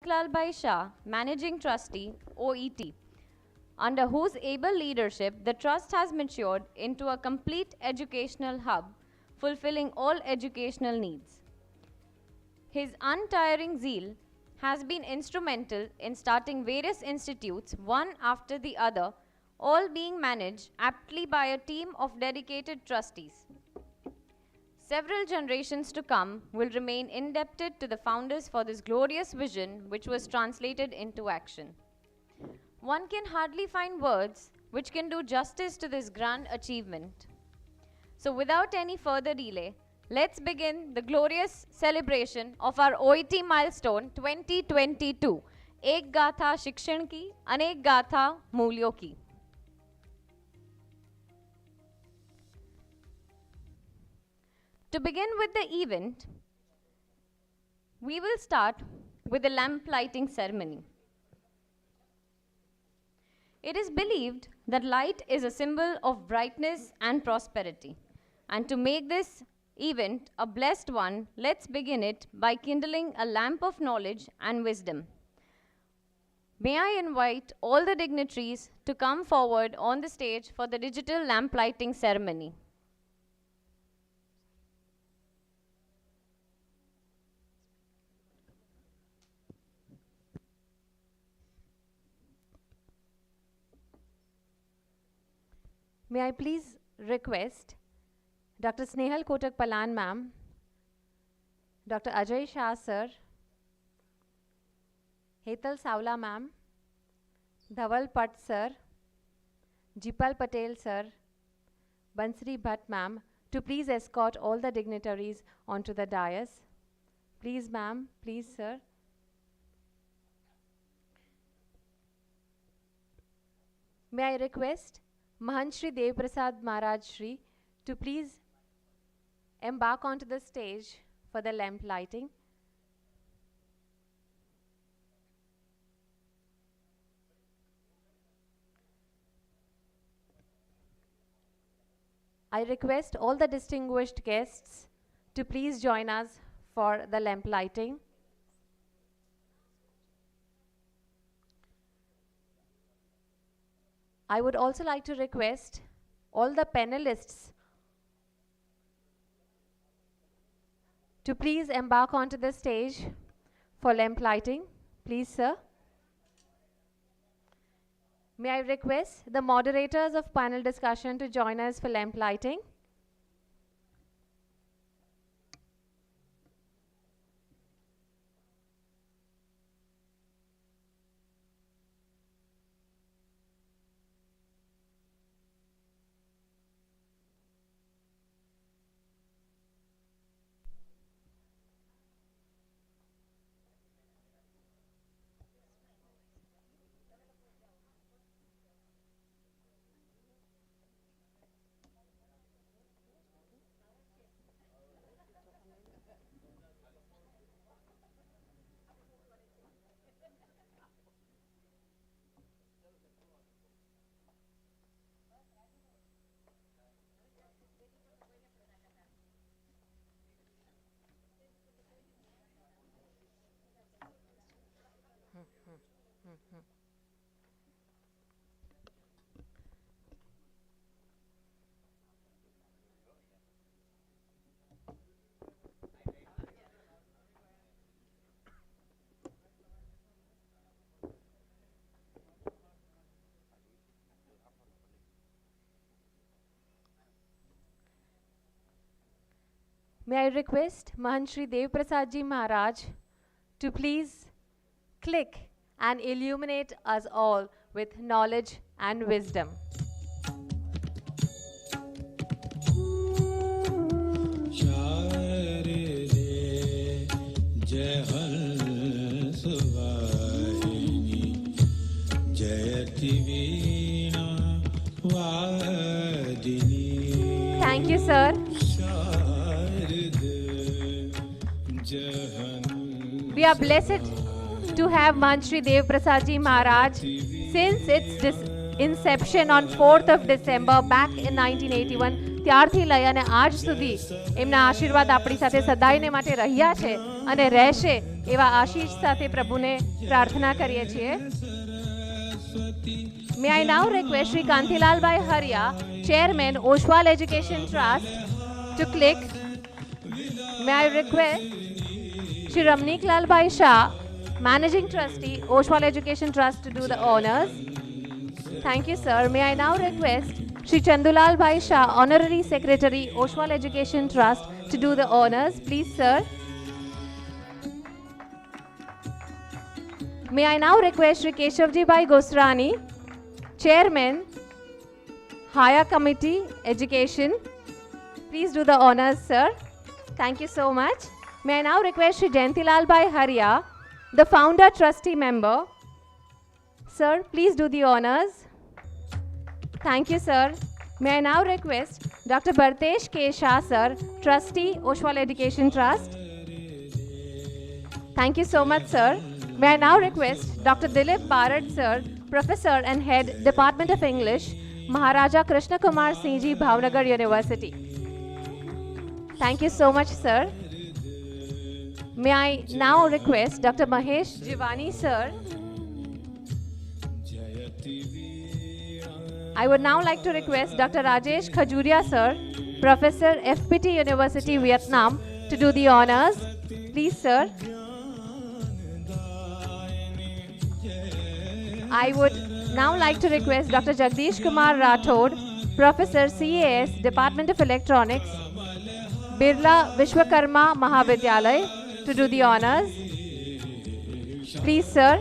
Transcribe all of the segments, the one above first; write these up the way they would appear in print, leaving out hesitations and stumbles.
Lalbhai Shah, Managing Trustee, OET, under whose able leadership the Trust has matured into a complete educational hub, fulfilling all educational needs. His untiring zeal has been instrumental in starting various institutes, one after the other, all being managed aptly by a team of dedicated trustees. Several generations to come will remain indebted to the founders for this glorious vision, which was translated into action. One can hardly find words which can do justice to this grand achievement. So without any further delay, let's begin the glorious celebration of our Oet Milestone 2022. Ek Gatha Shikshan Ki, Anek Gatha Mulyo Ki. To begin with the event, we will start with a lamp lighting ceremony. It is believed that light is a symbol of brightness and prosperity. And to make this event a blessed one, let's begin it by kindling a lamp of knowledge and wisdom. May I invite all the dignitaries to come forward on the stage for the digital lamp lighting ceremony. May I please request Dr. Snehal Kotak Palan ma'am, Dr. Ajay Shah sir, Hetal Savla ma'am, Dhaval Pat sir, Jipal Patel sir, Bansri Bhatt ma'am to please escort all the dignitaries onto the dais. Please ma'am, please sir. May I request Mahant Shri Dev Prasad Maharaj Shri to please embark onto the stage for the lamp lighting. I request all the distinguished guests to please join us for the lamp lighting. I would also like to request all the panelists to please embark onto the stage for lamp lighting. Please, sir. May I request the moderators of panel discussion to join us for lamp lighting? May I request Mahant Shri Dev Prasad Ji Maharaj to please click and illuminate us all with knowledge and wisdom. Thank you, sir. We are blessed to have Mahant Shri Dev Prasad Ji Maharaj since its inception on 4th of December back in 1981 ત્યારથી લઈ અને આજ સુધી એમના આશીર્વાદ આપણી સાથે સદાયને માટે રહ્યા છે અને રહેશે એવા આશીષ સાથે પ્રભુને પ્રાર્થના કરીએ છીએ. May I now request Shri Kantilal Bhai Haria, Chairman, Oshwal Education Trust, to click. May I request Shri Ramnik Lal Bhai Shah, Managing Trustee, Oshwal Education Trust, to do the honors. Thank you, sir. May I now request Shri Chandulal Bhai Shah, Honorary Secretary, Oshwal Education Trust, to do the honors. Please, sir. May I now request Shri Keshavji Bhai Gosrani, Chairman, Haya Committee, Education. Please do the honors, sir. Thank you so much. May I now request Shri Jayantilal Bhai Haria, the Founder Trustee Member. Sir, please do the honors. Thank you, sir. May I now request Dr. Bhartesh K. Shah, sir, Trustee, Oshwal Education Trust. Thank you so much, sir. May I now request Dr. Dilip Barad, sir, Professor and Head, Department of English, Maharaja Krishna Kumar Singh Ji, Bhavnagar University. Thank you so much, sir. May I now request Dr. Mahesh Jivani, sir. I would now like to request Dr. Rajesh Khajuria, sir, Professor, FPT University, Vietnam, to do the honors. Please, sir. I would now like to request Dr. Jagdish Kumar Rathod, Professor, CAS, Department of Electronics, Birla Vishwakarma Mahavidyalay, to do the honors. Please, sir.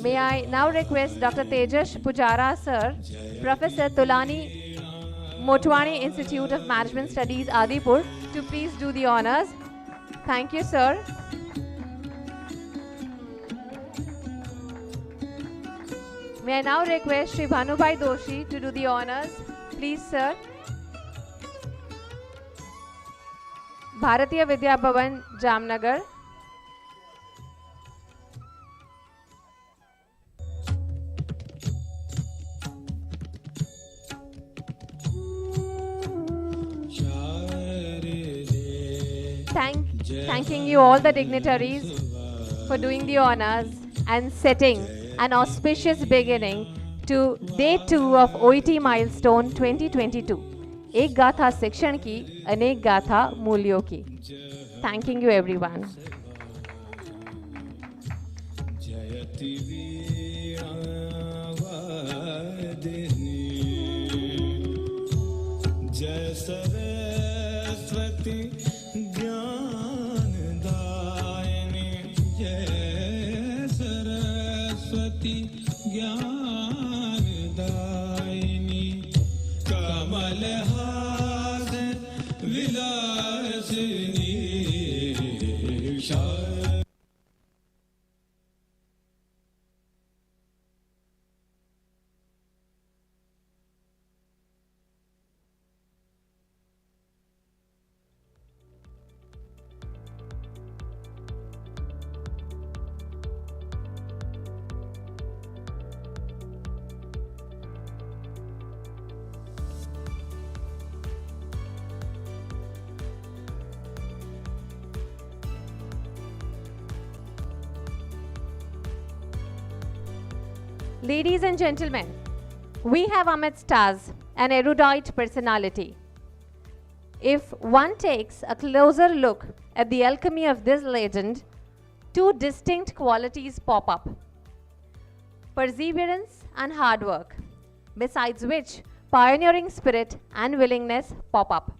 May I now request Dr. Tejas Pujara, sir, Professor, Tulani Motwani Institute of Management Studies, Adipur, to please do the honors. Thank you, sir. May I now request Shri Bhanubhai Doshi to do the honors. Please, sir. Bharatiya Vidya Bhavan, Jamnagar. Thanking you all the dignitaries for doing the honors and setting an auspicious beginning to Day 2 of Oet Milestone 2022. एक गाथा शिक्षण की, अनेक गाथा मूल्यों की. Thanking you, everyone. जय सरस्वती ज्ञानदायिनी, जय Saraswati ज्ञानदायिनी, कमलहास Vilasini Ladies and gentlemen, we have amidst us an erudite personality. If one takes a closer look at the alchemy of this legend, two distinct qualities pop up: perseverance and hard work, besides which pioneering spirit and willingness pop up.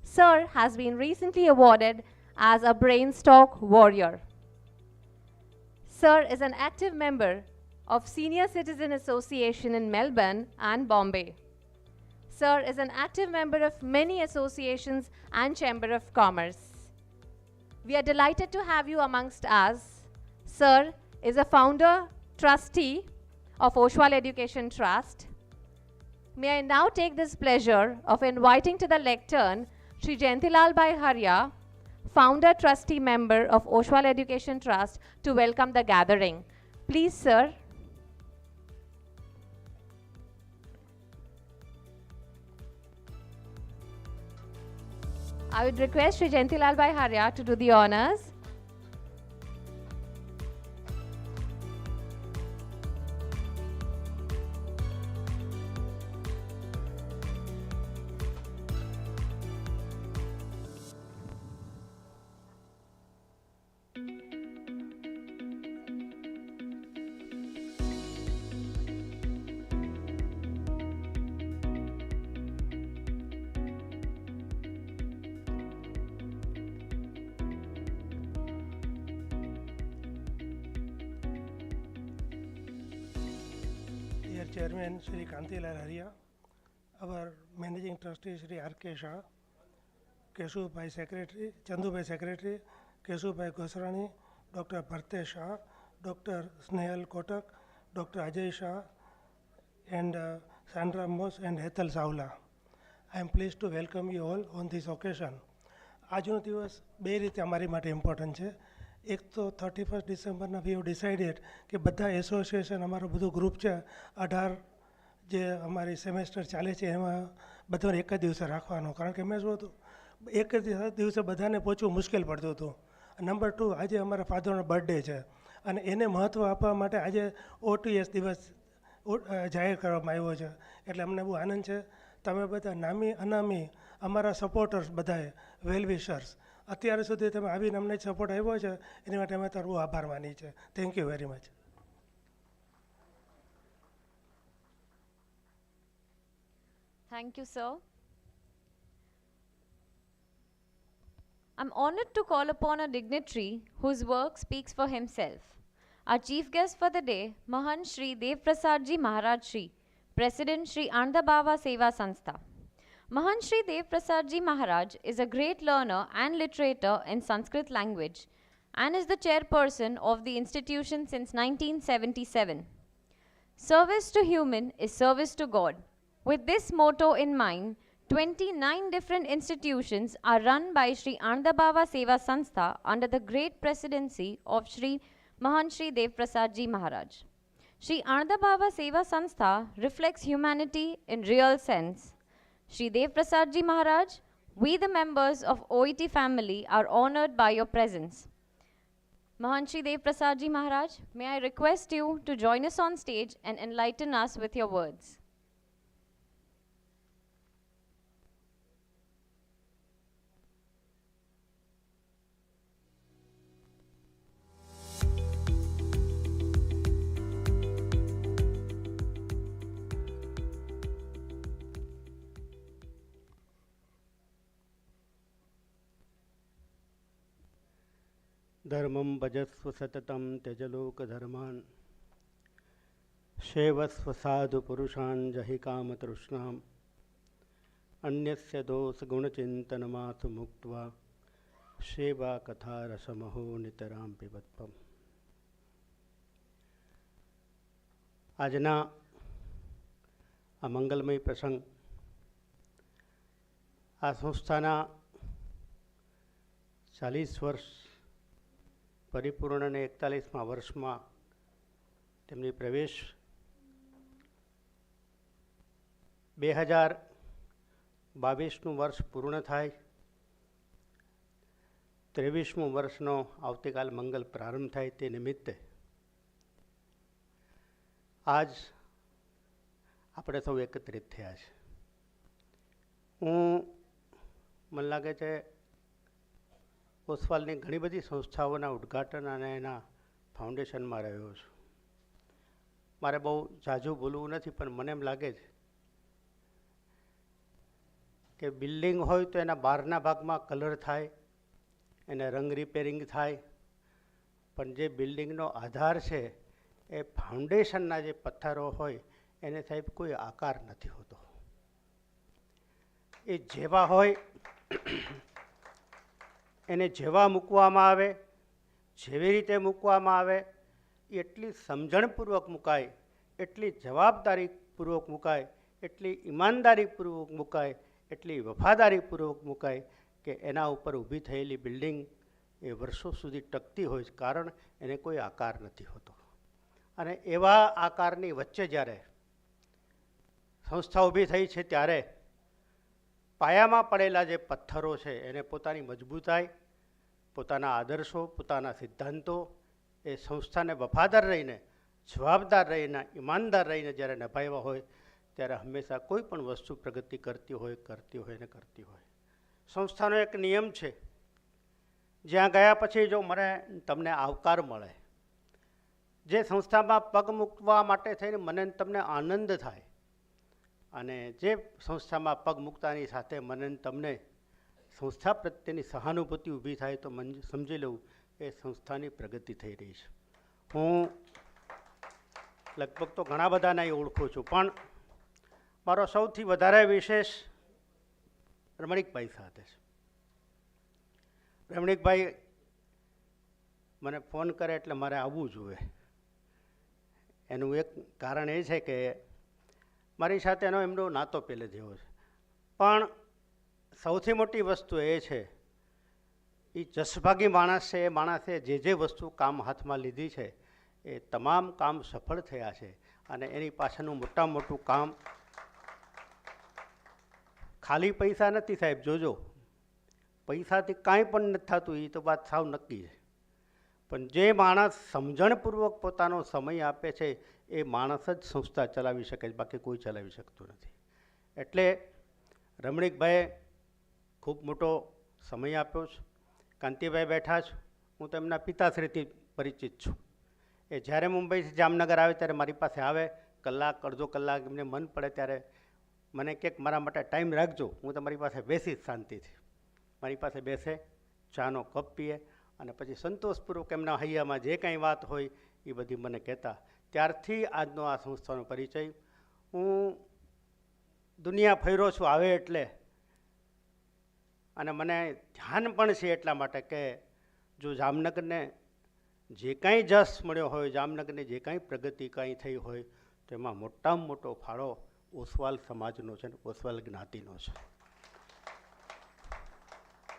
Sir has been recently awarded as a Brainstalk Warrior. Sir is an active member of Senior Citizen Association in Melbourne and Bombay. Sir is an active member of many associations and Chamber of Commerce. We are delighted to have you amongst us. Sir is a founder, trustee of Oshwal Education Trust. May I now take this pleasure of inviting to the lectern Shri Jayantilal Bhai Haria, founder, trustee member of Oshwal Education Trust, to welcome the gathering. Please, sir. I would request Shri Jayantilal Bhai Harya to do the honors. Dear Chairman Shri Kantilal Haria, our Managing Trustee Shri R.K. Shah, Keshu Bhai Secretary, Chandu Bhai Secretary, Keshu Bhai Gosrani, Dr. Bharte Shah, Dr. Snehal Kotak, Dr. Ajay Shah, and Sandra Moss and Hetal Saula. I am pleased to welcome you all on this occasion. આજનો દિવસ બે રીતે અમારી માટે important છે. એક તો 31 ડિસેમ્બરના વી હેવ ડિસાઇડેડ કે બધા એસોસિએશન અમારું બધું ગ્રુપ છે 18 જે અમારી સેમેસ્ટર ચાલે છે એમાં બધાને એક જ દિવસે રાખવાનો, કારણ કે મેં શું હતું એક જ દિવસે બધાને પહોંચવું મુશ્કેલ પડતું હતું. નંબર 2, આજે અમારા ફાધરનો બર્થડે છે અને એને મહત્ત્વ આપવા માટે આજે OTS દિવસ જાહેર કરવામાં આવ્યો છે. એટલે અમને બહુ આનંદ છે. તમે બધા નામી અનામી અમારા સપોર્ટર્સ બધાએ વેલ વિશર્સ અત્યાર સુધી તમે આવીને અમને સપોર્ટ આવ્યો છે એની માટે અમે તમારો આભાર માની છે. Thank you very much. Thank you, sir. I'm honored to call upon a dignitary whose work speaks for himself. Our chief guest for the day, Mahan Shri Dev Prasad Ji Maharaj Shri, President Shri Andabhava Seva Sanstha. Mahan Shri Dev Prasad Ji Maharaj is a great learner and literator in Sanskrit language and is the chairperson of the institution since 1977. Service to human is service to God. With this motto in mind, 29 different institutions are run by Shri Andabhava Seva Sanstha under the great presidency of Shri Mahan Shri Dev Prasad Ji Maharaj. Shri Andabhava Seva Sanstha reflects humanity in real sense. Shri Dev Prasad Ji Maharaj, we the members of OET family are honored by your presence. Mahan Shri Dev Prasad Ji Maharaj, may I request you to join us on stage and enlighten us with your words. धर्मं भजस्व सततं त्यजलोकधर्मान् सेवस्व साधु पुरुषान् जहि कामतृष्णाम् अन्यस्य दोषगुणचिन्तनमासु मुक्त्वा सेवा कथा रसमहो नितरां पिबत्वम्. આજના આ મંગલમય પ્રસંગ આ સંસ્થાના 40 વર્ષ પરિપૂર્ણ અને 41મા વર્ષમાં તેમની પ્રવેશ 2022નું વર્ષ પૂર્ણ થાય, 23મું વર્ષનો આવતીકાલ મંગલ પ્રારંભ થાય તે નિમિત્તે આજ આપણે સૌ એકત્રિત થયા છે. મને લાગે છે ઓશવાલની ઘણી બધી સંસ્થાઓના ઉદ્ઘાટન અને એના ફાઉન્ડેશનમાં રહ્યો છું. મારે બહુ ઝાઝું બોલવું નથી, પણ મને એમ લાગે છે કે બિલ્ડિંગ હોય તો એના બહારના ભાગમાં કલર થાય, એને રંગ રિપેરિંગ થાય, પણ જે બિલ્ડિંગનો આધાર છે એ ફાઉન્ડેશનના જે પથ્થરો હોય એને સાહેબ કોઈ આકાર નથી હોતો. એ જેવા હોય એને જેવા મૂકવામાં આવે, જેવી રીતે મૂકવામાં આવે એટલી સમજણપૂર્વક મુકાય, એટલી જવાબદારીપૂર્વક મુકાય, એટલી ઈમાનદારીપૂર્વક મુકાય, એટલી વફાદારીપૂર્વક મુકાય કે એના ઉપર ઊભી થયેલી બિલ્ડિંગ એ વર્ષો સુધી ટકતી હોય છે, કારણ એને કોઈ આકાર નથી હોતો. અને એવા આકારની વચ્ચે જ્યારે સંસ્થા ઊભી થઈ છે ત્યારે પાયામાં પડેલા જે પથ્થરો છે એને પોતાની મજબૂતાઈ, પોતાના આદર્શો, પોતાના સિદ્ધાંતો એ સંસ્થાને વફાદાર રહીને, જવાબદાર રહીને, ઈમાનદાર રહીને જ્યારે નિભાવ્યા હોય ત્યારે હંમેશા કોઈ પણ વસ્તુ પ્રગતિ કરતી હોય. સંસ્થાનો એક નિયમ છે, જ્યાં ગયા પછી જો મને તમને આવકાર મળે, જે સંસ્થામાં પગ મૂકવા માટે થઈને મને તમને આનંદ થાય, અને જે સંસ્થામાં પગ મૂકતાની સાથે મને તમને સંસ્થા પ્રત્યેની સહાનુભૂતિ ઊભી થાય તો સમજી લઉં એ સંસ્થાની પ્રગતિ થઈ રહી છે. હું લગભગ તો ઘણા બધાને અહીં ઓળખું છું, પણ મારો સૌથી વધારે વિશેષ રમણીકભાઈ સાથે છે. રમણીકભાઈ મને ફોન કરે એટલે મારે આવવું જોઈએ. એનું એક કારણ એ છે કે મારી સાથે એમનો નાતો પહેલે જેવો છે, પણ સૌથી મોટી વસ્તુ એ છે એ જસભાગી માણસ છે. એ માણસે જે વસ્તુ કામ હાથમાં લીધી છે એ તમામ કામ સફળ થયા છે, અને એની પાછળનું મોટામાં મોટું કામ ખાલી પૈસા નથી સાહેબ, જોજો, પૈસાથી કાંઈ પણ નથી થતું એ તો વાત સાવ નક્કી છે, પણ જે માણસ સમજણપૂર્વક પોતાનો સમય આપે છે એ માણસ જ સંસ્થા ચલાવી શકે છે, બાકી કોઈ ચલાવી શકતું નથી. એટલે રમણીકભાઈએ ખૂબ મોટો સમય આપ્યો છે. કાંતિભાઈ બેઠા છે, હું તો એમના પિતાશ્રીથી પરિચિત છું. એ જ્યારે મુંબઈથી જામનગર આવે ત્યારે મારી પાસે આવે, કલાક અડધો કલાક એમને મન પડે ત્યારે મને ક્યાંક મારા માટે ટાઈમ રાખજો, હું તમારી પાસે બેસીશ શાંતિથી. મારી પાસે બેસે, ચાનો કપ પીએ, અને પછી સંતોષપૂર્વક એમના હૈયામાં જે કાંઈ વાત હોય એ બધી મને કહેતા. ત્યારથી આજનો આ સંસ્થાનો પરિચય. હું દુનિયા ફર્યો છું આવે એટલે, અને મને ધ્યાન પણ છે એટલા માટે કે જો જામનગરને જે કાંઈ જસ મળ્યો હોય, જામનગરને જે કાંઈ પ્રગતિ કાંઈ થઈ હોય, તો એમાં મોટામાં મોટો ફાળો ઓસવાલ સમાજનો છે, ઓસવાલ જ્ઞાતિનો છે.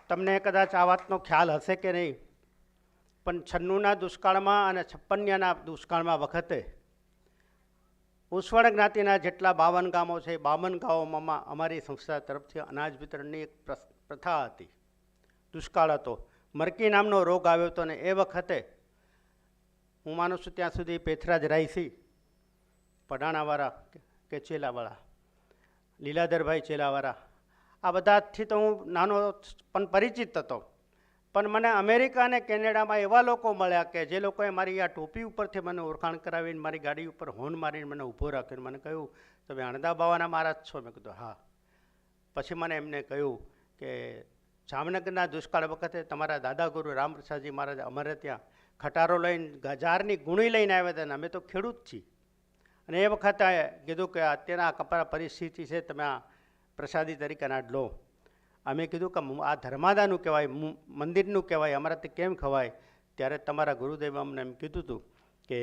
તમને કદાચ આ વાતનો ખ્યાલ હશે કે નહીં, પણ 96ના દુષ્કાળમાં અને 56ના દુષ્કાળમાં વખતે ઓશવાળ જ્ઞાતિના જેટલા 52 ગામો છે, 52 ગામોમાં અમારી સંસ્થા તરફથી અનાજ વિતરણની એક પ્રથા હતી. દુષ્કાળ હતો, મરકી નામનો રોગ આવ્યો હતો, અને એ વખતે હું માનું છું ત્યાં સુધી પેથરાજ રાયસી, પડાણાવાળા કે ચેલાવાળા, લીલાધરભાઈ ચેલાવાળા, આ બધાથી તો હું નાનો પણ પરિચિત હતો. પણ મને અમેરિકા અને કેનેડામાં એવા લોકો મળ્યા કે જે લોકોએ મારી આ ટોપી ઉપરથી મને ઓળખાણ કરાવીને મારી ગાડી ઉપર હોર્ન મારીને મને ઊભો રાખ્યો. મને કહ્યું, તમે અણદા બાવાના મહારાજ છો? મેં કીધું હા. પછી મને એમને કહ્યું કે જામનગરના દુષ્કાળ વખતે તમારા દાદા ગુરુ રામપ્રસાદજી મહારાજ અમારે ત્યાં ખટારો લઈને જારની ગુણી લઈને આવ્યા હતા, અને અમે તો ખેડૂત છીએ. અને એ વખતે કીધું કે અત્યારના કપરા પરિસ્થિતિ છે, તમે આ પ્રસાદી તરીકે ના લો. અમે કીધું કે આ ધર્માદાનું કહેવાય, મંદિરનું કહેવાય, અમારાથી કેમ ખવાય? ત્યારે તમારા ગુરુદેવે અમને એમ કીધું હતું કે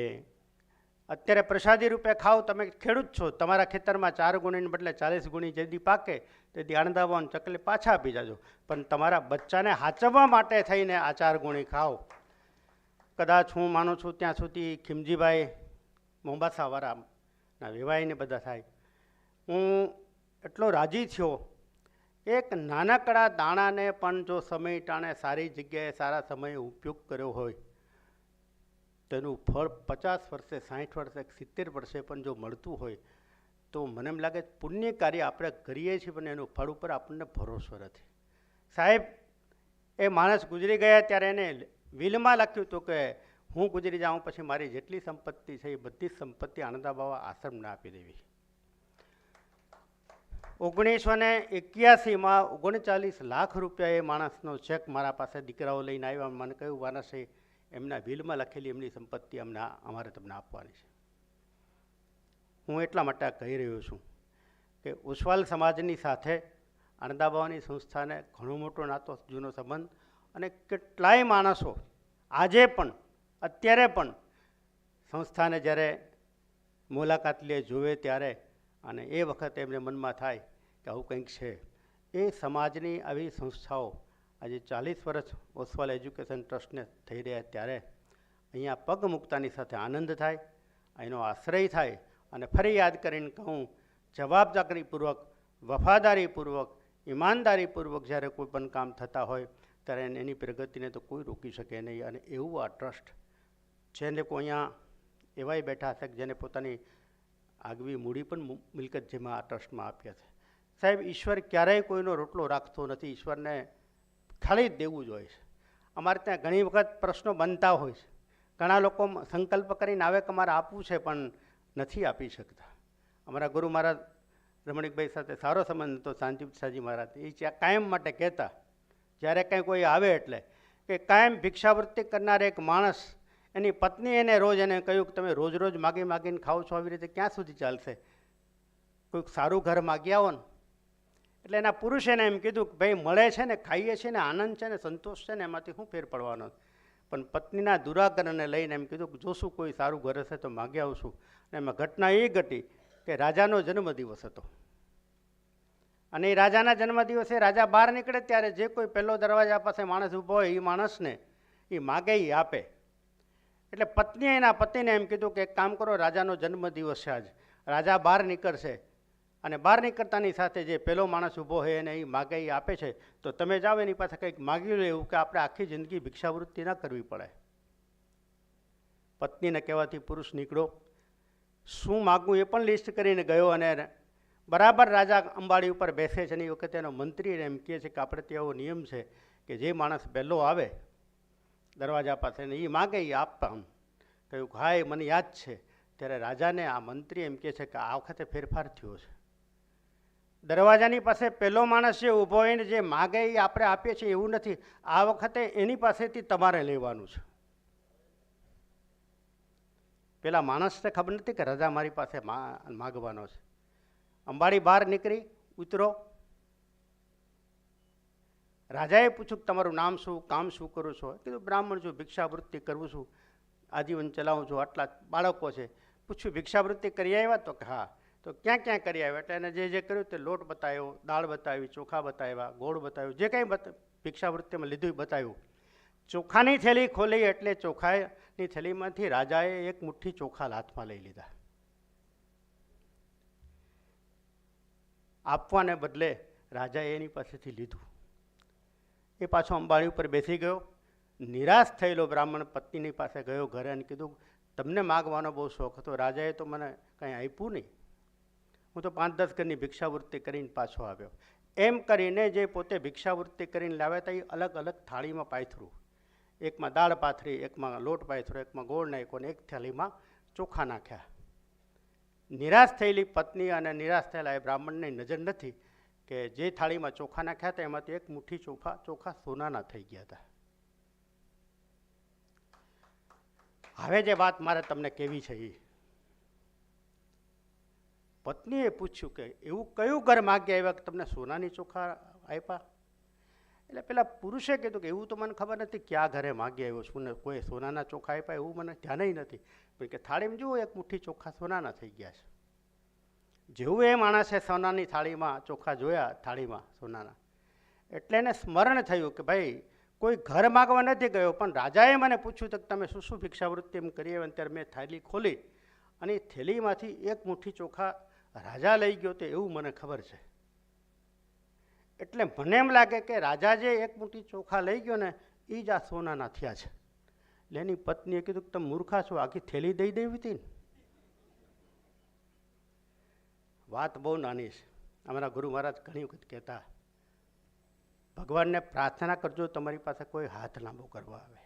અત્યારે પ્રસાદી રૂપે ખાઓ, તમે ખેડૂત છો, તમારા ખેતરમાં 4 ગુણીને બદલે 40 ગુણી જેદી પાકે તેથી આણંદાવાન ચકલે પાછા આપી જાજો, પણ તમારા બચ્ચાને હાચવવા માટે થઈને આ 4 ગુણી ખાઓ. કદાચ હું માનું છું ત્યાં સુધી ખીમજીભાઈ મોંબાસાવાળાના વિવાહને બધા થાય. હું એટલો રાજી થયો, એક નાનકડા દાણાને પણ જો સમય ટાણે સારી જગ્યાએ સારા સમયે ઉપયોગ કર્યો હોય તેનું ફળ 50 વર્ષે, 60 વર્ષે, 70 વર્ષે પણ જો મળતું હોય તો મને એમ લાગે પુણ્ય કાર્ય આપણે કરીએ છીએ, પણ એનું ફળ ઉપર આપણને ભરોસો નથી. સાહેબ, એ માણસ ગુજરી ગયા ત્યારે એને વિલમાં લખ્યું હતું કે હું ગુજરી જાઉં પછી મારી જેટલી સંપત્તિ છે એ બધી સંપત્તિ આનંદાબાવા આશ્રમને આપી દેવી. 1981માં 39 લાખ રૂપિયા એ માણસનો ચેક મારા પાસે દીકરાઓ લઈને આવ્યા. મને કહ્યું, માણસે એમના વિલમાં લખેલી એમની સંપત્તિ અમારે તમને આપવાની છે. હું એટલા માટે કહી રહ્યો છું કે ઓશવાલ સમાજની સાથે આનંદાબાવાની સંસ્થાને ઘણો મોટો નાતો, જૂનો સંબંધ, અને કેટલાય માણસો આજે પણ અત્યારે પણ સંસ્થાને જ્યારે મુલાકાત લે, જોવે ત્યારે, અને એ વખતે એમને મનમાં થાય કે આવું કંઈક છે. એ સમાજની આવી સંસ્થાઓ આજે 40 વર્ષ ઓશવાલ એજ્યુકેશન ટ્રસ્ટને થઈ રહ્યા, ત્યારે અહીંયા પગ મૂકતાની સાથે આનંદ થાય, એનો આશ્રય થાય. અને ફરી યાદ કરીને કહું, જવાબદારીપૂર્વક, વફાદારીપૂર્વક ઈમાનદારીપૂર્વક જ્યારે કોઈ પણ કામ થતા હોય ત્યારે એની પ્રગતિને તો કોઈ રોકી શકે નહીં. અને એવું આ ટ્રસ્ટ જેને કોઈ અહીંયા એવાય બેઠા હશે કે જેને પોતાની આગવી મૂડી પણ મિલકત જેમાં આ ટ્રસ્ટમાં આપ્યા છે. સાહેબ, ઈશ્વર ક્યારેય કોઈનો રોટલો રાખતો નથી. ઈશ્વરને ખાલી જ દેવું જ હોય છે. અમારે ત્યાં ઘણી વખત પ્રશ્નો બનતા હોય છે. ઘણા લોકો સંકલ્પ કરીને આવે કે અમારે આપવું છે પણ નથી આપી શકતા. અમારા ગુરુ મહારાજ રમણીકભાઈ સાથે સારો સંબંધ હતો, શાંતિસાજી મહારાજ. એ કાયમ માટે કહેતા, જ્યારે કંઈ કોઈ આવે એટલે કે કાયમ ભિક્ષાવૃત્તિ કરનાર એક માણસ, એની પત્ની એને રોજ એને કહ્યું કે તમે રોજ રોજ માગી માગીને ખાઓ છો, આવી રીતે ક્યાં સુધી ચાલશે? કોઈક સારું ઘર માગી આવો ને. એટલે એના પુરુષે એને એમ કીધું કે ભાઈ મળે છે ને, ખાઈએ છીએ ને, આનંદ છે ને, સંતોષ છે ને, એમાંથી શું ફેર પડવાનો? પણ પત્નીના દુરાગ્રહને લઈને એમ કીધું કે જોશું કોઈ સારું ઘર હશે તો માગી આવશું. અને એમાં ઘટના એ ઘટી કે રાજાનો જન્મદિવસ હતો. અને એ રાજાના જન્મદિવસે રાજા બહાર નીકળે ત્યારે જે કોઈ પહેલો દરવાજા પાસે માણસ ઊભો હોય એ માણસને એ માગે એ આપે. એટલે પત્નીએ એના પતિને એમ કીધું કે એક કામ કરો, રાજાનો જન્મદિવસ છે આજ, રાજા બહાર નીકળશે અને બહાર નીકળતાની સાથે જે પહેલો માણસ ઊભો હોય એને એ માગે એ આપે છે, તો તમે જાઓ એની પાસે કંઈક માગી લો, એવું કે આપણે આખી જિંદગી ભિક્ષાવૃત્તિ ના કરવી પડે. પત્નીને કહેવાથી પુરુષ નીકળ્યો, શું માગવું એ પણ લિસ્ટ કરીને ગયો. અને બરાબર રાજા અંબાડી ઉપર બેસે છે ને એ વખતે એનો મંત્રી એમ કહે છે કે આપણે ત્યાં એવો નિયમ છે કે જે માણસ પહેલો આવે દરવાજા પાસે ને એ માગે એ આપતા. કહ્યું હા એ મને યાદ છે. ત્યારે રાજાને આ મંત્રી એમ કહે છે કે આ વખતે ફેરફાર થયો છે. દરવાજાની પાસે પહેલો માણસ જે ઊભો હોય ને જે માગે એ આપણે આપીએ છીએ એવું નથી, આ વખતે એની પાસેથી તમારે લેવાનું છે. પેલા માણસને ખબર નથી કે રાજા મારી પાસે માગવાનો છે. અંબાડી બહાર નીકળી ઉતરો. રાજાએ પૂછ્યું કે તમારું નામ શું, કામ શું કરું છો? કીધું બ્રાહ્મણ છું, ભિક્ષાવૃત્તિ કરું છું, આજીવન ચલાવું છું, આટલા બાળકો છે. પૂછ્યું ભિક્ષાવૃત્તિ કરી આવ્યા? તો કે હા. તો ક્યાં ક્યાં કરી આવ્યા? એટલે એને જે કર્યું તે લોટ બતાવ્યો, દાળ બતાવી, ચોખા બતાવ્યા, ગોળ બતાવ્યું, જે કંઈ ભિક્ષાવૃત્તિમાં લીધું એ બતાવ્યું. ચોખાની થેલી ખોલી એટલે ચોખાની થેલીમાંથી રાજાએ એક મુઠ્ઠી ચોખા હાથમાં લઈ લીધા. આપવાને બદલે રાજાએ એની પાસેથી લીધું. એ પાછો અંબાડી ઉપર બેસી ગયો. નિરાશ થયેલો બ્રાહ્મણ પત્નીની પાસે ગયો ઘરે અને કીધું તમને માગવાનો બહુ શોખ હતો, રાજાએ તો મને કંઈ આપ્યું નહીં, હું તો 5-10 ઘરની ભિક્ષાવૃત્તિ કરીને પાછો આવ્યો. એમ કરીને જે પોતે ભિક્ષાવૃત્તિ કરીને લાવ્યા હતા એ અલગ અલગ થાળીમાં પાથરું. એકમાં દાળ પાથરી, એકમાં લોટ પાથરો, એકમાં ગોળ નાખ્યો અને એક થાળીમાં ચોખા નાખ્યા. નિરાશ થયેલી પત્ની અને નિરાશ થયેલા એ બ્રાહ્મણની નજર નથી કે જે થાળીમાં ચોખા નાખ્યા હતા એમાંથી એક મુઠ્ઠી ચોખા સોનાના થઈ ગયા હતા. હવે જે વાત મારે તમને કહેવી છે એ પત્નીએ પૂછ્યું કે એવું કયું ઘર માગી આવ્યા કે તમને સોનાની ચોખા આપ્યા? એટલે પેલા પુરુષે કીધું કે એવું તો મને ખબર નથી ક્યાં ઘરે માગી આવ્યો છું ને કોઈ સોનાના ચોખા આપ્યા એવું મને ધ્યાન નથી, પણ કે થાળીમાં જુઓ એક મુઠ્ઠી ચોખા સોનાના થઈ ગયા છે. જેવું એ માણસે સોનાની થાળીમાં ચોખા જોયા, થાળીમાં સોનાના, એટલે એને સ્મરણ થયું કે ભાઈ કોઈ ઘર માગવા નથી ગયો, પણ રાજાએ મને પૂછ્યું તો તમે શું શું ભિક્ષાવૃત્તિ એમ કરી આવ્યા? ત્યારે મેં થાળી ખોલી અને એ થેલીમાંથી એક મુઠ્ઠી ચોખા રાજા લઈ ગયો તો એવું મને ખબર છે. એટલે મને એમ લાગે કે રાજા જે એક મુઠ્ઠી ચોખા લઈ ગયો ને એ જ આ સોનાના થયા છે. એટલે એની પત્નીએ કીધું કે તમે મૂર્ખા છો, આખી થેલી દઈ દેવી હતી ને. વાત બહુ નાની છે. અમારા ગુરુ મહારાજ ઘણી વખત કહેતા ભગવાનને પ્રાર્થના કરજો તમારી પાસે કોઈ હાથ લાંબો કરવા આવે.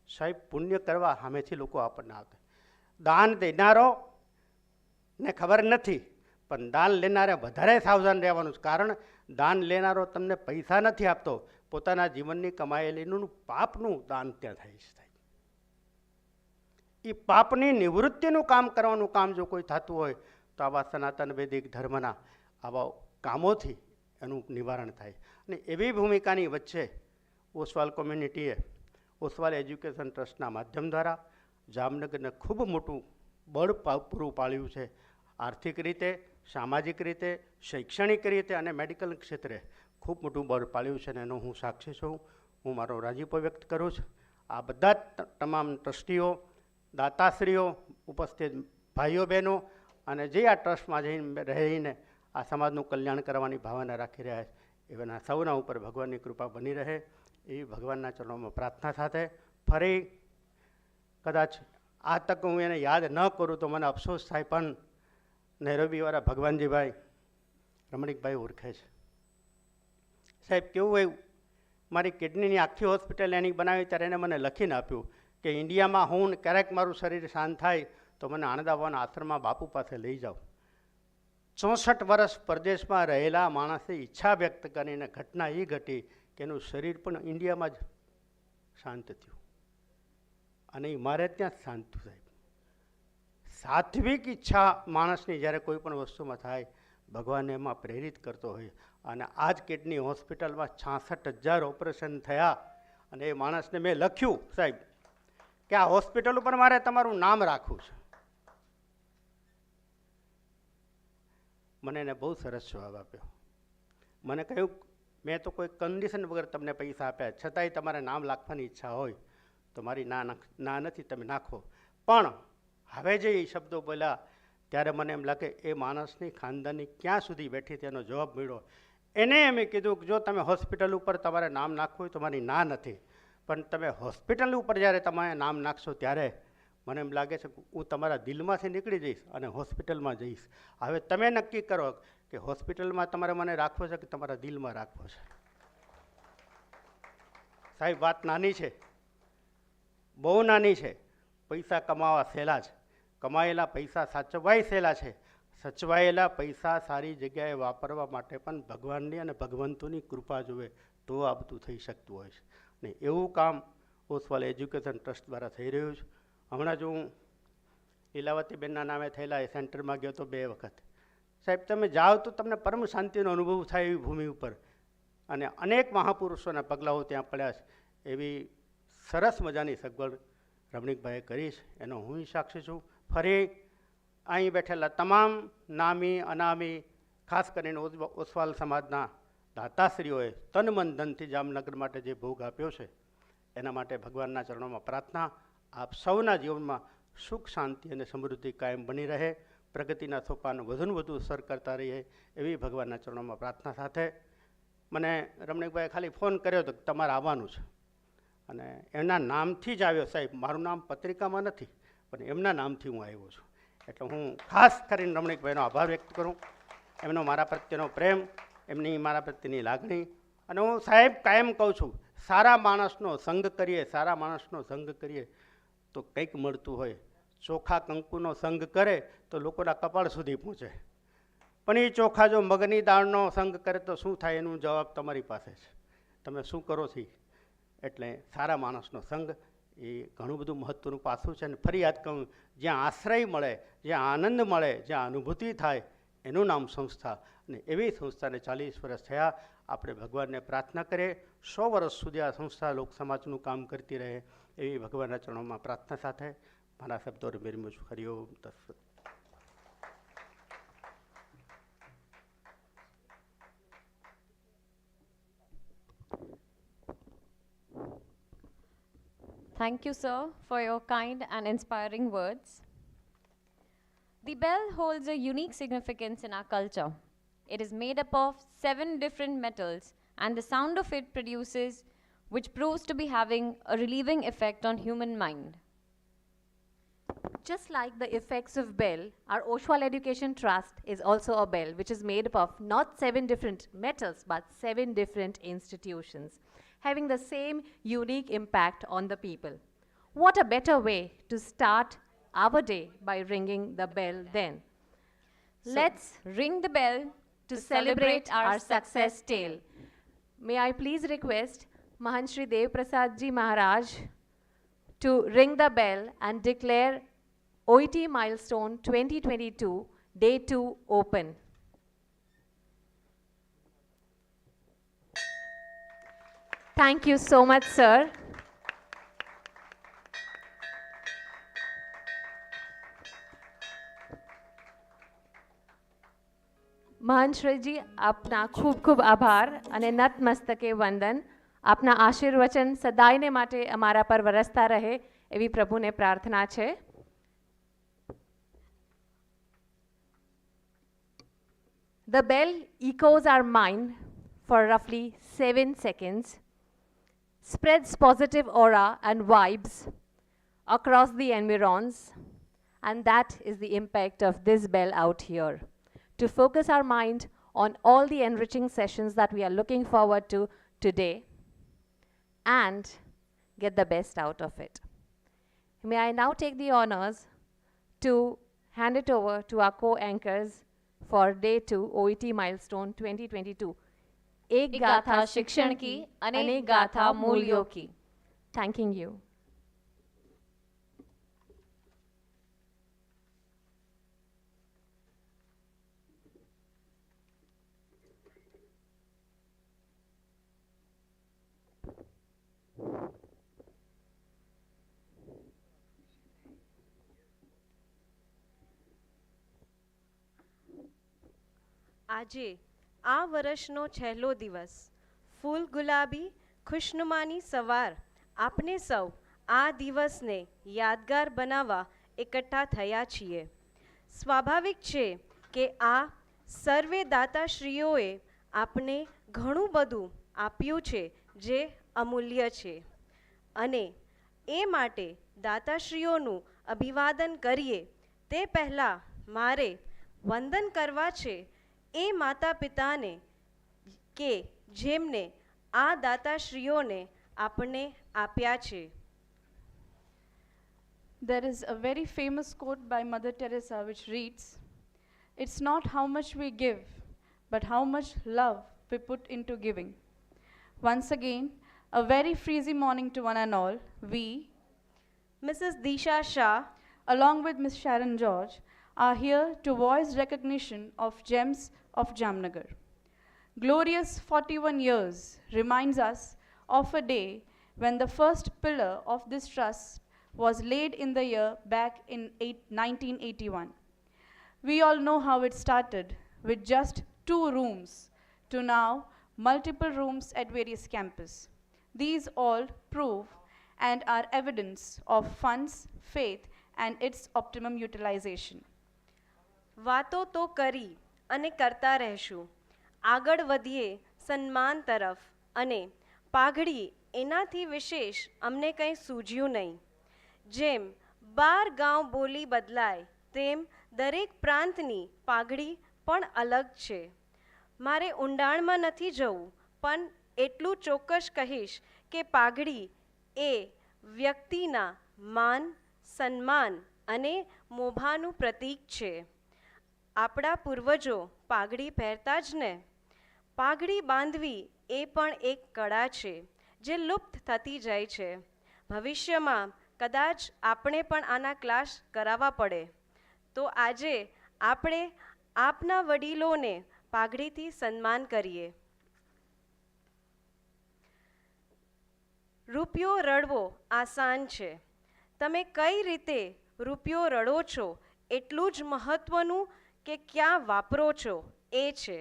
સાહેબ પુણ્ય કરવા સામેથી લોકો આપણને આવતા. દાન દેનારો ને ખબર નથી, પણ દાન લેનારે વધારે સાવધાન રહેવાનું છે. કારણ દાન લેનારો તમને પૈસા નથી આપતો, પોતાના જીવનની કમાયેલીનું પાપનું દાન ત્યાં થાય છે. એ પાપની નિવૃત્તિનું કામ કરવાનું કામ જો કોઈ થતું હોય તો આવા સનાતન વૈદિક ધર્મના આવા કામોથી એનું નિવારણ થાય. અને એવી ભૂમિકાની વચ્ચે ઓશવાલ કોમ્યુનિટીએ ઓશવાલ એજ્યુકેશન ટ્રસ્ટના માધ્યમ દ્વારા જામનગરને ખૂબ મોટું બળ પૂરું પાડ્યું છે. આર્થિક રીતે, સામાજિક રીતે, શૈક્ષણિક રીતે અને મેડિકલ ક્ષેત્રે ખૂબ મોટું બળ પાડ્યું છે અને એનો હું સાક્ષી છું. હું મારો રાજીપો વ્યક્ત કરું છું. આ બધા તમામ ટ્રસ્ટીઓ, દાતાશ્રીઓ, ઉપસ્થિત ભાઈઓ બહેનો અને જે આ ટ્રસ્ટમાં જઈને રહીને આ સમાજનું કલ્યાણ કરવાની ભાવના રાખી રહ્યા છે એવાના સૌના ઉપર ભગવાનની કૃપા બની રહે એવી ભગવાનના ચરણોમાં પ્રાર્થના સાથે ફરી કદાચ આ તક હું એને યાદ ન કરું તો મને અફસોસ થાય, પણ નૈરોબીવાળા ભગવાનજીભાઈ રમણીકભાઈ ઓળખે છે. સાહેબ કેવું હોય, મારી કિડનીની આખી હોસ્પિટલ એની બનાવી ત્યારે એને મને લખીને આપ્યું કે ઇન્ડિયામાં હું ક્યારેક મારું શરીર શાંત થાય તો મને આણંદાવાના આશ્રમમાં બાપુ પાસે લઈ જાઓ. 64 વર્ષ પરદેશમાં રહેલા માણસે ઈચ્છા વ્યક્ત કરીને ઘટના એ ઘટી કે એનું શરીર પણ ઇન્ડિયામાં જ શાંત થયું અને એ મારે ત્યાં જ શાંત થયું. સાહેબ સાત્વિક ઈચ્છા માણસની જ્યારે કોઈ પણ વસ્તુમાં થાય ભગવાન એમાં પ્રેરિત કરતો હોય. અને આ જ કિડની હોસ્પિટલમાં 66,000 ઓપરેશન થયા અને એ માણસને મેં લખ્યું સાહેબ કે આ હોસ્પિટલ ઉપર મારે તમારું નામ રાખવું છે. મને એને બહુ સરસ જવાબ આપ્યો. મને કહ્યું મેં તો કોઈ કન્ડિશન વગર તમને પૈસા આપ્યા, છતાંય તમારે નામ લખવાની ઈચ્છા હોય તો મારી ના નથી, તમે નાખો. પણ હવે જે એ શબ્દો બોલ્યા ત્યારે મને એમ લાગે એ માણસની ખાનદાની ક્યાં સુધી બેઠી તેનો જવાબ મળ્યો. એને એમ કીધું કે જો તમે હોસ્પિટલ ઉપર તમારે નામ નાખવું હોય તો મારી ના નથી, પણ તમે હોસ્પિટલ ઉપર જ્યારે તમે નામ નાખશો ત્યારે મને એમ લાગે છે કે હું તમારા દિલમાંથી નીકળી જઈશ અને હોસ્પિટલમાં જઈશ. હવે તમે નક્કી કરો કે હોસ્પિટલમાં તમારે મને રાખવો છે કે તમારા દિલમાં રાખવો છે. સાહેબ વાત નાની છે, બહુ નાની છે. પૈસા કમાવા સહેલા છે, કમાયેલા પૈસા સાચવાય સહેલા છે. સચવાયેલા પૈસા સારી જગ્યાએ વાપરવા માટે પણ ભગવાનની અને ભગવંતોની કૃપા જોવે તો આ બધું થઈ શકતું હોય છે. ને એવું કામ ઓશવાલ એજ્યુકેશન ટ્રસ્ટ દ્વારા થઈ રહ્યું છે. હમણાં જ હું લીલાવતીબેનના નામે થયેલા એ સેન્ટરમાં ગયો તો 2 વખત. સાહેબ તમે જાઓ તો તમને પરમ શાંતિનો અનુભવ થાય એવી ભૂમિ ઉપર, અને અનેક મહાપુરુષોના પગલાઓ ત્યાં પડ્યા છે. એવી સરસ મજાની સગવડ રમણીકભાઈએ કરી છે, એનો હું સાક્ષી છું. ફરી અહીં બેઠેલા તમામ નામી અનામી ખાસ કરીને ઓશવાલ સમાજના દાતાશ્રીઓએ તન મન ધનથી જામનગર માટે જે ભોગ આપ્યો છે એના માટે ભગવાનના ચરણોમાં પ્રાર્થના. આપ સૌના જીવનમાં સુખ શાંતિ અને સમૃદ્ધિ કાયમ બની રહે, પ્રગતિના સોપાન વધુને વધુ સર કરતા રહીએ એવી ભગવાનના ચરણોમાં પ્રાર્થના સાથે મને રમણીકભાઈએ ખાલી ફોન કર્યો હતો કે તમારે આવવાનું છે, અને એમના નામથી જ આવ્યો. સાહેબ મારું નામ પત્રિકામાં નથી પણ એમના નામથી હું આવ્યો છું. એટલે હું ખાસ કરીને રમણીકભાઈનો આભાર વ્યક્ત કરું, એમનો મારા પ્રત્યેનો પ્રેમ, એમની મારા પ્રત્યેની લાગણી. અને હું સાહેબ કાયમ કહું છું, સારા માણસનો સંગ કરીએ, સારા માણસનો સંગ કરીએ તો કંઈક મળતું હોય. ચોખા કંકુનો સંગ કરે તો લોકોના કપાળ સુધી પહોંચે, પણ એ ચોખા જો મગની દાળનો સંગ કરે તો શું થાય એનું જવાબ તમારી પાસે છે. તમે શું કરો છો? એટલે સારા માણસનો સંગ એ ઘણું બધું મહત્ત્વનું પાસું છે. અને ફરી યાદ કહું, જ્યાં આશ્રય મળે, જ્યાં આનંદ મળે, જ્યાં અનુભૂતિ થાય એનું નામ સંસ્થા. અને એવી સંસ્થાને 40 વર્ષ થયા. આપણે ભગવાનને પ્રાર્થના કરીએ 100 વર્ષ સુધી આ સંસ્થા લોક સમાજનું કામ કરતી રહે એવી ભગવાનના ચરણોમાં પ્રાર્થના સાથે મારા શબ્દોને વિરમું છું. Hariom તત્સત. Thank you, sir, for your kind and inspiring words. The bell holds a unique significance in our culture. It is made up of 7 different metals, and the sound of it produces, which proves to be having a relieving effect on human mind. Just like the effects of bell, our Oshwal Education Trust is also a bell, which is made up of not 7 different metals, but 7 different institutions, having the same unique impact on the people. What a better way to start our day by ringing the bell then. So Let's ring the bell to celebrate our success tale. May I please request Mahan Shri Dev Prasad Ji Maharaj to ring the bell and declare Oet Milestone 2022 Day 2 open. Thank you so much, sir. મહંત શ્રીજી, આપના ખૂબ ખૂબ આભાર અને નતમસ્તકે વંદન. આપના આશીર્વચન સદાયને માટે અમારા પર વરસતા રહે એવી પ્રભુને પ્રાર્થના છે. The bell echoes our mind for roughly 7 seconds, spreads positive aura and vibes across the environs, and that is the impact of this bell out here, to focus our mind on all the enriching sessions that we are looking forward to today and get the best out of it. May I now take the honors to hand it over to our co-anchors for Day 2 OET Milestone 2022. एक गाथा शिक्षण की, अनेक गाथा मूल्यों की. Thanking you. આજે આ વર્ષનો છેલ્લો દિવસ, ફૂલ ગુલાબી ખુશનુમાની સવાર, આપને સૌ આ દિવસને યાદગાર બનાવવા એકઠા થયા છીએ. સ્વાભાવિક છે કે આ સર્વે દાતાશ્રીઓએ આપને ઘણું બધું આપ્યું છે જે અમૂલ્ય છે, અને એ માટે દાતાશ્રીઓનું અભિવાદન કરીએ તે પહેલાં મારે વંદન કરવા છે એ માતા પિતાને કે જેમને આ દાતાશ્રીઓને આપને આપ્યા છે. There is a very famous quote by Mother Teresa which reads, "It's not how much we give, but how much love we put into giving." Once again, a very freezy morning to one and all. We, Mrs. Disha Shah, along with Ms. Sharon George, are here to voice recognition of gems of Jamnagar. Glorious 41 years reminds us of a day when the first pillar of this trust was laid in the year back in 1981. We all know how it started with just 2 rooms to now multiple rooms at various campuses. These all prove and are evidence of funds, faith, and its optimum utilization. વાતો તો કરી અને કરતા રહેશું, આગળ વધીએ સન્માન તરફ, અને પાઘડી એનાથી વિશેષ અમને કંઈ સૂઝ્યું નહીં. જેમ 12 ગાંવ બોલી બદલાય તેમ દરેક પ્રાંતની પાઘડી પણ અલગ છે. મારે ઊંડાણમાં નથી જવું, પણ એટલું ચોક્કસ કહીશ કે પાઘડી એ વ્યક્તિના માન, સન્માન અને મોભાનું પ્રતીક છે. આપણા પૂર્વજો પાઘડી પહેરતા જ ને. પાઘડી બાંધવી એ પણ એક કળા છે જે લુપ્ત થતી જાય છે. ભવિષ્યમાં કદાચ આપણે પણ આના ક્લાસ કરાવવા પડે. તો આજે આપણે આપના વડીલોને પાઘડીથી સન્માન કરીએ. રૂપિયો રડવો આસાન છે. તમે કઈ રીતે રૂપિયો રડો છો એટલું જ મહત્ત્વનું કે ક્યાં વાપરો છો એ છે.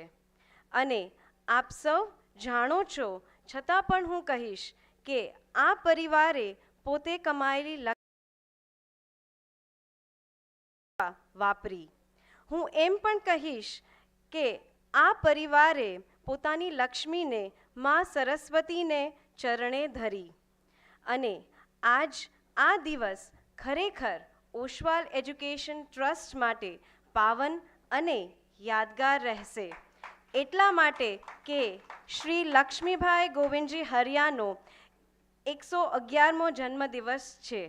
અને આપ સૌ જાણો છો, છતાં પણ હું કહીશ કે આ પરિવારે પોતે કમાયેલી વાપરી. હું એમ પણ કહીશ કે આ પરિવારે પોતાની લક્ષ્મીને મા સરસ્વતીને ચરણે ધરી. અને આજ આ દિવસ ખરેખર ઓશવાલ એજ્યુકેશન ટ્રસ્ટ માટે પાવન અને યાદગાર રહેશે. એટલા માટે કે શ્રી લક્ષ્મીભાઈ ગોવિંદજી હરિયાનો 111મો જન્મદિવસ છે,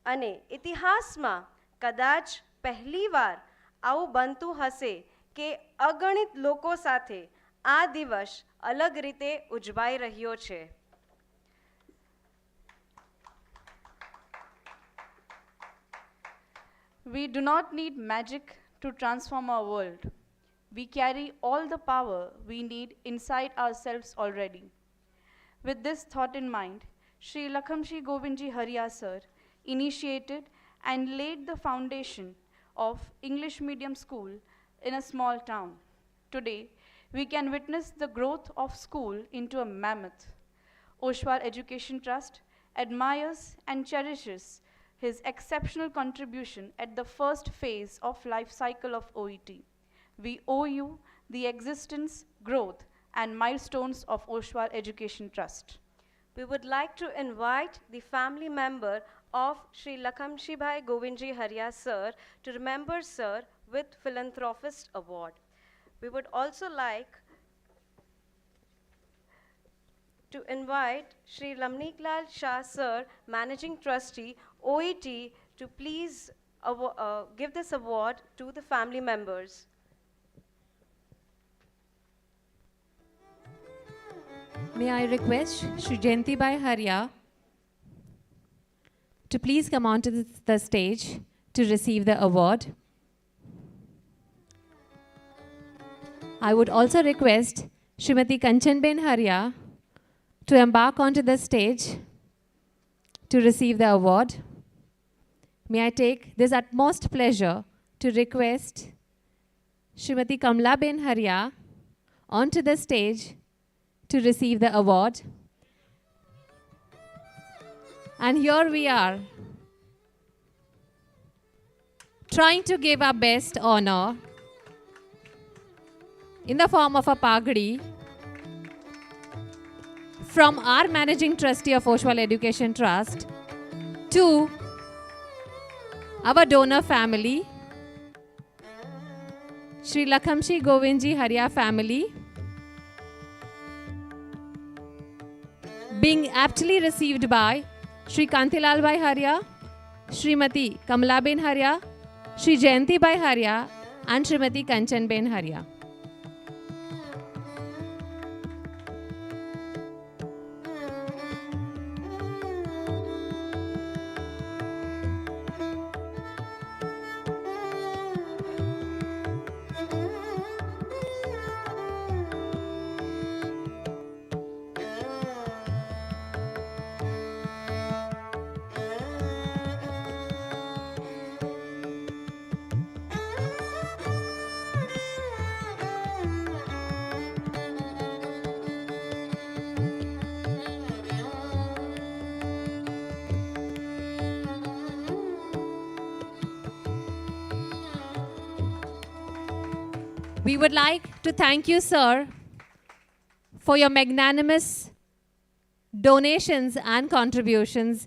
અને ઇતિહાસમાં કદાચ પહેલીવાર આવું બનતું હશે કે અગણિત લોકો સાથે આ દિવસ અલગ રીતે ઉજવાઈ રહ્યો છે. We do not need magic to transform our world. We carry all the power we need inside ourselves already. With this thought in mind, Sri Lakhamshi Govindji Hariya sir initiated and laid the foundation of English medium school in a small town. Today, we can witness the growth of school into a mammoth. Oshwal Education Trust admires and cherishes his exceptional contribution at the first phase of life cycle of OET. We owe you the existence, growth, and milestones of Oshwal Education Trust. We would like to invite the family member of Sri Lakhamshibhai Govindji Haria Sir to remember Sir with Philanthropist Award. We would also like to invite Sri Lamniklal Shah Sir, Managing Trustee, OET, to please give this award to the family members. May I request Shri Jayantibai Haria to please come onto the stage to receive the award. I would also request Srimati Kanchanben Haria to embark onto the stage to receive the award. May I take this utmost pleasure to request Srimati Kamlaben Haria onto the stage to receive the award. And here we are, trying to give our best honor in the form of a pagdi from our Managing Trustee of Oshwal Education Trust to our donor family, Sri Lakhamshi Govindji Haria family, being aptly received by Sri Kantilal Bhai Haria, Srimati Kamlaben Haria, Sri Jayanti Bhai Haria, and Srimati Kanchanben Haria. We would like to thank you, sir, for your magnanimous donations and contributions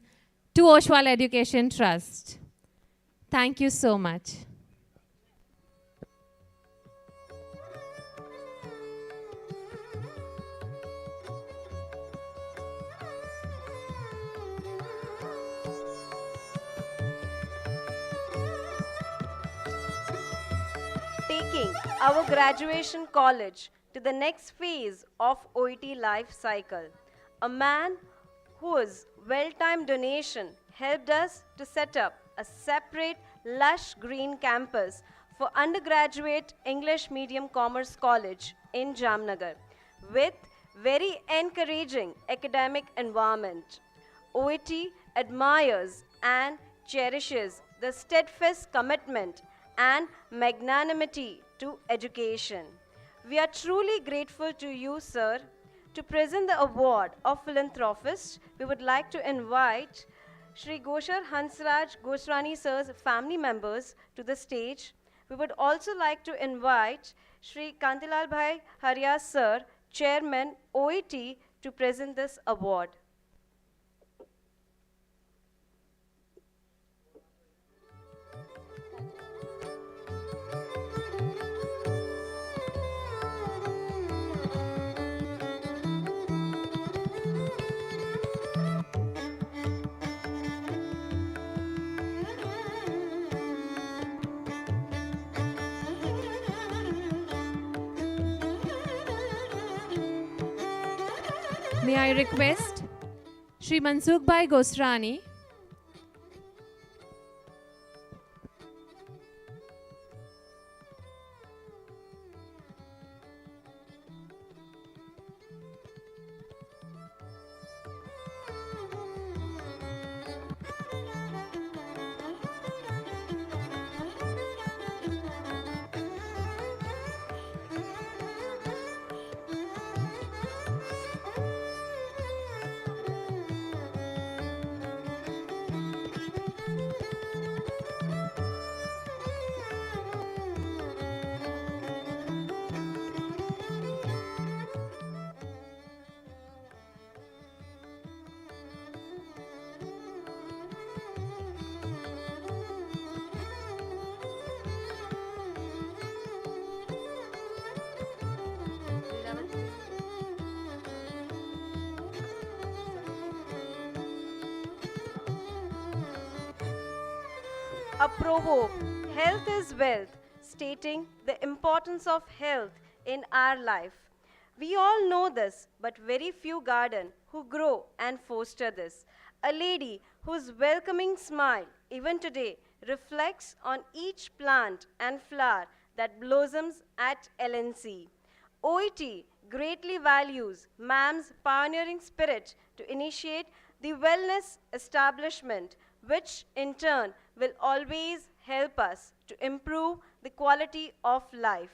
to Oshwal Education Trust. Thank you so much. Taking our graduation college to the next phase of OET life cycle. A man whose well-timed donation helped us to set up a separate lush green campus for undergraduate English medium commerce college in Jamnagar with very encouraging academic environment. OET admires and cherishes the steadfast commitment and magnanimity to education. We are truly grateful to you, sir. To present the award of philanthropist, we would like to invite Shri Goshar Hansraj Gosrani sir's family members to the stage. We would also like to invite Shri Kantilal Bhai Haria sir, Chairman OET, to present this award. May I request Shri Mansukh Bhai Gosrani a proverb, health is wealth, stating the importance of health in our life. We all know this, but very few garden who grow and foster this. A lady whose welcoming smile, even today, reflects on each plant and flower that blossoms at LNC. OET greatly values ma'am's pioneering spirit to initiate the wellness establishment, which in turn will always help us to improve the quality of life.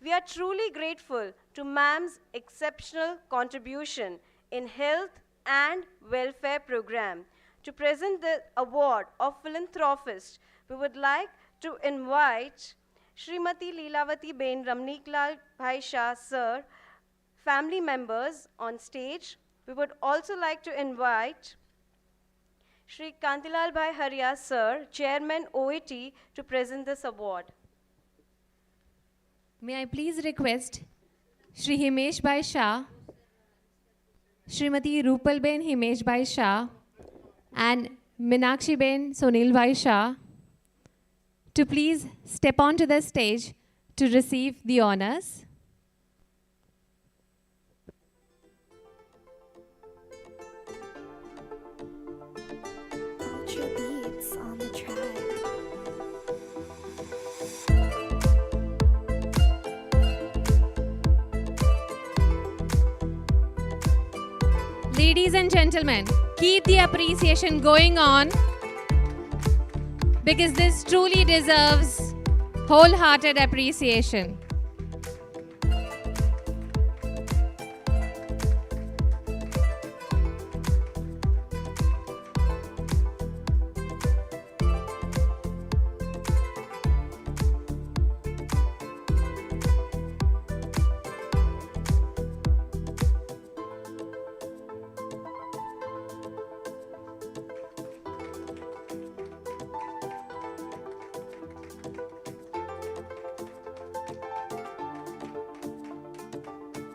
We are truly grateful to ma'am's exceptional contribution in health and welfare program. To present the award of philanthropist, we would like to invite Srimati Leelavati Ben Ramniklal Bhai Shah Sir, family members on stage. We would also like to invite Shri Kantilal Bhai Haria Sir, Chairman OET, to present this award. May I please request Shri Himesh Bhai Shah, Shrimati Rupal Ben Himesh Bhai Shah, and Minakshi Ben Sonil Bhai Shah to please step onto the stage to receive the honors. Ultra beats on the track. Ladies and gentlemen, keep the appreciation going on because this truly deserves wholehearted appreciation.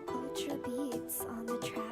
Ultra beats on the track.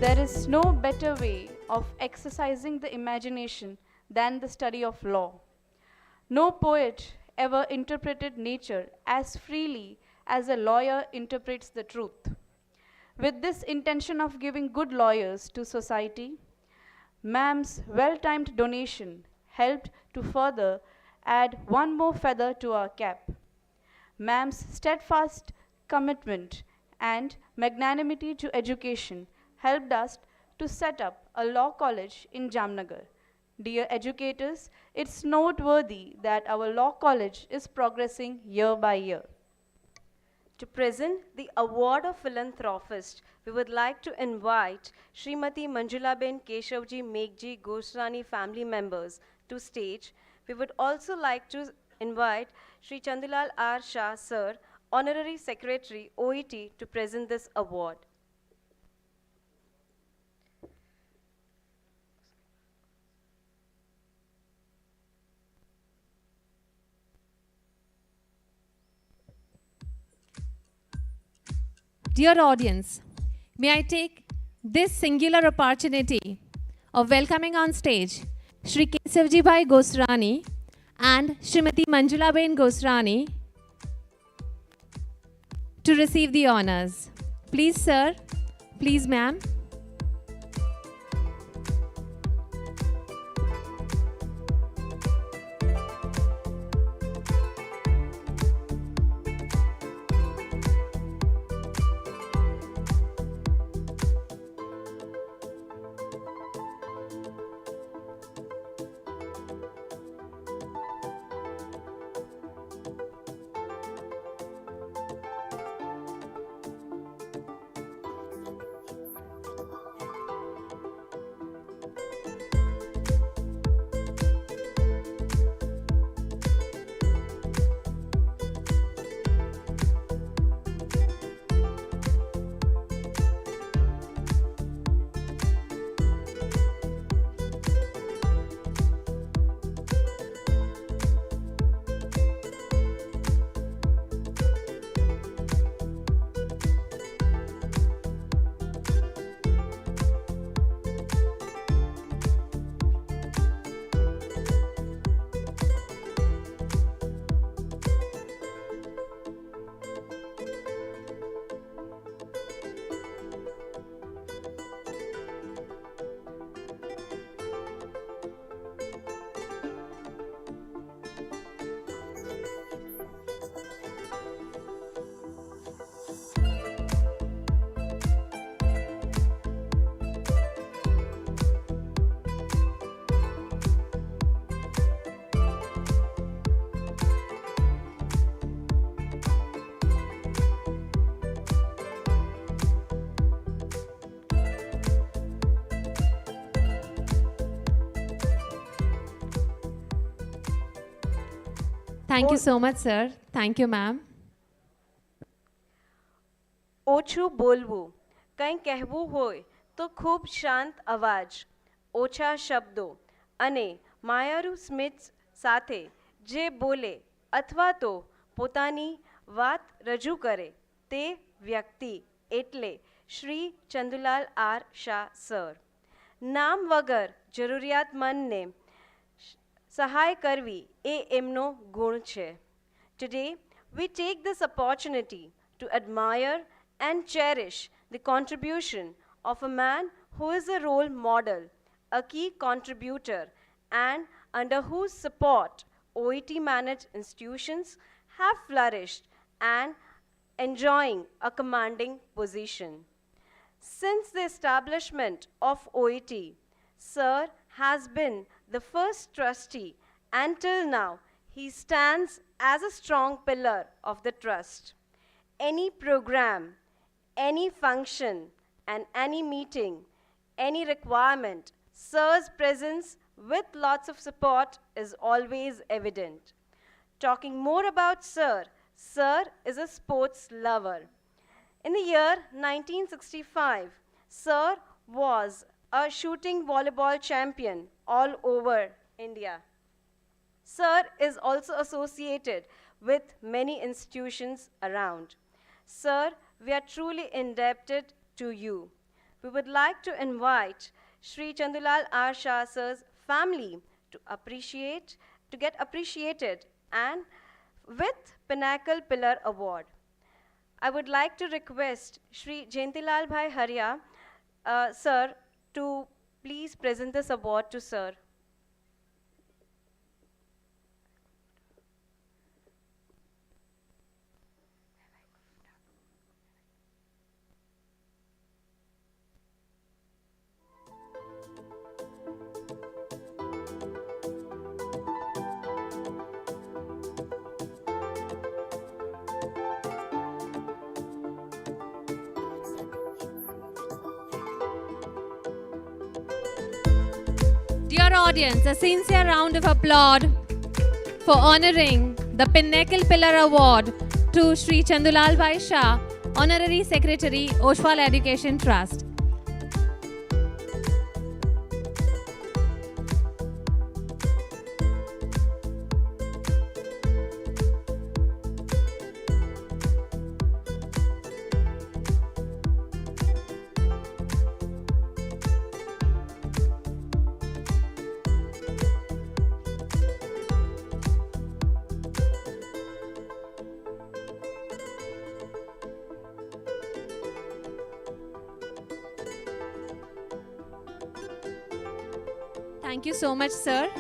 There is no better way of exercising the imagination than the study of law. No poet ever interpreted nature as freely as a lawyer interprets the truth. With this intention of giving good lawyers to society, ma'am's well-timed donation helped to further add one more feather to our cap. Ma'am's steadfast commitment and magnanimity to education helped us to set up a law college in Jamnagar. Dear educators, it's noteworthy that our law college is progressing year by year. To present the award of philanthropist, we would like to invite Srimati Manjulaben Keshavji Meghji Gosrani family members to stage. We would also like to invite Shri Chandilal R. Shah Sir, Honorary Secretary OET, to present this award. Dear audience, may I take this singular opportunity of welcoming on stage Shri Kesavji Bhai Gosrani and Srimati Manjula Ben Gosrani to receive the honors. Please, sir. Please, ma'am. Thank you so much, sir. Thank you, ma'am. ઓછું બોલવું, કંઈ કહેવું હોય તો ખૂબ શાંત અવાજ, ઓછા શબ્દો અને માયાળુ સ્મિત સાથે જે બોલે અથવા તો પોતાની વાત રજૂ કરે તે વ્યક્તિ એટલે શ્રી ચંદુલાલ આર શાહ સર. નામ વગર જરૂરિયાતમંદને સહાય કરવી એ એમનો ગુણ છે. Today, we take this opportunity to admire and cherish the contribution of a man who is a role model, a key contributor, and under whose support OET managed institutions have flourished and enjoying a commanding position. Since the establishment of OET, Sir has been the first trustee, and till now he stands as a strong pillar of the trust. Any program, any function, and any meeting, any requirement, Sir's presence with lots of support is always evident. Talking more about Sir, Sir is a sports lover. In the year 1965, Sir was a shooting volleyball champion all over India. Sir is also associated with many institutions around. Sir, we are truly indebted to you. We would like to invite Shri Chandulal R. Shah Sir's family to get appreciated and with Pinnacle Pillar Award. I would like to request Shri Jayantilal Bhai Haria, Sir, to please present this award to Sir. Dear audience, a sincere round of applause for honoring the Pinnacle Pillar Award to Shri Chandulal Bhai Shah, Honorary Secretary, Oshwal Education Trust. Thank you so much, sir.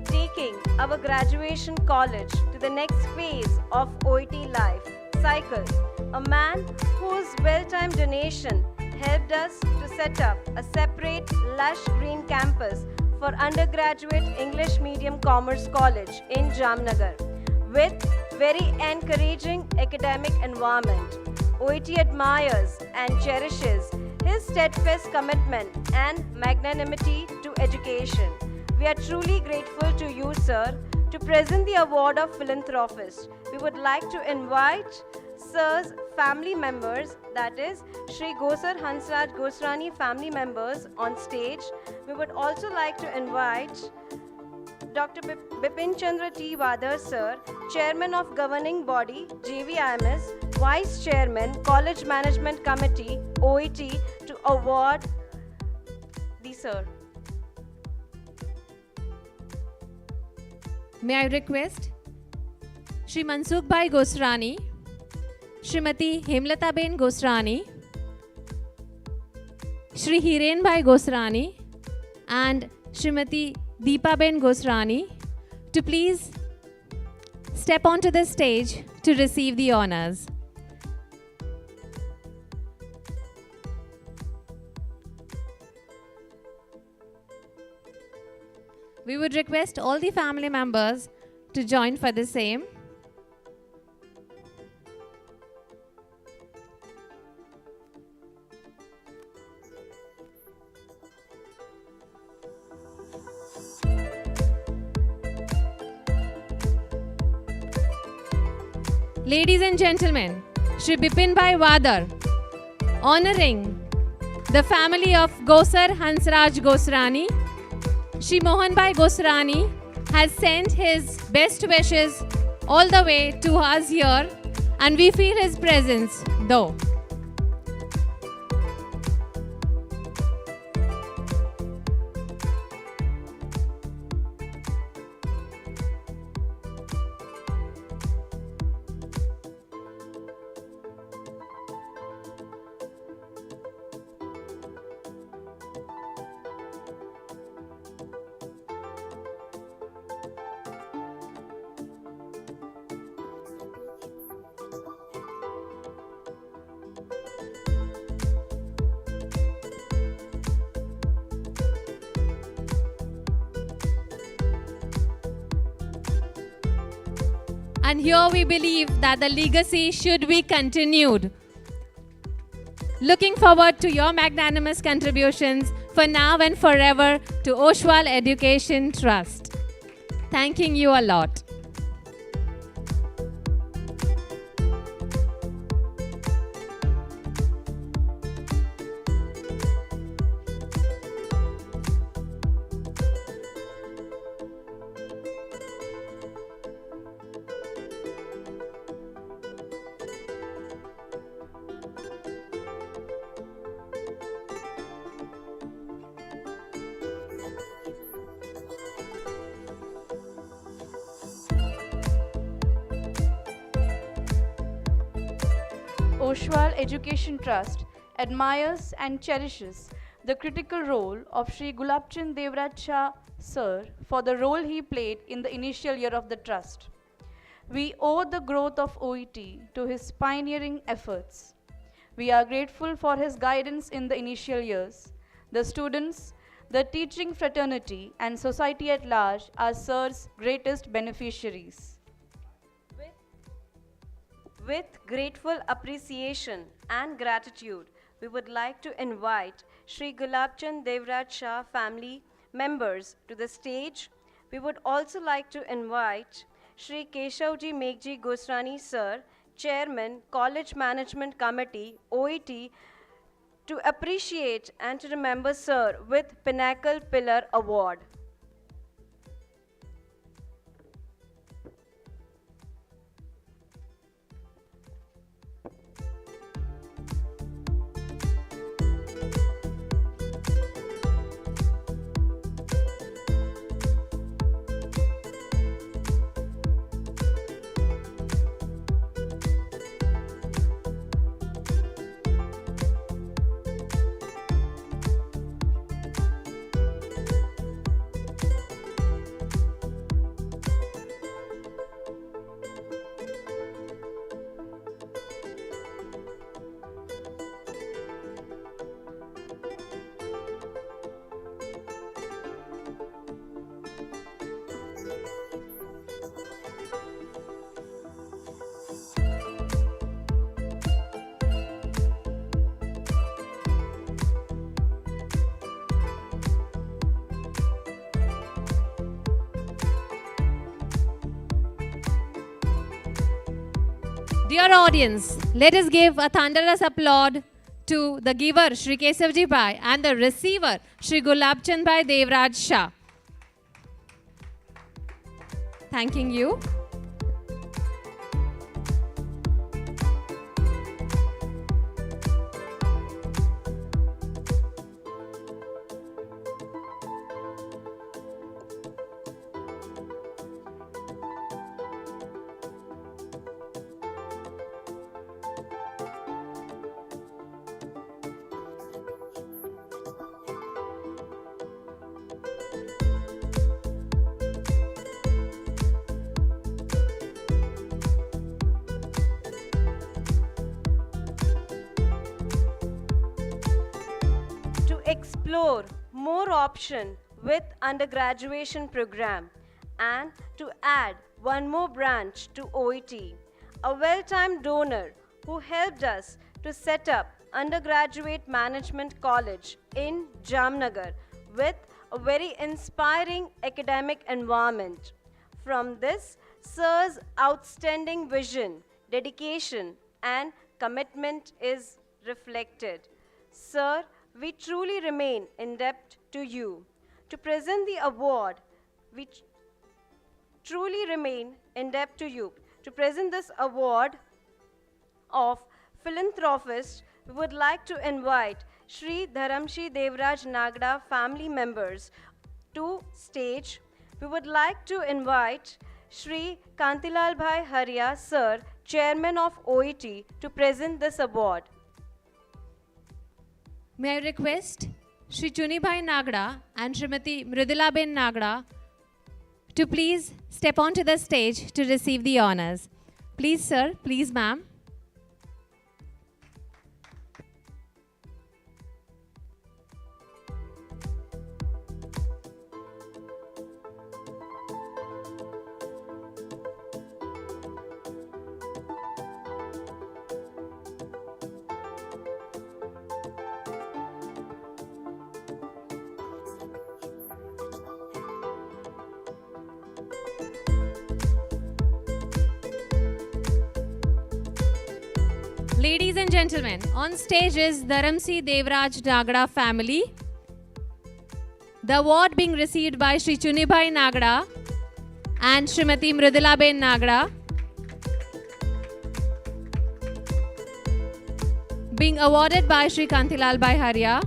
Taking our graduation college to the next phase of OET life cycle, a man whose well-timed donation helped us to set up a separate lush green campus for undergraduate English medium commerce college in Jamnagar with very encouraging academic environment. OET admires and cherishes his steadfast commitment and magnanimity to education. We are truly grateful to you, sir, to present the award of philanthropist. We would like to invite Sir's family members, that is Shri Gosar Hansraj Gosrani family members on stage. We would also like to invite Dr. Bipin Chandra T. Vadar Sir, Chairman of Governing Body, JVIMS, Vice Chairman, College Management Committee, OET, to award the Sir. May I request Shri Mansukh Bhai Gosrani, Shrimati Hemlata Ben Gosrani, Shri Hiren Bhai Gosrani, and Shrimati Deepa Ben Gosrani to please step onto the stage to receive the honors. We would request all the family members to join for the same. ladies and gentlemen, Shri Bipin Bhai Wadar, honoring the family of Gosar Hansraj Gosrani, Shri Mohan Bhai Gosrani has sent his best wishes all the way to us here, and we feel his presence though. And here we believe that the legacy should be continued. Looking forward to your magnanimous contributions for now and forever to Oshwal Education Trust. Thanking you a lot. Oshwal Education Trust admires and cherishes the critical role of Sri Gulabchand Devraj Shah Sir for the role he played in the initial year of the trust. We owe the growth of OET to his pioneering efforts. We are grateful for his guidance in the initial years. The students, the teaching fraternity, and society at large are Sir's greatest beneficiaries. With grateful appreciation and gratitude, we would like to invite Sri Gulabchand Devraj Shah family members to the stage. We would also like to invite Sri Keshavji Meghji Gosrani Sir, Chairman, College Management Committee, OET, to appreciate and to remember Sir with Pinnacle Pillar Award. Dear audience, let us give a thunderous applause to the giver, Shri Keshavji Bhai, and the receiver, Shri Gulabchand Bhai Devraj Shah. Thanking you. Explore more option with undergraduation program and to add one more branch to OET. A well-timed donor who helped us to set up undergraduate management college in Jamnagar with a very inspiring academic environment. From this, Sir's outstanding vision dedication, and commitment is reflected. Sir, we truly remain in debt to you. To present the award, we truly remain in debt to you. To present this award of philanthropist, we would like to invite Shri Dharamshi Devraj Nagda family members to stage. We would like to invite Shri Kantilal Bhai Haria Sir, Chairman of OET, to present this award. May I request Shri Chunibhai Nagda and Srimati Mridulaben Nagda to please step onto the stage to receive the honors. Please, sir. Please, ma'am. Ladies and gentlemen, on stage is Dharamsi Devraj Nagda family. The award being received by Shri Chunibhai Nagda and Srimati Mridulaben Nagda. Being awarded by Shri Kantilal Bhai Haria.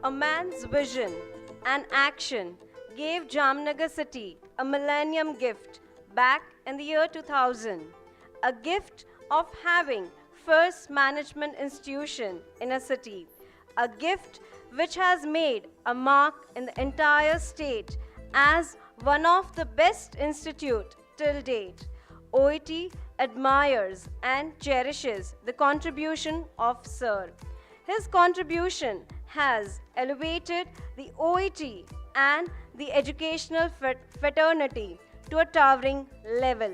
A man's vision and action gave Jamnagar city a millennium gift back in the year 2000, a gift of having first management institution in a city, a gift which has made a mark in the entire state as one of the best institute till date. OET admires and cherishes the contribution of Sir. His contribution has elevated the OET and the educational fraternity to a towering level.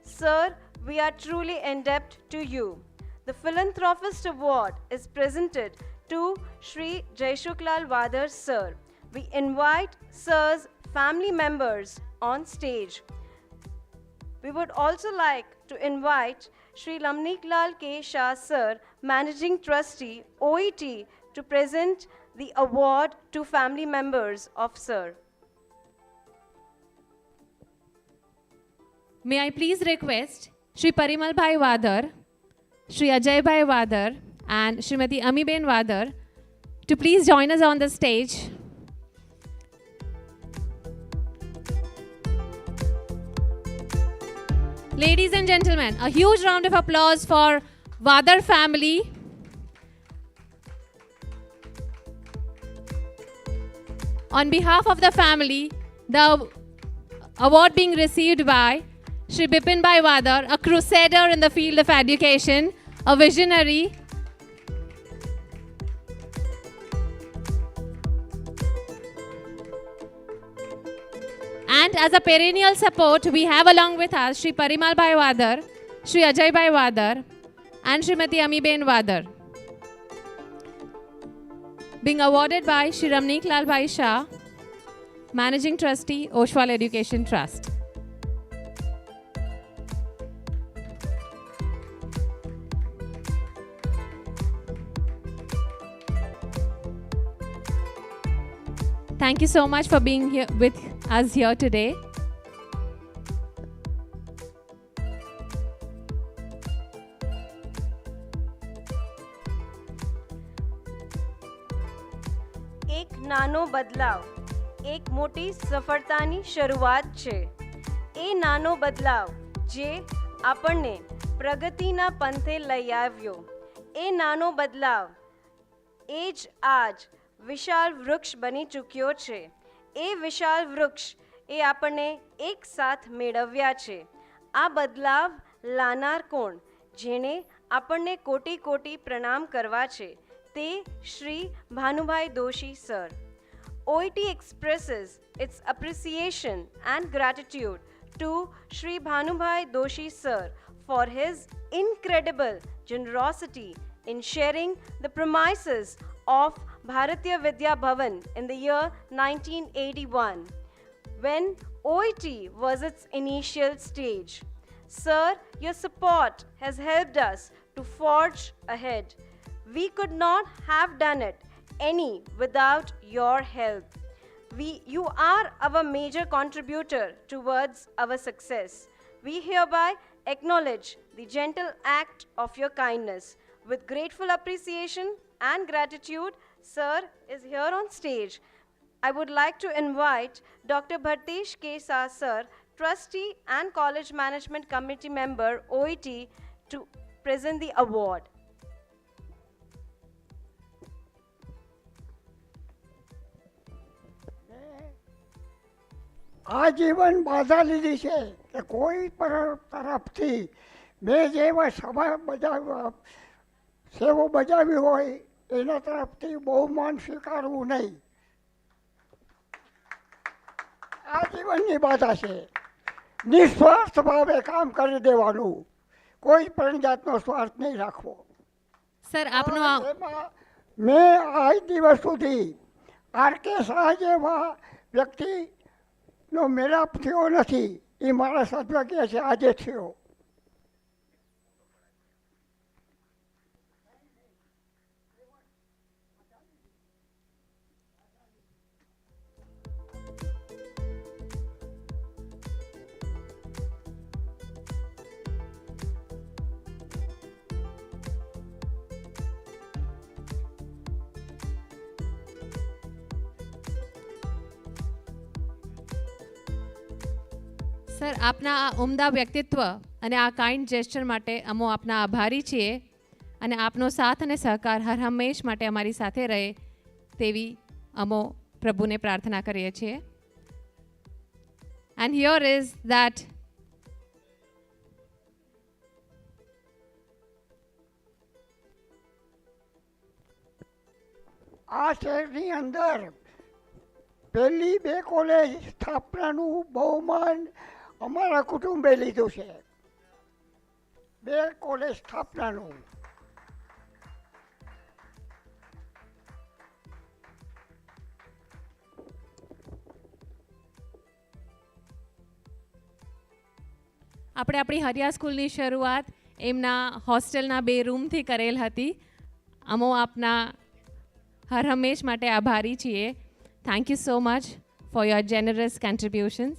Sir, we are truly in debt to you. The Philanthropist Award is presented to Shri Jaishuklal Vadar Sir. We invite Sir's family members on stage. We would also like to invite Shri Lamnik Lal K. Shah Sir, Managing Trustee, OET, to present the award to family members of Sir. May I please request Shri Parimal Bhai Vadar, Shri Ajay Bhai Vadar and Srimati Amiben Vadar to please join us on the stage. Ladies and gentlemen, a huge round of applause for Vadar family. On behalf of the family, the award being received by Shri Bipin Bhai Vadar, a crusader in the field of education, a visionary. And as a perennial support, we have along with us Shri Parimal Bhai Vadar, Shri Ajay Bhai Vadar, and Srimati Amiben Vadar. Being awarded by Shri Ramneek Lal Bhai Shah, Managing Trustee, Oshwal Education Trust. Thank you so much for being here with us here today. એક નાનો બદલાવ એક મોટી સફળતાની શરૂઆત છે. એ નાનો બદલાવ જે આપણને પ્રગતિના પંથે લઈ આવ્યો. એ નાનો બદલાવ એ જ આજ વિશાળ વૃક્ષ બની ચૂક્યો છે. એ વિશાળ વૃક્ષ એ આપણને એક સાથ મેળવ્યા છે. આ બદલાવ લાનાર કોણ? જેણે આપણને કોટી કોટી પ્રણામ કરવા છે તે Shri Bhanubhai Doshi sir. OET expresses its appreciation and gratitude to Shri Bhanubhai Doshi sir for his incredible generosity in sharing the premises of Bharatiya Vidya Bhavan in the year 1981, when OET was its initial stage. Sir, your support has helped us to forge ahead. We could not have done it any without your help. You are our major contributor towards our success. We hereby acknowledge the gentle act of your kindness. With grateful appreciation and gratitude, Sir is here on stage. I would like to invite Dr. Bhartesh K. Sa Sir, Trustee and College Management Committee Member, OET, to present the award. આજીવન બાધા લીધી છે કે કોઈ તરફથી મેં જેવા સેવો બજાવી હોય એના તરફથી બહુમાન સ્વીકારવું નહીં. આજીવનની બાધા છે. નિસ્વાર્થ ભાવે કામ કરી દેવાનું, કોઈ પણ જાતનો સ્વાર્થ નહીં રાખવો. સર આપનો મેં આજ દિવસ સુધી આર.કે. શાહ જેવા વ્યક્તિ નો મેળાપ થયો નથી. એ મારા સદભાગ્ય છે, આજે થયો. સર આપના આ ઉમદા વ્યક્તિત્વ અને આ કાઇન્ડ જેસ્ચર માટે અમો આપના આભારી છીએ અને આપનો સાથ અને સહકાર હર હંમેશ માટે અમારી સાથે રહે તેવી અમો પ્રભુને પ્રાર્થના કરીએ છીએ. And here is that આ શહેરની અંદર પહેલી બે કોલેજ સ્થાપનાનું બહુમાન અમારા કુટુંબે લીધું છે. બે કોલેજ સ્થાપનાનું. આપણે આપણી હરિયા સ્કૂલની શરૂઆત એમના હોસ્ટેલના 2 રૂમથી કરેલ હતી. અમો આપના હર હંમેશ માટે આભારી છીએ. Thank you so much for your generous contributions.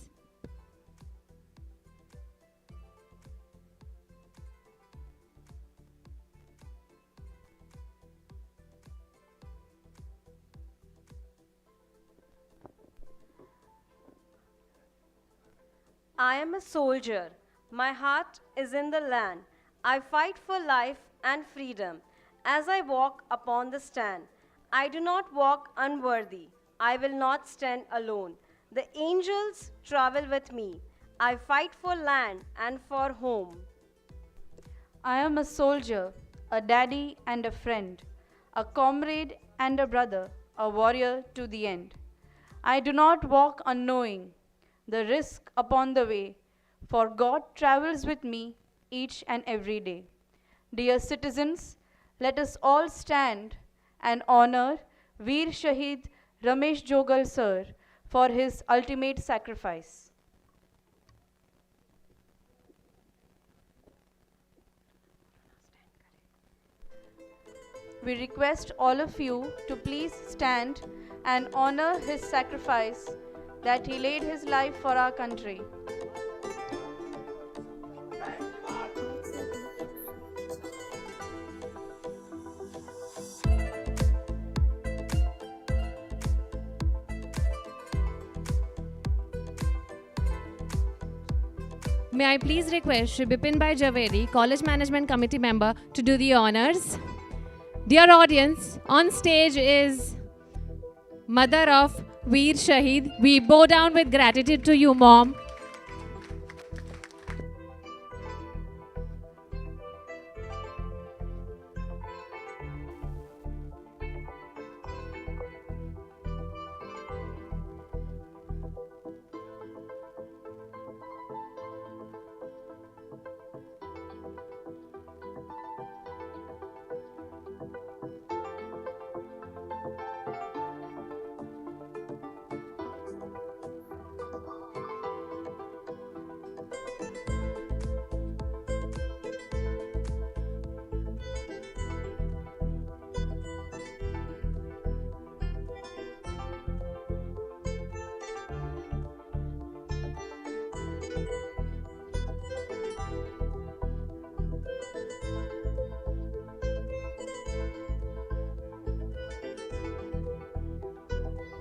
I am a soldier My heart is in the land. I fight for life and freedom. As I walk upon the stand, I do not walk unworthy. I will not stand alone. The angels travel with me. I fight for land and for home. I am a soldier, a daddy and a friend, a comrade and a brother, a warrior to the end. I do not walk unknowing the risk upon the way, for God travels with me each and every day. Dear citizens, let us all stand and honor Veer Shahid Ramesh Jogal sir for his ultimate sacrifice. We request all of you to please stand and honor his sacrifice that he laid his life for our country. May I please request Shri Bipin Bhai Javeri, College Management Committee member, to do the honors. Dear audience, on stage is mother of Veer Shahid. We bow down with gratitude to you, Mom.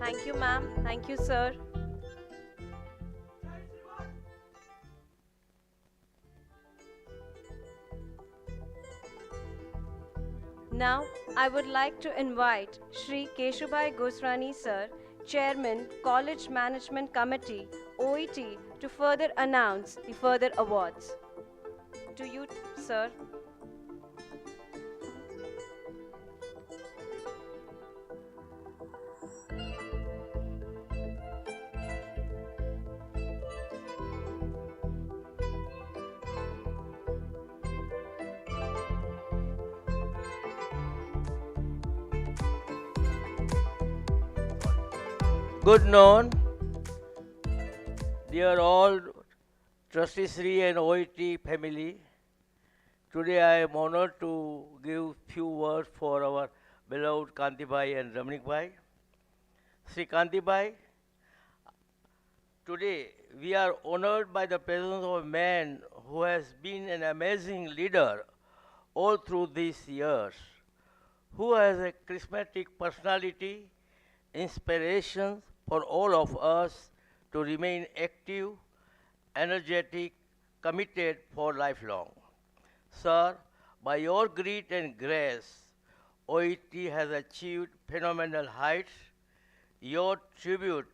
Thank you, ma'am. Thank you, sir. Now, I would like to invite Shri Keshubai Gosrani sir, Chairman, College Management Committee, OET, to further announce the further awards. To you, sir. Good noon, dear all Trustee Sri and OET family. Today I am honored to give few words for our beloved Kanti Bhai and Ramanik Bhai. Sri Kanti Bhai, today we are honored by the presence of a man who has been an amazing leader all through these years, who has a charismatic personality, inspiration for all of us to remain active, energetic, committed for lifelong. Sir, by your grit and grace, OET has achieved phenomenal heights. Your tribute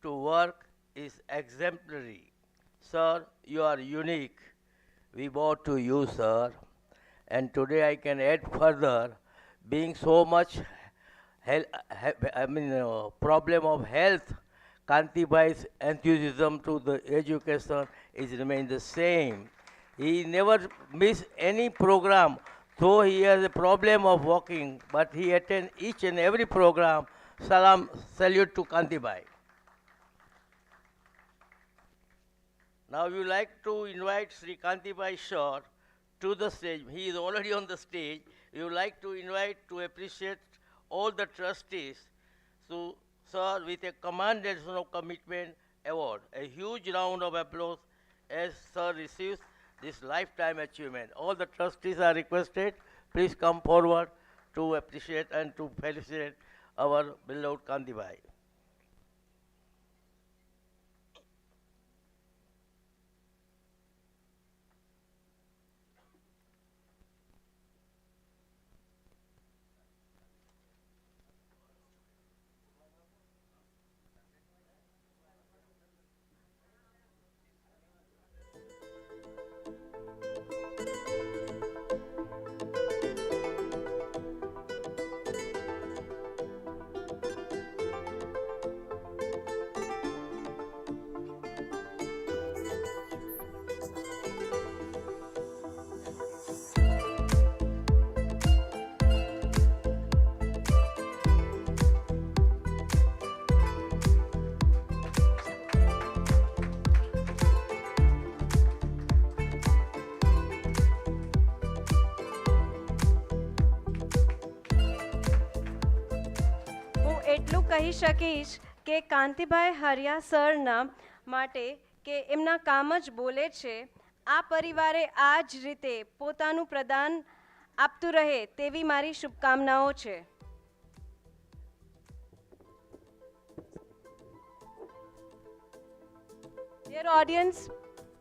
to work is exemplary. Sir, you are unique. We bow to you, sir. And today I can add further, being so much problem of health, Kanti Bhai's enthusiasm to the education is remained the same. He never miss any program, though he has a problem of walking, but he attend each and every program. Salam, salute to Kanti Bhai. Now we would like to invite Sri Kanti Bhai Shah to the stage. He is already on the stage. We would like to invite to appreciate all the trustees. So, sir, with a commendation of commitment award, a huge round of applause as sir receives this lifetime achievement. All the trustees are requested, please come forward to appreciate and to felicitate our beloved Kanti Bhai. એટલું કહી શકીશ કે કાંતિભાઈ હરિયા સરના માટે કે એમના કામ જ બોલે છે. આ પરિવારે આ જ રીતે પોતાનું પ્રદાન આપતું રહે તેવી મારી શુભકામનાઓ છે. Dear audience,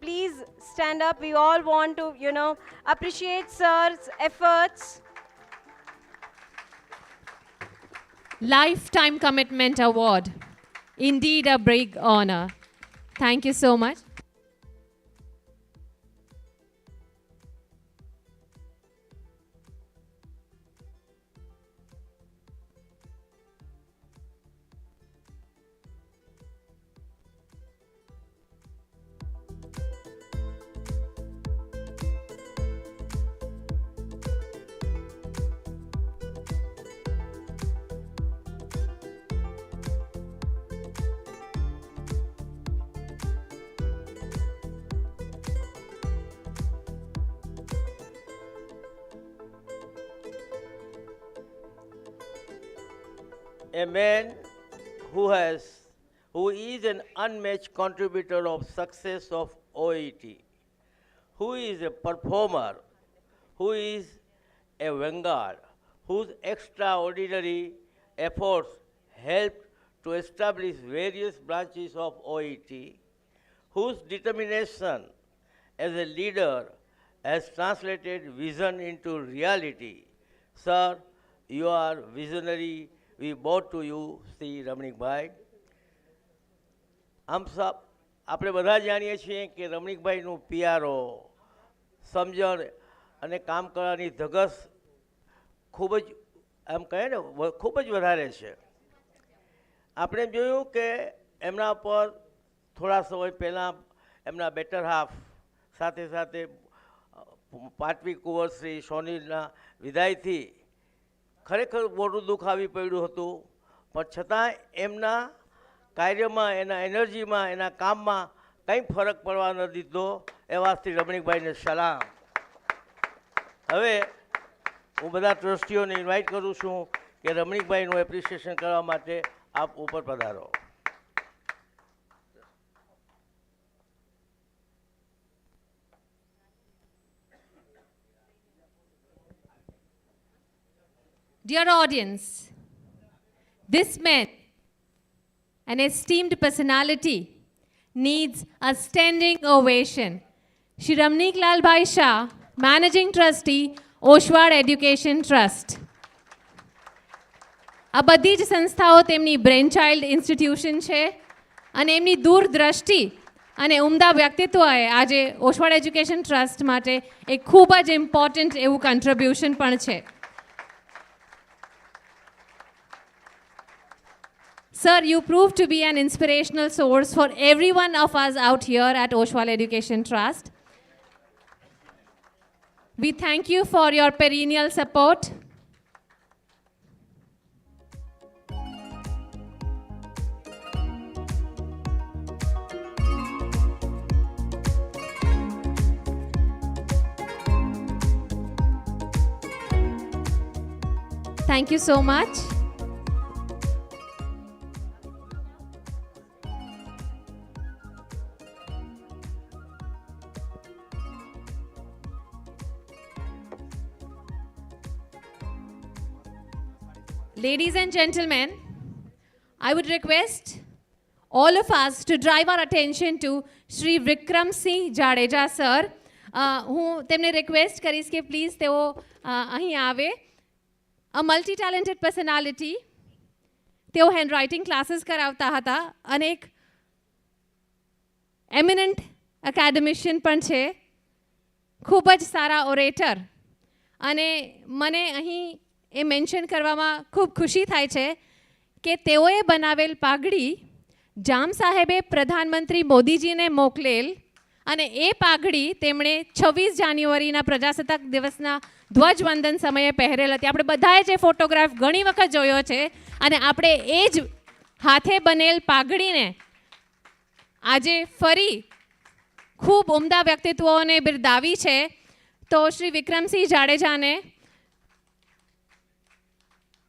please stand up. We all want to, appreciate sir's efforts. Lifetime Commitment Award. Indeed a big honor. Thank you so much. A man who is an unmatched contributor of success of OET, who is a performer, who is a vanguard, whose extraordinary efforts helped to establish various branches of OET, whose determination as a leader has translated vision into reality. Sir, you are visionary. We bow to you, Shri Ramnikbhai. આપણે બધા જાણીએ છીએ કે રમણીકભાઈનું પિયારો, સમજણ અને કામ કરવાની ધગસ ખૂબ જ એમ કહે ને ખૂબ જ વધારે છે. આપણે જોયું કે એમના પર થોડા સમય પહેલાં એમના બેટર હાફ સાથે સાથે પાટવી કુંવર શ્રી સોનીના વિદાયથી ખરેખર મોટું દુઃખ આવી પડ્યું હતું, પણ છતાં એમના કાર્યમાં, એના એનર્જીમાં, એના કામમાં કંઈ ફરક પડવા ન દીધો. એવા શ્રી રમણીકભાઈને સલામ. હવે હું બધા ટ્રસ્ટીઓને ઇન્વાઇટ કરું છું કે રમણીકભાઈનું એપ્રિસિએશન કરવા માટે આપ ઉપર પધારો. Dear audience, this man, an esteemed personality, needs a standing ovation. Shri Ramnik Lal Bhai Shah, Managing Trustee, Oshwal Education Trust. આ બધી જ સંસ્થાઓ તેમની બ્રેનચાઇલ્ડ ઇન્સ્ટિટ્યુશન છે અને એમની દૂરદ્રષ્ટિ અને ઉમદા વ્યક્તિત્વએ આજે ઓશવાળ એજ્યુકેશન ટ્રસ્ટ માટે એક ખૂબ જ ઇમ્પોર્ટન્ટ એવું કન્ટ્રીબ્યુશન પણ છે. Sir, you prove to be an inspirational source for every one of us out here at Oshwal Education Trust. We thank you for your perennial support. Thank you so much. Ladies and gentlemen, I would request all of us to drive our attention to Shri Vikram Singh Jadeja sir. હું તેમને request કરીશ કે please તેઓ અહીં આવે. અ multi talented personality. તેઓ handwriting classes કરાવતા હતા અને એક એમિનન્ટ એકેડેમિશિયન પણ છે, ખૂબ જ સારા ઓરેટર. અને મને અહીં એ મેન્શન કરવામાં ખૂબ ખુશી થાય છે કે તેઓએ બનાવેલ પાઘડી જામ સાહેબે પ્રધાનમંત્રી મોદીજીને મોકલેલ અને એ પાઘડી તેમણે 26 જાન્યુઆરીના પ્રજાસત્તાક દિવસના ધ્વજવંદન સમયે પહેરેલ હતી. આપણે બધાએ જે ફોટોગ્રાફ ઘણી વખત જોયો છે અને આપણે એ જ હાથે બનેલ પાઘડીને આજે ફરી ખૂબ ઉમદા વ્યક્તિત્વોને બિરદાવી છે. તો શ્રી વિક્રમસિંહ જાડેજાને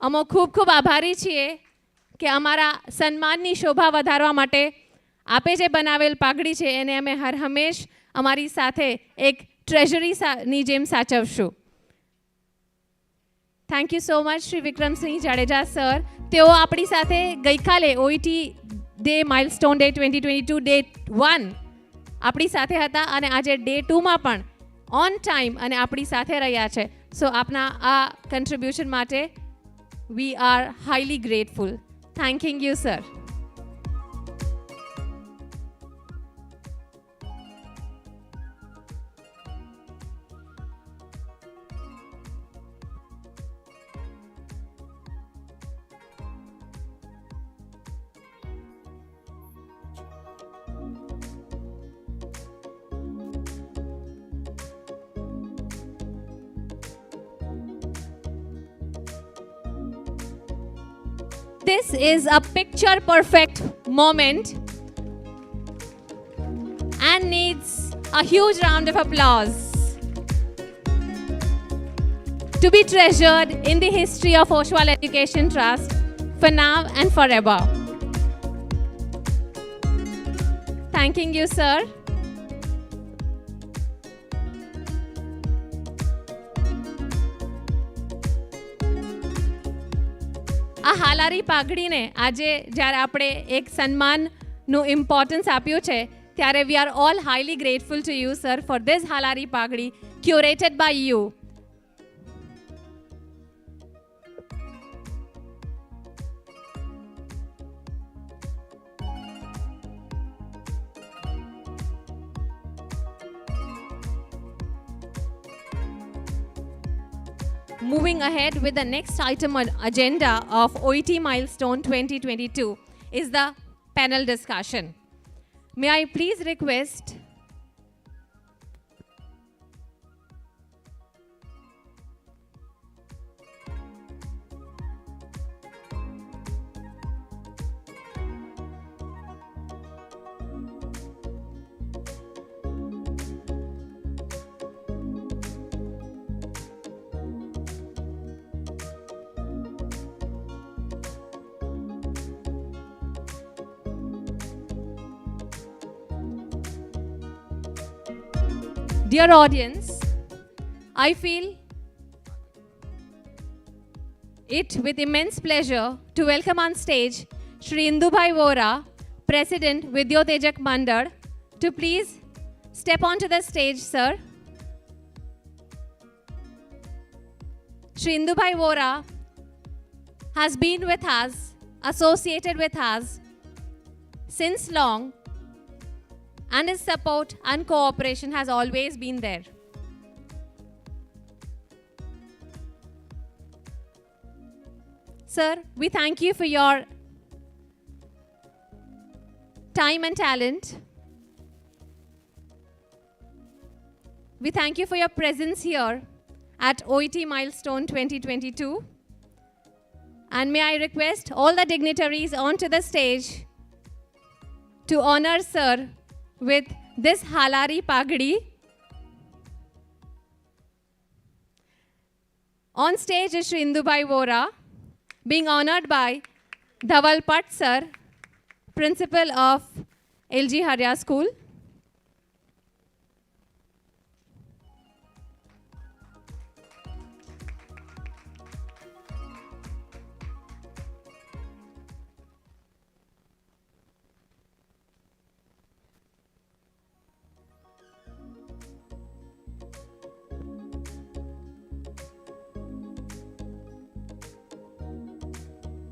અમો ખૂબ ખૂબ આભારી છીએ કે અમારા સન્માનની શોભા વધારવા માટે આપે જે બનાવેલ પાઘડી છે એને અમે હર હંમેશ અમારી સાથે એક ટ્રેઝરીની જેમ સાચવશું. Thank you so much Shri Vikramsinh Jadeja sir. તેઓ આપણી સાથે ગઈકાલે OIT day milestone day 2022 day 1 આપણી સાથે હતા અને આજે ડે 2માં પણ ઓન ટાઈમ અને આપણી સાથે રહ્યા છે. સો આપના આ કન્ટ્રીબ્યુશન માટે we are highly grateful. થેન્કિંગ you sir. This is a picture perfect moment and needs a huge round of applause to be treasured in the history of Oshwal Education Trust for now and forever. Thanking you, sir. આ હાલારી પાઘડીને આજે જ્યારે આપણે એક સન્માનનું importance આપ્યું છે ત્યારે we are all highly grateful to you sir for this હાલારી પાઘડી curated by you. Moving ahead with the next item on agenda of OET Milestone 2022 is the panel discussion. May I please request dear audience, I feel it with immense pleasure to welcome on stage Shri Indubhai Vora, President Vidyotejak Mandal, to please step onto the stage, sir. Shri Indubhai Vora has been with us, associated with us since long, and his support and cooperation has always been there. Sir, we thank you for your time and talent. We thank you for your presence here at OET Milestone 2022. And may I request all the dignitaries onto the stage to honor Sir with this halari pagdi. On stage is Shri Indubhai Vora, being honored by Dhaval Pat Sir, Principal of LG Harya School.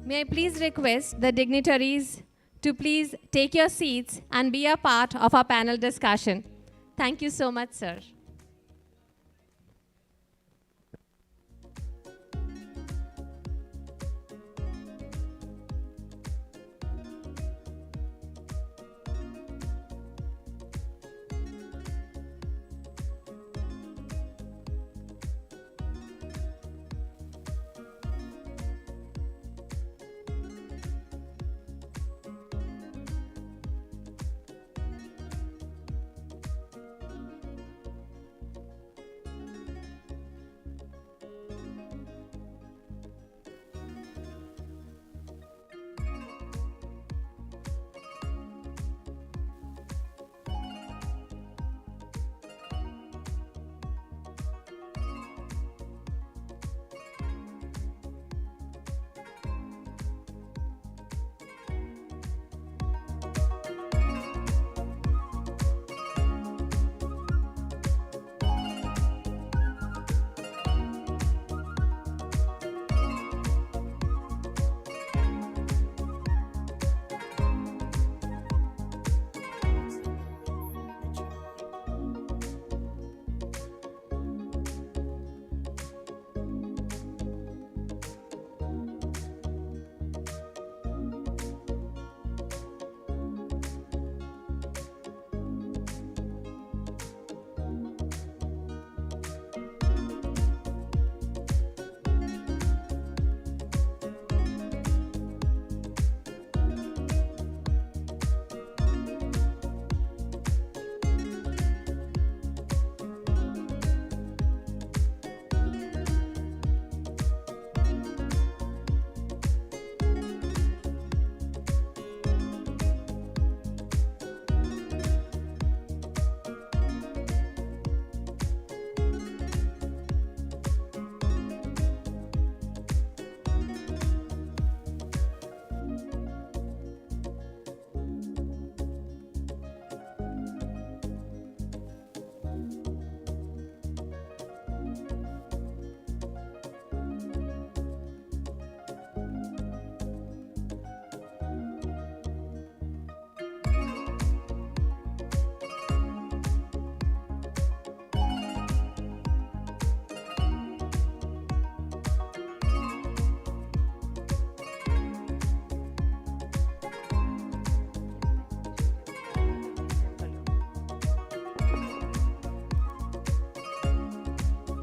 May I please request the dignitaries to please take your seats and be a part of our panel discussion. Thank you so much, sir.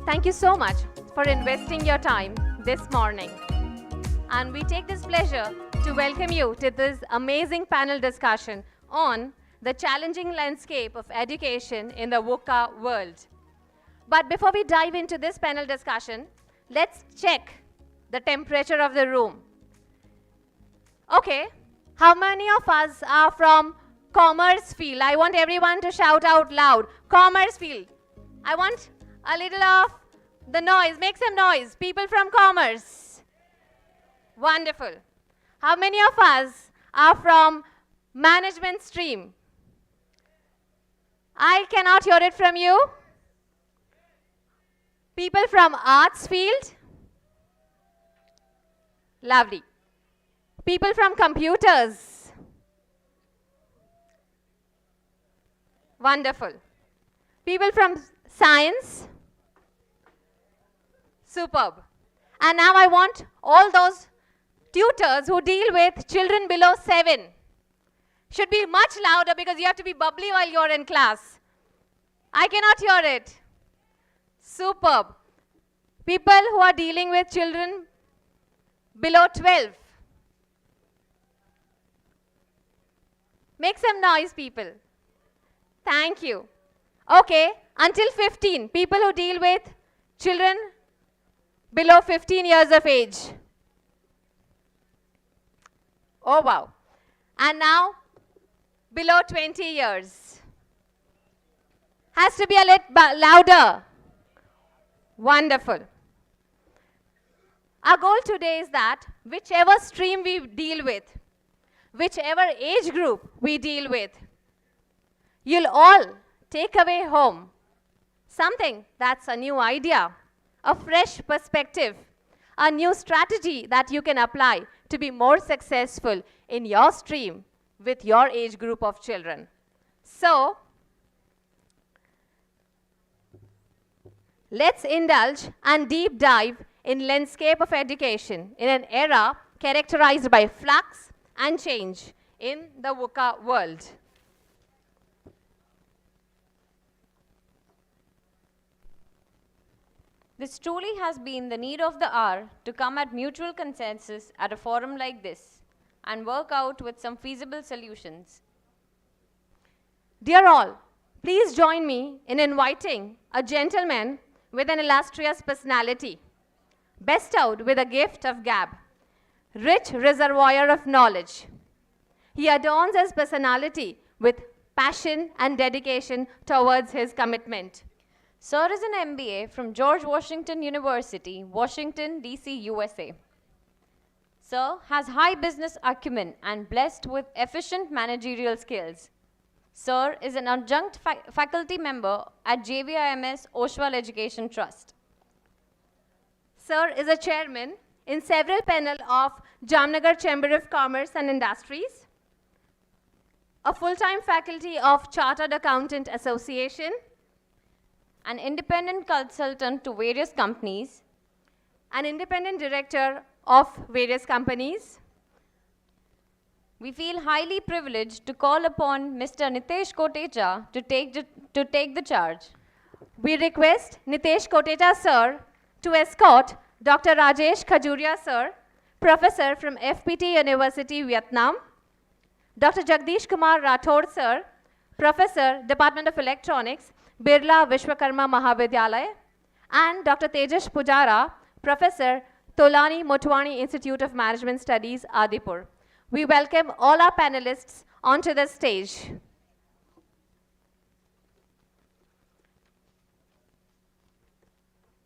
Thank you so much for investing your time this morning. And we take this pleasure to welcome you to this amazing panel discussion on the challenging landscape of education in the VUCA world. But before we dive into this panel discussion, let's check the temperature of the room. Okay, how many of us are from Commerce Field? I want everyone to shout out loud. Commerce Field. I want a little of the noise. Make some noise. People from Commerce. Wonderful. How many of us are from Management Stream? I cannot hear it from you. People from Arts Field? Lovely. People from Computers? Wonderful. People from Science? Superb. And now I want all those tutors who deal with children below 7. Should be much louder because you have to be bubbly while you're in class. I cannot hear it. Superb. People who are dealing with children below 12. Make some noise, people. Thank you. Okay, until 15. People who deal with children below 15 years of age. Oh, wow. And now, below 20 years. Has to be a little louder. Wonderful. Our goal today is that whichever stream we deal with, whichever age group we deal with, you'll all take away home something that's a new idea, a fresh perspective, a new strategy that you can apply to be more successful in your stream with your age group of children. So, let's indulge and deep dive in landscape of education in an era characterized by flux and change in the VUCA world. This truly has been the need of the hour to come at mutual consensus at a forum like this and work out with some feasible solutions. Dear all, please join me in inviting a gentleman with an illustrious personality, bestowed with a gift of gab, rich reservoir of knowledge. He adorns his personality with passion and dedication towards his commitment. Sir is an MBA from George Washington University, Washington, D.C., USA. Sir has high business acumen and blessed with efficient managerial skills. Sir is an adjunct faculty member at JVIMS Oshwal Education Trust. Sir is a chairman in several panels of Jamnagar Chamber of Commerce and Industries, a full-time faculty of Chartered Accountant Association, an independent consultant to various companies, an independent director of various companies. We feel highly privileged to call upon Mr. Nitesh Kotecha to take the charge. We request Nitesh Kotecha sir to escort Dr. Rajesh Khajuria sir, professor from FPT University, Vietnam, Dr. Jagdish Kumar Rathod sir, professor, Department of Electronics, Birla Vishwakarma Mahavidyalaya, and Dr. Tejas Pujara, professor, Tolani Motwani Institute of Management Studies, Adipur. We welcome all our panelists onto the stage.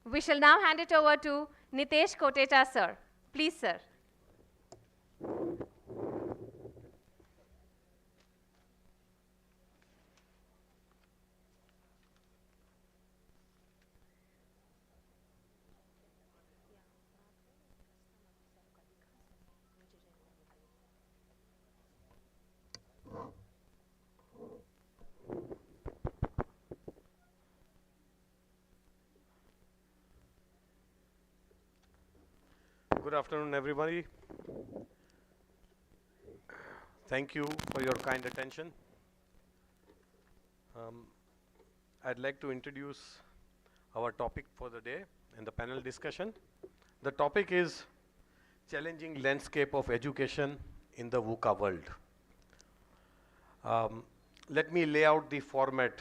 We shall now hand it over to Nitesh Kotecha sir. Please, sir. Good afternoon, everybody. Thank you for your kind attention. I'd like to introduce our topic for the day and the panel discussion. The topic is challenging landscape of education in the VUCA world. Let me lay out the format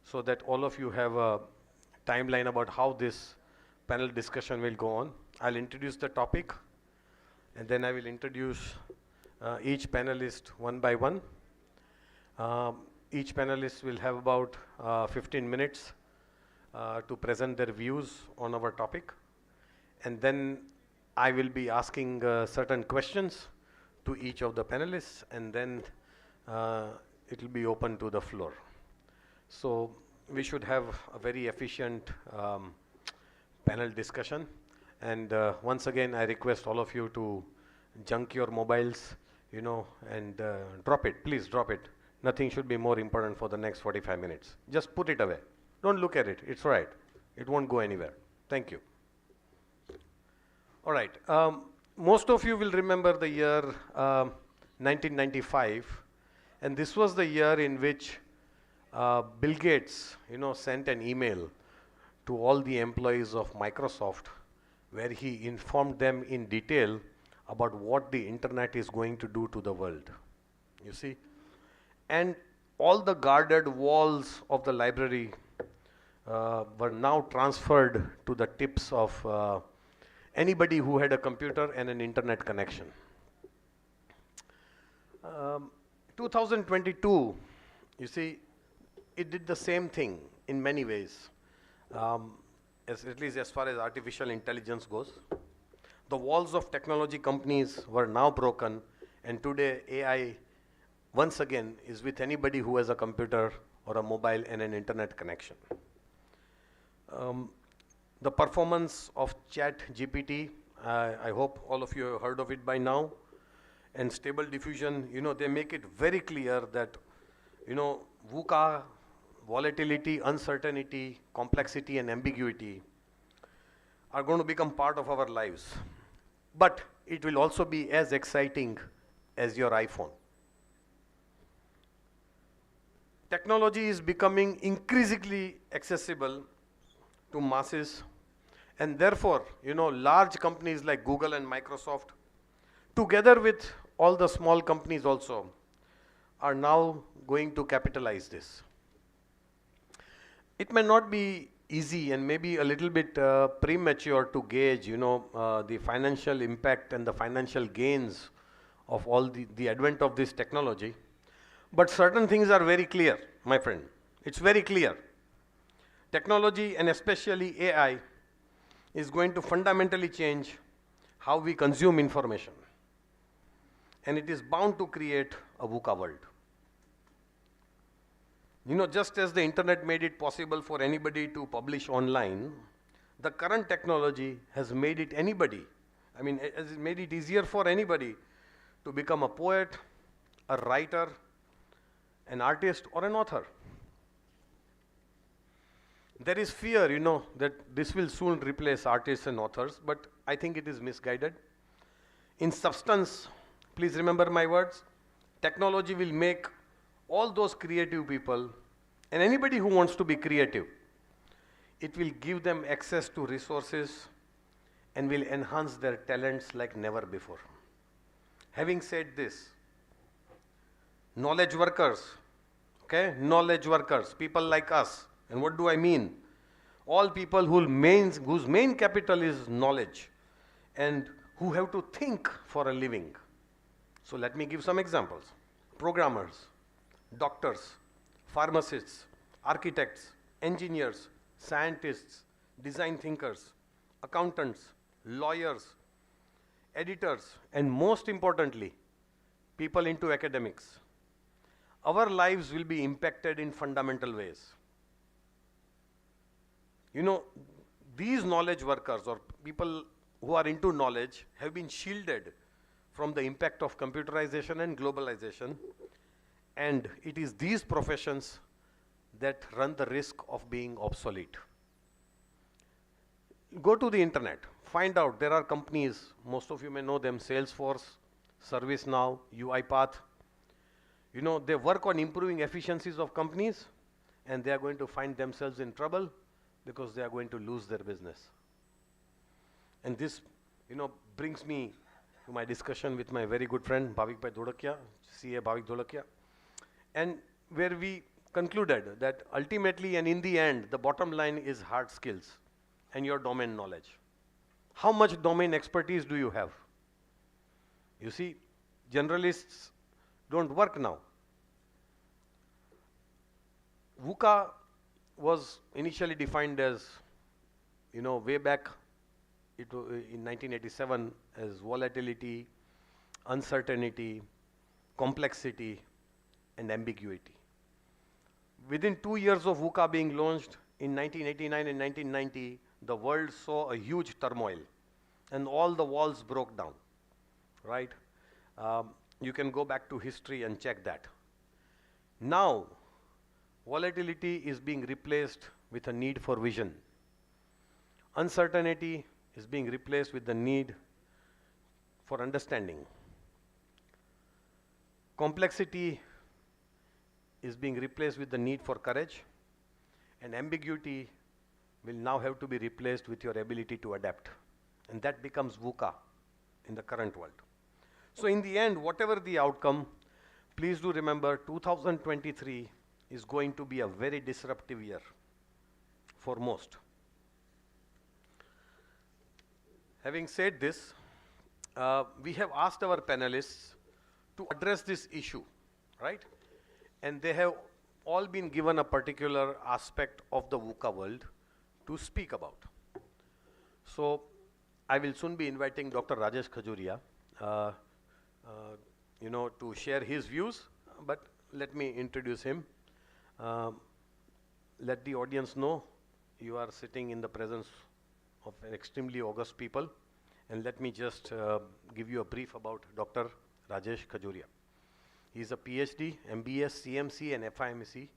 so that all of you have a timeline about how this panel discussion will go on. I'll introduce the topic, and then I will introduce each panelist one by one. Each panelist will have about 15 minutes to present their views on our topic. And then I will be asking certain questions to each of the panelists, and then it will be open to the floor. So we should have a very efficient panel discussion. And once again, I request all of you to junk your mobiles, and drop it. Please drop it. Nothing should be more important for the next 45 minutes. Just put it away. Don't look at it. It's all right. It won't go anywhere. Thank you. All right. Most of you will remember the year 1995. And this was the year in which Bill Gates, sent an email to all the employees of Microsoft, where he informed them in detail about what the internet is going to do to the world. You see? And all the guarded walls of the library were now transferred to the tips of anybody who had a computer and an internet connection. 2022, you see, it did the same thing in many ways, at least as far as artificial intelligence goes. The walls of technology companies were now broken, and today AI once again is with anybody who has a computer or a mobile and an internet connection. The performance of ChatGPT, I hope all of you have heard of it by now, and Stable Diffusion, they make it very clear that, VUCA, volatility, uncertainty, complexity, and ambiguity are going to become part of our lives. But it will also be as exciting as your iPhone. Technology is becoming increasingly accessible to masses, and therefore, large companies like Google and Microsoft, together with all the small companies also, are now going to capitalize this. It may not be easy and maybe a little bit premature to gauge, the financial impact and the financial gains of all the advent of this technology. But certain things are very clear, my friend. It's very clear. Technology, and especially AI, is going to fundamentally change how we consume information. And it is bound to create a VUCA world. Just as the internet made it possible for anybody to publish online, the current technology has made it has made it easier for anybody to become a poet, a writer, an artist, or an author. There is fear, that this will soon replace artists and authors, but I think it is misguided. In substance, please remember my words, technology will make all those creative people, and anybody who wants to be creative, it will give them access to resources and will enhance their talents like never before. Having said this, knowledge workers, people like us, and what do I mean? All people whose main capital is knowledge and who have to think for a living. So let me give some examples. Programmers, doctors, pharmacists, architects, engineers, scientists, design thinkers, accountants, lawyers, editors, and most importantly, people into academics. Our lives will be impacted in fundamental ways. These knowledge workers or people who are into knowledge have been shielded from the impact of computerization and globalization, and it is these professions that run the risk of being obsolete. Go to the internet, find out there are companies, most of you may know them, Salesforce, ServiceNow, UiPath. They work on improving efficiencies of companies, and they are going to find themselves in trouble because they are going to lose their business. And this, brings me to my discussion with my very good friend Bhavik Dholakiya, CA Bhavik Dholakiya, and where we concluded that ultimately and in the end, the bottom line is hard skills and your domain knowledge. How much domain expertise do you have? You see, generalists don't work now. VUCA was initially defined as, way back in 1987 as volatility, uncertainty, complexity, and ambiguity. Within 2 years of VUCA being launched in 1989 and 1990, the world saw a huge turmoil and all the walls broke down, right? You can go back to history and check that. Now, volatility is being replaced with a need for vision. Uncertainty is being replaced with the need for understanding. Complexity is being replaced with the need for courage, and ambiguity will now have to be replaced with your ability to adapt. And that becomes VUCA in the current world. So in the end, whatever the outcome, please do remember 2023 is going to be a very disruptive year for most. Having said this, we have asked our panelists to address this issue, right? And they have all been given a particular aspect of the VUCA world to speak about. So I will soon be inviting Dr. Rajesh Khajuria, to share his views, but let me introduce him. Let the audience know you are sitting in the presence of an extremely august people, and let me just give you a brief about Dr. Rajesh Khajuria. He is a PhD, MBS, CMC, and FIMC.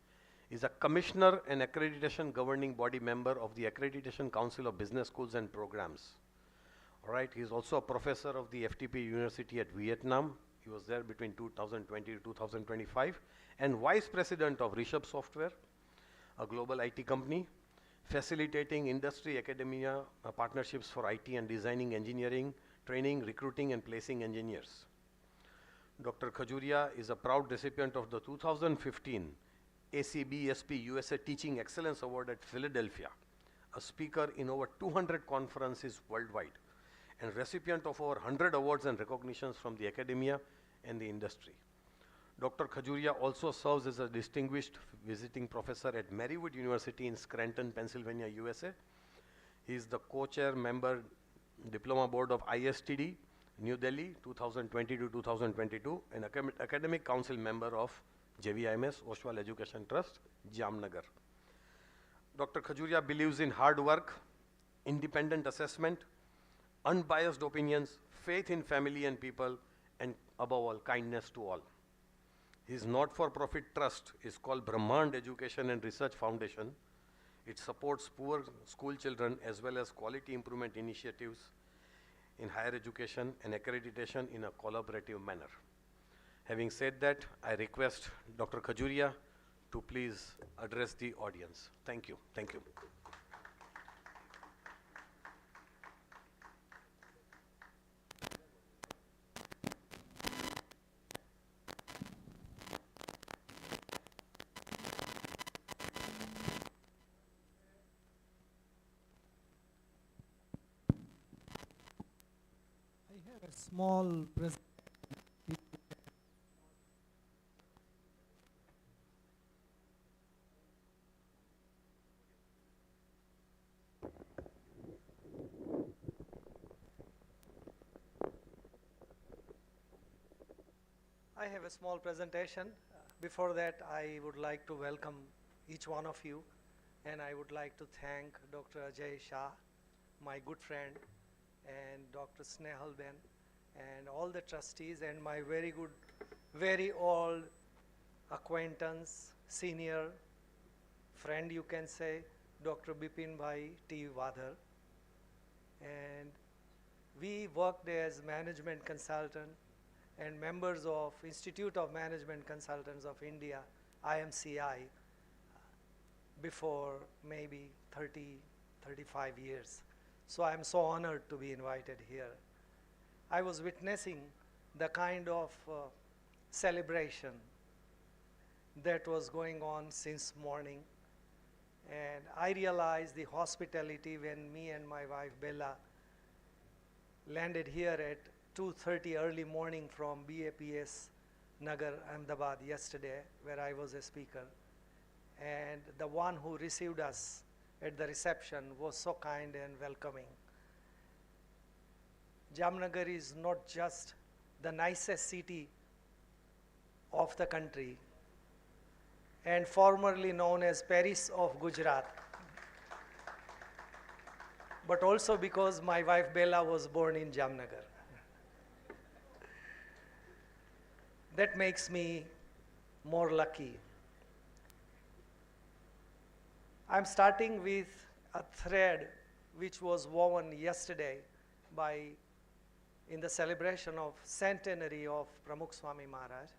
He is a commissioner and accreditation governing body member of the Accreditation Council of Business Schools and Programs. All right, he is also a professor of the FTP University at Vietnam. He was there between 2020 to 2025, and vice president of Rishabh Software, a global IT company, facilitating industry academia partnerships for IT and designing, engineering, training, recruiting, and placing engineers. Dr. Khajuria is a proud recipient of the 2015 ACBSP USA Teaching Excellence Award at Philadelphia, a speaker in over 200 conferences worldwide, and recipient of over 100 awards and recognitions from the academia and the industry. Dr. Khajuria also serves as a distinguished visiting professor at Marywood University in Scranton, Pennsylvania, USA. He is the co-chair member Diploma Board of ISTD, New Delhi, 2020 to 2022, and academic council member of JVIMS, Oshwal Education Trust, Jamnagar. Dr. Khajuria believes in hard work, independent assessment, unbiased opinions, faith in family and people, and above all, kindness to all. His not-for-profit trust is called Brahmand Education and Research Foundation. It supports poor school children as well as quality improvement initiatives in higher education and accreditation in a collaborative manner. Having said that, I request Dr. Khajuria to please address the audience. Thank you. Thank you. A small presentation. I have a small presentation. Before that, I would like to welcome each one of you, and I would like to thank Dr. Ajay Shah, my good friend, and Dr. Snehal Ben, and all the trustees, and my very good, very old acquaintance, senior friend, you can say, Dr. Bipin Bhai T. Vadhar. And we worked as management consultant and members of Institute of Management Consultants of India, IMCI, before maybe 30, 35 years. So I'm so honored to be invited here. I was witnessing the kind of celebration that was going on since morning. And I realized the hospitality when me and my wife Bella landed here at 2:30 early morning from BAPS Nagar, Ahmedabad yesterday, where I was a speaker. And the one who received us at the reception was so kind and welcoming. Jamnagar is not just the nicest city of the country and formerly known as Paris of Gujarat, but also because my wife Bella was born in Jamnagar. That makes me more lucky. I'm starting with a thread which was woven yesterday in the celebration of centenary of Pramukh Swami Maharaj,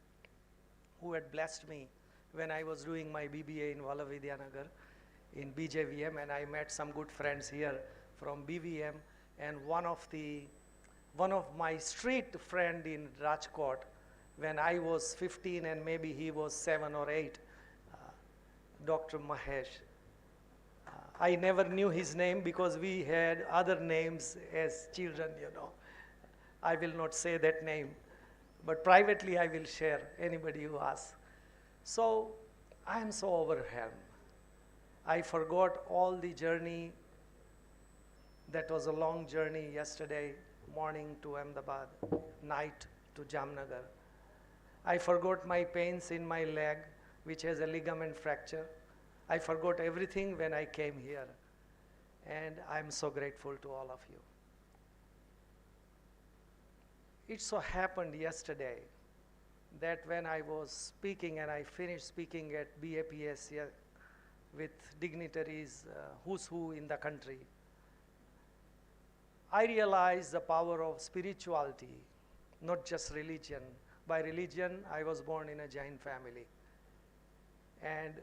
who had blessed me when I was doing my BBA in Vidyanagar in BJVM, and I met some good friends here from BVM, and one of my street friend in Rajkot when I was 15 and maybe he was 7 or 8, Dr. Mahesh. I never knew his name because we had other names as children, you know. I will not say that name, but privately I will share anybody who asks. So I am so overwhelmed. I forgot all the journey. That was a long journey yesterday morning to Ahmedabad, night to Jamnagar. I forgot my pains in my leg, which has a ligament fracture. I forgot everything when I came here, and I'm so grateful to all of you. It so happened yesterday that when I was speaking and I finished speaking at BAPS with dignitaries, who's who in the country, I realized the power of spirituality, not just religion. By religion, I was born in a Jain family. And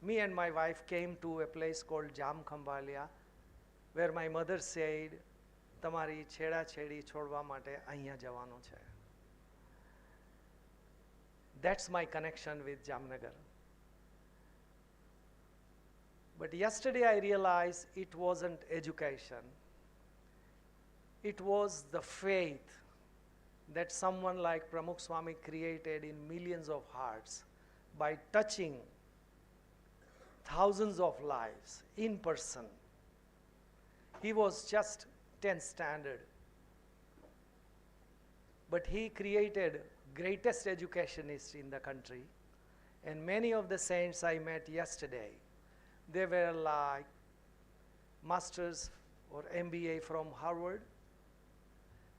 me and my wife came to a place called Jam Khambalia, where my mother said, તમારી છેડાછેડી છોડવા માટે અહીંયા જવાનું છે. That's my connection with Jamnagar. But yesterday I realized it wasn't education. It was the faith that someone like Pramukh Swami created in millions of hearts by touching thousands of lives in person. He was just 10th standard, but he created greatest educationists in the country, and many of the saints I met yesterday, they were like masters or MBA from Harvard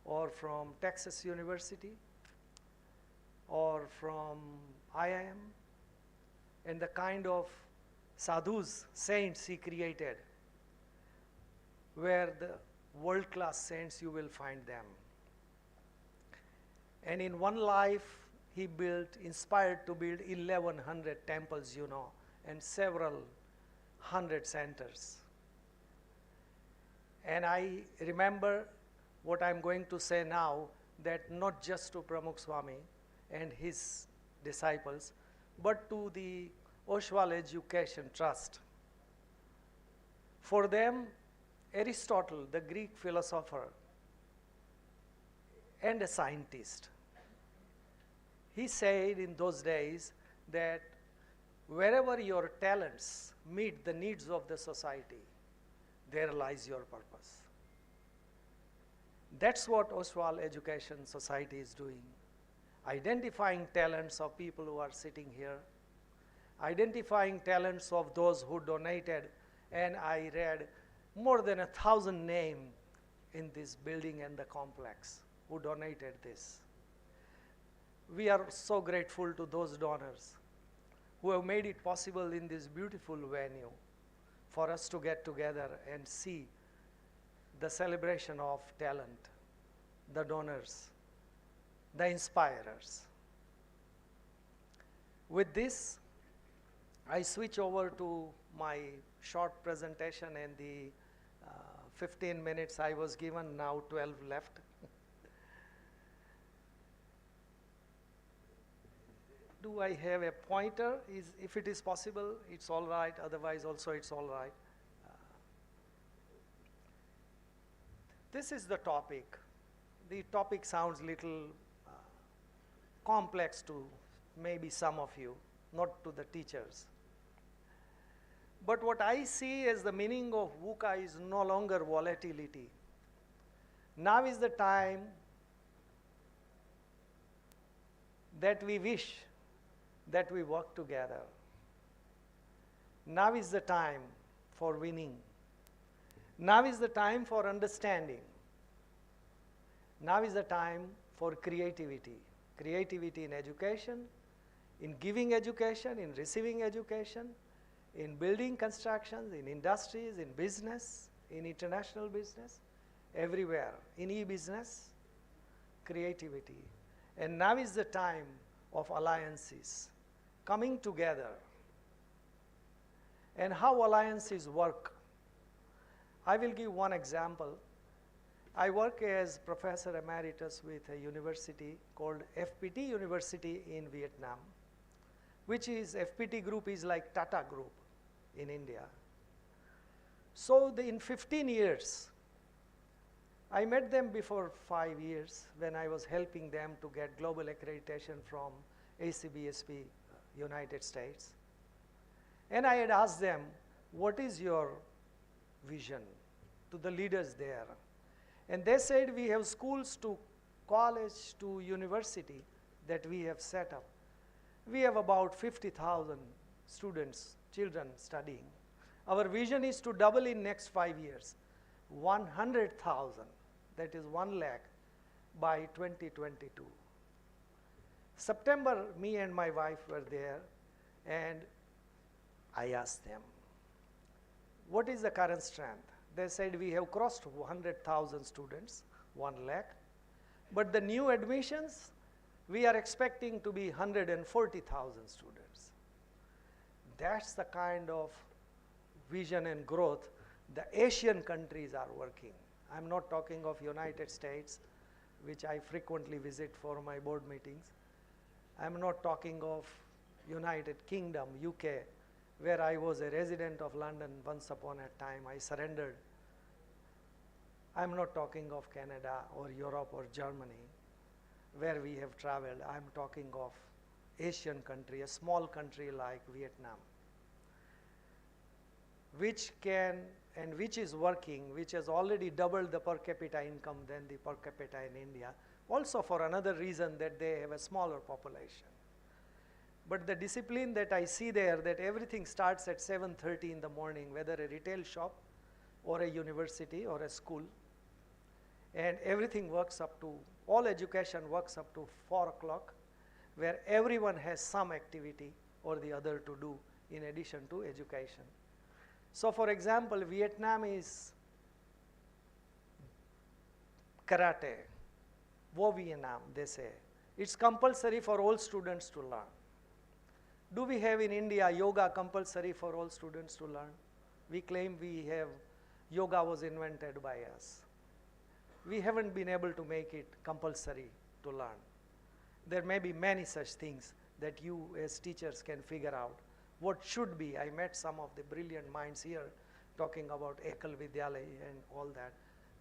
or from Texas University or from IIM, and the kind of sadhus, saints he created, where the world-class saints you will find them. And in one life, he inspired to build 1,100 temples, you know, and several hundred centers. And I remember what I'm going to say now, that not just to Pramukh Swami and his disciples, but to the Oshwal Education Trust. For them, Aristotle, the Greek philosopher and a scientist, he said in those days that wherever your talents meet the needs of the society, there lies your purpose. That's what Oshwal Education Society is doing, identifying talents of people who are sitting here, identifying talents of those who donated, and I read more than 1,000 names in this building and the complex who donated this. We are so grateful to those donors who have made it possible in this beautiful venue for us to get together and see the celebration of talent, the donors, the inspirers. With this, I switch over to my short presentation and the 15 minutes I was given, now 12 left. Do I have a pointer? If it is possible, it's all right. Otherwise, also it's all right. This is the topic. The topic sounds little complex to maybe some of you, not to the teachers. But what I see as the meaning of VUCA is no longer volatility. Now is the time that we wish that we work together. Now is the time for winning. Now is the time for understanding. Now is the time for creativity. Creativity in education, in giving education, in receiving education, in building constructions, in industries, in business, in international business, everywhere, in e-business, creativity. And now is the time of alliances, coming together. And how alliances work. I will give one example. I work as Professor Emeritus with a university called FPT University in Vietnam, which is, FPT group is like Tata Group in India. So in 15 years, I met them before 5 years when I was helping them to get global accreditation from ACBSP, United States. And I had asked them, what is your vision to the leaders there? And they said, we have schools to college to university that we have set up. We have about 50,000 students, children studying. Our vision is to double in next 5 years, 100,000, that is 1 lakh by 2022. September, me and my wife were there, and I asked them, what is the current strength? They said, we have crossed 100,000 students, 1 lakh, but the new admissions, we are expecting to be 140,000 students. That's the kind of vision and growth the Asian countries are working. I'm not talking of United States, which I frequently visit for my board meetings. I'm not talking of United Kingdom, UK, where I was a resident of London once upon a time. I surrendered. I'm not talking of Canada or Europe or Germany, where we have traveled. I'm talking of Asian country, a small country like Vietnam, which can and which is working, which has already doubled the per capita income than the per capita in India, also for another reason that they have a smaller population. But the discipline that I see there, that everything starts at 7:30 in the morning, whether a retail shop or a university or a school, and everything works up to, all education works up to 4 o'clock, where everyone has some activity or the other to do in addition to education. So for example, Vietnam is karate, Vo Vietnam, they say. It's compulsory for all students to learn. Do we have in India yoga compulsory for all students to learn? We claim we have, yoga was invented by us. We haven't been able to make it compulsory to learn. There may be many such things that you as teachers can figure out what should be. I met some of the brilliant minds here talking about Ekal Vidyalay and all that.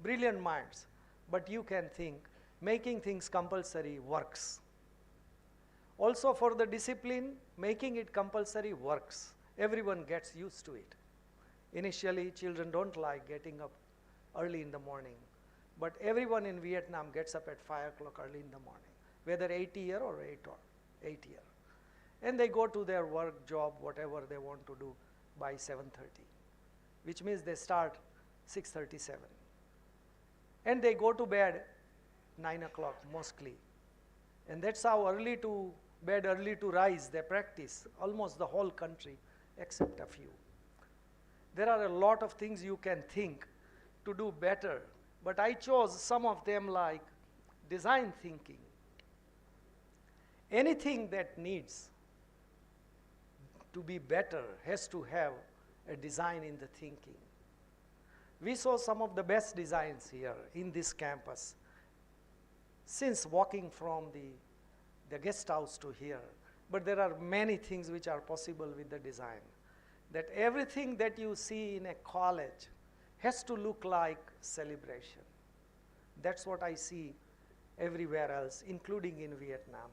Brilliant minds, but you can think making things compulsory works. Also for the discipline, making it compulsory works. Everyone gets used to it. Initially, children don't like getting up early in the morning, but everyone in Vietnam gets up at 5 o'clock early in the morning, whether 8-year or 8-year. And they go to their work, job, whatever they want to do by 7:30, which means they start 6:37. And they go to bed 9 o'clock mostly. And that's how early to bed, early to rise they practice, almost the whole country except a few. There are a lot of things you can think to do better, but I chose some of them like design thinking. Anything that needs to be better has to have a design in the thinking. We saw some of the best designs here in this campus since walking from the guest house to here. But there are many things which are possible with the design. That everything that you see in a college has to look like celebration. That's what I see everywhere else, including in Vietnam,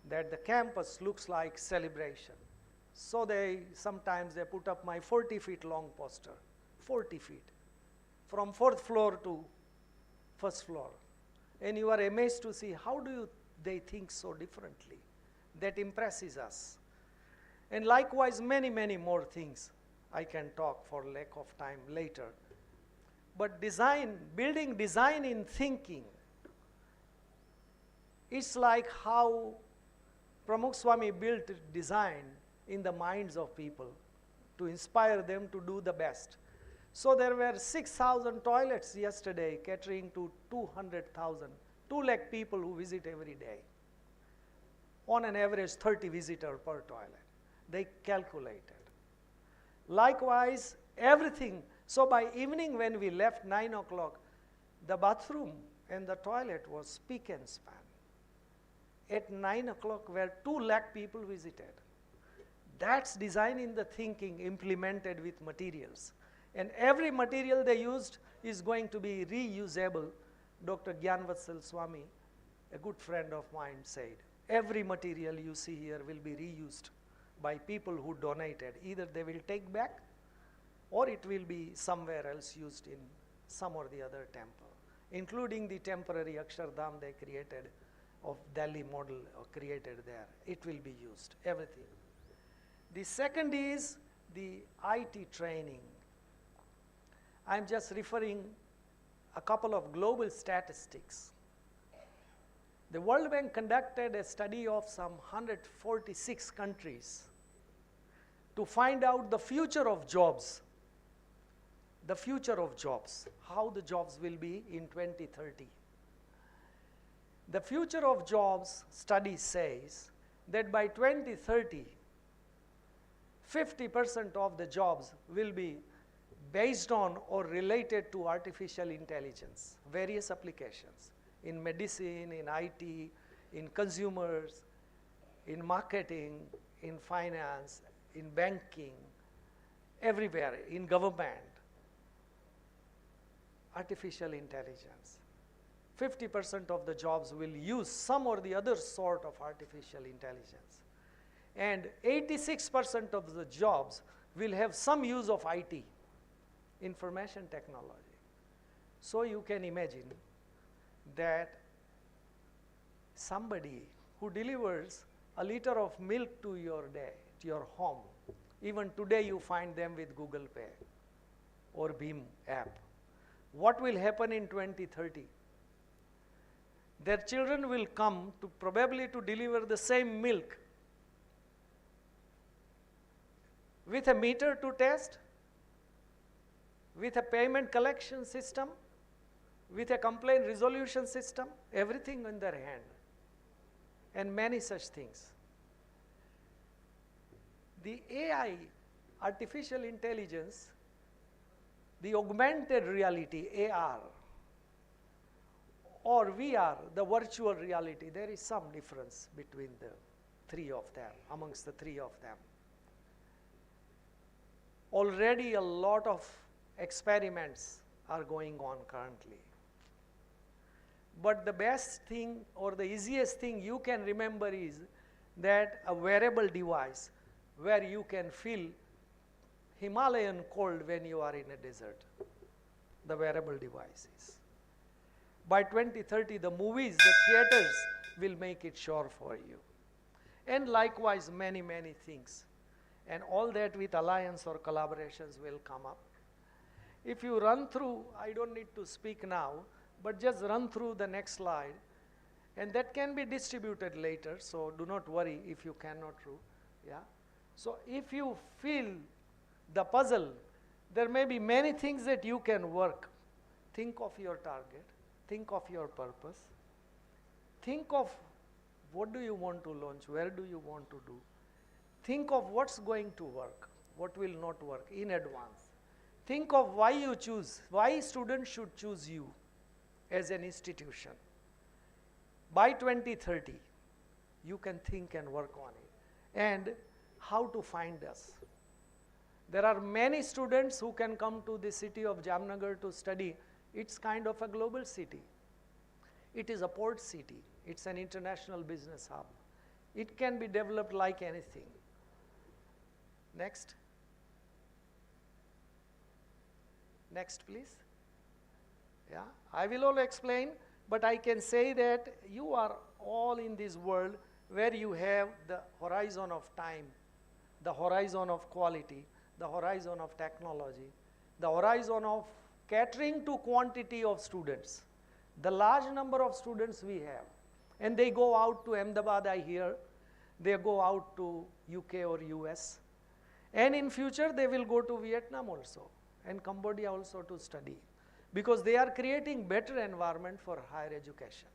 that the campus looks like celebration. So sometimes they put up my 40 feet long poster, 40 feet, from 4th floor to 1st floor. And you are amazed to see how they think so differently. That impresses us. And likewise, many, many more things I can talk for lack of time later. But design, building design in thinking, it's like how Pramukh Swami built design in the minds of people to inspire them to do the best. So there were 6,000 toilets yesterday catering to 200,000, 2 lakh people who visit every day. On an average 30 visitors per toilet. They calculated. Likewise, everything. So by evening when we left 9 o'clock, the bathroom and the toilet was spick and span. At 9 o'clock where 2 lakh people visited. That's design in the thinking implemented with materials. And every material they used is going to be reusable. Dr. Gyanvatsal Swami, a good friend of mine, said, every material you see here will be reused by people who donated. Either they will take back or it will be somewhere else used in some or the other temple, including the temporary Akshardham they created of Delhi model or created there. It will be used, everything. The second is the IT training. I'm just referring a couple of global statistics. The World Bank conducted a study of some 146 countries to find out the future of jobs. The future of jobs, how the jobs will be in 2030. The future of jobs study says that by 2030, 50% of the jobs will be based on or related to artificial intelligence, various applications. In medicine, in IT, in consumers, in marketing, in finance, in banking, everywhere, in government. Artificial intelligence. 50% of the jobs will use some or the other sort of artificial intelligence. And 86% of the jobs will have some use of IT, information technology. So you can imagine that somebody who delivers a liter of milk to your day, to your home, even today you find them with Google Pay or Beam app. What will happen in 2030? Their children will come to probably to deliver the same milk with a meter to test, with a payment collection system, with a complaint resolution system, everything in their hand, and many such things. The AI, artificial intelligence, the augmented reality, AR, or VR, the virtual reality, there is some difference between the three of them, amongst the three of them. Already a lot of experiments are going on currently. But the best thing or the easiest thing you can remember is that a wearable device where you can feel Himalayan cold when you are in a desert, the wearable devices. By 2030, the movies, the theaters will make it sure for you. And likewise, many, many things. And all that with alliance or collaborations will come up. If you run through, I don't need to speak now, but just run through the next slide. And that can be distributed later, so do not worry if you cannot do. Yeah? So if you feel the puzzle, there may be many things that you can work. Think of your target. Think of your purpose. Think of what do you want to launch, where do you want to do. think of what's going to work, what will not work in advance. Think of why you choose, why students should choose you as an institution. By 2030, you can think and work on it. And how to find us. There are many students who can come to the city of Jamnagar to study. It's kind of a global city. It is a port city. It's an international business hub. It can be developed like anything. Next. Next, please. Yeah, I will all explain, but I can say that you are all in this world where you have the horizon of time, the horizon of quality, the horizon of technology, the horizon of catering to quantity of students. The large number of students we have, and they go out to Ahmedabad, I hear, they go out to UK or US, and in future they will go to Vietnam also, and Cambodia also to study, because they are creating better environment for higher education.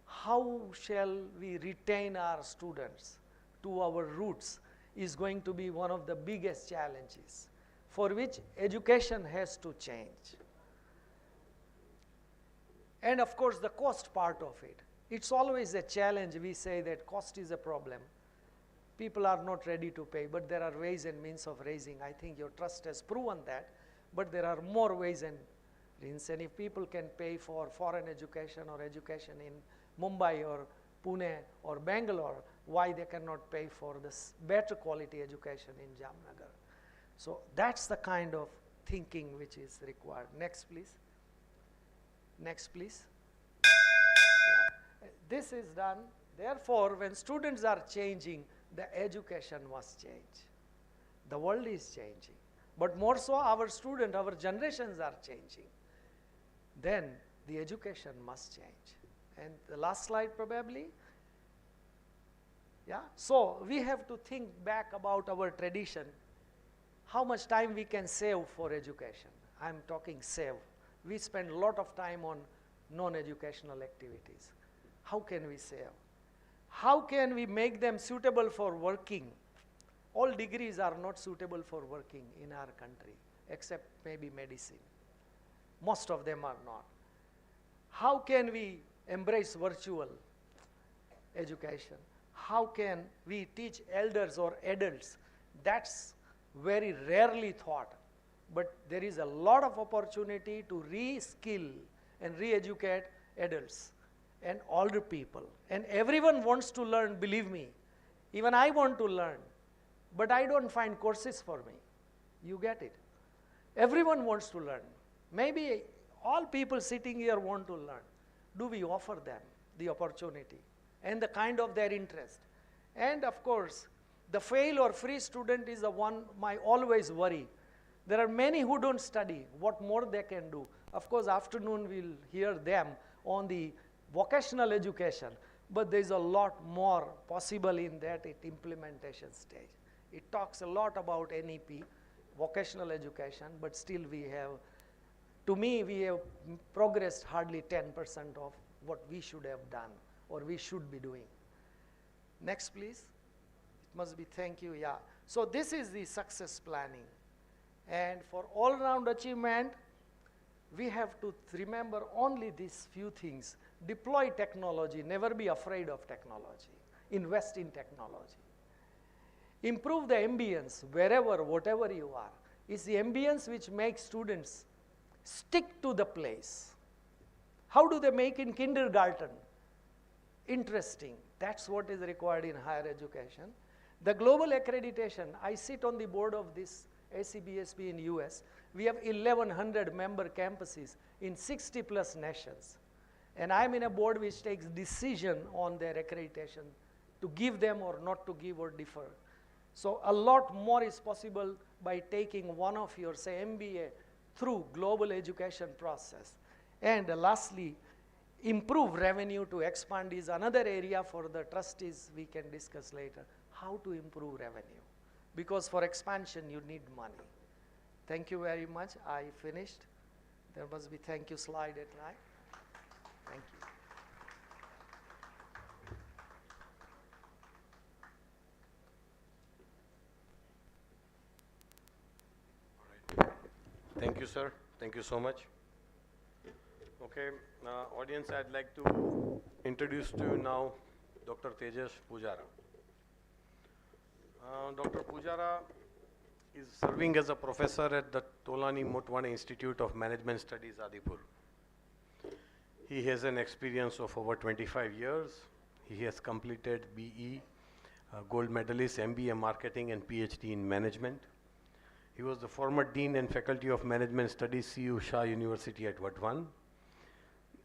How shall we retain our students to our roots is going to be one of the biggest challenges for which education has to change. And of course, the cost part of it. It's always a challenge. We say that cost is a problem. People are not ready to pay, but there are ways and means of raising. I think your trust has proven that, but there are more ways and means. And if people can pay for foreign education or education in Mumbai or Pune or Bangalore, why they cannot pay for this better quality education in Jamnagar? So that's the kind of thinking which is required. Next, please. Next, please. Yeah. This is done. Therefore, when students are changing, the education must change. The world is changing. But more so, our students, our generations are changing. Then the education must change. And the last slide probably. Yeah. So we have to think back about our tradition, how much time we can save for education. I'm talking save. We spend a lot of time on non-educational activities. How can we save? How can we make them suitable for working? All degrees are not suitable for working in our country, except maybe medicine. Most of them are not. How can we embrace virtual education? How can we teach elders or adults? That's very rarely thought. But there is a lot of opportunity to re-skill and re-educate adults and older people. And everyone wants to learn, believe me. Even I want to learn, but I don't find courses for me. You get it? Everyone wants to learn. Maybe all people sitting here want to learn. Do we offer them the opportunity and the kind of their interest? And of course, the fail or free student is the one my always worry. There are many who don't study. What more they can do? Of course, afternoon we'll hear them on the vocational education, but there's a lot more possible in that implementation stage. It talks a lot about NEP, vocational education, but still we have, to me, we have progressed hardly 10% of what we should have done or we should be doing. Next, please. It must be, thank you, yeah. So this is the success planning. And for all-round achievement, we have to remember only these few things. Deploy technology, never be afraid of technology. Invest in technology. Improve the ambience wherever, whatever you are. It's the ambience which makes students stick to the place. How do they make in kindergarten? Interesting. That's what is required in higher education. The global accreditation, I sit on the board of this ACBSP in US. We have 1,100 member campuses in 60 plus nations. And I'm in a board which takes decision on their accreditation to give them or not to give or defer. So a lot more is possible by taking one of your, say, MBA through global education process. And lastly, improve revenue to expand is another area for the trustees we can discuss later. How to improve revenue? Because for expansion, you need money. Thank you very much. I finished. There must be thank you slide at night. Thank you. Thank you, sir. Thank you so much. Okay, audience, I'd like to introduce to you now Dr. Tejas Pujara. Dr. Pujara is serving as a professor at the Tolani Motwane Institute of Management Studies, Adipur. He has an experience of over 25 years. He has completed BE, gold medalist, MBA Marketing and PhD in Management. He was the former Dean and Faculty of Management Studies, CU Shah University at Vatwan.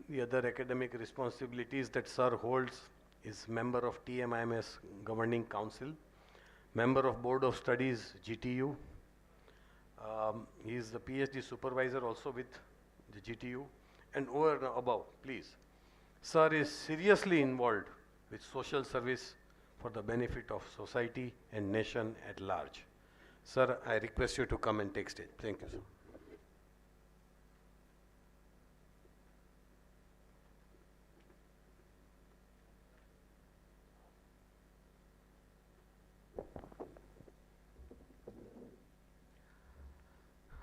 The other academic responsibilities that Sir holds is member of TMIMS Governing Council, member of Board of Studies, GTU. He is the PhD supervisor also with the GTU. And over and above, please, Sir is seriously involved with social service for the benefit of society and nation at large. Sir, I request you to come and take stage. Thank you, sir.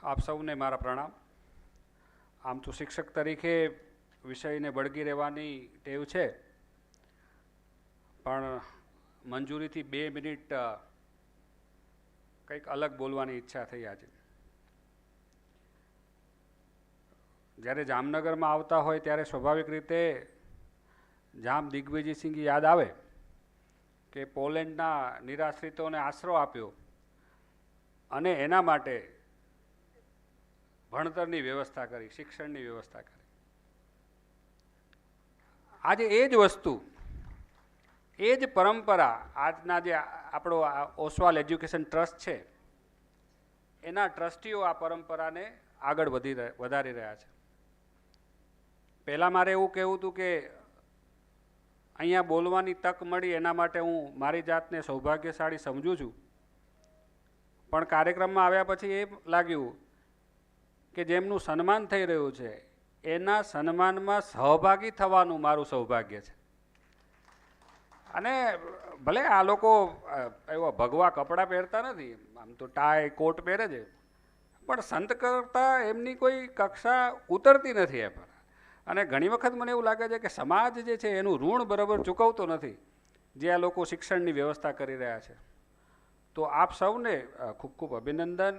આપ સૌને મારા પ્રણામ. આમ તો શિક્ષક તરીકે વિષયને વળગી રહેવાની ટેવ છે, પણ મંજૂરીથી 2 મિનિટ કંઈક અલગ બોલવાની ઈચ્છા થઈ આજે. જ્યારે જામનગરમાં આવતા હોય ત્યારે સ્વાભાવિક રીતે જામ દિગ્વિજયસિંહ યાદ આવે કે પોલેન્ડના નિરાશ્રિતોને આશરો આપ્યો અને એના માટે ભણતરની વ્યવસ્થા કરી, શિક્ષણની વ્યવસ્થા કરી. આજે એ જ વસ્તુ, એ જ પરંપરા આજના જે આપણો ઓશવાલ એજ્યુકેશન ટ્રસ્ટ છે એના ટ્રસ્ટીઓ આ પરંપરાને આગળ વધારી રહ્યા છે. પહેલાં મારે એવું કહેવું હતું કે અહીંયા બોલવાની તક મળી એના માટે હું મારી જાતને સૌભાગ્યશાળી સમજું છું, પણ કાર્યક્રમમાં આવ્યા પછી એ લાગ્યું કે જેમનું સન્માન થઈ રહ્યું છે એના સન્માનમાં સહભાગી થવાનું મારું સૌભાગ્ય છે. અને ભલે આ લોકો એવા ભગવા કપડાં પહેરતા નથી, આમ તો ટાઈ કોટ પહેરે છે, પણ સંત કરતાં એમની કોઈ કક્ષા ઉતરતી નથી એ પર. અને ઘણી વખત મને એવું લાગે છે કે સમાજ જે છે એનું ઋણ બરાબર ચૂકવતો નથી જે આ લોકો શિક્ષણની વ્યવસ્થા કરી રહ્યા છે. તો આપ સૌને ખૂબ ખૂબ અભિનંદન.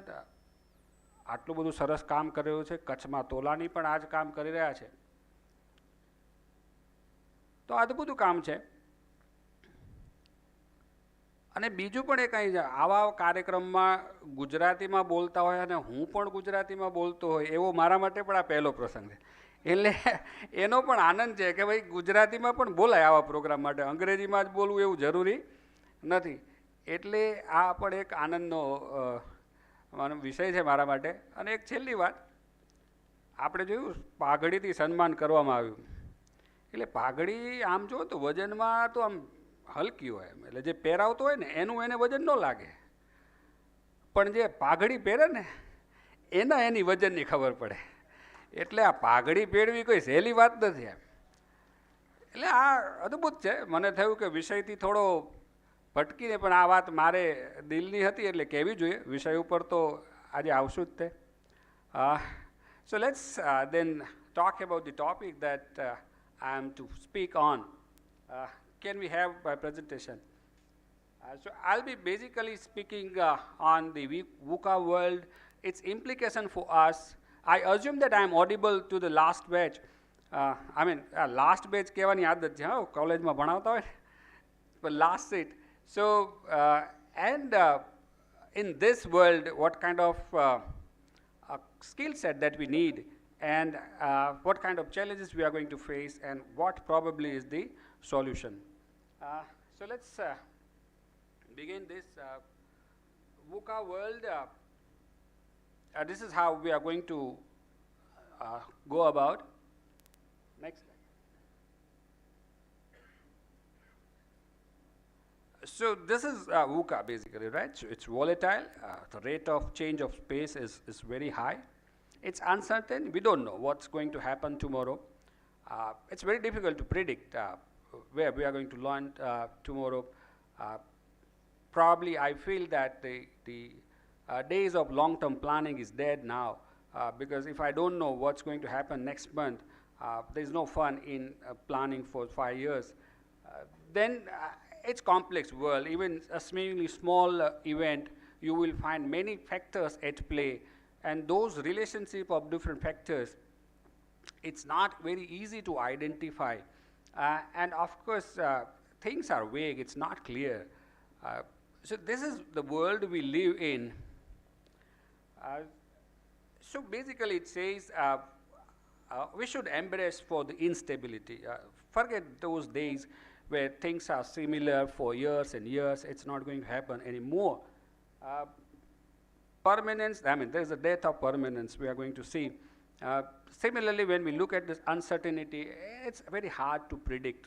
આટલું બધું સરસ કામ કરી રહ્યું છે. કચ્છમાં તોલાની પણ આ જ કામ કરી રહ્યા છે, તો અદભુત કામ છે. અને બીજું પણ એક અહીં આવા કાર્યક્રમમાં ગુજરાતીમાં બોલતા હોય અને હું પણ ગુજરાતીમાં બોલતો હોય એવો મારા માટે પણ આ પહેલો પ્રસંગ છે. એટલે એનો પણ આનંદ છે કે ભાઈ ગુજરાતીમાં પણ બોલાય આવા પ્રોગ્રામ માટે, અંગ્રેજીમાં જ બોલવું એવું જરૂરી નથી. એટલે આ પણ એક આનંદનો વિષય છે મારા માટે. અને એક છેલ્લી વાત, આપણે જોયું પાઘડીથી સન્માન કરવામાં આવ્યું. એટલે પાઘડી આમ જો તો વજનમાં તો આમ હલકી હોય, એટલે જે પહેરાવતો હોય ને એનું એને વજન ન લાગે, પણ જે પાઘડી પહેરે ને એની વજનની ખબર પડે. એટલે આ પાઘડી પહેરવી કોઈ સહેલી વાત નથી એમ. એટલે આ અદ્ભુત છે. મને થયું કે વિષયથી થોડો ભટકીને પણ આ વાત મારે દિલની હતી એટલે કહેવી જોઈએ. વિષય ઉપર તો આજે આવશું જ તે. So let's then talk about the topic that I am to speak on. Can we have my presentation? So I'll be basically speaking on the VUCA world, its implication for us. I assume that I am audible to the last batch. Last batch કહેવાની આદત છે, હા, કોલેજમાં ભણાવતા હોય, but last seat. So, in this world, what kind of skill set that we need and what kind of challenges we are going to face and what probably is the solution. So let's begin this VUCA world. This is how we are going to go about. Next slide. So this is VUCA basically, right? So it's volatile. The rate of change of space is very high. It's uncertain. We don't know what's going to happen tomorrow. It's very difficult to predict where we are going to land tomorrow. Probably I feel that the days of long-term planning is dead now. because if I don't know what's going to happen next month, there's no fun in planning for 5 years. Then it's complex world. Even a seemingly small event, you will find many factors at play, and those relationship of different factors, it's not very easy to identify. And of course, things are vague, it's not clear. So this is the world we live in. So basically it says we should embrace for the instability. Forget those days where things are similar for years and years. It's not going to happen anymore. Permanence, I mean, there's a death of permanence we are going to see. Similarly, when we look at this uncertainty, it's very hard to predict.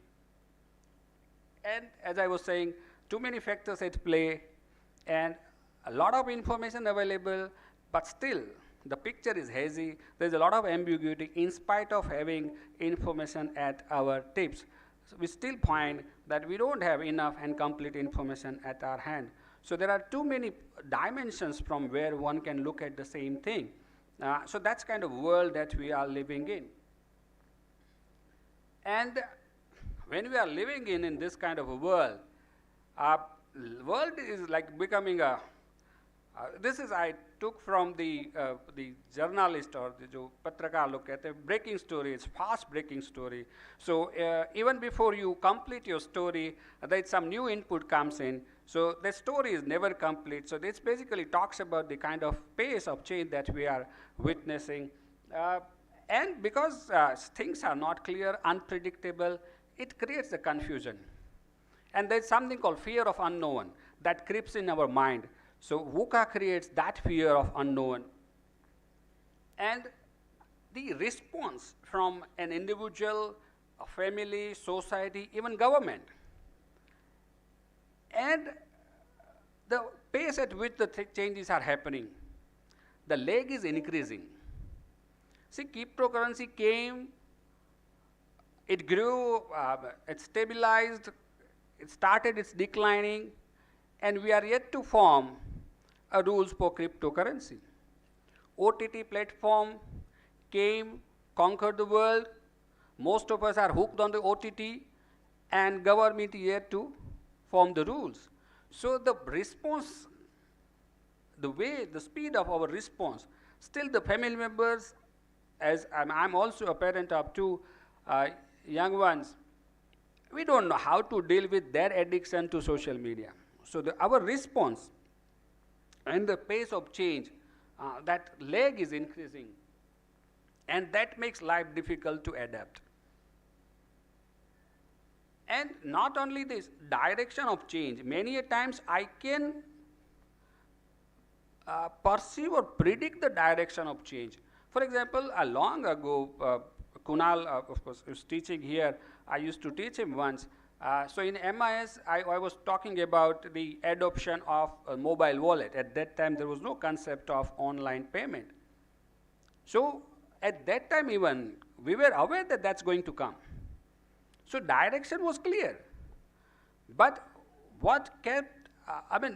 And as I was saying, too many factors at play and a lot of information available, but still the picture is hazy. There's a lot of ambiguity in spite of having information at our tips. So we still find that we don't have enough and complete information at our hand. So there are too many dimensions from where one can look at the same thing. So that's kind of world that we are living in. And when we are living in this kind of a world is like becoming a, this is I took from the journalist or the jo patrakar log kehte hain, breaking story, it's fast breaking story. So even before you complete your story, there's some new input comes in. So the story is never complete. So this basically talks about the kind of pace of change that we are witnessing. And because things are not clear, unpredictable, it creates a confusion. And there's something called fear of unknown that creeps in our mind. So VUCA creates that fear of unknown. And the response from an individual, a family, society, even government, and the pace at which the changes are happening, the lag is increasing. See, cryptocurrency came, it grew, it stabilized, it started its declining, and we are yet to form a rules for cryptocurrency. OTT platform came, conquered the world. Most of us are hooked on the OTT, and government yet to form the rules. So the response, the way, the speed of our response, still the family members, as I'm also a parent of two young ones, we don't know how to deal with their addiction to social media. So our response and the pace of change, that lag is increasing, and that makes life difficult to adapt. And not only this, direction of change, many a times I can perceive or predict the direction of change. For example, long ago, Kunal, of course, was teaching here. I used to teach him once. So in MIS, I was talking about the adoption of a mobile wallet. At that time, there was no concept of online payment. So at that time even, we were aware that that's going to come. So direction was clear. But what kept,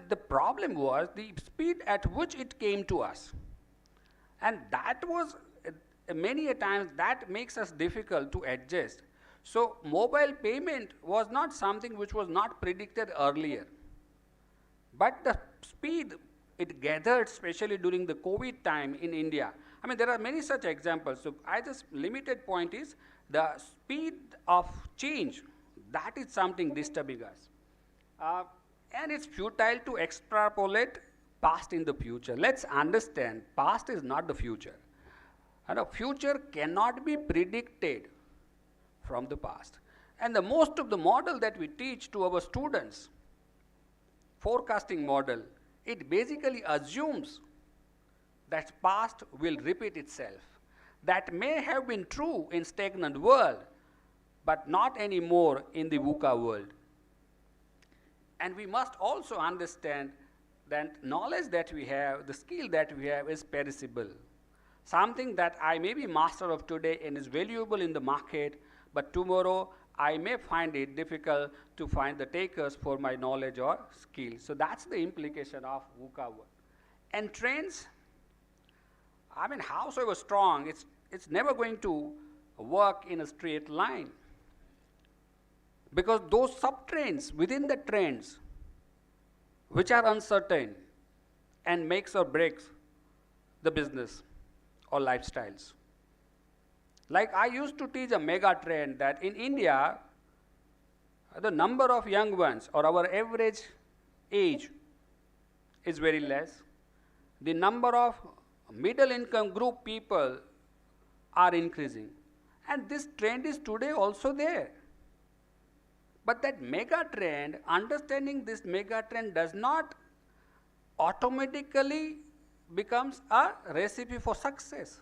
the problem was the speed at which it came to us. And that was, many a times, that makes us difficult to adjust. So mobile payment was not something which was not predicted earlier. But the speed it gathered, especially during the COVID time in India. I mean, there are many such examples. So I just limited point is the speed of change, that is something disturbing us. And it's futile to extrapolate past in the future. Let's understand, past is not the future. And the future cannot be predicted from the past. And the most of the model that we teach to our students, forecasting model, it basically assumes that past will repeat itself. That may have been true in stagnant world, but not anymore in the VUCA world. And we must also understand that knowledge that we have, the skill that we have is perishable. Something that I may be master of today and is valuable in the market, but tomorrow I may find it difficult to find the takers for my knowledge or skill. So that's the implication of VUCA work. And trends, I mean, howsoever strong, it's never going to work in a straight line. Because those sub-trends within the trends, which are uncertain and makes or breaks the business or lifestyles. Like I used to teach a mega trend that in India, the number of young ones or our average age is very less. The number of middle income group people are increasing. And this trend is today also there. But that mega trend, understanding this mega trend does not automatically becomes a recipe for success.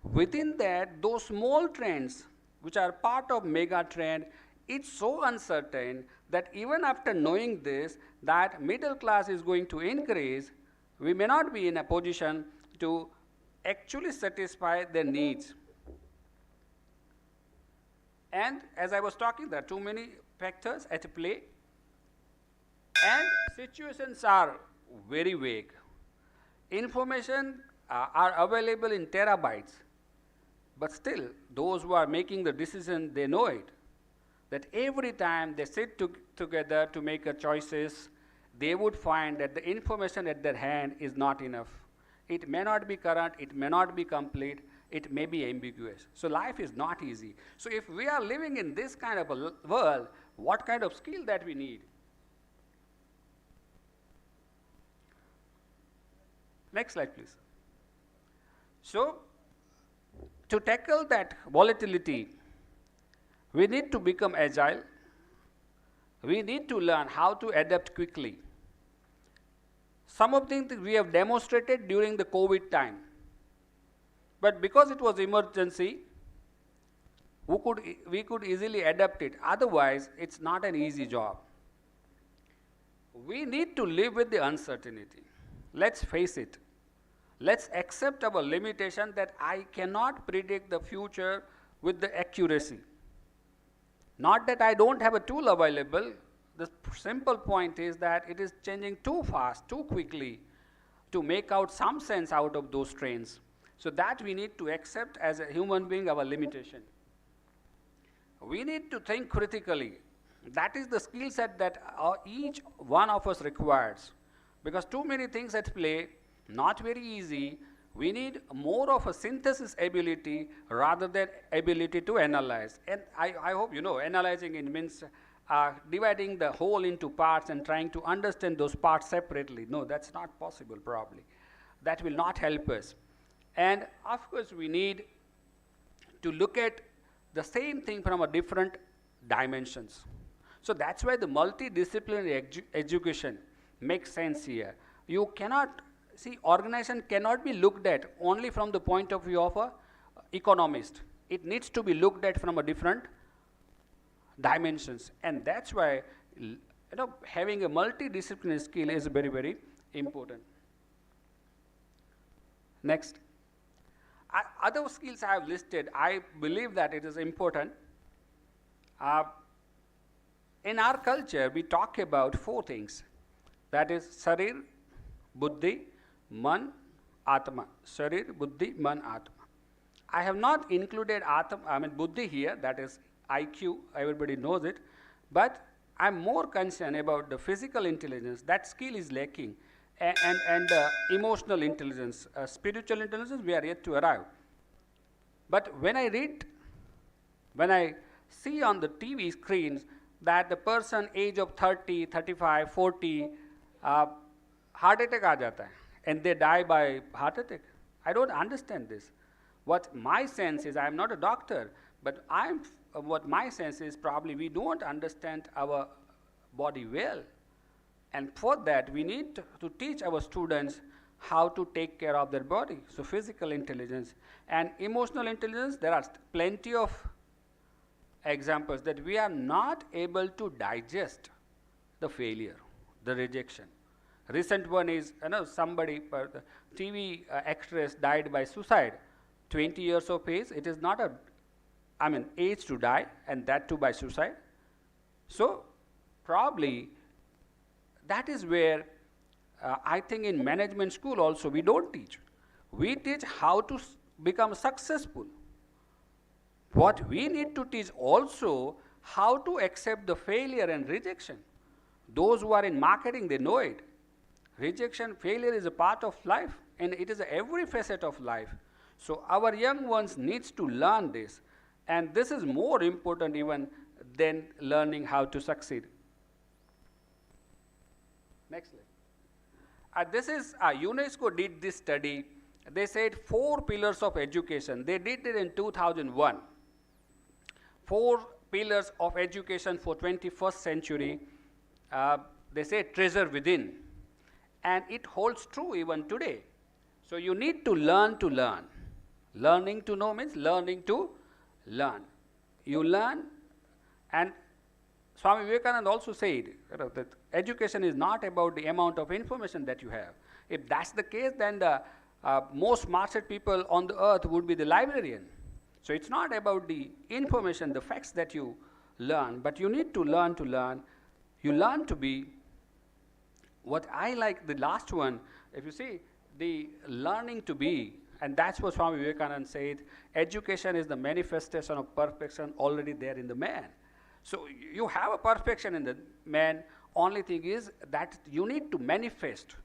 Within that, those small trends which are part of mega trend, it's so uncertain that even after knowing this, that middle class is going to increase, we may not be in a position to actually satisfy their needs. And as I was talking, there are too many factors at play, and situations are very vague. Information are available in terabytes, but still, those who are making the decision, they know it. That every time they sit together to make a choices, they would find that the information at their hand is not enough. It may not be current, it may not be complete, it may be ambiguous. So life is not easy. So if we are living in this kind of a world, what kind of skill that we need? Next slide, please. So, to tackle that volatility, we need to become agile. We need to learn how to adapt quickly. Some of the things we have demonstrated during the COVID time. But because it was emergency, we could easily adapt it. Otherwise, it's not an easy job. We need to live with the uncertainty. Let's face it. Let's accept our limitation that I cannot predict the future with the accuracy. Not that I don't have a tool available. The simple point is that it is changing too fast, too quickly to make out some sense out of those trends. So that we need to accept as a human being our limitation. We need to think critically. That is the skill set that each one of us requires. Because too many things at play, not very easy. We need more of a synthesis ability rather than ability to analyze. And I hope you know, analyzing it means dividing the whole into parts and trying to understand those parts separately. No, that's not possible probably. That will not help us. And of course, we need to look at the same thing from a different dimensions. So that's why the multidisciplinary education makes sense here. You cannot, see, organization cannot be looked at only from the point of view of an economist. It needs to be looked at from a different dimensions. And that's why having a multidisciplinary skill is very, very important. Next. Other skills I have listed, I believe that it is important. In our culture, we talk about 4 things. That is Sharir, Buddhi, Man, Atma. Sharir, Buddhi, Man, Atma. I have not included Buddhi here, that is IQ, everybody knows it. But I'm more concerned about the physical intelligence. That skill is lacking. And emotional intelligence, spiritual intelligence, we are yet to arrive. But when I see on the TV screens that the person age of 30, 35, 40, heart attack aa jata hai, and they die by heart attack. I don't understand this. What my sense is, I'm not a doctor, but what my sense is probably we don't understand our body well. And for that, we need to teach our students how to take care of their body. So physical intelligence and emotional intelligence, there are plenty of examples that we are not able to digest the failure, the rejection. Recent one is, somebody, TV actress died by suicide, 20 years of age. It is not age to die, and that too by suicide. So probably that is where I think in management school also we don't teach. We teach how to become successful. What we need to teach also how to accept the failure and rejection. Those who are in marketing, they know it. Rejection, failure is a part of life, and it is every facet of life. So our young ones needs to learn this, and this is more important even than learning how to succeed. Next slide. This is UNESCO did this study. They said 4 pillars of education. They did it in 2001. 4 pillars of education for 21st century. They say treasure within, and it holds true even today. So you need to learn to learn. Learning to know means learning to learn. You learn, and Swami Vivekananda also said that education is not about the amount of information that you have. If that's the case, then the most smartest people on the earth would be the librarian. So it's not about the information, the facts that you learn, but you need to learn to learn. You learn to be. What I like, the last one, if you see, the learning to be, and that's what Swami Vivekananda said, education is the manifestation of perfection already there in the man. So you have a perfection in the man, only thing is that you need to manifest.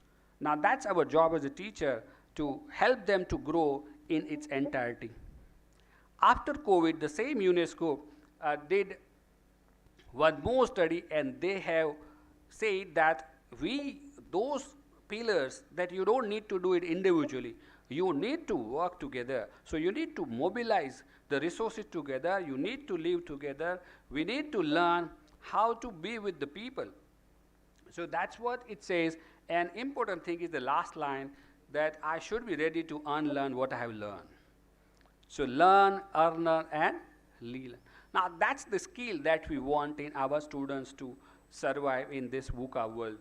Now that's our job as a teacher, to help them to grow in its entirety. After COVID, the same UNESCO did one more study, and they have said that those pillars, that you don't need to do it individually. You need to work together. So you need to mobilize the resources together. You need to live together. We need to learn how to be with the people. So that's what it says. An important thing is the last line, that I should be ready to unlearn what I have learned. So learn, unlearn, and relearn. Now that's the skill that we want in our students to survive in this VUCA world.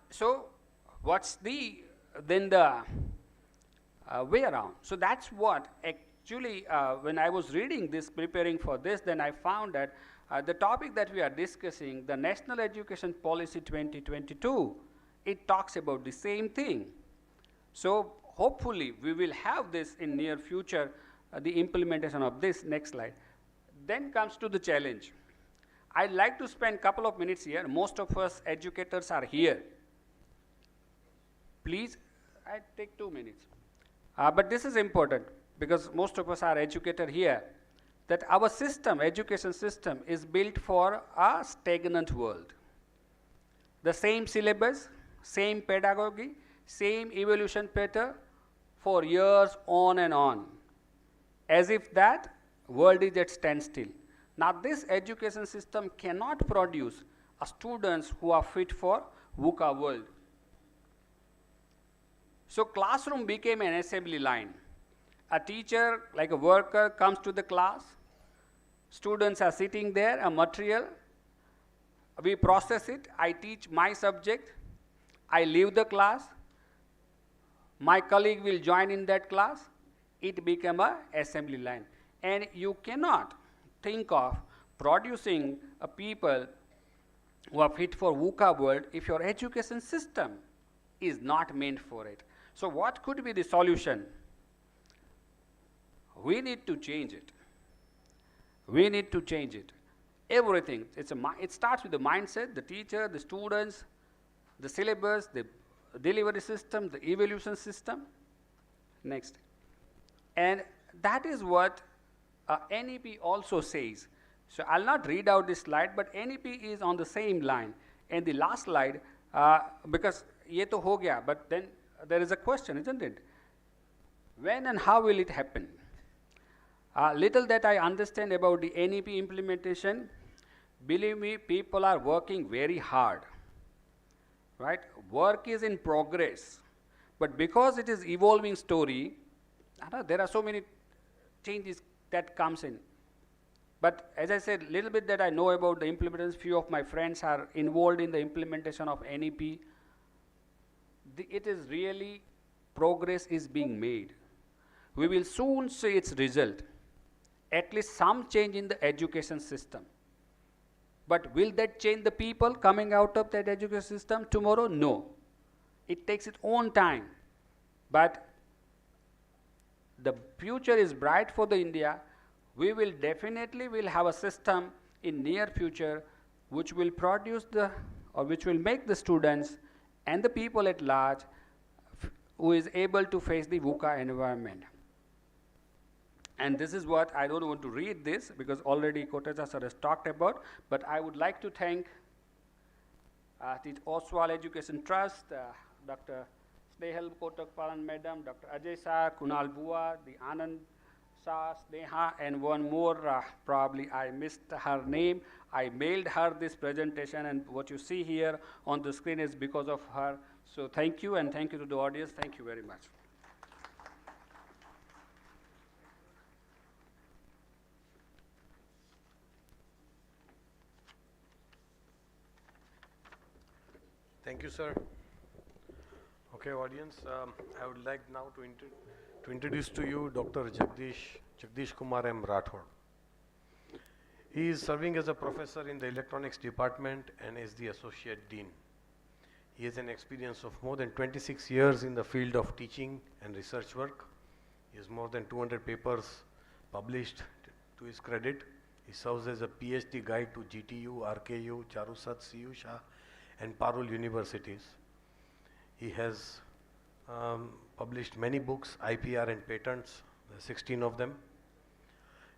So what's the way around? So that's what actually, when I was reading this, preparing for this, then I found that the topic that we are discussing, the National Education Policy 2022, it talks about the same thing. So hopefully we will have this in near future, the implementation of this. Next slide. Then comes to the challenge. I'd like to spend a couple of minutes here. Most of us educators are here. Please, I take 2 minutes. But this is important because most of us are educated here, that our system, education system, is built for a stagnant world. The same syllabus, same pedagogy, same evolution pattern for years on and on, as if that world is at standstill. Now this education system cannot produce students who are fit for VUCA world. So classroom became an assembly line. A teacher, like a worker, comes to the class. Students are sitting there, a material. We process it. I teach my subject. I leave the class. My colleague will join in that class. It became an assembly line. And you cannot think of producing a people who are fit for VUCA world if your education system is not meant for it. So what could be the solution? We need to change it. We need to change it. Everything. It starts with the mindset, the teacher, the students, the syllabus, the delivery system, the evaluation system. Next. And that is what NEP also says. So I'll not read out this slide, but NEP is on the same line. And the last slide, because ye to ho gaya, but then there is a question, isn't it? When and how will it happen? Little that I understand about the NEP implementation, believe me, people are working very hard, right? Work is in progress, but because it is evolving story, there are so many changes that comes in. But as I said, little bit that I know about the implementation, few of my friends are involved in the implementation of NEP. It is really, progress is being made. We will soon see its result, at least some change in the education system. But will that change the people coming out of that education system tomorrow? No. It takes its own time. But the future is bright for the India. We will definitely will have a system in near future which will produce or which will make the students and the people at large who is able to face the VUCA environment. And this is what I don't want to read this because already Kotecha sir has talked about, but I would like to thank the Oshwal Education Trust, Dr. Snehal Kotak Palan Madam, Dr. Ajay Shah, Kunal Bua, the Anand Shah, Sneha, and one more, probably I missed her name. I mailed her this presentation, and what you see here on the screen is because of her. So thank you, and thank you to the audience. Thank you very much. Thank you, sir. Okay, audience, I would like now to introduce to you Dr. Jagdish Kumar M. Rathod. He is serving as a professor in the electronics department and is the associate dean. He has an experience of more than 26 years in the field of teaching and research work. He has more than 200 papers published to his credit. He serves as a PhD guide to GTU, RKU, Charusat, CU Shah, and Parul universities. He has published many books, IPR and patents, 16 of them.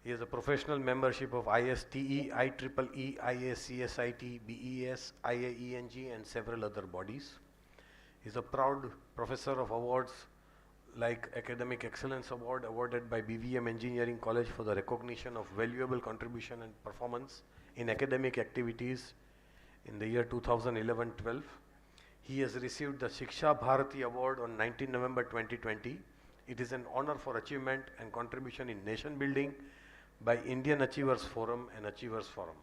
He has a professional membership of ISTE, IEEE, IACSIT, BES, IAENG, and several other bodies. He is a proud professor of awards like Academic Excellence Award awarded by BVM Engineering College for the recognition of valuable contribution and performance in academic activities in the year 2011-12. He has received the Shiksha Bharati Award on 19 November 2020. It is an honor for achievement and contribution in nation building by Indian Achievers Forum and Achievers Forum.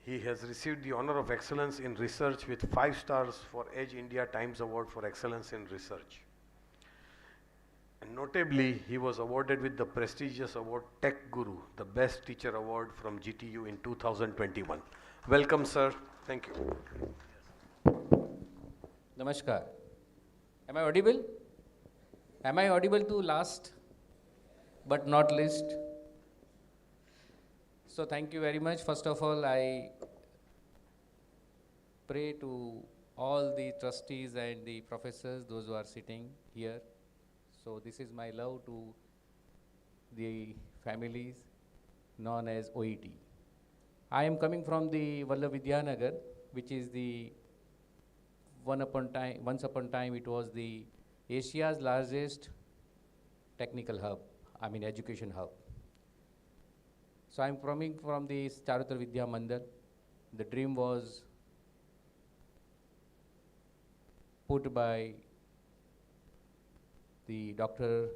He has received the honor of excellence in research with 5 stars for Edge India Times Award for Excellence in Research. And notably, he was awarded with the prestigious award Tech Guru, the Best Teacher Award from GTU in 2021. Welcome, sir. Thank you. Namaskar. Am I audible? Am I audible to last but not least? So thank you very much. First of all, I pray to all the trustees and the professors, those who are sitting here. So this is my love to the families known as OET. I am coming from the Vidyanagar, which is the once upon time it was the Asia's largest technical hub, education hub. So I'm coming from the Charutar Vidya Mandir. The dream was put by the Sardar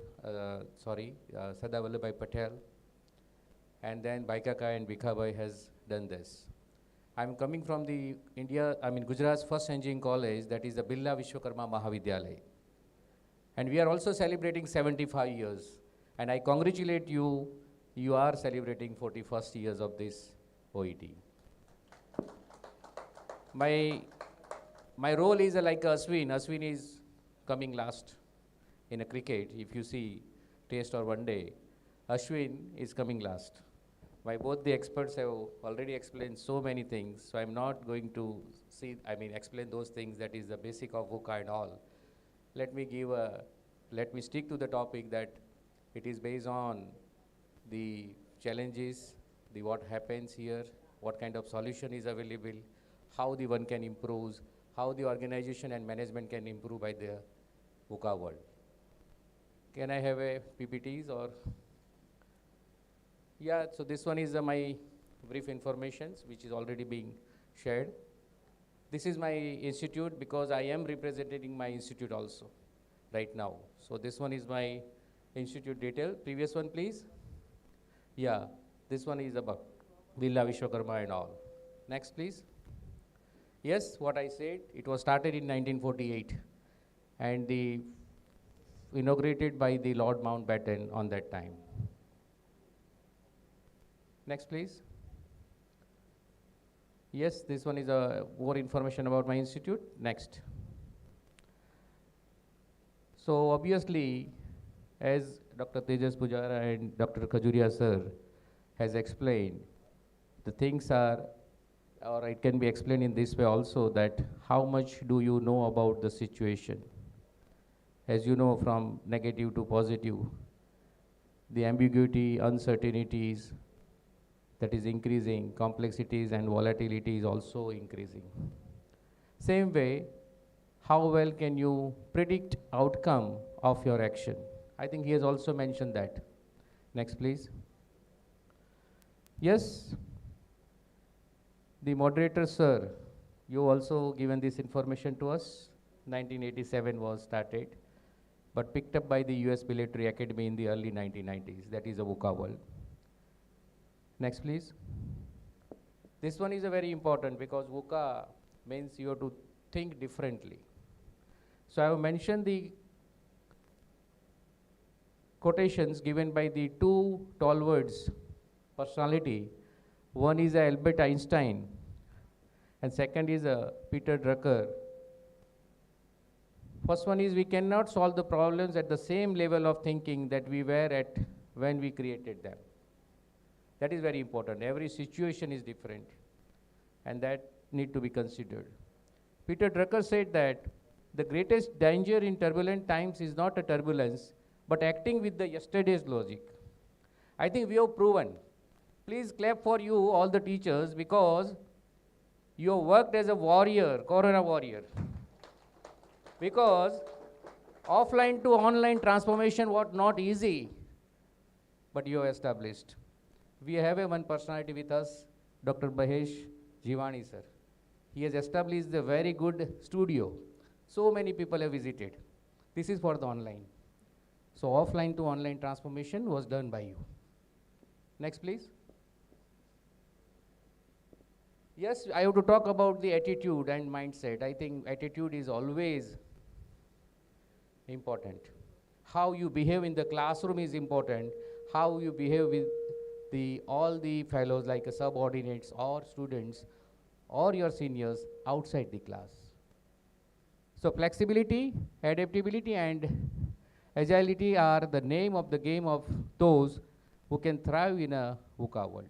Vallabhbhai Patel, and then Baikaka and Bhikhabhai has done this. I'm coming from the Gujarat's first engineering college, that is the Birla Vishwakarma Mahavidyalaya. And we are also celebrating 75 years. And I congratulate you, you are celebrating 41st years of this OET. My role is like Ashwin. Ashwin is coming last in a cricket. If you see test or one day, Ashwin is coming last. Both the experts have already explained so many things, so I'm not going to explain those things. That is the basic of VUCA and all. Let me stick to the topic that it is based on the challenges, what happens here, what kind of solution is available, how the one can improve, how the organization and management can improve by the VUCA world. Can I have a PPTs or? Yeah, so this one is my brief informations which is already being shared. This is my institute because I am representing my institute also right now. So this one is my institute detail. Previous one please. Yeah, this one is about Birla Vishwakarma and all. Next please. Yes, what I said, it was started in 1948 and inaugurated by the Lord Mountbatten on that time. Next, please. Yes, this one is more information about my institute. Next. So obviously, as Dr. Tejas Pujara and Dr. Khajuria sir has explained, the things are, or it can be explained in this way also, that how much do you know about the situation? As you know, from negative to positive, the ambiguity, uncertainties, that is increasing, complexities and volatility is also increasing. Same way, how well can you predict outcome of your action? I think he has also mentioned that. Next, please. Yes, the moderator, sir, you also given this information to us. 1987 was started, but picked up by the US Military Academy in the early 1990s. That is a VUCA world. Next, please. This one is a very important because VUCA means you have to think differently. So I have mentioned the quotations given by the two tall words personality. One is Albert Einstein and second is Peter Drucker. First one is, we cannot solve the problems at the same level of thinking that we were at when we created them. That is very important. Every situation is different and that need to be considered. Peter Drucker said that the greatest danger in turbulent times is not a turbulence, but acting with the yesterday's logic. I think we have proven. Please clap for you, all the teachers, because you have worked as a warrior, corona warrior. Because offline to online transformation was not easy, but you have established. We have one personality with us, Dr. Mahesh, Jivani sir. He has established a very good studio. So many people have visited. This is for the online. So offline to online transformation was done by you. Next, please. Yes, I have to talk about the attitude and mindset. I think attitude is always important. How you behave in the classroom is important. How you behave with all the fellows like subordinates or students or your seniors outside the class. So flexibility, adaptability and agility are the name of the game of those who can thrive in a VUCA world.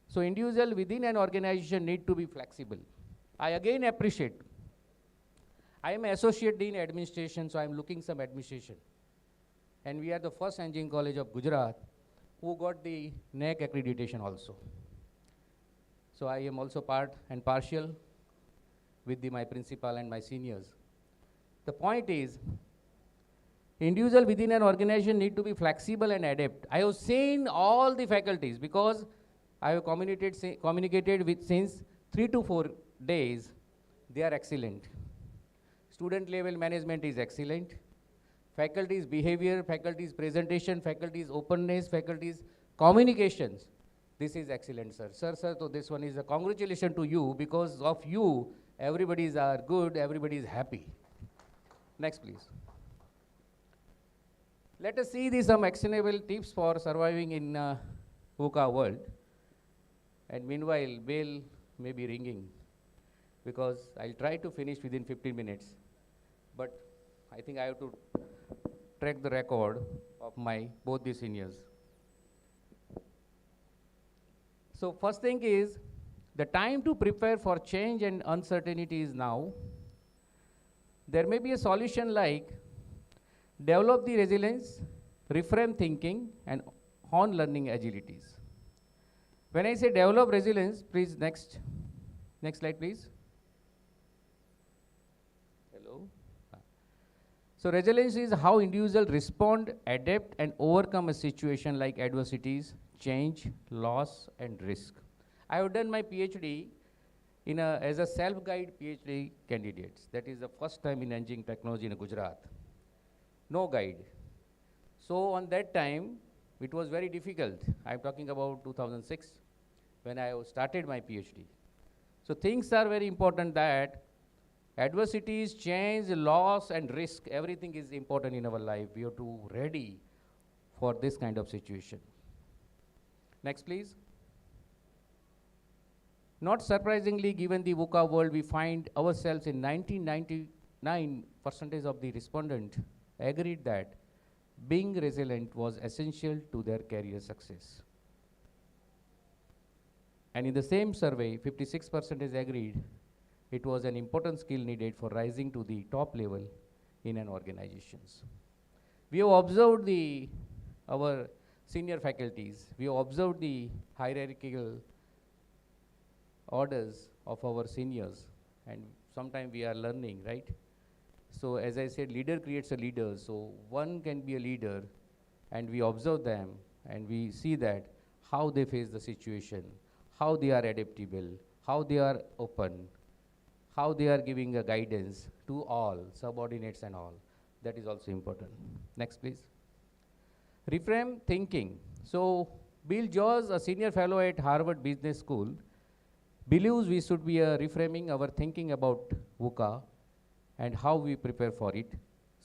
So individual within an organization need to be flexible. I again appreciate. I am an associate dean administration, so I am looking some administration. And we are the first engineering college of Gujarat who got the NAC accreditation also. So I am also part and partial with my principal and my seniors. The point is, individual within an organization need to be flexible and adapt. I have seen all the faculties because I have communicated with since 3 to 4 days. They are excellent. Student level management is excellent. Faculty's behavior, faculty's presentation, faculty's openness, faculty's communications. This is excellent, sir. Sir, so this one is a congratulations to you. Because of you, everybody's are good, everybody is happy. Next, please. Let us see some actionable tips for surviving in VUCA world. And meanwhile, bell may be ringing because I'll try to finish within 15 minutes. But I think I have to track the record of both the seniors. So first thing is, the time to prepare for change and uncertainty is now. There may be a solution like develop the resilience, reframe thinking, and hone learning agilities. When I say develop resilience, please next slide, please. Hello. So resilience is how individuals respond, adapt, and overcome a situation like adversities, change, loss, and risk. I have done my PhD as a self-guide PhD candidate. That is the first time in engineering technology in Gujarat. No guide. So on that time, it was very difficult. I'm talking about 2006 when I started my PhD. So things are very important, that adversities, change, loss, and risk, everything is important in our life. We have to ready for this kind of situation. Next, please. Not surprisingly, given the VUCA world, we find ourselves in 1990 of the respondents agreed that being resilient was essential to their career success. And in the same survey, 56% agreed it was an important skill needed for rising to the top level in an organization. We have observed our senior faculties, we have observed the hierarchical orders of our seniors, and sometimes we are learning, right? So as I said, leader creates a leader, so one can be a leader, and we observe them, and we see that how they face the situation, how they are adaptable, how they are open, how they are giving a guidance to all, subordinates and all. That is also important. Next, please. Reframe thinking. So Bill George, a senior fellow at Harvard Business School, believes we should be reframing our thinking about VUCA and how we prepare for it.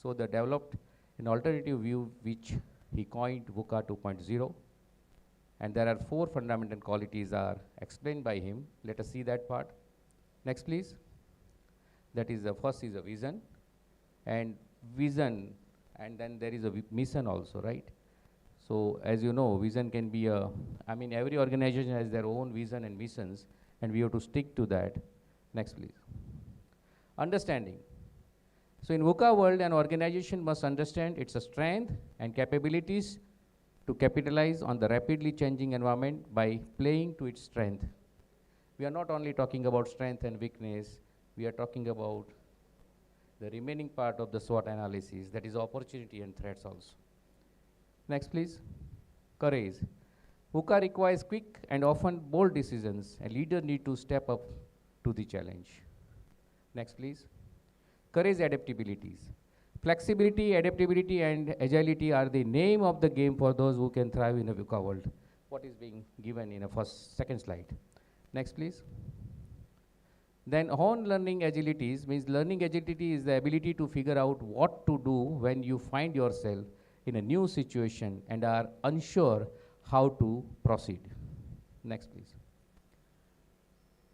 So they developed an alternative view which he coined VUCA 2.0. And there are 4 fundamental qualities are explained by him. Let us see that part. Next, please. That is the first is a vision, and then there is a mission also, right? So as you know, vision can be every organization has their own vision and missions, and we have to stick to that. Next, please. Understanding. So in VUCA world, an organization must understand its strength and capabilities to capitalize on the rapidly changing environment by playing to its strength. We are not only talking about strength and weakness, we are talking about the remaining part of the SWOT analysis, that is opportunity and threats also. Next, please. Courage. VUCA requires quick and often bold decisions. A leader needs to step up to the challenge. Next, please. Courage, adaptabilities. Flexibility, adaptability, and agility are the name of the game for those who can thrive in a VUCA world. What is being given in a second slide. Next, please. Then own learning agilities means learning agility is the ability to figure out what to do when you find yourself in a new situation and are unsure how to proceed. Next, please.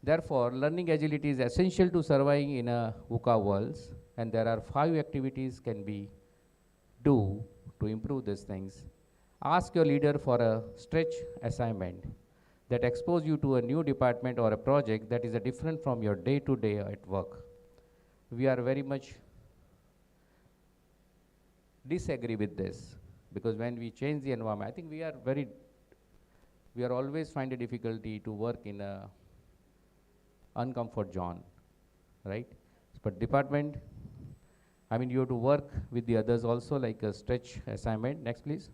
Therefore, learning agility is essential to surviving in a VUCA world, and there are 5 activities can be do to improve these things. Ask your leader for a stretch assignment that expose you to a new department or a project that is different from your day-to-day at work. We are very much disagree with this, because when we change the environment, I think we are always find a difficulty to work in a uncomfort zone, right? But department, you have to work with the others also, like a stretch assignment. Next, please.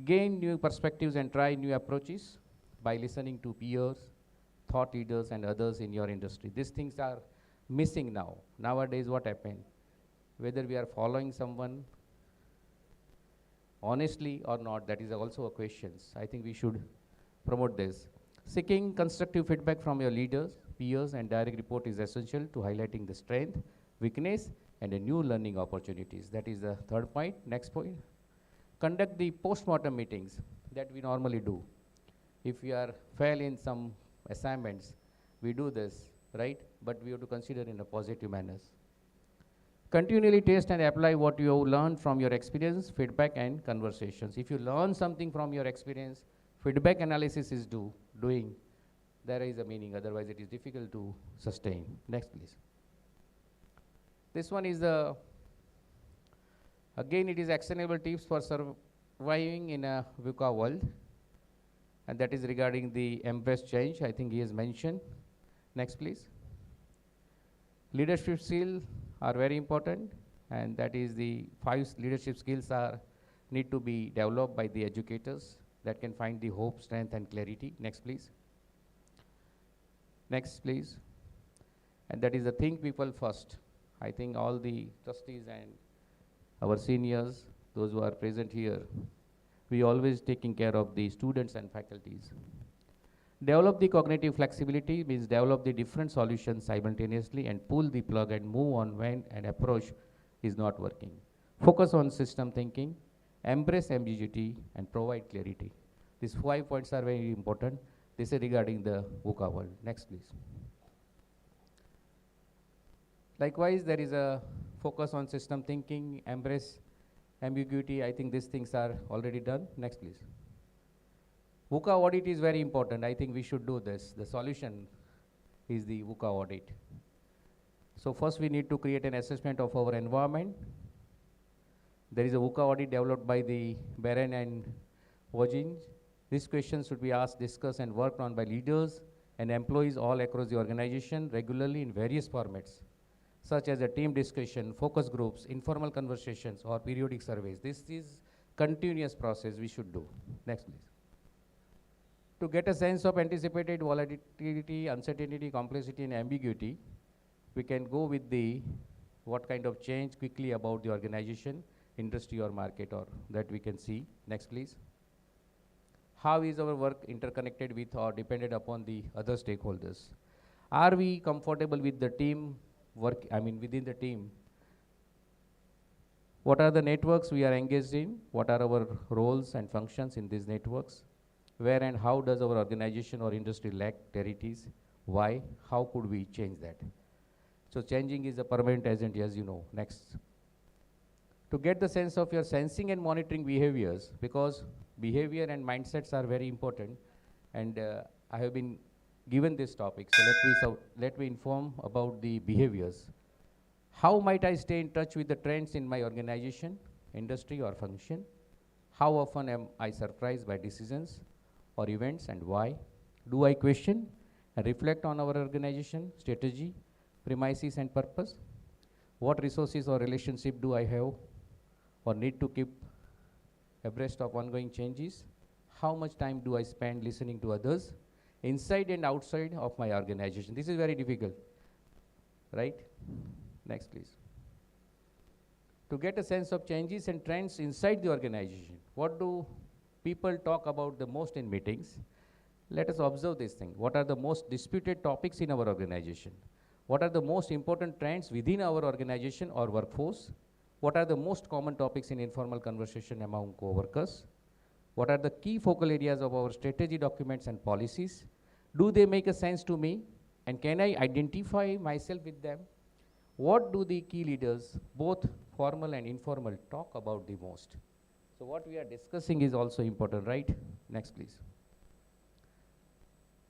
Gain new perspectives and try new approaches by listening to peers, thought leaders, and others in your industry. These things are missing now. Nowadays, what happened? Whether we are following someone honestly or not, that is also a question. I think we should promote this. Seeking constructive feedback from your leaders, peers, and direct report is essential to highlighting the strength, weakness, and the new learning opportunities. That is the third point. Next point. Conduct the post-mortem meetings that we normally do. If we are fail in some assignments, we do this, right? But we have to consider in a positive manner. Continually test and apply what you have learned from your experience, feedback, and conversations. If you learn something from your experience, feedback analysis is doing, there is a meaning, otherwise it is difficult to sustain. Next, please. This one is again, it is actionable tips for surviving in a VUCA world, and that is regarding the embrace change. I think he has mentioned. Next, please. Leadership skills are very important, and that is the 5 leadership skills need to be developed by the educators that can find the hope, strength, and clarity. Next, please. Next, please. And that is the think people first. I think all the trustees and our seniors, those who are present here, we always taking care of the students and faculties. Develop the cognitive flexibility means develop the different solutions simultaneously and pull the plug and move on when an approach is not working. Focus on system thinking, embrace ambiguity, and provide clarity. These 5 points are very important. This is regarding the VUCA world. Next, please. Likewise, there is a focus on system thinking, embrace ambiguity. I think these things are already done. Next, please. VUCA audit is very important. I think we should do this. The solution is the VUCA audit. So first we need to create an assessment of our environment. There is a VUCA audit developed by the Barad and Vojin. These questions should be asked, discussed, and worked on by leaders and employees all across the organization regularly in various formats, such as a team discussion, focus groups, informal conversations, or periodic surveys. This is continuous process we should do. Next, please. To get a sense of anticipated volatility, uncertainty, complexity, and ambiguity, we can go with the what kind of change quickly about the organization, industry, or market, or that we can see. Next, please. How is our work interconnected with or dependent upon the other stakeholders? Are we comfortable with the team work, within the team? What are the networks we are engaged in? What are our roles and functions in these networks? Where and how does our organization or industry lack territories? Why? How could we change that? So changing is a permanent agent, as you know. Next. To get the sense of your sensing and monitoring behaviors, because behavior and mindsets are very important, and I have been given this topic, so let me inform about the behaviors. How might I stay in touch with the trends in my organization, industry, or function? How often am I surprised by decisions or events, and why? Do I question and reflect on our organization, strategy, premises, and purpose? What resources or relationship do I have or need to keep abreast of ongoing changes? How much time do I spend listening to others, inside and outside of my organization? This is very difficult, right? Next, please. To get a sense of changes and trends inside the organization, what do people talk about the most in meetings? Let us observe this thing. What are the most disputed topics in our organization? What are the most important trends within our organization or workforce? What are the most common topics in informal conversation among co-workers? What are the key focal areas of our strategy documents and policies? Do they make a sense to me? And can I identify myself with them? What do the key leaders, both formal and informal, talk about the most? So what we are discussing is also important, right? Next, please.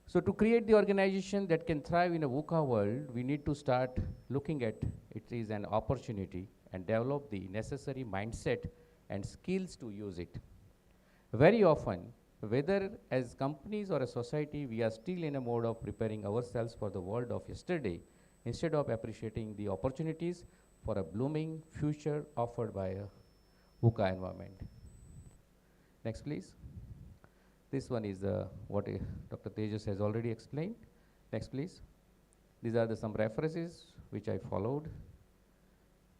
So to create the organization that can thrive in a VUCA world, we need to start looking at it as an opportunity and develop the necessary mindset and skills to use it. Very often, whether as companies or a society, we are still in a mode of preparing ourselves for the world of yesterday instead of appreciating the opportunities for a blooming future offered by a VUCA environment. Next, please. This one is what Dr. Tejas has already explained. Next, please. These are some references which I followed.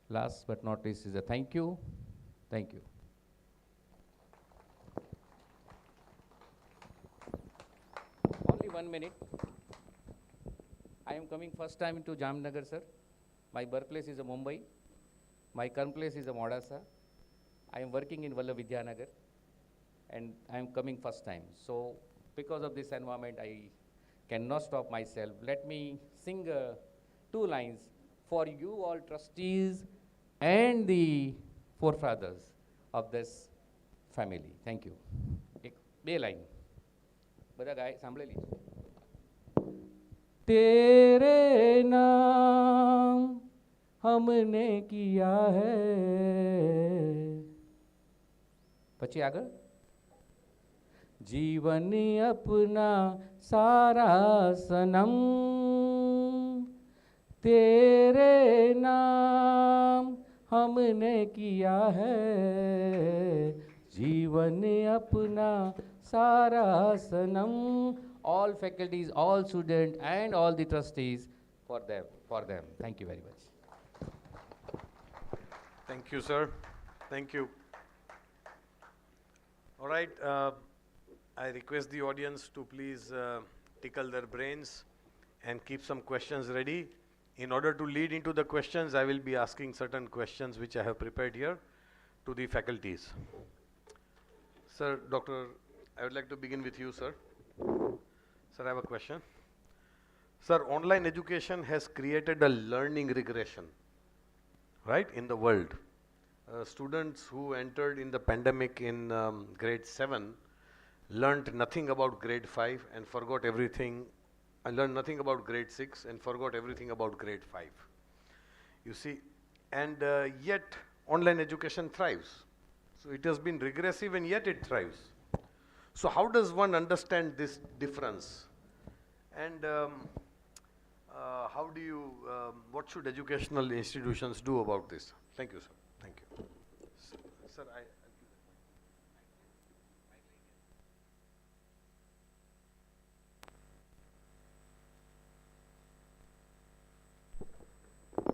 Last but not least is a thank you. Thank you. Only 1 minute. I am coming first time to Jamnagar, sir. My birthplace is Mumbai. My current place is Moderator. I am working in Vidyanagar, and I am coming first time. So because of this environment, I cannot stop myself. Let me sing 2 lines for you all trustees and the forefathers of this family. Thank you. Be line. Bada guy, samble lijiye. तेरे नाम हमने किया है. પછી આગળ. जीवन अपना सारा सनम तेरे नाम हमने किया है. जीवन अपना सारा सनम. All faculties, all students, and all the trustees for them. Thank you very much. Thank you, sir. Thank you. All right. I request the audience to please tickle their brains and keep some questions ready. In order to lead into the questions, I will be asking certain questions which I have prepared here to the faculties. Sir, Doctor, I would like to begin with you, sir. Sir, I have a question. Sir, online education has created a learning regression, right, in the world. Students who entered in the pandemic in grade 7 learned nothing about grade 5 and forgot everything. I learned nothing about grade 6 and forgot everything about grade 5. You see, and yet online education thrives. So it has been regressive and yet it thrives. So how does one understand this difference? And how do you, what should educational institutions do about this? Thank you, sir. Thank you. Sir,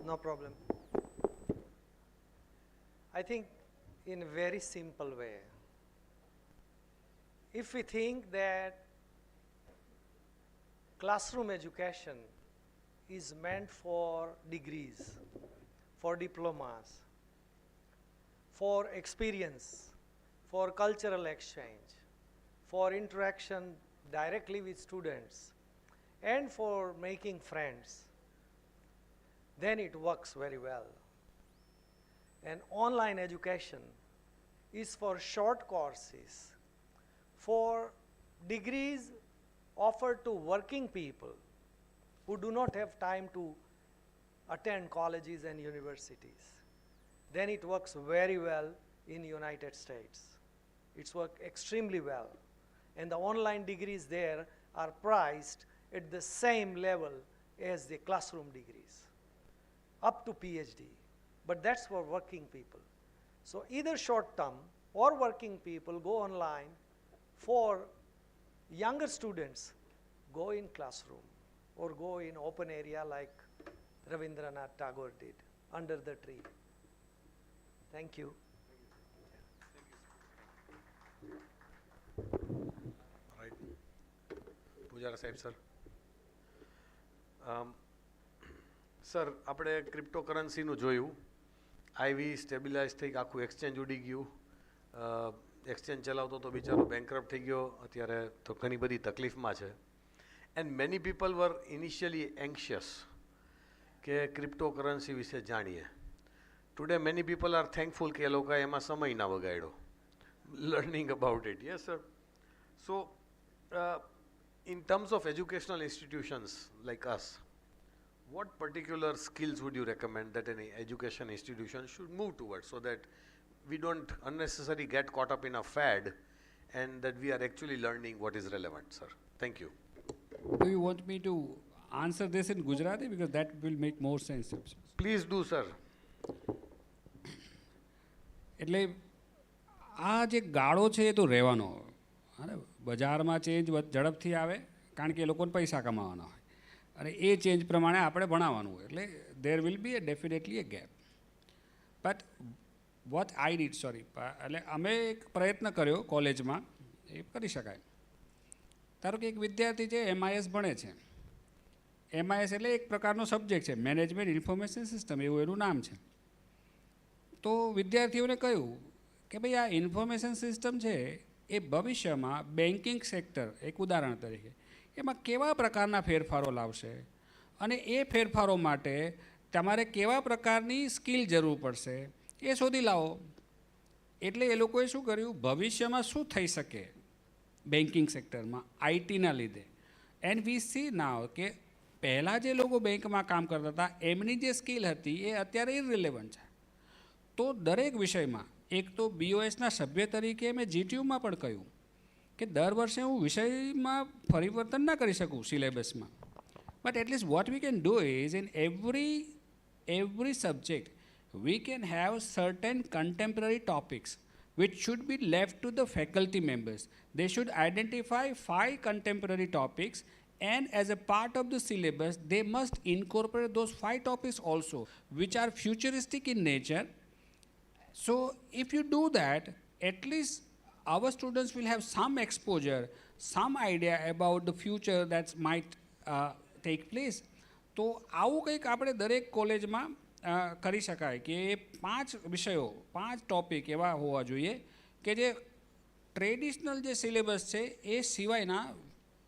No problem. I think in a very simple way, if we think that classroom education is meant for degrees, for diplomas, for experience, for cultural exchange, for interaction directly with students, and for making friends, then it works very well. And online education is for short courses, for degrees offered to working people who do not have time to attend colleges and universities. Then it works very well in United States. It's worked extremely well. And the online degrees there are priced at the same level as the classroom degrees, up to PhD. But that's for working people. So either short term or working people go online. For younger students, go in classroom or go in open area like Ravindranath Tagore did, under the tree. Thank you. Right. Pujara Sahib, sir. Sir, આપણે ક્રિપ્ટોકરન્સીનું જોયું, આઈવી stabilise થઈ આખું exchange ઉડી ગયું, exchange ચલાવતો તો બિચારો બેંકરપ્ટ થઈ ગયો, અત્યારે તો ઘણી બધી તકલીફમાં છે. And many people were initially anxious કે ક્રિપ્ટોકરન્સી વિશે જાણીએ. Today many people are thankful કે એ લોકોએ એમાં સમય ના બગાડ્યો learning about it. Yes sir. So in terms of educational institutions like us, what particular skills would you recommend that any education institution should move towards so that we don't unnecessarily get caught up in a fad and that we are actually learning what is relevant, sir? Thank you. Do you want me to answer this in Gujarati because that will make more sense? Please do, sir. એટલે આ જે ગાળો છે એ તો રહેવાનો. બજારમાં change ઝડપથી આવે કારણ કે એ લોકોને પૈસા કમાવાના હોય અને એ ચેન્જ પ્રમાણે આપણે ભણાવવાનું હોય. એટલે there will be definitely A gap. But what I did એટલે અમે એક પ્રયત્ન કર્યો કોલેજમાં, એ કરી શકાય. ધારો કે એક વિદ્યાર્થી છે MIS ભણે છે. MIS એટલે એક પ્રકારનો સબ્જેક્ટ છે, મેનેજમેન્ટ ઇન્ફોર્મેશન સિસ્ટમ એવું એનું નામ છે. તો વિદ્યાર્થીઓને કહ્યું કે ભાઈ આ ઇન્ફોર્મેશન સિસ્ટમ છે એ ભવિષ્યમાં બેન્કિંગ સેક્ટર, એક ઉદાહરણ તરીકે, એમાં કેવા પ્રકારના ફેરફારો લાવશે અને એ ફેરફારો માટે તમારે કેવા પ્રકારની સ્કિલ જરૂર પડશે એ શોધી લાવો. એટલે એ લોકોએ શું કર્યું, ભવિષ્યમાં શું થઈ શકે બેન્કિંગ સેક્ટરમાં આઈટીના લીધે. એન્ડ વી સી નાવ કે પહેલાં જે લોકો બેંકમાં કામ કરતા હતા એમની જે સ્કિલ હતી એ અત્યારે ઇરરિલેવન્ટ છે. તો દરેક વિષયમાં, એક તો BOSના સભ્ય તરીકે મેં GTUમાં પણ કહ્યું કે દર વર્ષે હું વિષયમાં પરિવર્તન ના કરી શકું સિલેબસમાં, but at least what we can do is in every subject we can have certain contemporary topics which should be left to the faculty members. They should identify 5 contemporary topics and as a part of the syllabus they must incorporate those 5 topics also which are futuristic in nature. So if you do that, at least our students will have some exposure, some idea about the future that might take place. તો આવું કંઈક આપણે દરેક કોલેજમાં કરી શકાય કે 5 વિષયો, 5 ટોપિક એવા હોવા જોઈએ કે જે ટ્રેડિશનલ જે સિલેબસ છે એ સિવાયના,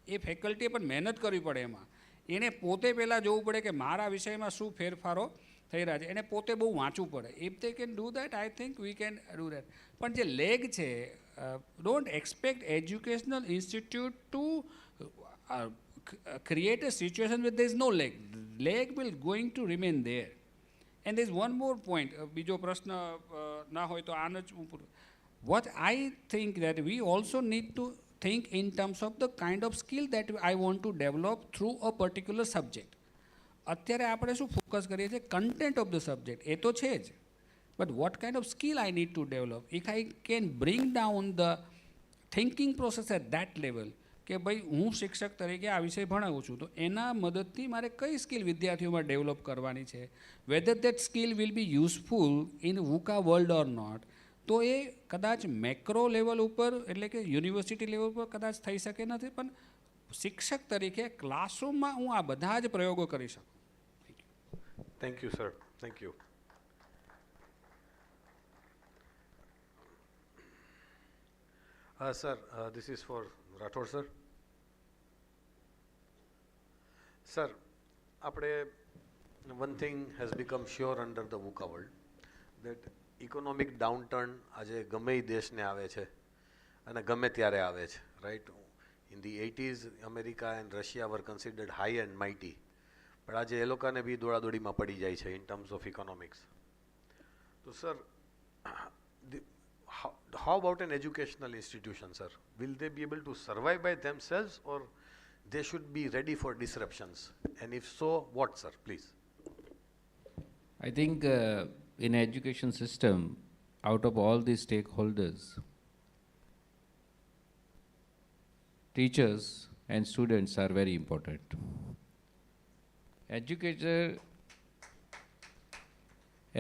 એ ફેકલ્ટીએ પણ મહેનત કરવી પડે એમાં, એને પોતે પહેલાં જોવું પડે કે મારા વિષયમાં શું ફેરફારો થઈ રહ્યા છે, એને પોતે બહુ વાંચવું પડે. If they can do that, I think we can do that. પણ જે લેગ છે, don't expect educational institute to create a situation where there is no leg. Leg will going to remain there. And there is one more point. બીજો પ્રશ્ન ના હોય તો આનો જ હું પૂરું. What I think that we also need to think in terms of the kind of skill that I want to develop through a particular subject. અત્યારે આપણે શું ફોકસ કરીએ છીએ? કન્ટેન્ટ ઓફ ધ સબ્જેક્ટ એ તો છે જ, but what kind of skill I need to develop? If I can bring down the thinking process at that level, કે ભાઈ હું શિક્ષક તરીકે આ વિષય ભણાવું છું, તો એના મદદથી મારે કઈ સ્કિલ વિદ્યાર્થીઓમાં ડેવલપ કરવાની છે, whether that skill will be useful in VUCA world or not, તો એ કદાચ મેક્રો લેવલ ઉપર એટલે કે યુનિવર્સિટી લેવલ પર કદાચ થઈ શકે નથી, પણ શિક્ષક તરીકે ક્લાસરૂમમાં હું આ બધા જ પ્રયોગો કરી શકું. Thank you sir, thank you. Sir, this is for Rathod sir. Sir, one thing has become sure under the VUCA world, that economic downturn આજે ગમે દેશને આવે છે અને ગમે ત્યારે આવે છે, right? In the 80s, America and Russia were considered high and mighty, પણ આજે એ લોકોને બી દોડાદોડીમાં પડી જાય છે in terms of economics. So sir, how about an educational institution, sir? Will they be able to survive by themselves, or they should be ready for disruptions? And if so, what, sir, please? I think in education system, out of all the stakeholders, teachers and students are very important.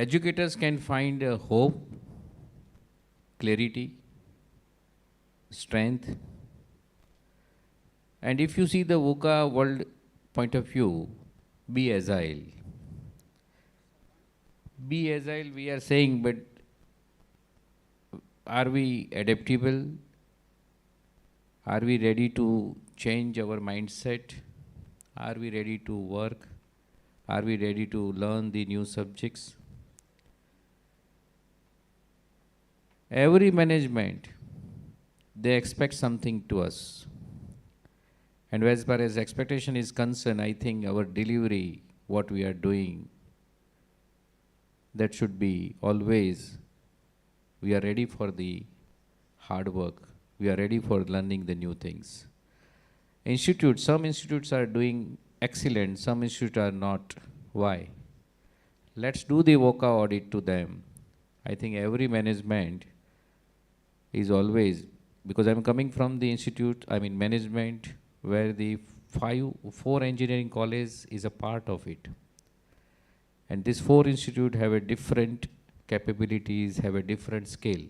Educators can find hope, clarity, strength. And if you see the VUCA world point of view, be agile. Be agile, we are saying, but are we adaptable? Are we ready to change our mindset? Are we ready to work? Are we ready to learn the new subjects? Every management, they expect something to us. And as far as expectation is concerned, I think our delivery, what we are doing, that should be always, we are ready for the hard work. We are ready for learning the new things. Some institutes are doing excellent, some institutes are not. Why? Let's do the VUCA audit to them. I think every management is always, because I'm coming from the institute, management, where the 4 engineering college is a part of it. And these 4 institutes have a different capabilities, have a different scale.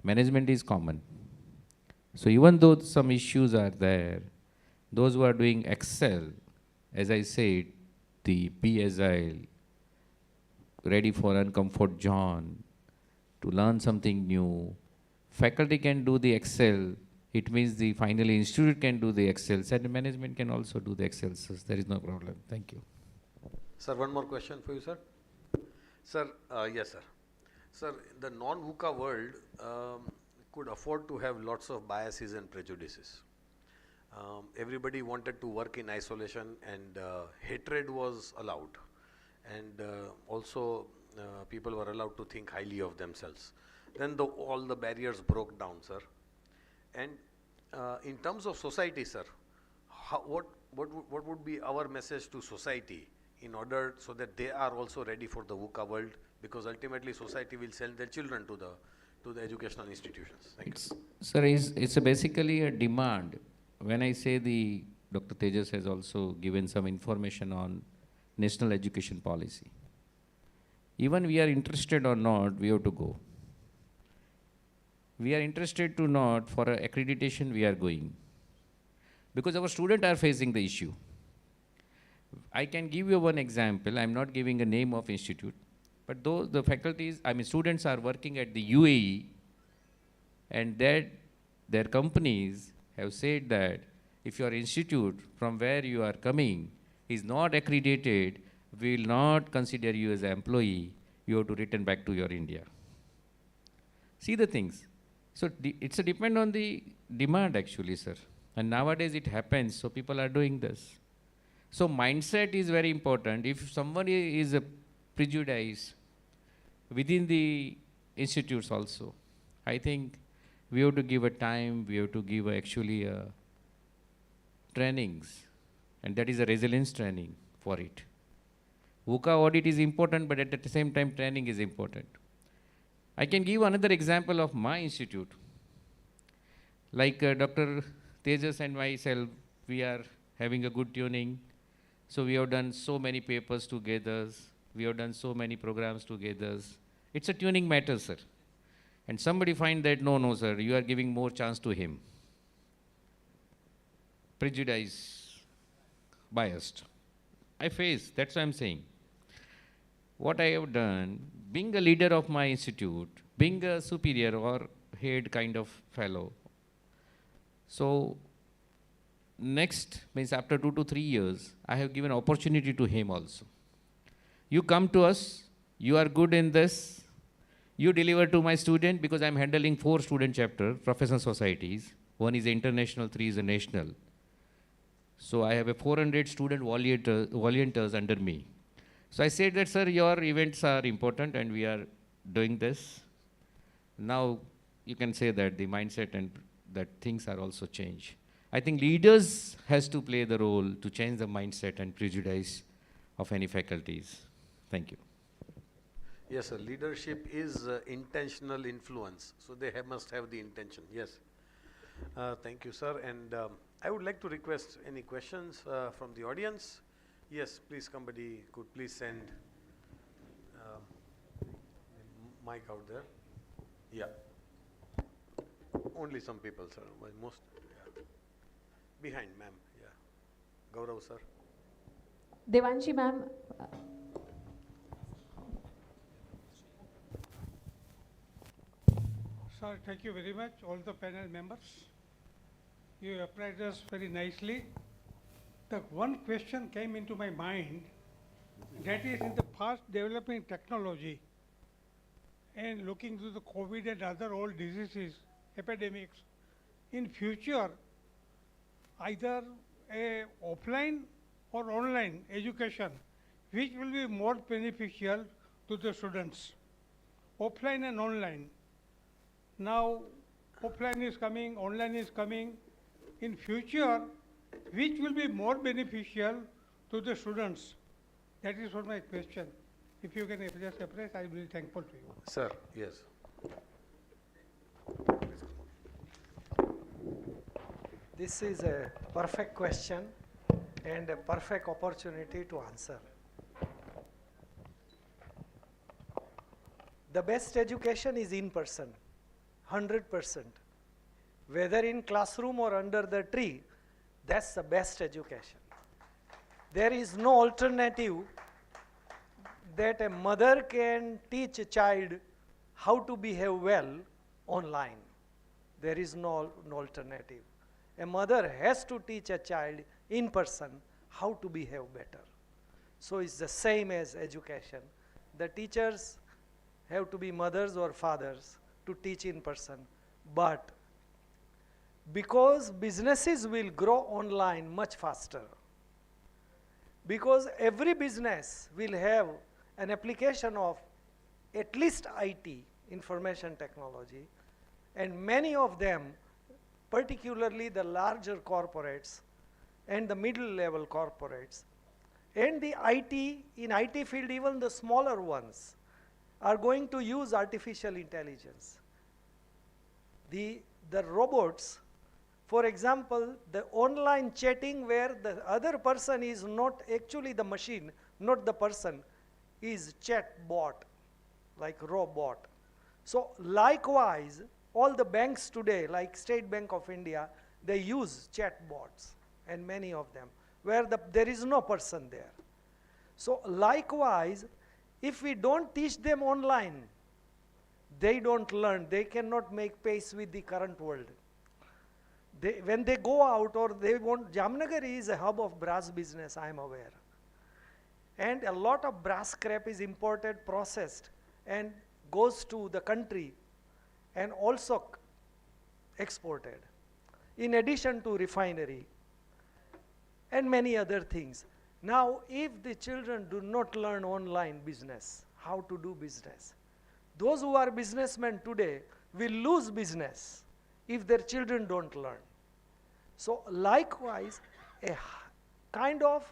Management is common. So even though some issues are there, those who are doing excel, as I said, the be agile, ready for uncomfort zone, to learn something new. Faculty can do the excel. It means the finally institute can do the excels, and the management can also do the excels. So there is no problem. Thank you. Sir, one more question for you, sir. Sir, yes, sir. Sir, the non-VUCA world could afford to have lots of biases and prejudices. Everybody wanted to work in isolation, and hatred was allowed. And also people were allowed to think highly of themselves. Then all the barriers broke down, sir. And in terms of society, sir, what would be our message to society in order so that they are also ready for the VUCA world? Because ultimately society will send their children to the educational institutions. Thank you. Sir, it's basically a demand. When I say Dr. Tejas has also given some information on national education policy. Even we are interested or not, we have to go. We are interested to not, for accreditation we are going. Because our students are facing the issue. I can give you one example. I'm not giving a name of institute, but those the faculties, students are working at the UAE, and their companies have said that if your institute from where you are coming is not accredited, we will not consider you as an employee. You have to return back to your India. See the things. So it's a depend on the demand actually, sir. And nowadays it happens, so people are doing this. So mindset is very important. If somebody is prejudiced within the institutes also, I think we have to give a time, we have to give actually trainings, and that is a resilience training for it. VUCA audit is important, but at the same time training is important. I can give another example of my institute. Like Dr. Tejas and myself, we are having a good tuning. So we have done so many papers together. We have done so many programs together. It's a tuning matter, sir. And somebody find that, no, sir, you are giving more chance to him. Prejudice, biased. I face, that's what I'm saying. What I have done, being a leader of my institute, being a superior or head kind of fellow, so next means after 2 to 3 years, I have given opportunity to him also. You come to us, you are good in this, you deliver to my student, because I'm handling 4 student chapter, professional societies. 1 is international, 3 is a national. So I have a 400 student volunteers under me. So I said that, sir, your events are important and we are doing this. Now you can say that the mindset and that things are also changed. I think leaders has to play the role to change the mindset and prejudice of any faculties. Thank you. Yes, sir. Leadership is intentional influence. So they must have the intention. Yes. Thank you, sir. And I would like to request any questions from the audience. Yes, please, somebody could please send mic out there. Yeah. Only some people, sir. Most. Yeah. Behind, ma'am. Yeah. Gaurav, sir. Devanshi, ma'am. Sir, thank you very much, all the panel members. You applied us very nicely. The one question came into my mind, that is in the fast developing technology and looking to the COVID and other old diseases, epidemics, in future, either a offline or online education, which will be more beneficial to the students, offline and online. Now, offline is coming, online is coming. In future, which will be more beneficial to the students? That is what my question. If you can just address, I will be thankful to you. Sir, yes. This is a perfect question and a perfect opportunity to answer. The best education is in person, 100%. Whether in classroom or under the tree, that's the best education. There is no alternative that a mother can teach a child how to behave well online. There is no alternative. A mother has to teach a child in person how to behave better. So it's the same as education. The teachers have to be mothers or fathers to teach in person. But because businesses will grow online much faster, because every business will have an application of at least IT, information technology, and many of them, particularly the larger corporates and the middle level corporates, and the IT, in IT field even the smaller ones, are going to use artificial intelligence. The robots, for example, the online chatting where the other person is not actually the machine, not the person, is chat bot, like robot. So likewise, all the banks today, like State Bank of India, they use chat bots, and many of them, where there is no person there. So likewise, if we don't teach them online, they don't learn, they cannot make pace with the current world. When they go out or they want, Jamnagar is a hub of brass business, I am aware. And a lot of brass scrap is imported, processed, and goes to the country and also exported, in addition to refinery and many other things. Now, if the children do not learn online business, how to do business, those who are businessmen today will lose business if their children don't learn. So likewise, a kind of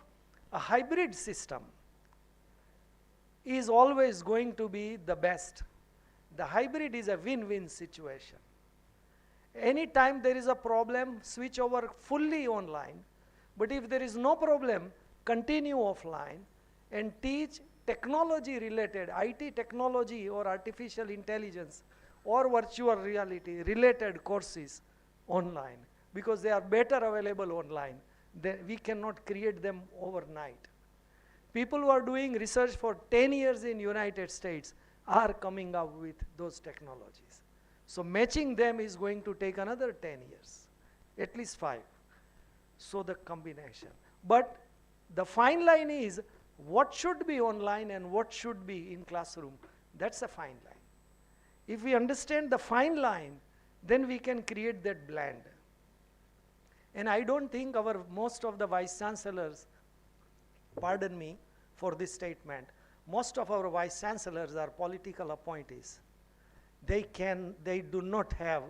a hybrid system is always going to be the best. The hybrid is a win-win situation. Anytime there is a problem, switch over fully online. But if there is no problem, continue offline and teach technology related, IT technology or artificial intelligence or virtual reality related courses online, because they are better available online. We cannot create them overnight. People who are doing research for 10 years in United States are coming up with those technologies. So matching them is going to take another 10 years, at least 5. So the combination. But the fine line is what should be online and what should be in classroom. That's a fine line. If we understand the fine line, then we can create that blend. And I don't think most of the vice chancellors, pardon me for this statement, most of our vice chancellors are political appointees. They do not have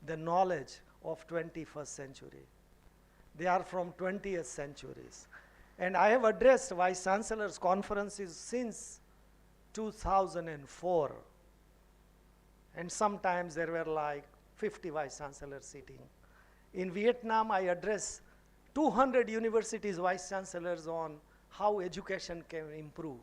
the knowledge of 21st century. They are from 20th centuries. And I have addressed vice chancellors conferences since 2004. And sometimes there were like 50 vice chancellors sitting. In Vietnam, I addressed 200 universities vice chancellors on how education can improve.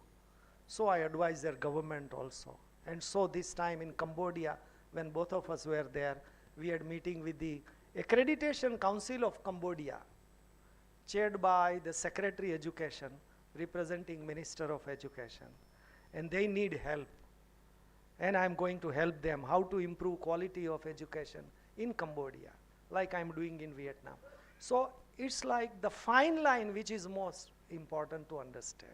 So I advised their government also. And so this time in Cambodia, when both of us were there, we had meeting with the Accreditation Council of Cambodia, chaired by the Secretary Education, representing Minister of Education. And they need help. And I'm going to help them how to improve quality of education in Cambodia, like I'm doing in Vietnam. So it's like the fine line which is most important to understand.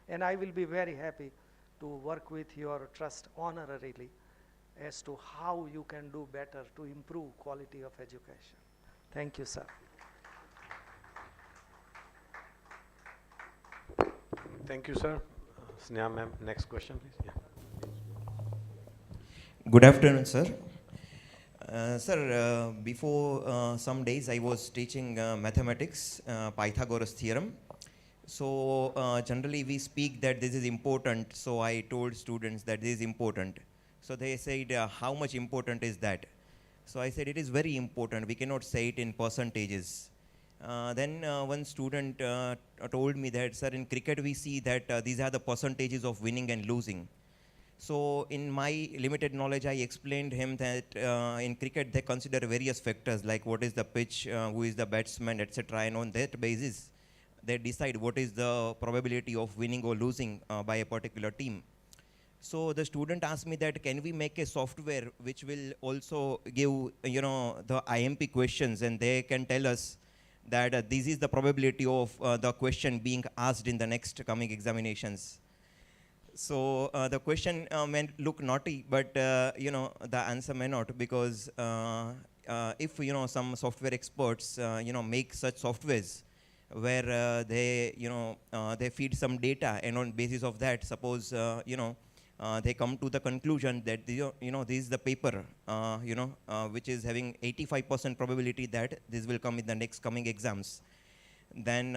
And I will be very happy to work with your trust honorarily as to how you can do better to improve quality of education. Thank you, sir. Thank you, sir. Sneha ma'am, next question, please. Yeah. Good afternoon, sir. Sir, before some days I was teaching mathematics, Pythagoras theorem. So generally we speak that this is important, so I told students that this is important. So they said, how much important is that? So I said, it is very important. We cannot say it in percentages. Then one student told me that, sir, in cricket we see that these are the percentages of winning and losing. So in my limited knowledge, I explained him that in cricket they consider various factors like what is the pitch, who is the batsman, etc. And on that basis, they decide what is the probability of winning or losing by a particular team. So the student asked me that can we make a software which will also give the IMP questions, and they can tell us that this is the probability of the question being asked in the next coming examinations. So the question may look naughty, but the answer may not, because if some software experts make such softwares where they feed some data, and on basis of that, suppose they come to the conclusion that this is the paper which is having 85% probability that this will come in the next coming exams, then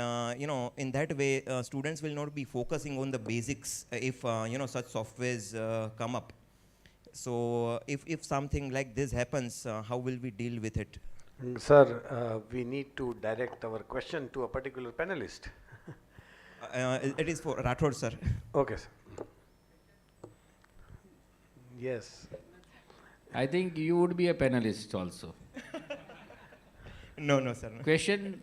in that way students will not be focusing on the basics if such softwares come up. So if something like this happens, how will we deal with it? Sir, we need to direct our question to a particular panelist. It is for Rathod, sir. Okay, sir. Yes. I think you would be a panelist also. No, sir. No. Question,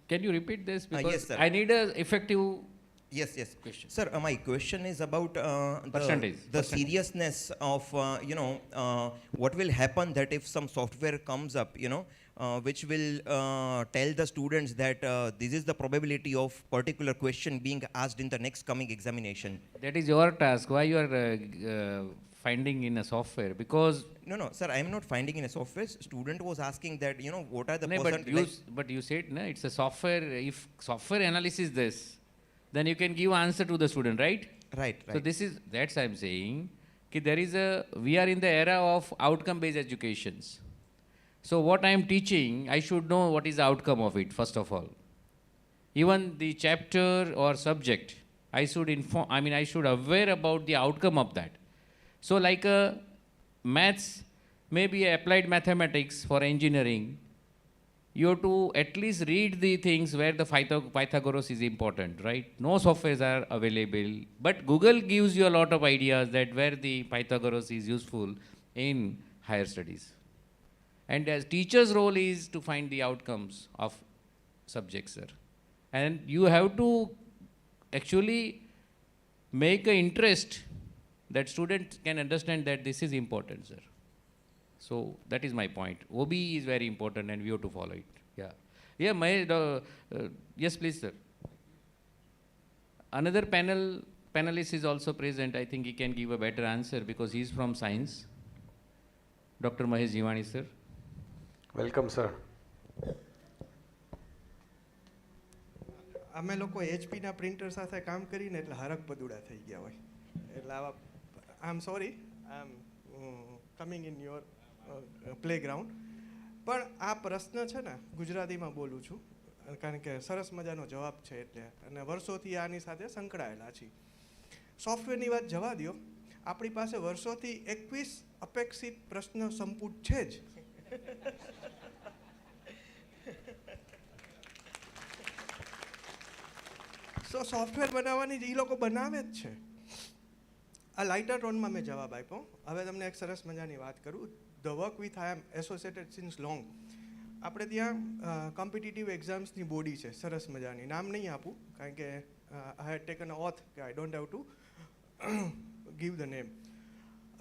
can you repeat this? Because yes, sir. I need an effective Yes. question. Sir, my question is about Percentage. the seriousness of, what will happen that if some software comes up, which will tell the students that this is the probability of particular question being asked in the next coming examination. That is your task. Why you are finding in a software? Because No, sir, I am not finding in a software. Student was asking that, what are the no, but you said no, it's a software. If software analysis this, then you can give answer to the student, right? Right. So that's I'm saying. We are in the era of outcome-based educations. So what I am teaching, I should know what is the outcome of it, first of all. Even the chapter or subject, I should aware about the outcome of that. So like maths, maybe applied mathematics for engineering, you have to at least read the things where the Pythagoras is important, right? No softwares are available, but Google gives you a lot of ideas that where the Pythagoras is useful in higher studies. And as teacher's role is to find the outcomes of subjects, sir. And you have to actually make an interest that students can understand that this is important, sir. So that is my point. OB is very important and we have to follow it. Yeah. Yeah, Mahesh, yes, please, sir. Another panelist is also present. I think he can give a better answer because he is from science. Dr. Mahesh Jivani, sir. Welcome, sir. અમે લોકો એચપીના printer સાથે કામ કરીને એટલે હરક પદુડા થઈ ગયા હોય એટલે આવા I am sorry I am coming in your playground પણ આ પ્રશ્ન છે ને ગુજરાતીમાં બોલું છું કારણ કે સરસ મજાનો જવાબ છે એટલે અને વર્ષોથી આની સાથે સંકળાયેલા છીએ સોફ્ટવેરની વાત જવા દો આપણી પાસે વર્ષોથી 21 અપેક્ષિત પ્રશ્ન સંપુટ છે જ સો સોફ્ટવેર બનાવવાની એ લોકો બનાવે જ છે આ લાઇટર ટોનમાં મેં જવાબ આપ્યો હવે તમને એક સરસ મજાની વાત કરું the work with I am associated since long આપણે ત્યાં કોમ્પિટિટિવ એક્ઝામ્સની બોડી છે સરસ મજાની નામ નહીં આપું કારણ કે આઈ હેડ ટેકન ઓથ કે I don't have to give the name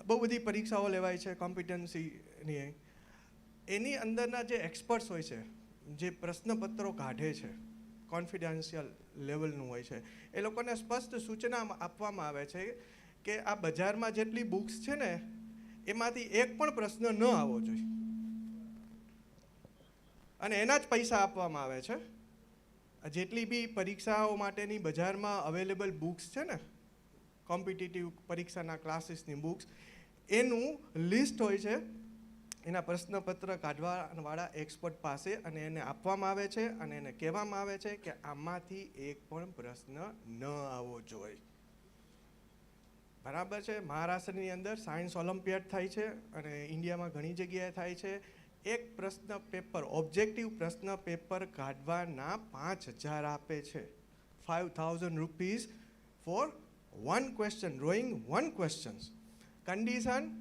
બહુ બધી પરીક્ષાઓ લેવાય છે કોમ્પિટન્સીની એની અંદરના જે એક્સપર્ટ્સ હોય છે જે પ્રશ્નપત્રો કાઢે છે કોન્ફિડન્શિયલ લેવલનું હોય છે એ લોકોને સ્પષ્ટ સૂચના આપવામાં આવે છે કે આ બજારમાં જેટલી બુક્સ છે ને એમાંથી એક પણ પ્રશ્ન ન આવવો જોઈએ અને એના જ પૈસા આપવામાં આવે છે જેટલી બી પરીક્ષાઓ માટેની બજારમાં અવેલેબલ બુક્સ છે ને કોમ્પિટિટિવ પરીક્ષાના ક્લાસીસની બુક્સ એનું લિસ્ટ હોય છે એના પ્રશ્નપત્ર કાઢવાવાળા એક્સપર્ટ પાસે અને એને આપવામાં આવે છે અને એને કહેવામાં આવે છે કે આમાંથી એક પણ પ્રશ્ન ન આવવો જોઈએ બરાબર છે મહારાષ્ટ્રની અંદર સાયન્સ ઓલિમ્પિયાડ થાય છે અને ઇન્ડિયામાં ઘણી જગ્યાએ થાય છે એક પ્રશ્ન પેપર ઓબ્જેક્ટિવ પ્રશ્ન પેપર કાઢવાના 5,000 આપે છે 5,000 rupees four one question drawing one questions condition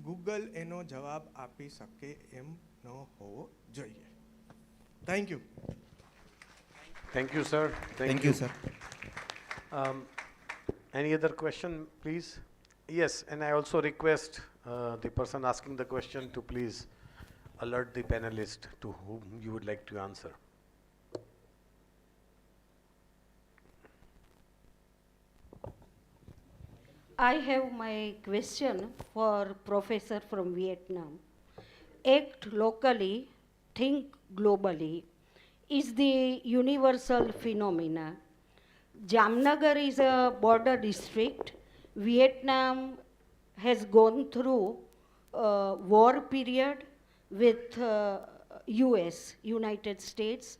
Google એનો જવાબ આપી શકે એમ ન હોવો જોઈએ thank you Thank you, sir. Thank you, sir. Any other question, please? Yes, and I also request the person asking the question to please alert the panelist to whom you would like to answer. I have my question for Professor from Vietnam. Act locally, think globally is the universal phenomena. Jamnagar is a border district. Vietnam has gone through a war period with US, United States.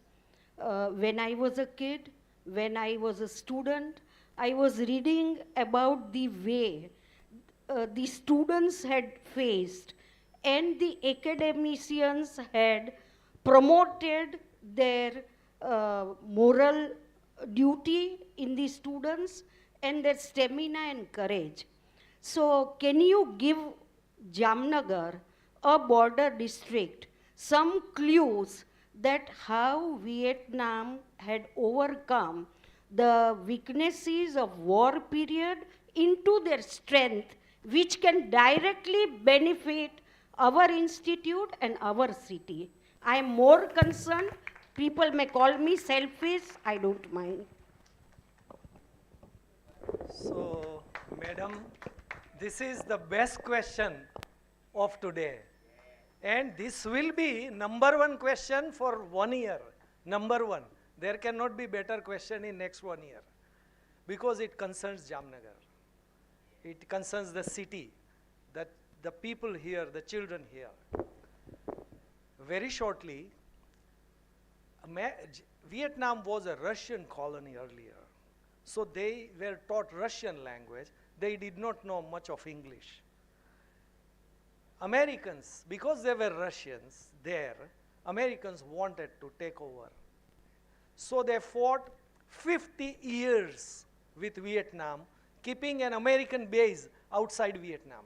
When I was a kid, when I was a student, I was reading about the way the students had faced and the academicians had promoted their moral duty in the students and their stamina and courage. So can you give Jamnagar, a border district, some clues that how Vietnam had overcome the weaknesses of war period into their strength, which can directly benefit our institute and our city? I am more concerned. People may call me selfish, I don't mind. So, madam, this is the best question of today. And this will be number one question for 1 year. Number one. There cannot be better question in next 1 year. Because it concerns Jamnagar. It concerns the city, the people here, the children here. Very shortly, Vietnam was a Russian colony earlier. So they were taught Russian language. They did not know much of English. Americans, because they were Russians there, Americans wanted to take over. So they fought 50 years with Vietnam, keeping an American base outside Vietnam.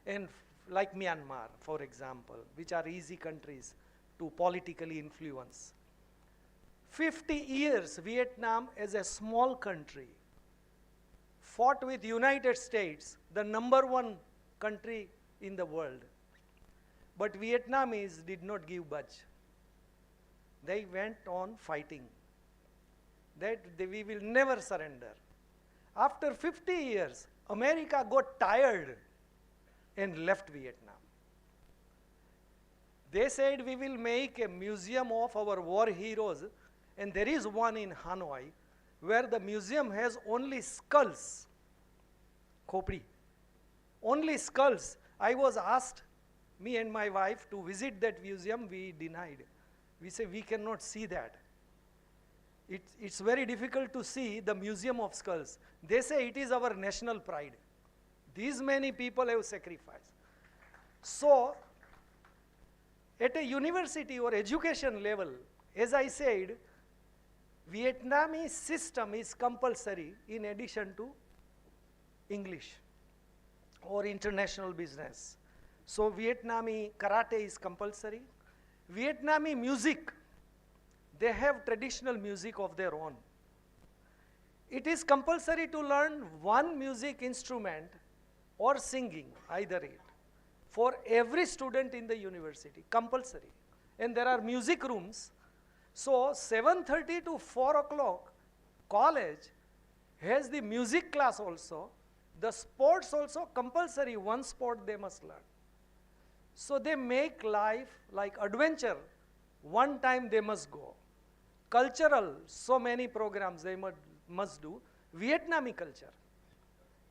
And like Myanmar, for example, which are easy countries to politically influence. 50 years, Vietnam as a small country fought with United States, the #1 country in the world. But Vietnamese did not give budge. They went on fighting. We will never surrender. After 50 years, America got tired and left Vietnam. They said we will make a museum of our war heroes, and there is one in Hanoi where the museum has only skulls. Khopri. Only skulls. I was asked, me and my wife, to visit that museum. We denied. We say we cannot see that. It's very difficult to see the museum of skulls. They say it is our national pride. These many people have sacrificed. So, at a university or education level, as I said, Vietnamese system is compulsory in addition to English or international business. So Vietnamese karate is compulsory. Vietnamese music, they have traditional music of their own. It is compulsory to learn one music instrument or singing, either it, for every student in the university, compulsory. And there are music rooms. So 7:30 to 4 o'clock, college has the music class also. The sports also compulsory, one sport they must learn. So they make life like adventure. One time they must go. Cultural, so many programs they must do. Vietnamese culture.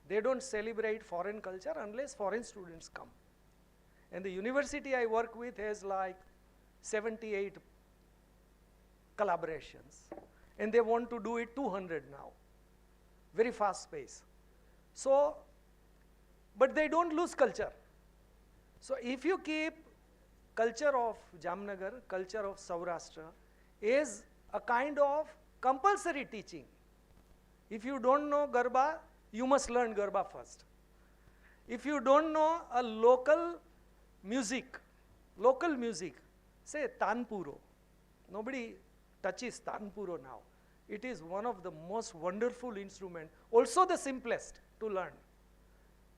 They don't celebrate foreign culture unless foreign students come. And the university I work with has like 78 collaborations. And they want to do it 200 now. Very fast pace. So, but they don't lose culture. So if you keep culture of Jamnagar, culture of Saurashtra is a kind of compulsory teaching. If you don't know Garba, you must learn Garba first. If you don't know a local music, say Tanpuro. Nobody touches Tanpuro now. It is one of the most wonderful instruments, also the simplest to learn.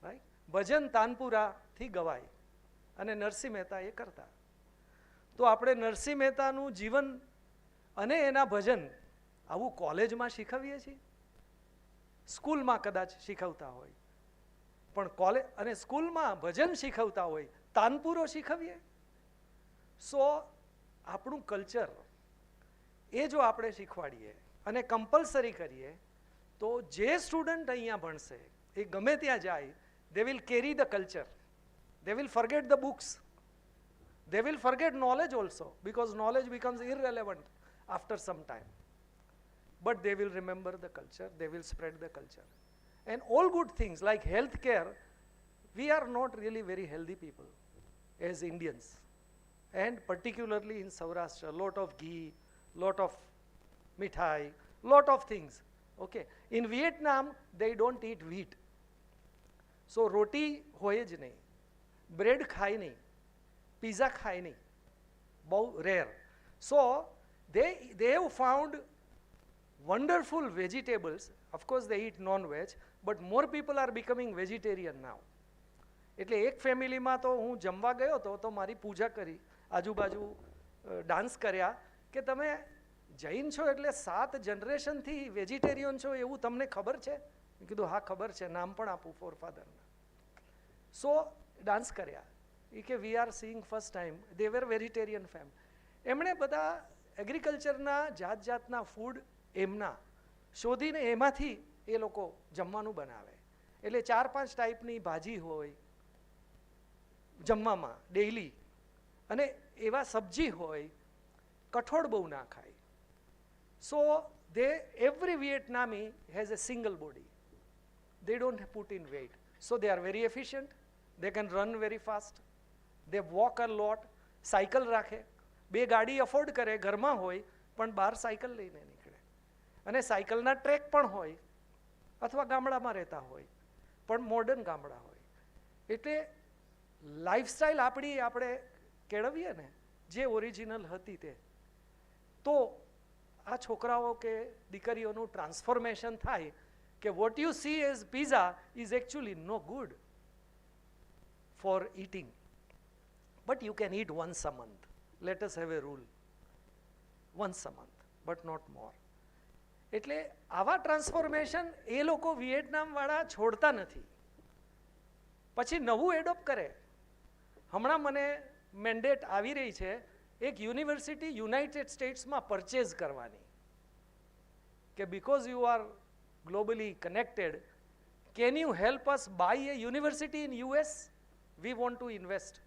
Right? Bhajan Tanpura thi gawai. અને નરસિંહ મહેતા એ કરતા. તો આપણે નરસિંહ મહેતાનું જીવન અને એના ભજન આવું કોલેજમાં શીખવીએ છીએ? સ્કૂલમાં કદાચ શીખવતા હોય, પણ કોલેજ અને સ્કૂલમાં ભજન શીખવતા હોય, તાનપુરો શીખવીએ? સો આપણું કલ્ચર એ જો આપણે શીખવાડીએ અને કમ્પલસરી કરીએ તો જે સ્ટુડન્ટ અહીંયા ભણશે એ ગમે ત્યાં જાય, they will carry the culture. They will forget the books. They will forget knowledge also, because knowledge becomes irrelevant after some time. But they will remember the culture, they will spread the culture. And all good things like healthcare, we are not really very healthy people as Indians. And particularly in Saurashtra, lot of ghee, lot of mithai, lot of things. Okay. In Vietnam, they don't eat wheat. So roti hoye જ નહીં. Bread ખાય નહીં, pizza ખાય નહીં, બહુ rare. So they have found wonderful vegetables. Of course they eat non-veg, but more people are becoming vegetarian now. એટલે એક ફેમિલીમાં તો હું જમવા ગયો તો મારી પૂજા કરી, આજુબાજુ ડાન્સ કર્યા કે તમે જૈન છો એટલે 7 જનરેશનથી વેજીટેરિયન છો એવું તમને ખબર છે? મેં કીધું હા ખબર છે, નામ પણ આપું ફોરફાધરના. સો ડાન્સ કર્યા એ કે we are seeing first time, they were vegetarian fame. એમણે બધા એગ્રીકલ્ચરના જાત જાતના ફૂડ એમના શોધીને એમાંથી એ લોકો જમવાનું બનાવે. એટલે 4-5 ટાઈપની ભાજી હોય જમવામાં ડેઈલી, અને એવા સબ્જી હોય, કઠોળ બહુ ના ખાય. સો every Vietnamese has a single body. They don't put in weight. So they are very efficient. They can run very fast. They walk a lot. Cycle રાખે, 2 ગાડી અફોર્ડ કરે, ઘરમાં હોય પણ બહાર સાયકલ લઈને નીકળે. અને સાયકલના ટ્રેક પણ હોય, અથવા ગામડામાં રહેતા હોય પણ મોડર્ન ગામડા હોય. એટલે લાઈફસ્ટાઈલ આપણી આપણે કેળવીએ ને જે ઓરિજિનલ હતી તે, તો આ છોકરાઓ કે દીકરીઓનું ટ્રાન્સફોર્મેશન થાય કે what you see as pizza is actually no good for eating, but you can eat once a month. Let us have a rule. Once a month, but not more. એટલે આવા ટ્રાન્સફોર્મેશન એ લોકો વિયેટનામવાળા છોડતા નથી, પછી નવું adopt કરે. હમણાં મને મેન્ડેટ આવી રહી છે એક યુનિવર્સિટી યુનાઇટેડ સ્ટેટ્સમાં પરચેઝ કરવાની, કે because you are globally connected, can you help us buy a university in US? We want to invest.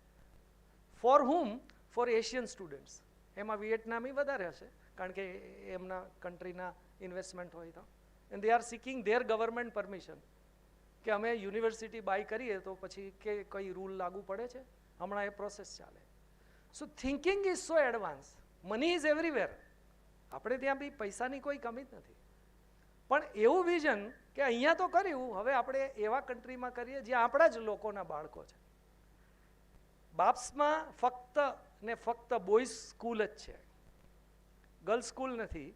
For whom? For Asian students. એમાં વિયેટનામી વધારે હશે કારણ કે એમના કન્ટ્રીના ઇન્વેસ્ટમેન્ટ હોય તો, and they are seeking there government permission કે અમે યુનિવર્સિટી બાય કરીએ તો પછી કે કઈ રૂલ લાગુ પડે છે. હમણાં એ પ્રોસેસ ચાલે. So thinking is so advance. Money is everywhere. આપણે ત્યાં બી પૈસાની કોઈ કમી જ નથી, પણ એવું વિઝન કે અહીંયા તો કર્યું, હવે આપણે એવા કન્ટ્રીમાં કરીએ જ્યાં આપણા જ લોકોના બાળકો છે. બાપ્સમાં ફક્ત ને ફક્ત બોયઝ સ્કૂલ જ છે, ગર્લ્સ સ્કૂલ નથી.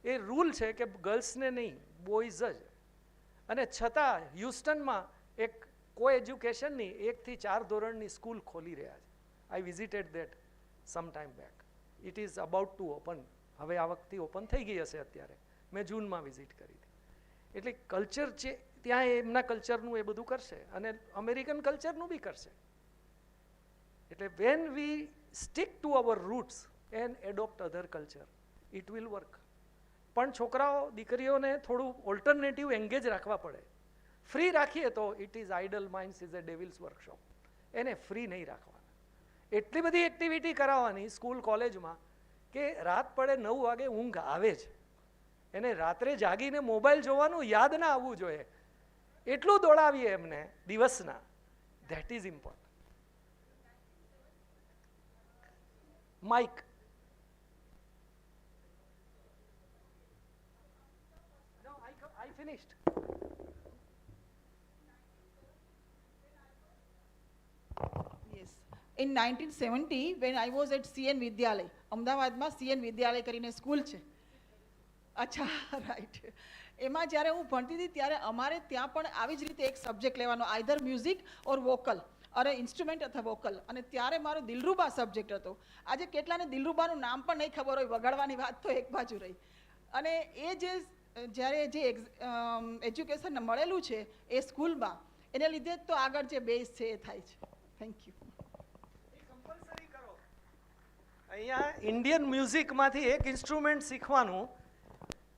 એ રૂલ છે કે ગર્લ્સને નહીં, બોયઝ જ. અને છતાં હ્યુસ્ટનમાં એક કો એજ્યુકેશનની 1 થી 4 ધોરણની સ્કૂલ ખોલી રહ્યા છે. I visited that some time back. It is about to open. હવે આ વખતે ઓપન થઈ ગઈ હશે અત્યારે. મેં જૂનમાં વિઝિટ કરી હતી. એટલે કલ્ચર છે ત્યાં, એમના કલ્ચરનું એ બધું કરશે અને અમેરિકન કલ્ચરનું બી કરશે. એટલે when we stick to our roots and adopt other culture, it will work. પણ છોકરાઓ દીકરીઓને થોડું ઓલ્ટરનેટિવ એંગેજ રાખવા પડે. ફ્રી રાખીએ તો it is idle minds is a devil's workshop. એને ફ્રી નહીં રાખવાના. એટલી બધી એક્ટિવિટી કરાવવાની સ્કૂલ કોલેજમાં કે રાત પડે 9 વાગે ઊંઘ આવે જ. એને રાત્રે જાગીને મોબાઈલ જોવાનું યાદ ના આવવું જોઈએ, એટલું દોડાવીએ એમને દિવસના. That is important. Mike. No, I finished. Yes. In 1970, when I was at CN Vidyalay, અમદાવાદમાં CN વિદ્યાલય કરીને સ્કૂલ છે. અચ્છા, રાઈટ. એમાં જ્યારે હું ભણતી હતી ત્યારે અમારે ત્યાં પણ આવી જ રીતે એક સબ્જેક્ટ લેવાનો, આઈધર મ્યુઝિક ઓર વોકલ, અરે ઇન્સ્ટ્રુમેન્ટ અથવા વોકલ. અને ત્યારે મારો દિલરુબા સબ્જેક્ટ હતો. આજે કેટલાને દિલરુબાનું નામ પણ નહીં ખબર હોય, વગાડવાની વાત તો એક બાજુ રહી. અને એ જે જ્યારે જે એજ્યુકેશન મળેલું છે એ સ્કૂલમાં, એને લીધે તો આગળ જે બેઝ છે એ થાય છે. Thank you. અહીંયા ઇન્ડિયન મ્યુઝિકમાંથી એક ઇન્સ્ટ્રુમેન્ટ શીખવાનું,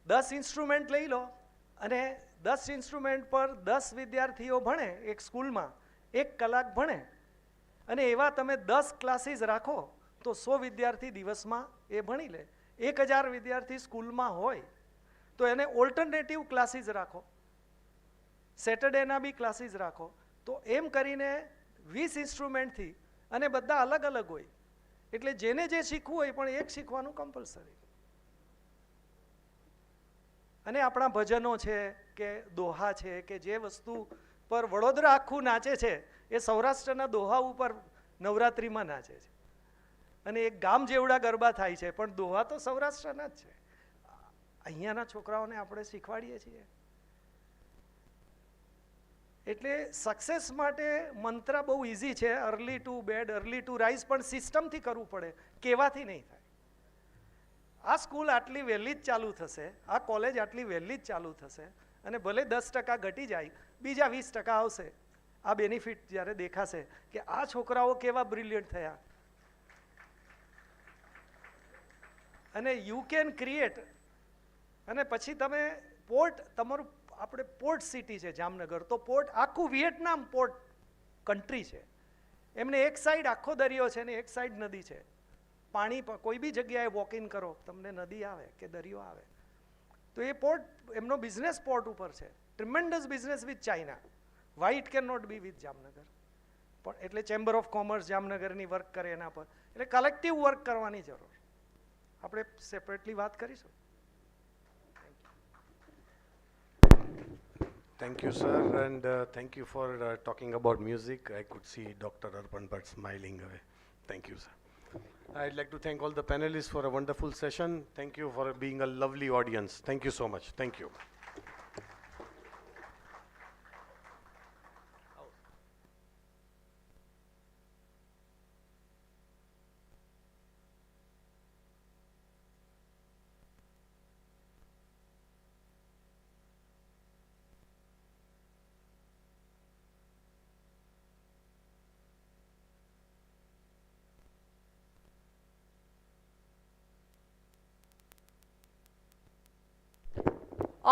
10 ઇન્સ્ટ્રુમેન્ટ લઈ લો અને 10 ઇન્સ્ટ્રુમેન્ટ પર 10 વિદ્યાર્થીઓ ભણે એક સ્કૂલમાં, 1 કલાક ભણે, અને એવા તમે 10 ક્લાસીસ રાખો તો 100 વિદ્યાર્થી દિવસમાં એ ભણી લે. 1000 વિદ્યાર્થી સ્કૂલમાં હોય તો એને ઓલ્ટરનેટિવ ક્લાસીસ રાખો, સેટરડેના બી ક્લાસીસ રાખો. તો એમ કરીને 20 ઇન્સ્ટ્રુમેન્ટથી, અને બધા અલગ અલગ હોય, એટલે જેને જે શીખવું હોય પણ એક શીખવાનું કમ્પલસરી. અને આપણા ભજનો છે કે દોહા છે કે જે વસ્તુ પર વડોદરા આખું નાચે છે એ સૌરાષ્ટ્રના દોહા ઉપર નવરાત્રિમાં નાચે છે. અને એક ગામ જેવડા ગરબા થાય છે, પણ દોહા તો સૌરાષ્ટ્રના જ છે. અહીંયાના છોકરાઓને આપણે શીખવાડીએ છીએ. એટલે સક્સેસ માટે મંત્ર બહુ ઇઝી છે, early to bed early to rise, પણ સિસ્ટમથી કરવું પડે, કહેવાથી નહીં થાય. આ સ્કૂલ આટલી વહેલી જ ચાલુ થશે, આ કોલેજ આટલી વહેલી જ ચાલુ થશે અને ભલે 10% ઘટી જાય, બીજા 20% આવશે. આ બેનિફિટ જ્યારે દેખાશે કે આ છોકરાઓ કેવા બ્રિલિયન્ટ થયા અને યુ કેન ક્રિએટ. અને પછી તમે પોર્ટ, તમારું આપણે પોર્ટ સિટી છે જામનગર, તો પોર્ટ આખું વિયેટનામ પોર્ટ કન્ટ્રી છે. એમને એક સાઈડ આખો દરિયો છે ને એક સાઈડ નદી છે. પાણી કોઈ બી જગ્યાએ વોક ઇન કરો તમને નદી આવે કે દરિયો આવે. તો એ પોર્ટ એમનો બિઝનેસ પોર્ટ ઉપર છે. Tremendous business with China. Why it can not be with Jamnagar? પણ એટલે ચેમ્બર ઓફ કોમર્સ જામનગરની વર્ક કરે એના પર. એટલે કલેક્ટિવ વર્ક કરવાની જરૂર. આપણે સેપરેટલી વાત કરીશું. Thank you, sir, and thank you for talking about music. I could see Dr. Arpan Bhatt smiling away. Thank you, sir. I'd like to thank all the panelists for a wonderful session. Thank you for being a lovely audience. Thank you so much. Thank you.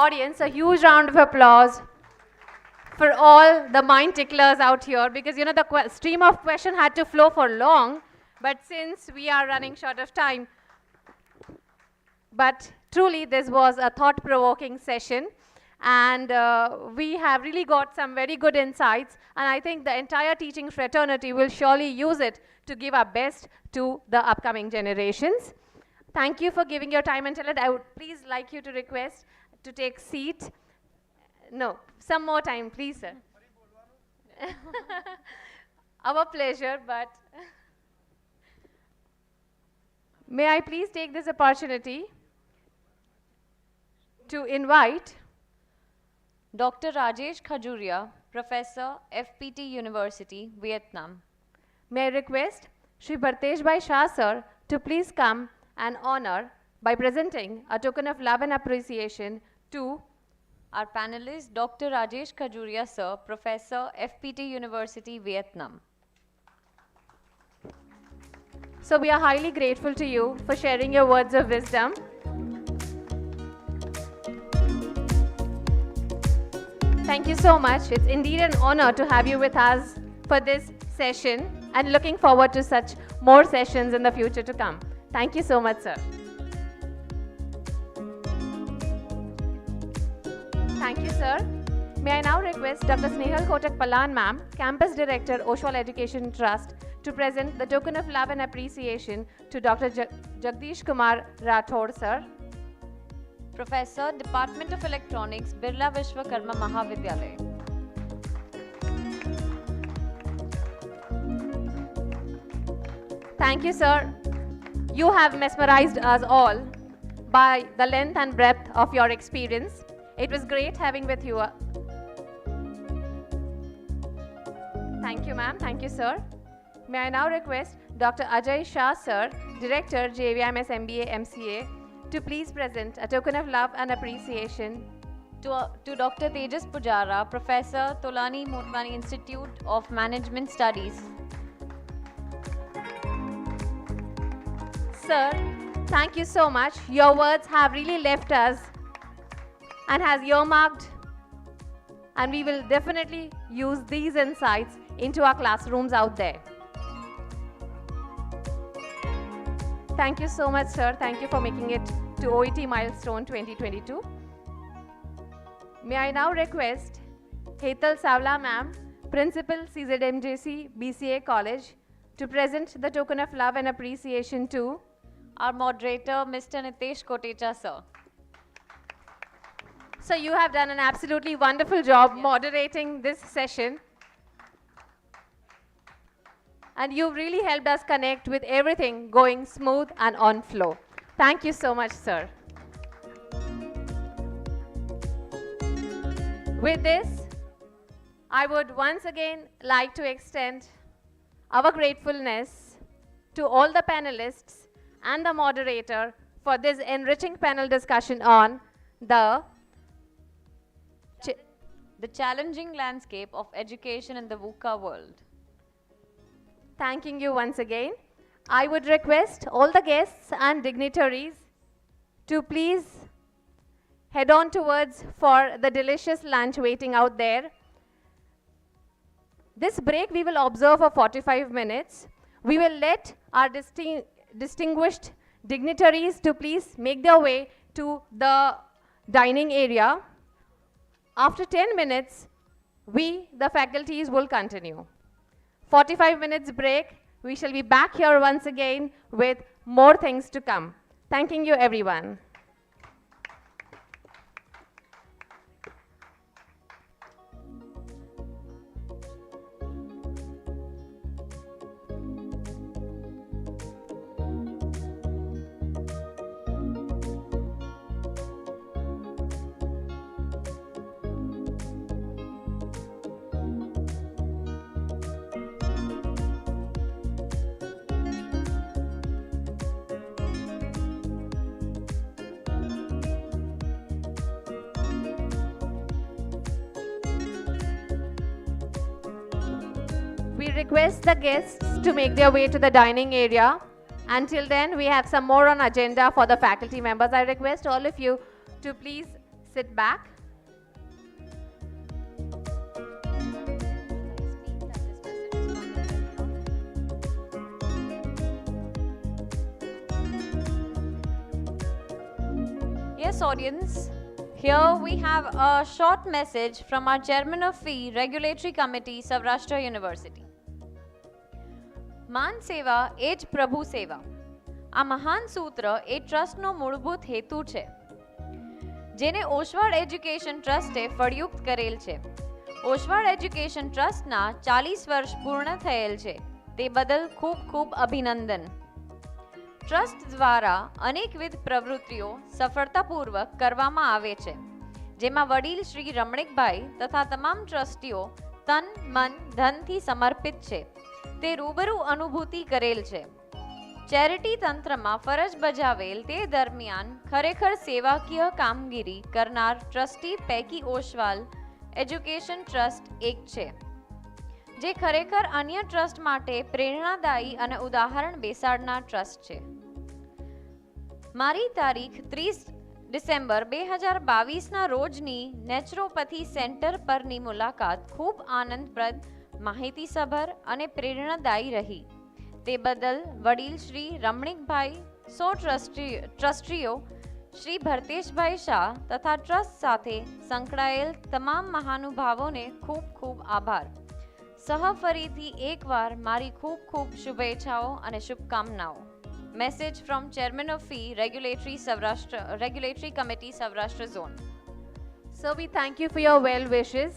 Audience, a huge round of applause for all the mind ticklers out here, because you know the stream of question had to flow for long, but since we are running short of time, but truly this was a thought-provoking session, and we have really got some very good insights, and I think the entire teaching fraternity will surely use it to give our best to the upcoming generations. Thank you for giving your time and talent. I would please like you to request to take seat. No, some more time, please, sir. Our pleasure, but may I please take this opportunity to invite Dr. Rajesh Khajuria, Professor, FPT University, Vietnam. May I request Shri Bhartesh Bhai Shah, sir, to please come and honor by presenting a token of love and appreciation to our panelist, Dr. Rajesh Khajuria, sir, Professor, FPT University, Vietnam. So we are highly grateful to you for sharing your words of wisdom. Thank you so much. It's indeed an honor to have you with us for this session, and looking forward to such more sessions in the future to come. Thank you so much, sir. Thank you, sir. May I now request Dr. Snehal Kotak Palan, ma'am, Campus Director, Oshwal Education Trust, to present the token of love and appreciation to Dr. Jagdish Kumar Rathod, sir. Professor, Department of Electronics, Birla Vishwakarma Mahavidyalaya. Thank you, sir. You have mesmerized us all by the length and breadth of your experience. It was great having with you. Thank you, ma'am. Thank you, sir. May I now request Dr. Ajay Shah, sir, Director, JVMS MBA MCA, to please present a token of love and appreciation to Dr. Tejas Pujara, Professor, Tolani Motwani Institute of Management Studies. Sir, thank you so much. Your words have really left us and has earmarked, and we will definitely use these insights into our classrooms out there. Thank you so much, sir. Thank you for making it to Oet Milestone 2022. May I now request Hetal Savla, ma'am, Principal, CZMJC, BCA College, to present the token of love and appreciation to our moderator, Mr. Nitesh Kotecha, sir. So you have done an absolutely wonderful job moderating this session. And you really helped us connect with everything going smooth and on flow. Thank you so much, sir. With this, I would once again like to extend our gratefulness to all the panelists and the moderator for this enriching panel discussion on the The challenging landscape of education in the VUCA world. Thanking you once again. I would request all the guests and dignitaries to please head on towards for the delicious lunch waiting out there. This break we will observe for 45 minutes. We will let our distinguished dignitaries to please make their way to the dining area. After 10 minutes, we, the faculties, will continue. 45 minutes break. We shall be back here once again with more things to come. Thanking you, everyone. We request the guests to make their way to the dining area. Until then, we have some more on agenda for the faculty members. I request all of you to please sit back. Yes, audience. Here we have a short message from our Chairman of Fee Regulatory Committee, Saurashtra University. માન સેવા એ જ પ્રભુ સેવા. આ મહાન સૂત્ર એ ટ્રસ્ટનો મૂળભૂત હેતુ છે, જેને ઓશવાળ એજ્યુકેશન ટ્રસ્ટે ફળયુક્ત કરેલ છે. ઓશવાળ એજ્યુકેશન ટ્રસ્ટના 40 વર્ષ પૂર્ણ થયેલ છે, તે બદલ ખૂબ ખૂબ અભિનંદન. ટ્રસ્ટ દ્વારા અનેકવિધ પ્રવૃત્તિઓ સફળતાપૂર્વક કરવામાં આવે છે, જેમાં વડીલ શ્રી રમણીકભાઈ તથા તમામ ટ્રસ્ટીઓ તન મન ધનથી સમર્પિત છે, તે રૂબરૂ અનુભૂતિ કરેલ છે. ચેરિટી તંત્રમાં ફરજ બજાવેલ તે દરમિયાન ખરેખર સેવાકીય કામગીરી કરનાર ટ્રસ્ટી પૈકી ઓશવાલ એજ્યુકેશન ટ્રસ્ટ એક છે, જે ખરેખર અન્ય ટ્રસ્ટ માટે પ્રેરણાદાયી અને ઉદાહરણ બેસાડનાર ટ્રસ્ટ છે. મારી તારીખ 30 ડિસેમ્બર 2022ના રોજની નેચરોપથી સેન્ટર પરની મુલાકાત ખૂબ આનંદપ્રદ, માહિતીસભર અને પ્રેરણાદાયી રહી. તે બદલ વડીલ શ્રી રમણીકભાઈ, સો ટ્રસ્ટીઓ શ્રી ભરતેશભાઈ શાહ તથા ટ્રસ્ટ સાથે સંકળાયેલ તમામ મહાનુભાવોને ખૂબ ખૂબ આભાર. ફરીથી એકવાર મારી ખૂબ ખૂબ શુભેચ્છાઓ અને શુભકામનાઓ. Message from chairman of fee regulatory committee Saurashtra zone. So we thank you for your well wishes.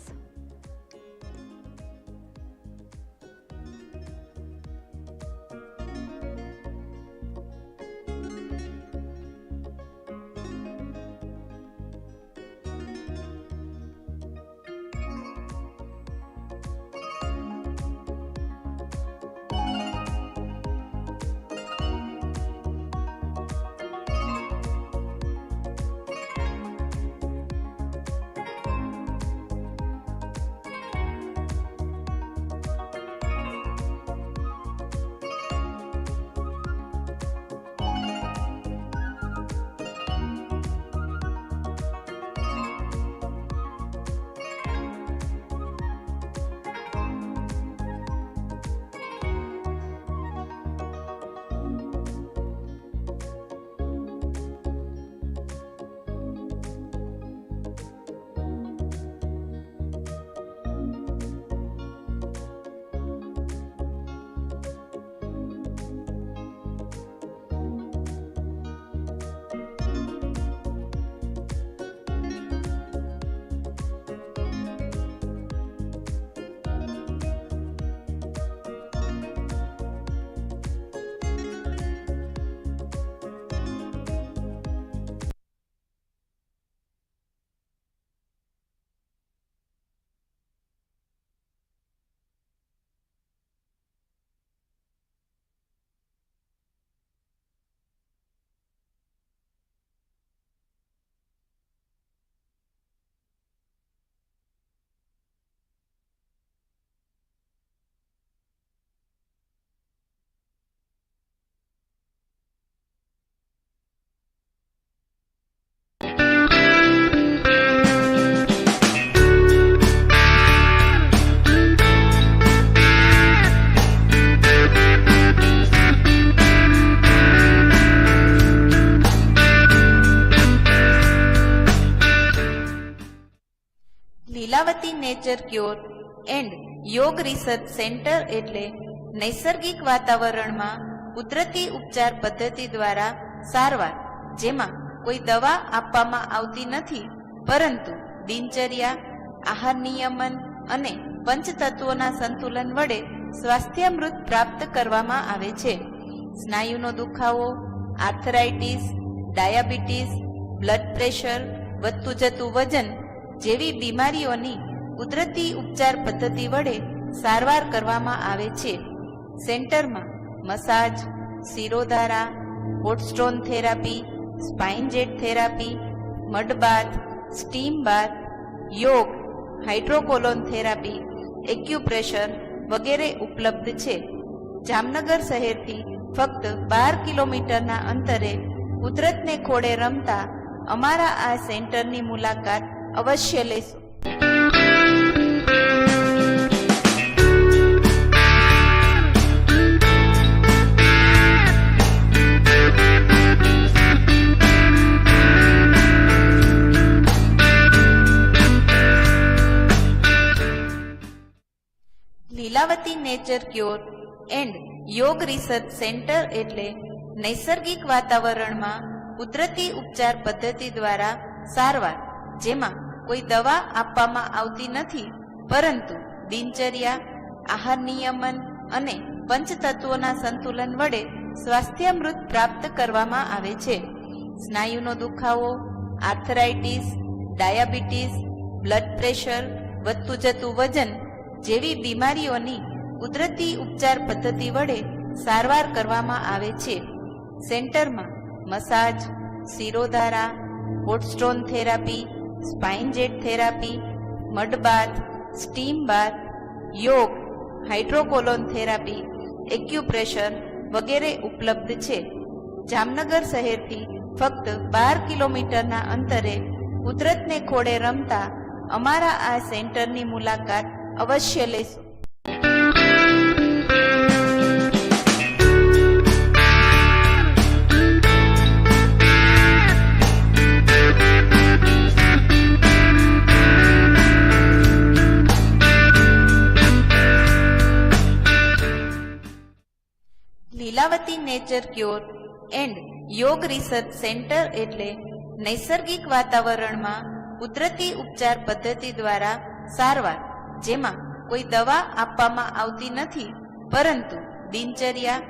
Lilavati nature cure and યોગ રિસર્ચ સેન્ટર એટલે નૈસર્ગિક વાતાવરણમાં કુદરતી ઉપચાર પદ્ધતિ દ્વારા સારવાર, જેમાં કોઈ દવા આપવામાં આવતી નથી, પરંતુ દિનચર્યા, આહાર નિયમન અને પંચતત્વોના સંતુલન વડે સ્વાસ્થ્યામૃત પ્રાપ્ત કરવામાં આવે છે. સ્નાયુનો દુખાવો, આર્થરાઇટિસ, ડાયાબિટીસ, બ્લડ પ્રેશર, વધતું જતું વજન જેવી બીમારીઓની કુદરતી ઉપચાર પદ્ધતિ વડે સારવાર કરવામાં આવે છે. સેન્ટરમાં massage, shirodhara, hot stone therapy, spine jet therapy, mud bath, steam bath, યોગ, હાઇડ્રોકોલોન થેરાપી, એક્યુપ્રેશર વગેરે ઉપલબ્ધ છે. જામનગર શહેરથી ફક્ત 12 કિલોમીટરના અંતરે કુદરતને ખોળે રમતા અમારા આ સેન્ટરની મુલાકાત અવશ્ય લેશો. લીલાવતી નેચર ક્યોર એન્ડ યોગ રિસર્ચ સેન્ટર એટલે નૈસર્ગિક વાતાવરણમાં કુદરતી ઉપચાર પદ્ધતિ દ્વારા સારવાર, જેમાં કોઈ દવા આપવામાં આવતી નથી, પરંતુ દિનચર્યા, આહાર નિયમન અને પંચતત્વોના સંતુલન વડે સ્વાસ્થ્યામૃત પ્રાપ્ત કરવામાં આવે છે. સ્નાયુનો દુખાવો, આર્થરાઇટિસ, ડાયાબિટીસ, બ્લડ પ્રેશર, વધતું જતું વજન જેવી બીમારીઓની કુદરતી ઉપચાર પદ્ધતિ વડે સારવાર કરવામાં આવે છે. સેન્ટરમાં massage, shirodhara, hot stone therapy, spine jet therapy, mud bath, steam bath, યોગ, હાઇડ્રોકોલોન થેરાપી, એક્યુપ્રેશર વગેરે ઉપલબ્ધ છે. જામનગર શહેરથી ફક્ત 12 કિલોમીટરના અંતરે કુદરતને ખોળે રમતા અમારા આ સેન્ટરની મુલાકાત અવશ્ય લેશો. લીલાવતી નેચર ક્યોર એન્ડ યોગ રિસર્ચ સેન્ટર એટલે નૈસર્ગિક વાતાવરણમાં કુદરતી ઉપચાર પદ્ધતિ દ્વારા સારવાર, જેમાં કોઈ દવા આપવામાં આવતી નથી, પરંતુ દિનચર્યા,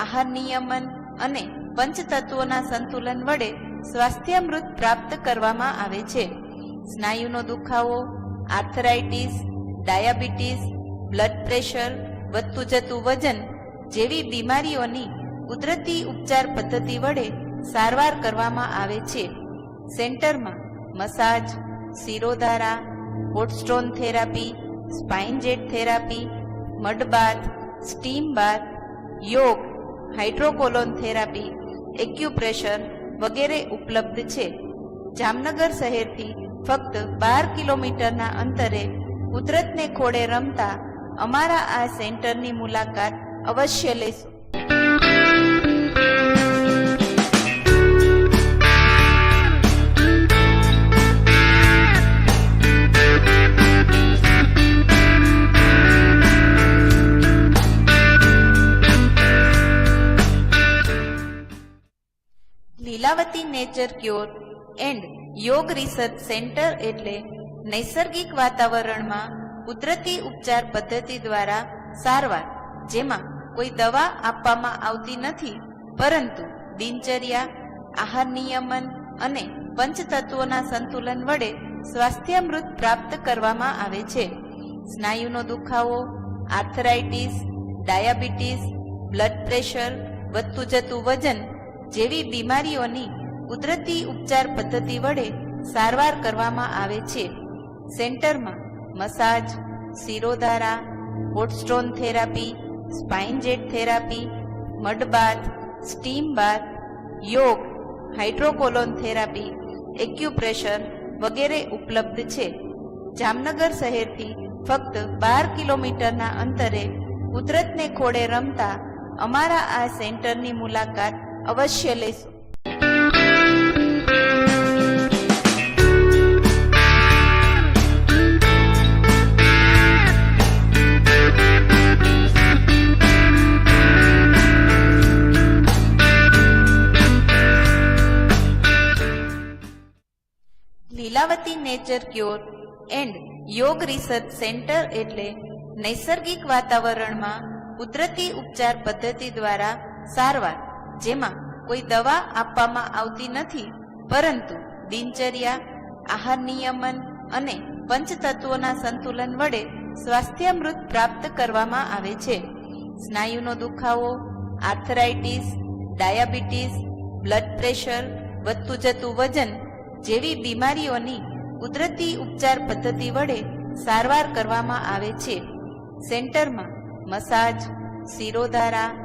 આહાર નિયમન અને પંચતત્વોના સંતુલન વડે સ્વાસ્થ્યામૃત પ્રાપ્ત કરવામાં આવે છે. સ્નાયુનો દુખાવો, આર્થરાઇટિસ, ડાયાબિટીસ, બ્લડ પ્રેશર, વધતું જતું વજન જેવી બીમારીઓની કુદરતી ઉપચાર પદ્ધતિ વડે સારવાર કરવામાં આવે છે. સેન્ટરમાં massage, shirodhara, hot stone therapy, spine jet therapy, mud bath, steam bath, યોગ, હાઇડ્રોકોલોન થેરાપી, એક્યુપ્રેશર વગેરે ઉપલબ્ધ છે. જામનગર શહેરથી ફક્ત 12 કિલોમીટરના અંતરે કુદરતને ખોળે રમતા અમારા આ સેન્ટરની મુલાકાત અવશ્ય લેશો. લીલાવતી નેચર ક્યોર એન્ડ યોગ રિસર્ચ સેન્ટર એટલે નૈસર્ગિક વાતાવરણમાં કુદરતી ઉપચાર પદ્ધતિ દ્વારા સારવાર, જેમાં કોઈ દવા આપવામાં આવતી નથી, પરંતુ દિનચર્યા, આહાર નિયમન અને પંચતત્વોના સંતુલન વડે સ્વાસ્થ્યામૃત પ્રાપ્ત કરવામાં આવે છે. સ્નાયુનો દુખાવો, આર્થરાઇટિસ, ડાયાબિટીસ, બ્લડ પ્રેશર, વધતું જતું વજન જેવી બીમારીઓની કુદરતી ઉપચાર પદ્ધતિ વડે સારવાર કરવામાં આવે છે. સેન્ટરમાં massage, shirodhara, hot stone therapy, spine jet therapy, mud bath, steam bath, યોગ, હાઇડ્રોકોલોન થેરાપી, એક્યુપ્રેશર વગેરે ઉપલબ્ધ છે. જામનગર શહેરથી ફક્ત 12 કિલોમીટરના અંતરે કુદરતને ખોળે રમતા અમારા આ સેન્ટરની મુલાકાત અવશ્ય લેશો. નેચર ક્યોર એન્ડ યોગ રિસર્ચ સેન્ટર એટલે નૈસર્ગિક વાતાવરણમાં કુદરતી ઉપચાર પદ્ધતિ દ્વારા સારવાર, જેમાં કોઈ દવા આપવામાં આવતી નથી, પરંતુ દિનચર્યા, આહાર નિયમન અને પંચતત્વોના સંતુલન વડે સ્વાસ્થ્યમૃત પ્રાપ્ત કરવામાં આવે છે. સ્નાયુનો દુખાવો, આર્થરાઇટિસ, ડાયાબિટીસ, બ્લડ પ્રેશર, વધતું જતું વજન જેવી બીમારીઓની કુદરતી ઉપચાર પદ્ધતિ વડે સારવાર કરવામાં આવે છે. સેન્ટરમાં massage, shirodhara,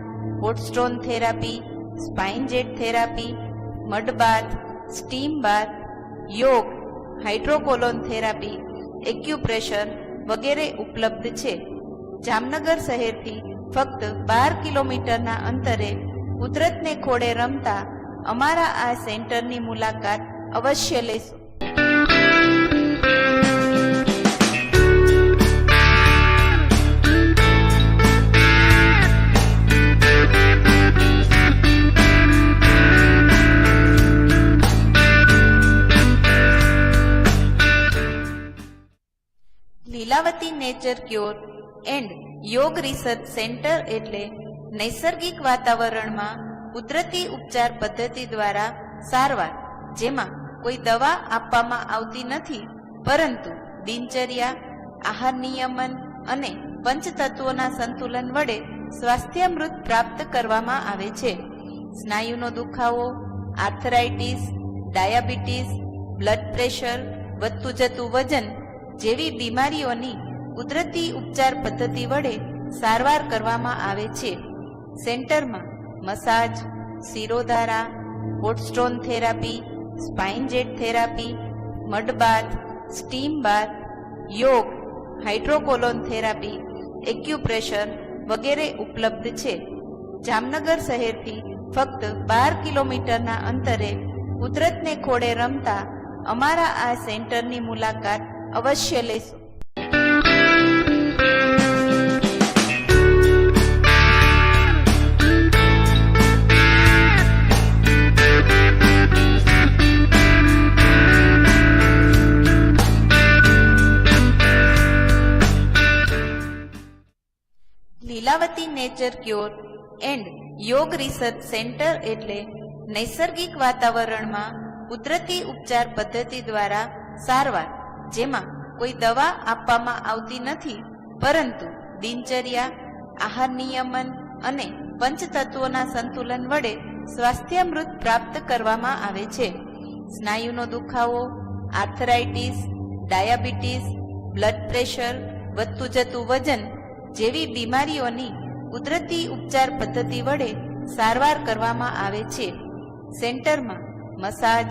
hot stone therapy, spine jet therapy, mud bath, steam bath, યોગ, હાઇડ્રોકોલોન થેરાપી, એક્યુપ્રેશર વગેરે ઉપલબ્ધ છે. જામનગર શહેરથી ફક્ત 12 કિલોમીટરના અંતરે કુદરતને ખોળે રમતા અમારા આ સેન્ટરની મુલાકાત અવશ્ય લેશો. લીલાવતી નેચર ક્યોર એન્ડ યોગ રિસર્ચ સેન્ટર એટલે નૈસર્ગિક વાતાવરણમાં કુદરતી ઉપચાર પદ્ધતિ દ્વારા સારવાર, જેમાં કોઈ દવા આપવામાં આવતી નથી, પરંતુ દિનચર્યા, આહાર નિયમન અને પંચતત્વોના સંતુલન વડે સ્વાસ્થ્યમૃત પ્રાપ્ત કરવામાં આવે છે. સ્નાયુનો દુખાવો, આર્થરાઇટિસ, ડાયાબિટીસ, બ્લડ પ્રેશર, વધતું જતું વજન જેવી બીમારીઓની કુદરતી ઉપચાર પદ્ધતિ વડે સારવાર કરવામાં આવે છે. સેન્ટરમાં massage, shirodhara, hot stone therapy, spine jet therapy, mud bath, steam bath, યોગ, હાઇડ્રોકોલોન થેરાપી, એક્યુપ્રેશર વગેરે ઉપલબ્ધ છે. જામનગર શહેરથી ફક્ત 12 કિલોમીટરના અંતરે કુદરતને ખોળે રમતા અમારા આ સેન્ટરની મુલાકાત અવશ્ય લેશો. લીલાવતી નેચર ક્યોર એન્ડ યોગ રિસર્ચ સેન્ટર એટલે નૈસર્ગિક વાતાવરણમાં કુદરતી ઉપચાર પદ્ધતિ દ્વારા સારવાર, જેમાં કોઈ દવા આપવામાં આવતી નથી, પરંતુ દિનચર્યા, આહાર નિયમન અને પંચતત્વોના સંતુલન વડે સ્વાસ્થ્યમૃત પ્રાપ્ત કરવામાં આવે છે. સ્નાયુનો દુખાવો, આર્થરાઇટિસ, ડાયાબિટીસ, બ્લડ પ્રેશર, વધતું જતું વજન જેવી બીમારીઓની કુદરતી ઉપચાર પદ્ધતિ વડે સારવાર કરવામાં આવે છે. સેન્ટરમાં massage,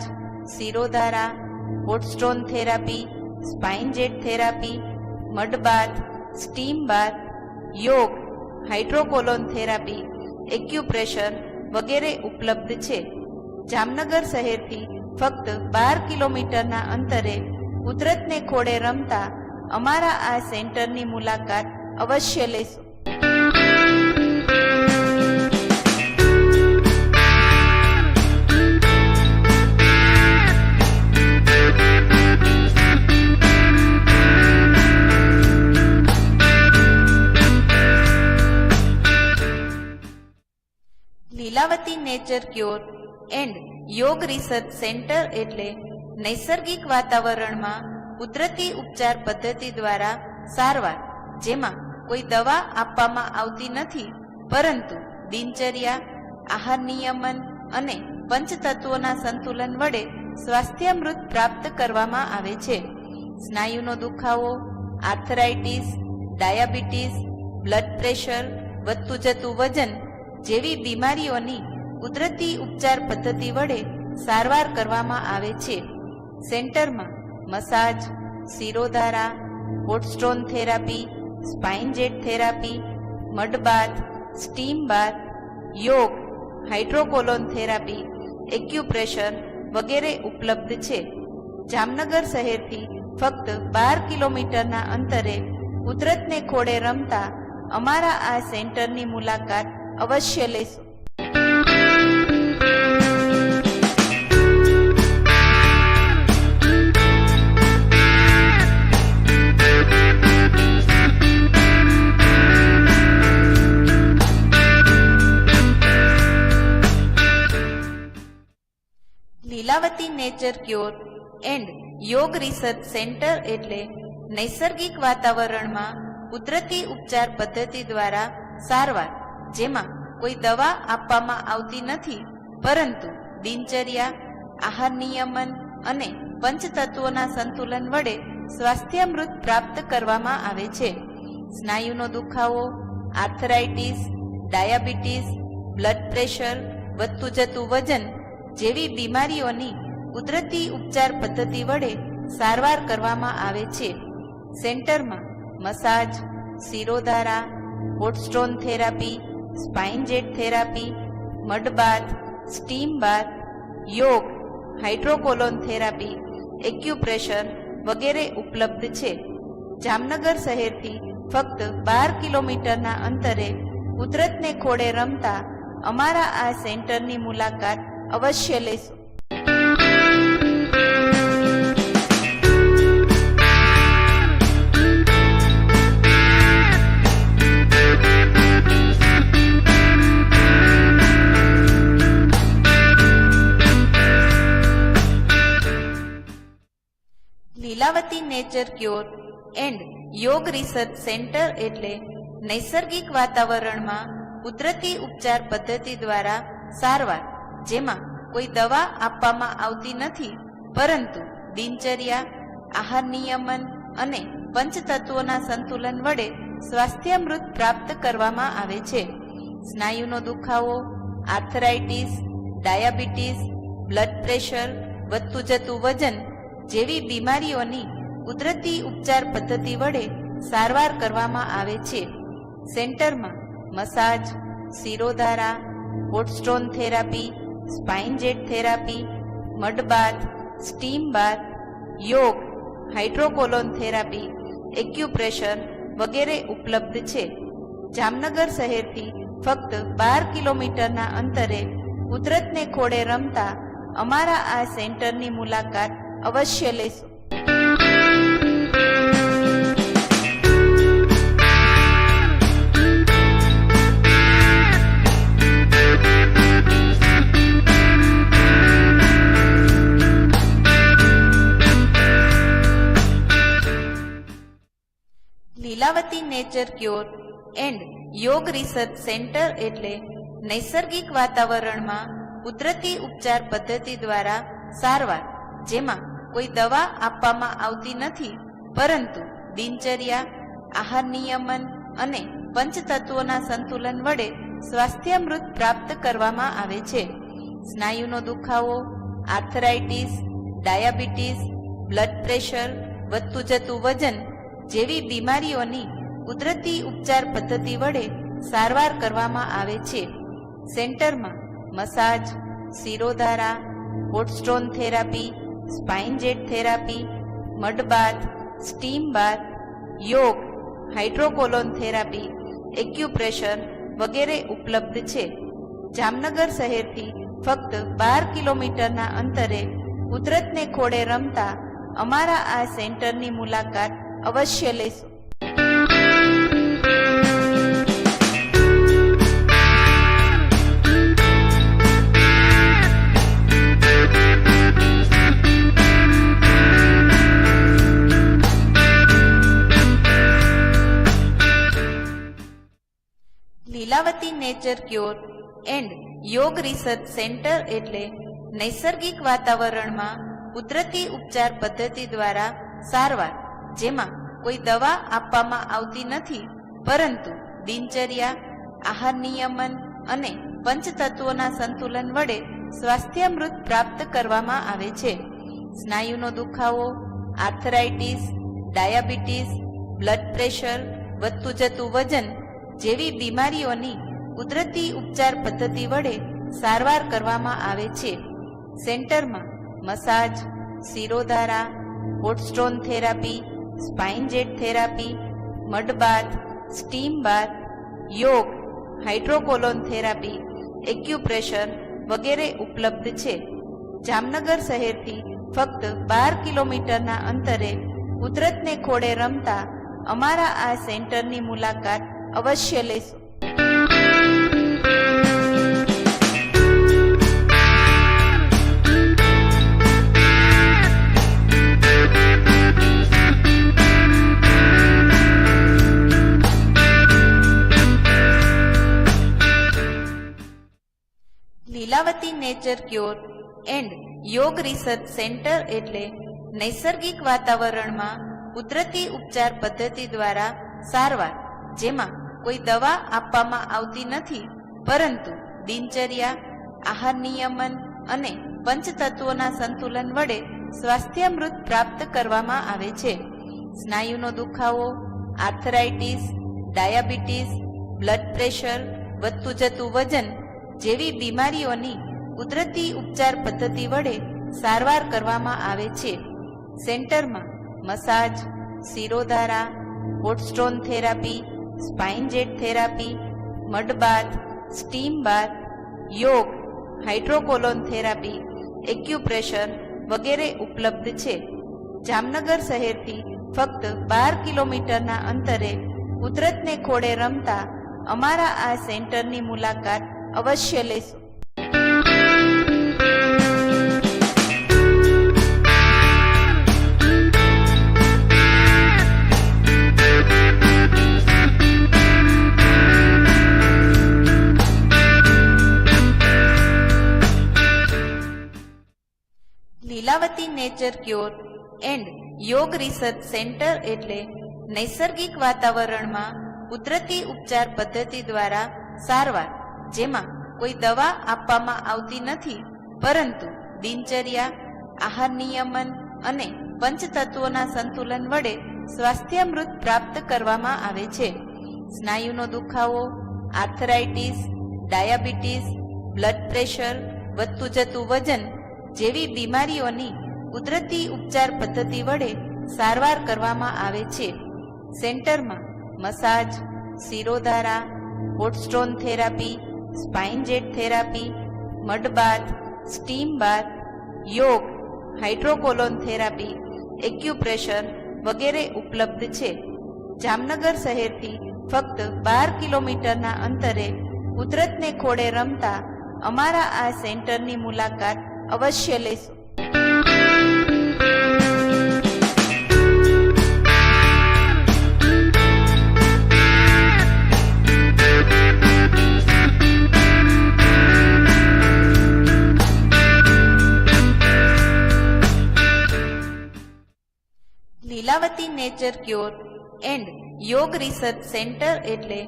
shirodhara, hot stone therapy, spine jet therapy, mud bath, steam bath, યોગ, હાઇડ્રોકોલોન થેરાપી, એક્યુપ્રેશર વગેરે ઉપલબ્ધ છે. જામનગર શહેરથી ફક્ત 12 કિલોમીટરના અંતરે કુદરતને ખોળે રમતા અમારા આ સેન્ટરની મુલાકાત અવશ્ય લેશો. લીલાવતી નેચર ક્યોર એન્ડ યોગ રિસર્ચ સેન્ટર એટલે નૈસર્ગિક વાતાવરણમાં કુદરતી ઉપચાર પદ્ધતિ દ્વારા સારવાર, જેમાં કોઈ દવા આપવામાં આવતી નથી, પરંતુ દિનચર્યા, આહાર નિયમન અને પંચતત્વોના સંતુલન વડે સ્વાસ્થ્યમૃત પ્રાપ્ત કરવામાં આવે છે. સ્નાયુનો દુખાવો, આર્થરાઇટિસ, ડાયાબિટીસ, બ્લડ પ્રેશર, વધતું જતું વજન જેવી બીમારીઓની કુદરતી ઉપચાર પદ્ધતિ વડે સારવાર કરવામાં આવે છે. સેન્ટરમાં massage, shirodhara, hot stone therapy, spine jet therapy, mud bath, steam bath, યોગ, હાઇડ્રોકોલોન થેરાપી, એક્યુપ્રેશર વગેરે ઉપલબ્ધ છે. જામનગર શહેરથી ફક્ત 12 કિલોમીટરના અંતરે કુદરતને ખોળે રમતા અમારા આ સેન્ટરની મુલાકાત અવશ્ય લેશો. નેચર ક્યોર એન્ડ યોગ રિસર્ચ સેન્ટર એટલે નૈસર્ગિક વાતાવરણમાં કુદરતી ઉપચાર પદ્ધતિ દ્વારા સારવાર, જેમાં કોઈ દવા આપવામાં આવતી નથી, પરંતુ દિનચર્યા, આહાર નિયમન અને પંચતત્વોના સંતુલન વડે સ્વાસ્થ્યામૃત પ્રાપ્ત કરવામાં આવે છે. સ્નાયુનો દુખાવો, આર્થરાઇટિસ, ડાયાબિટીસ, બ્લડ પ્રેશર, વધતું જતું વજન જેવી બીમારીઓની કુદરતી ઉપચાર પદ્ધતિ વડે સારવાર કરવામાં આવે છે. સેન્ટરમાં massage, shirodhara, hot stone therapy, spine jet therapy, mud bath, steam bath, યોગ, હાઇડ્રોકોલોન થેરાપી, એક્યુપ્રેશર વગેરે ઉપલબ્ધ છે. જામનગર શહેરથી ફક્ત 12 કિલોમીટરના અંતરે કુદરતને ખોળે રમતા અમારા આ સેન્ટરની મુલાકાત અવશ્ય લેશો. લીલાવતી નેચર ક્યોર એન્ડ યોગ રિસર્ચ સેન્ટર એટલે નૈસર્ગિક વાતાવરણમાં કુદરતી ઉપચાર પદ્ધતિ દ્વારા સારવાર, જેમાં કોઈ દવા આપવામાં આવતી નથી, પરંતુ દિનચર્યા, આહાર નિયમન અને પંચતત્વોના સંતુલન વડે સ્વાસ્થ્યામૃત પ્રાપ્ત કરવામાં આવે છે. સ્નાયુનો દુખાવો, આર્થરાઇટિસ, ડાયાબિટીસ, બ્લડ પ્રેશર, વધતું જતું વજન જેવી બીમારીઓની કુદરતી ઉપચાર પદ્ધતિ વડે સારવાર કરવામાં આવે છે. સેન્ટરમાં massage, shirodhara, hot stone therapy, spine jet therapy, mud bath, steam bath, યોગ, હાઇડ્રોકોલોન થેરાપી, એક્યુપ્રેશર વગેરે ઉપલબ્ધ છે. જામનગર શહેરથી ફક્ત 12 કિલોમીટરના અંતરે કુદરતને ખોળે રમતા અમારા આ સેન્ટરની મુલાકાત અવશ્ય લેશો. લીલાવતી નેચર ક્યોર એન્ડ યોગ રિસર્ચ સેન્ટર એટલે નૈસર્ગિક વાતાવરણમાં કુદરતી ઉપચાર પદ્ધતિ દ્વારા સારવાર, જેમાં કોઈ દવા આપવામાં આવતી નથી, પરંતુ દિનચર્યા, આહાર નિયમન અને પંચતત્વોના સંતુલન વડે સ્વાસ્થ્યામૃત પ્રાપ્ત કરવામાં આવે છે. સ્નાયુનો દુખાવો, આર્થરાઇટિસ, ડાયાબિટીસ, બ્લડ પ્રેશર, વધતું જતું વજન જેવી બીમારીઓની કુદરતી ઉપચાર પદ્ધતિ વડે સારવાર કરવામાં આવે છે. સેન્ટરમાં massage, shirodhara, hot stone therapy, spine jet therapy, mud bath, steam bath, યોગ, હાઇડ્રોકોલોન થેરાપી, એક્યુપ્રેશર વગેરે ઉપલબ્ધ છે. જામનગર શહેરથી ફક્ત 12 કિલોમીટરના અંતરે કુદરતને ખોળે રમતા અમારા આ સેન્ટરની મુલાકાત અવશ્ય લેશો. લીલાવતી નેચર ક્યોર એન્ડ યોગ રિસર્ચ સેન્ટર એટલે નૈસર્ગિક વાતાવરણમાં કુદરતી ઉપચાર પદ્ધતિ દ્વારા સારવાર, જેમાં કોઈ દવા આપવામાં આવતી નથી, પરંતુ દિનચર્યા, આહાર નિયમન અને પંચતત્વોના સંતુલન વડે સ્વાસ્થ્યામૃત પ્રાપ્ત કરવામાં આવે છે. સ્નાયુનો દુખાવો, આર્થરાઇટિસ, ડાયાબિટીસ, બ્લડ પ્રેશર, વધતું જતું વજન જેવી બીમારીઓની કુદરતી ઉપચાર પદ્ધતિ વડે સારવાર કરવામાં આવે છે. સેન્ટરમાં massage, shirodhara, hot stone therapy, spine jet therapy, mud bath, steam bath, યોગ, હાઇડ્રોકોલોન થેરાપી, એક્યુપ્રેશર વગેરે ઉપલબ્ધ છે. જામનગર શહેરથી ફક્ત 12 કિલોમીટરના અંતરે કુદરતને ખોળે રમતા અમારા આ સેન્ટરની મુલાકાત અવશ્ય લેશો. નેચર ક્યોર એન્ડ યોગ રિસર્ચ સેન્ટર એટલે નૈસર્ગિક વાતાવરણમાં કુદરતી ઉપચાર પદ્ધતિ દ્વારા સારવાર, જેમાં કોઈ દવા આપવામાં આવતી નથી, પરંતુ દિનચર્યા, આહાર નિયમન અને પંચતત્વોના સંતુલન વડે સ્વાસ્થ્યામૃત પ્રાપ્ત કરવામાં આવે છે. સ્નાયુનો દુખાવો, આર્થરાઇટિસ, ડાયાબિટીસ, બ્લડ પ્રેશર, વધતું જતું વજન જેવી બીમારીઓની કુદરતી ઉપચાર પદ્ધતિ વડે સારવાર કરવામાં આવે છે. સેન્ટરમાં massage, shirodhara, hot stone therapy, spine jet therapy, mud bath, steam bath, યોગ, હાઇડ્રોકોલોન થેરાપી, એક્યુપ્રેશર વગેરે ઉપલબ્ધ છે. જામનગર શહેરથી ફક્ત 12 કિલોમીટરના અંતરે કુદરતને ખોળે રમતા અમારા આ સેન્ટરની મુલાકાત અવશ્ય લેશો. લીલાવતી નેચર ક્યોર એન્ડ યોગ રિસર્ચ સેન્ટર એટલે નૈસર્ગિક વાતાવરણમાં કુદરતી ઉપચાર પદ્ધતિ દ્વારા સારવાર, જેમાં કોઈ દવા આપવામાં આવતી નથી, પરંતુ દિનચર્યા, આહાર નિયમન અને પંચતત્વોના સંતુલન વડે સ્વાસ્થ્યામૃત પ્રાપ્ત કરવામાં આવે છે. સ્નાયુનો દુખાવો, આર્થરાઇટિસ, ડાયાબિટીસ, બ્લડ પ્રેશર, વધતું જતું વજન જેવી બીમારીઓની કુદરતી ઉપચાર પદ્ધતિ વડે સારવાર કરવામાં આવે છે. સેન્ટરમાં massage, shirodhara, hot stone therapy, spine jet therapy, mud bath, steam bath, યોગ, હાઇડ્રોકોલોન થેરાપી, એક્યુપ્રેશર વગેરે ઉપલબ્ધ છે. જામનગર શહેરથી ફક્ત 12 કિલોમીટરના અંતરે કુદરતને ખોળે રમતા અમારા આ સેન્ટરની મુલાકાત અવશ્ય લેશો. લીલાવતી નેચર ક્યોર એન્ડ યોગ રિસર્ચ સેન્ટર એટલે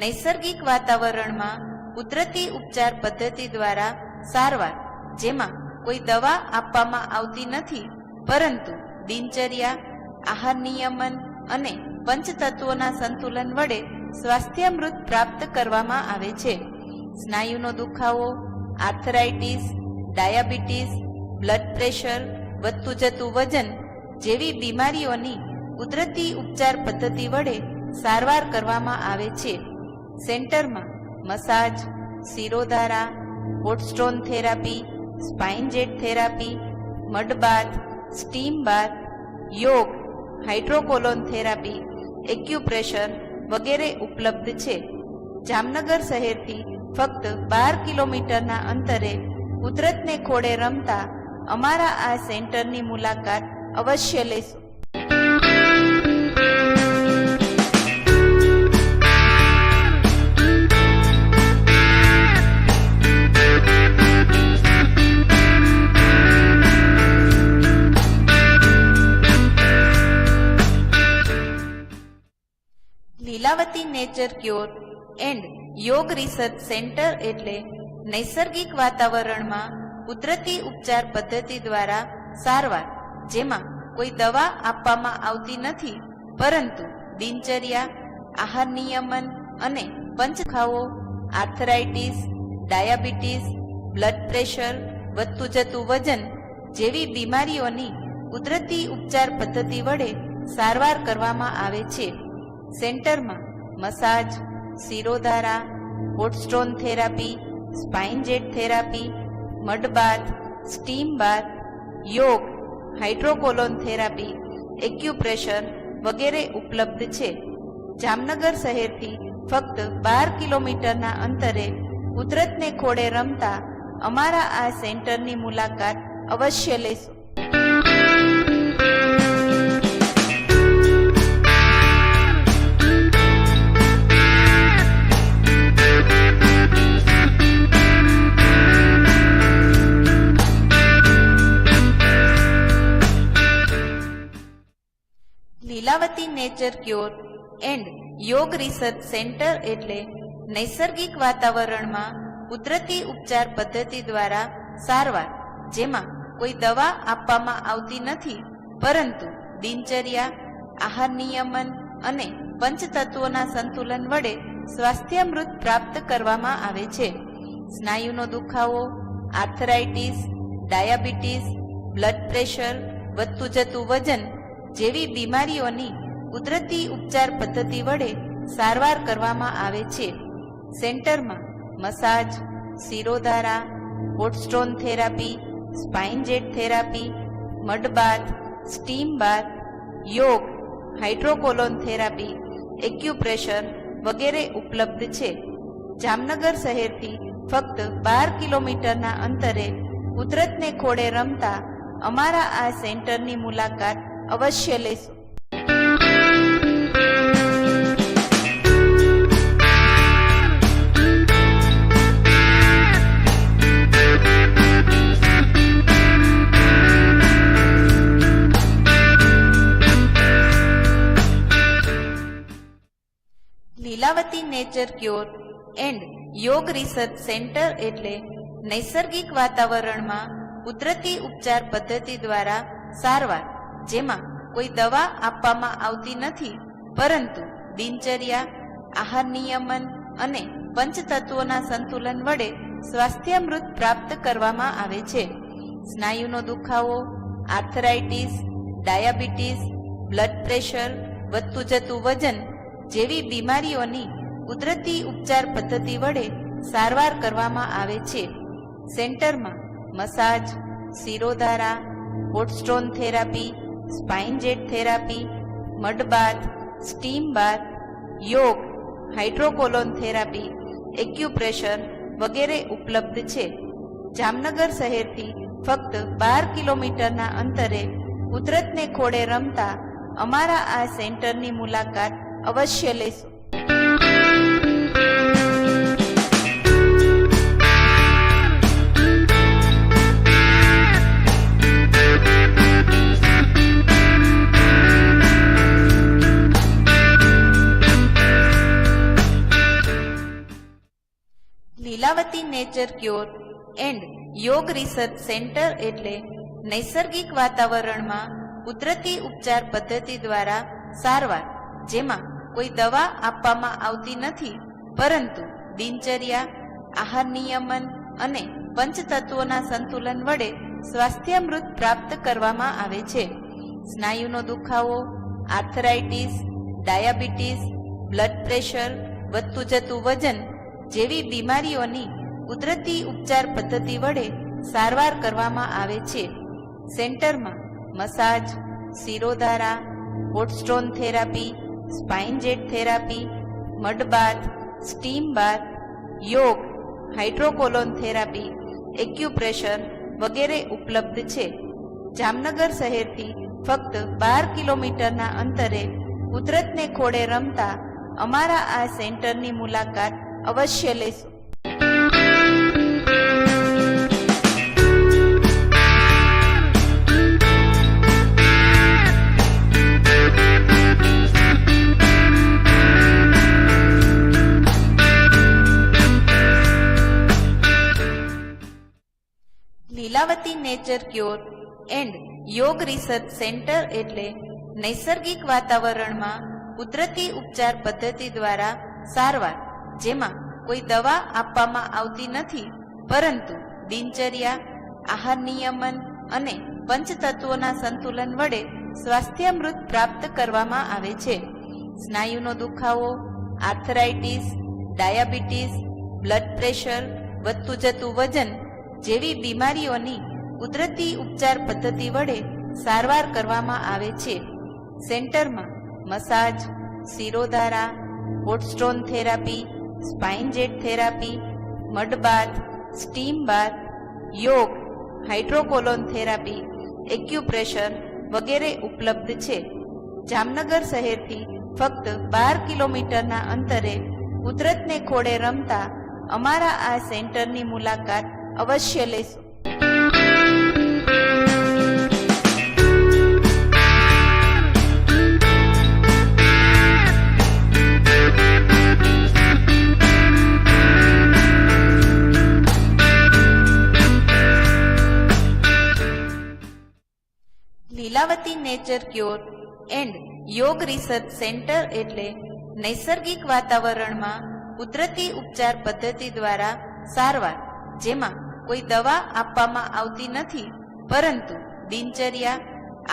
નૈસર્ગિક વાતાવરણમાં કુદરતી ઉપચાર પદ્ધતિ દ્વારા સારવાર, જેમાં કોઈ દવા આપવામાં આવતી નથી, પરંતુ દિનચર્યા, આહાર નિયમન અને પંચતત્વોના સંતુલન વડે સ્વાસ્થ્યામૃત પ્રાપ્ત કરવામાં આવે છે. સ્નાયુનો દુખાવો, આર્થરાઇટિસ, ડાયાબિટીસ, બ્લડ પ્રેશર, વધતું જતું વજન જેવી બીમારીઓની કુદરતી ઉપચાર પદ્ધતિ વડે સારવાર કરવામાં આવે છે. સેન્ટરમાં massage, shirodhara, hot stone therapy, spine jet therapy, mud bath, steam bath, યોગ, હાઇડ્રોકોલોન થેરાપી, એક્યુપ્રેશર વગેરે ઉપલબ્ધ છે. જામનગર શહેરથી ફક્ત 12 કિલોમીટરના અંતરે કુદરતને ખોળે રમતા અમારા આ સેન્ટરની મુલાકાત અવશ્ય લેશો. લીલાવતી નેચર ક્યોર એન્ડ યોગ રિસર્ચ સેન્ટર એટલે નૈસર્ગિક વાતાવરણમાં કુદરતી ઉપચાર પદ્ધતિ દ્વારા સારવાર, જેમાં કોઈ દવા આપવામાં આવતી નથી, પરંતુ દિનચર્યા, આહાર નિયમન અને પંચખાવો, આર્થરાઇટિસ, ડાયાબિટીસ, બ્લડ પ્રેશર, વધતું જતું વજન જેવી બીમારીઓની કુદરતી ઉપચાર પદ્ધતિ વડે સારવાર કરવામાં આવે છે. સેન્ટરમાં massage, shirodhara, hot stone therapy, spine jet therapy, mud bath, steam bath, યોગ, હાઇડ્રોકોલોન થેરાપી, એક્યુપ્રેશર વગેરે ઉપલબ્ધ છે. જામનગર શહેરથી ફક્ત 12 કિલોમીટરના અંતરે કુદરતને ખોળે રમતા અમારા આ સેન્ટરની મુલાકાત અવશ્ય લેશો. નેચર ક્યોર એન્ડ યોગ રિસર્ચ સેન્ટર એટલે નૈસર્ગિક વાતાવરણમાં કુદરતી ઉપચાર પદ્ધતિ દ્વારા સારવાર, જેમાં કોઈ દવા આપવામાં આવતી નથી, પરંતુ દિનચર્યા, આહાર નિયમન અને પંચતત્વોના સંતુલન વડે સ્વાસ્થ્યામૃત પ્રાપ્ત કરવામાં આવે છે. સ્નાયુનો દુખાવો, આર્થરાઇટિસ, ડાયાબિટીસ, બ્લડ પ્રેશર, વધતું જતું વજન જેવી બીમારીઓની કુદરતી ઉપચાર પદ્ધતિ વડે સારવાર કરવામાં આવે છે. સેન્ટરમાં massage, shirodhara, hot stone therapy, spine jet therapy, mud bath, steam bath, યોગ, હાઇડ્રોકોલોન થેરાપી, એક્યુપ્રેશર વગેરે ઉપલબ્ધ છે. જામનગર શહેરથી ફક્ત 12 કિલોમીટરના અંતરે કુદરતને ખોળે રમતા અમારા આ સેન્ટરની મુલાકાત અવશ્ય લેશો. લીલાવતી નેચર ક્યોર એન્ડ યોગ રિસર્ચ સેન્ટર એટલે નૈસર્ગિક વાતાવરણમાં કુદરતી ઉપચાર પદ્ધતિ દ્વારા સારવાર, જેમાં કોઈ દવા આપવામાં આવતી નથી, પરંતુ દિનચર્યા, આહાર નિયમન અને પંચતત્વોના સંતુલન વડે સ્વાસ્થ્યામૃત પ્રાપ્ત કરવામાં આવે છે. સ્નાયુનો દુખાવો, આર્થરાઇટિસ, ડાયાબિટીસ, બ્લડ પ્રેશર, વધતું જતું વજન જેવી બીમારીઓની કુદરતી ઉપચાર પદ્ધતિ વડે સારવાર કરવામાં આવે છે. સેન્ટરમાં massage, shirodhara, hot stone therapy, spine jet therapy, mud bath, steam bath, યોગ, હાઇડ્રોકોલોન થેરાપી, એક્યુપ્રેશર વગેરે ઉપલબ્ધ છે. જામનગર શહેરથી ફક્ત 12 કિલોમીટરના અંતરે કુદરતને ખોળે રમતા અમારા આ સેન્ટરની મુલાકાત અવશ્ય લેશો. લીલાવતી નેચર ક્યોર એન્ડ યોગ રિસર્ચ સેન્ટર એટલે નૈસર્ગિક વાતાવરણમાં કુદરતી ઉપચાર પદ્ધતિ દ્વારા સારવાર, જેમાં કોઈ દવા આપવામાં આવતી નથી, પરંતુ દિનચર્યા, આહાર નિયમન અને પંચતત્વોના સંતુલન વડે સ્વાસ્થ્યામૃત પ્રાપ્ત કરવામાં આવે છે. સ્નાયુનો દુખાવો, આર્થરાઇટિસ, ડાયાબિટીસ, બ્લડ પ્રેશર, વધતું જતું વજન જેવી બીમારીઓની કુદરતી ઉપચાર પદ્ધતિ વડે સારવાર કરવામાં આવે છે. સેન્ટરમાં massage, shirodhara, hot stone therapy, spine jet therapy, mud bath, steam bath, યોગ, હાઇડ્રોકોલોન થેરાપી, એક્યુપ્રેશર વગેરે ઉપલબ્ધ છે. જામનગર શહેરથી ફક્ત 12 કિલોમીટરના અંતરે કુદરતને ખોળે રમતા અમારા આ સેન્ટરની મુલાકાત અવશ્ય લેશો. લીલાવતી નેચર ક્યોર એન્ડ યોગ રિસર્ચ સેન્ટર એટલે નૈસર્ગિક વાતાવરણમાં કુદરતી ઉપચાર પદ્ધતિ દ્વારા સારવાર, જેમાં કોઈ દવા આપવામાં આવતી નથી, પરંતુ દિનચર્યા, આહાર નિયમન અને પંચતત્વોના સંતુલન વડે સ્વાસ્થ્યામૃત પ્રાપ્ત કરવામાં આવે છે. સ્નાયુનો દુખાવો, આર્થરાઇટિસ, ડાયાબિટીસ, બ્લડ પ્રેશર, વધતું જતું વજન જેવી બીમારીઓની કુદરતી ઉપચાર પદ્ધતિ વડે સારવાર કરવામાં આવે છે. સેન્ટરમાં massage, shirodhara, hot stone therapy, spine jet therapy, mud bath, steam bath, યોગ, હાઇડ્રોકોલોન થેરાપી, એક્યુપ્રેશર વગેરે ઉપલબ્ધ છે. જામનગર શહેરથી ફક્ત 12 કિલોમીટરના અંતરે કુદરતને ખોળે રમતા અમારા આ સેન્ટરની મુલાકાત અવશ્ય લેશો. નેચર ક્યોર એન્ડ યોગ રિસર્ચ સેન્ટર એટલે નૈસર્ગિક વાતાવરણમાં કુદરતી ઉપચાર પદ્ધતિ દ્વારા સારવાર, જેમાં કોઈ દવા આપવામાં આવતી નથી, પરંતુ દિનચર્યા,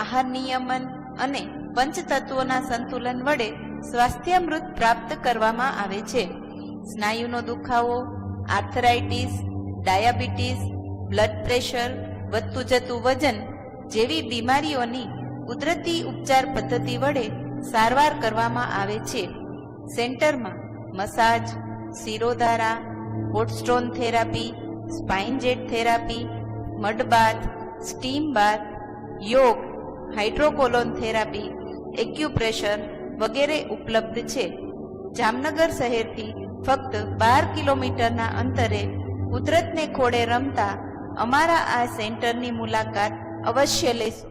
આહાર નિયમન અને પંચતત્વોના સંતુલન વડે સ્વાસ્થ્યામૃત પ્રાપ્ત કરવામાં આવે છે. સ્નાયુનો દુખાવો, આર્થરાઇટિસ, ડાયાબિટીસ, બ્લડ પ્રેશર, વધતું જતું વજન જેવી બીમારીઓની કુદરતી ઉપચાર પદ્ધતિ વડે સારવાર કરવામાં આવે છે. સેન્ટરમાં massage, shirodhara, hot stone therapy, spine jet therapy, mud bath, steam bath, યોગ, હાઇડ્રોકોલોન થેરાપી, એક્યુપ્રેશર વગેરે ઉપલબ્ધ છે. જામનગર શહેરથી ફક્ત 12 કિલોમીટરના અંતરે કુદરતને ખોળે રમતા અમારા આ સેન્ટરની મુલાકાત અવશ્ય લેશો.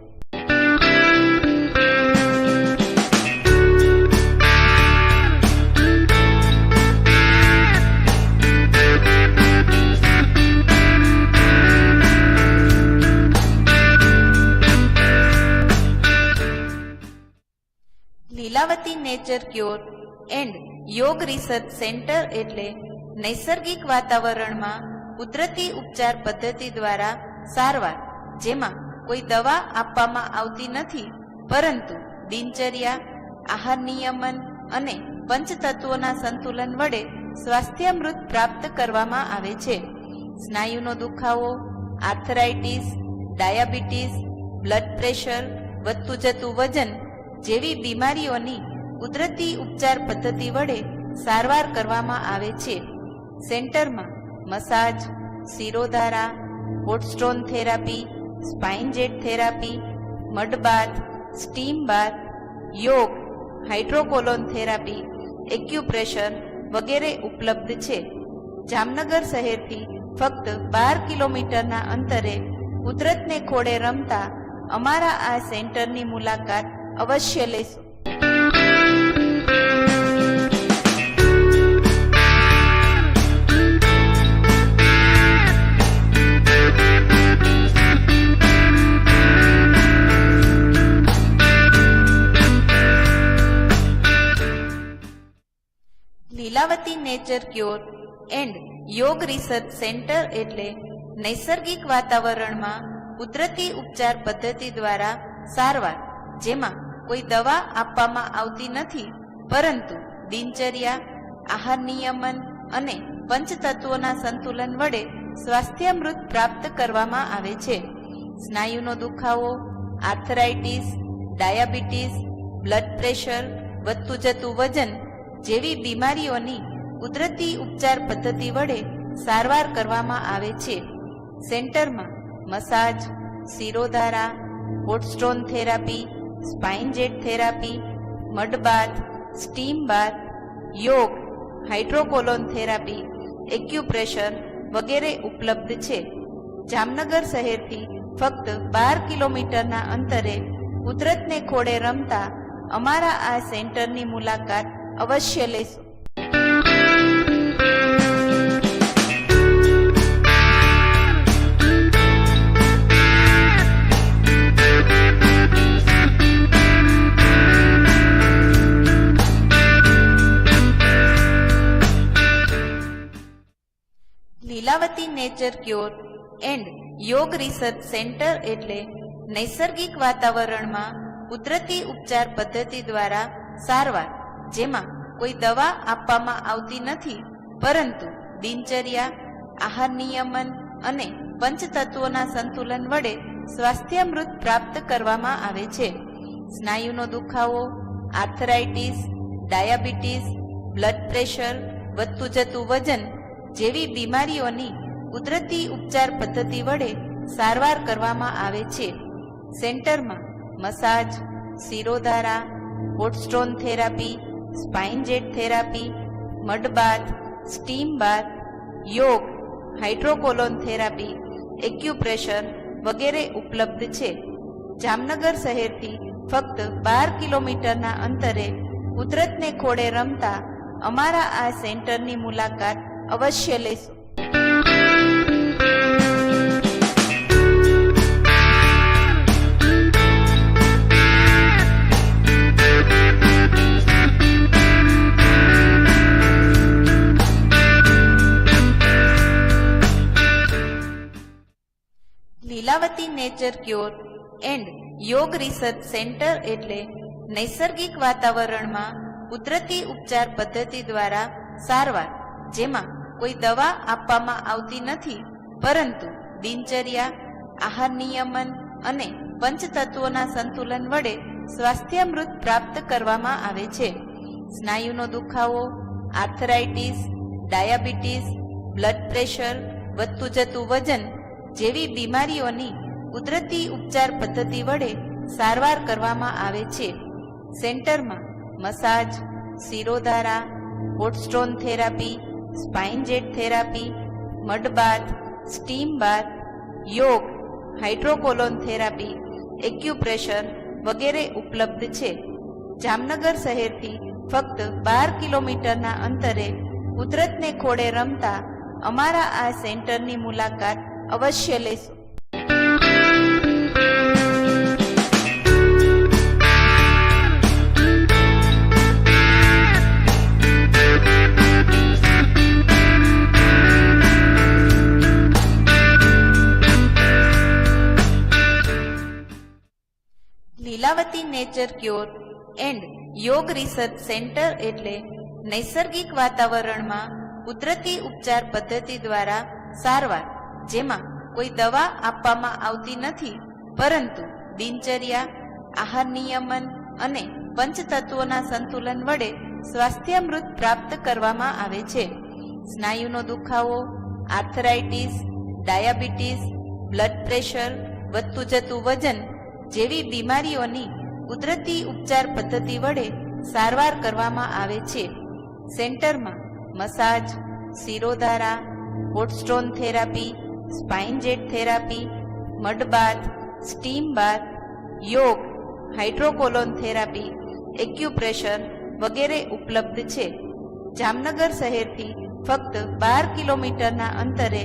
લીલાવતી નેચર ક્યોર એન્ડ યોગ રિસર્ચ સેન્ટર એટલે નૈસર્ગિક વાતાવરણમાં કુદરતી ઉપચાર પદ્ધતિ દ્વારા સારવાર, જેમાં કોઈ દવા આપવામાં આવતી નથી, પરંતુ દિનચર્યા, આહાર નિયમન અને પંચતત્વોના સંતુલન વડે સ્વાસ્થ્યામૃત પ્રાપ્ત કરવામાં આવે છે. સ્નાયુનો દુખાવો, આર્થરાઇટિસ, ડાયાબિટીસ, બ્લડ પ્રેશર, વધતું જતું વજન જેવી બીમારીઓની કુદરતી ઉપચાર પદ્ધતિ વડે સારવાર કરવામાં આવે છે. સેન્ટરમાં massage, shirodhara, hot stone therapy, spine jet therapy, mud bath, steam bath, યોગ, હાઇડ્રોકોલોન થેરાપી, એક્યુપ્રેશર વગેરે ઉપલબ્ધ છે. જામનગર શહેરથી ફક્ત 12 કિલોમીટરના અંતરે કુદરતને ખોળે રમતા અમારા આ સેન્ટરની મુલાકાત અવશ્ય લેશો. લીલાવતી નેચર ક્યોર એન્ડ યોગ રિસર્ચ સેન્ટર એટલે નૈસર્ગિક વાતાવરણમાં કુદરતી ઉપચાર પદ્ધતિ દ્વારા સારવાર, જેમાં કોઈ દવા આપવામાં આવતી નથી, પરંતુ દિનચર્યા, આહાર નિયમન અને પંચતત્વોના સંતુલન વડે સ્વાસ્થ્યામૃત પ્રાપ્ત કરવામાં આવે છે. સ્નાયુનો દુખાવો, આર્થરાઇટિસ, ડાયાબિટીસ, બ્લડ પ્રેશર, વધતું જતું વજન જેવી બીમારીઓની કુદરતી ઉપચાર પદ્ધતિ વડે સારવાર કરવામાં આવે છે. સેન્ટરમાં massage, shirodhara, hot stone therapy, spine jet therapy, mud bath, steam bath, યોગ, હાઇડ્રોકોલોન થેરાપી, એક્યુપ્રેશર વગેરે ઉપલબ્ધ છે. જામનગર શહેરથી ફક્ત 12 કિલોમીટરના અંતરે કુદરતને ખોળે રમતા અમારા આ સેન્ટરની મુલાકાત અવશ્ય લેશો. લીલાવતી નેચર ક્યોર એન્ડ યોગ રિસર્ચ સેન્ટર એટલે નૈસર્ગિક વાતાવરણમાં કુદરતી ઉપચાર પદ્ધતિ દ્વારા સારવાર, જેમાં કોઈ દવા આપવામાં આવતી નથી, પરંતુ દિનચર્યા, આહાર નિયમન અને પંચતત્વોના સંતુલન વડે સ્વાસ્થ્યામૃત પ્રાપ્ત કરવામાં આવે છે. સ્નાયુનો દુખાવો, આર્થરાઇટિસ, ડાયાબિટીસ, બ્લડ પ્રેશર, વધતું જતું વજન જેવી બીમારીઓની કુદરતી ઉપચાર પદ્ધતિ વડે સારવાર કરવામાં આવે છે. સેન્ટરમાં massage, shirodhara, hot stone therapy, spine jet therapy, mud bath, steam bath, યોગ, હાઇડ્રોકોલોન થેરાપી, એક્યુપ્રેશર વગેરે ઉપલબ્ધ છે. જામનગર શહેરથી ફક્ત 12 કિલોમીટરના અંતરે કુદરતને ખોળે રમતા અમારા આ સેન્ટરની મુલાકાત અવશ્ય લેશો. નેચર ક્યોર એન્ડ યોગ રિસર્ચ સેન્ટર એટલે નૈસર્ગિક વાતાવરણમાં કુદરતી ઉપચાર પદ્ધતિ દ્વારા સારવાર, જેમાં કોઈ દવા આપવામાં આવતી નથી, પરંતુ દિનચર્યા, આહાર નિયમન અને પંચતત્વોના સંતુલન વડે સ્વાસ્થ્યામૃત પ્રાપ્ત કરવામાં આવે છે. સ્નાયુનો દુખાવો, આર્થરાઇટિસ, ડાયાબિટીસ, બ્લડ પ્રેશર, વધતું જતું વજન જેવી બીમારીઓની કુદરતી ઉપચાર પદ્ધતિ વડે સારવાર કરવામાં આવે છે. સેન્ટરમાં massage, shirodhara, hot stone therapy, spine jet therapy, mud bath, steam bath, યોગ, હાઇડ્રોકોલોન થેરાપી, એક્યુપ્રેશર વગેરે ઉપલબ્ધ છે. જામનગર શહેરથી ફક્ત 12 કિલોમીટરના અંતરે કુદરતને ખોળે રમતા અમારા આ સેન્ટરની મુલાકાત અવશ્ય લેશો. લીલાવતી નેચર ક્યોર એન્ડ યોગ રિસર્ચ સેન્ટર એટલે નૈસર્ગિક વાતાવરણમાં કુદરતી ઉપચાર પદ્ધતિ દ્વારા સારવાર, જેમાં કોઈ દવા આપવામાં આવતી નથી, પરંતુ દિનચર્યા, આહાર નિયમન અને પંચતત્વોના સંતુલન વડે સ્વાસ્થ્યામૃત પ્રાપ્ત કરવામાં આવે છે. સ્નાયુનો દુખાવો, આર્થરાઇટિસ, ડાયાબિટીસ, બ્લડ પ્રેશર, વધતું જતું વજન જેવી બીમારીઓની કુદરતી ઉપચાર પદ્ધતિ વડે સારવાર કરવામાં આવે છે. સેન્ટરમાં massage, shirodhara, hot stone therapy, spine jet therapy, mud bath, steam bath, યોગ, હાઇડ્રોકોલોન થેરાપી, એક્યુપ્રેશર વગેરે ઉપલબ્ધ છે. જામનગર શહેરથી ફક્ત 12 કિલોમીટરના અંતરે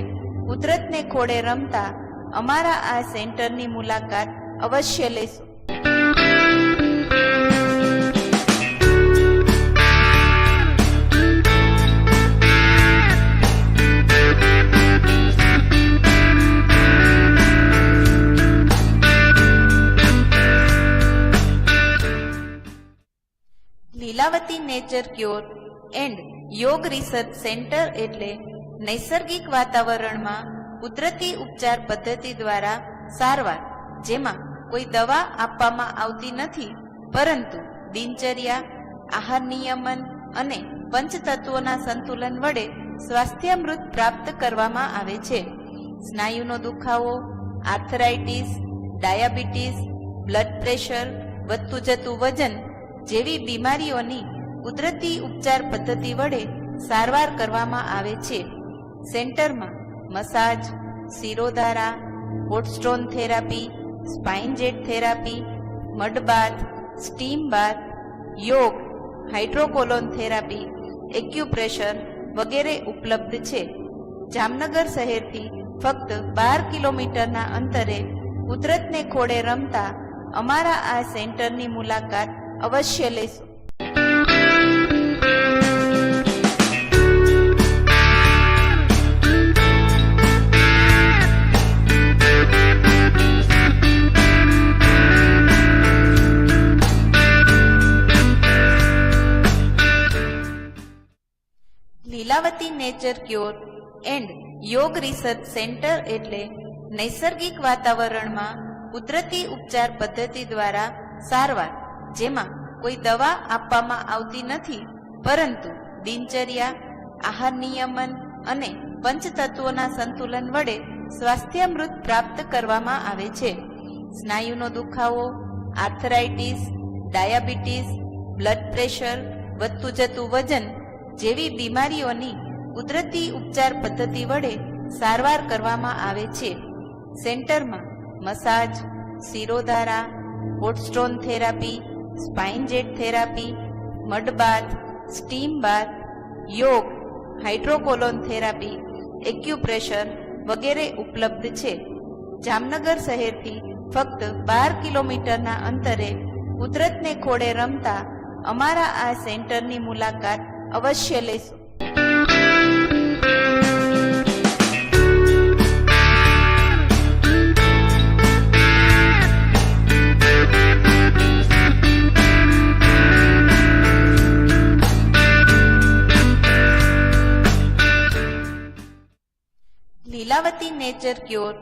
કુદરતને ખોળે રમતા અમારા આ સેન્ટરની મુલાકાત અવશ્ય લેશો. લીલાવતી નેચર ક્યોર એન્ડ યોગ રિસર્ચ સેન્ટર એટલે નૈસર્ગિક વાતાવરણમાં કુદરતી ઉપચાર પદ્ધતિ દ્વારા સારવાર, જેમાં કોઈ દવા આપવામાં આવતી નથી, પરંતુ દિનચર્યા, આહાર નિયમન અને પંચતત્વોના સંતુલન વડે સ્વાસ્થ્યામૃત પ્રાપ્ત કરવામાં આવે છે. સ્નાયુનો દુખાવો, આર્થરાઇટિસ, ડાયાબિટીસ, બ્લડ પ્રેશર, વધતું જતું વજન જેવી બીમારીઓની કુદરતી ઉપચાર પદ્ધતિ વડે સારવાર કરવામાં આવે છે. સેન્ટરમાં massage, shirodhara, hot stone therapy, spine jet therapy, mud bath, steam bath, યોગ, હાઇડ્રોકોલોન થેરાપી, એક્યુપ્રેશર વગેરે ઉપલબ્ધ છે. જામનગર શહેરથી ફક્ત 12 કિલોમીટરના અંતરે કુદરતને ખોળે રમતા અમારા આ સેન્ટરની મુલાકાત અવશ્ય લેશો. લીલાવતી નેચર ક્યોર એન્ડ યોગ રિસર્ચ સેન્ટર એટલે નૈસર્ગિક વાતાવરણમાં કુદરતી ઉપચાર પદ્ધતિ દ્વારા સારવાર, જેમાં કોઈ દવા આપવામાં આવતી નથી, પરંતુ દિનચર્યા, આહાર નિયમન અને પંચતત્વોના સંતુલન વડે સ્વાસ્થ્યામૃત પ્રાપ્ત કરવામાં આવે છે. સ્નાયુનો દુખાવો, આર્થરાઇટિસ, ડાયાબિટીસ, બ્લડ પ્રેશર, વધતું જતું વજન જેવી બીમારીઓની કુદરતી ઉપચાર પદ્ધતિ વડે સારવાર કરવામાં આવે છે. સેન્ટરમાં massage, shirodhara, hot stone therapy, spine jet therapy, mud bath, steam bath, યોગ, હાઇડ્રોકોલોન થેરાપી, એક્યુપ્રેશર વગેરે ઉપલબ્ધ છે. જામનગર શહેરથી ફક્ત 12 કિલોમીટરના અંતરે કુદરતને ખોળે રમતા અમારા આ સેન્ટરની મુલાકાત અવશ્ય લેશો. લીલાવતી નેચર ક્યોર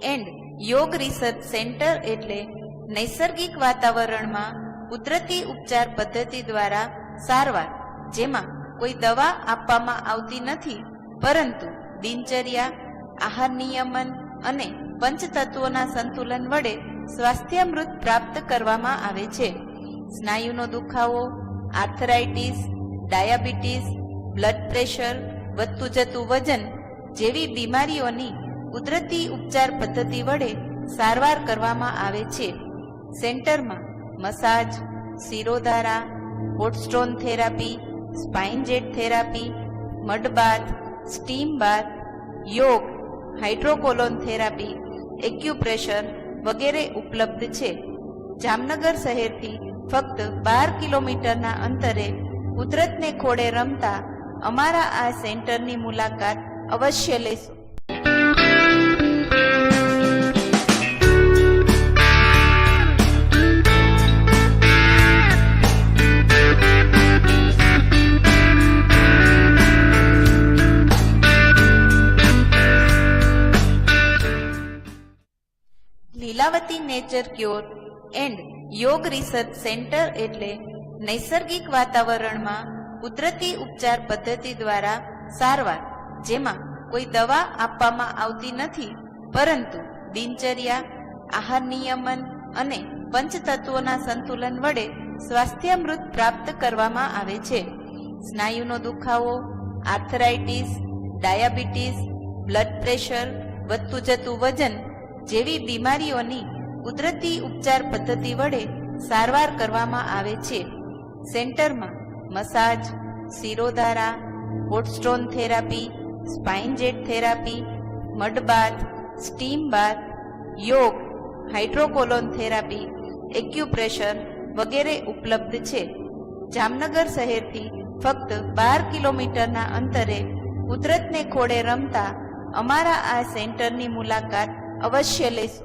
એન્ડ યોગ રિસર્ચ સેન્ટર એટલે નૈસર્ગિક વાતાવરણમાં કુદરતી ઉપચાર પદ્ધતિ દ્વારા સારવાર, જેમાં કોઈ દવા આપવામાં આવતી નથી, પરંતુ દિનચર્યા, આહાર નિયમન અને પંચતત્વોના સંતુલન વડે સ્વાસ્થ્યામૃત પ્રાપ્ત કરવામાં આવે છે. સ્નાયુનો દુખાવો, આર્થરાઇટિસ, ડાયાબિટીસ, બ્લડ પ્રેશર, વધતું જતું વજન જેવી બીમારીઓની કુદરતી ઉપચાર પદ્ધતિ વડે સારવાર કરવામાં આવે છે. સેન્ટરમાં massage, shirodhara, hot stone therapy, spine jet therapy, mud bath, steam bath, યોગ, હાઇડ્રોકોલોન થેરાપી, એક્યુપ્રેશર વગેરે ઉપલબ્ધ છે. જામનગર શહેરથી ફક્ત 12 કિલોમીટરના અંતરે કુદરતને ખોળે રમતા અમારા આ સેન્ટરની મુલાકાત અવશ્ય લેશો. લીલાવતી નેચર ક્યોર એન્ડ યોગ રિસર્ચ સેન્ટર એટલે નૈસર્ગિક વાતાવરણમાં કુદરતી ઉપચાર પદ્ધતિ દ્વારા સારવાર, જેમાં કોઈ દવા આપવામાં આવતી નથી, પરંતુ દિનચર્યા, આહાર નિયમન અને પંચતત્વોના સંતુલન વડે સ્વાસ્થ્યામૃત પ્રાપ્ત કરવામાં આવે છે. સ્નાયુનો દુખાવો, આર્થરાઇટિસ, ડાયાબિટીસ, બ્લડ પ્રેશર, વધતું જતું વજન જેવી બીમારીઓની કુદરતી ઉપચાર પદ્ધતિ વડે સારવાર કરવામાં આવે છે. સેન્ટરમાં massage, shirodhara, hot stone therapy, spine jet therapy, mud bath, steam bath, યોગ, હાઇડ્રોકોલોન થેરાપી, એક્યુપ્રેશર વગેરે ઉપલબ્ધ છે. જામનગર શહેરથી ફક્ત 12 કિલોમીટરના અંતરે કુદરતને ખોળે રમતા અમારા આ સેન્ટરની મુલાકાત અવશ્ય લેશો.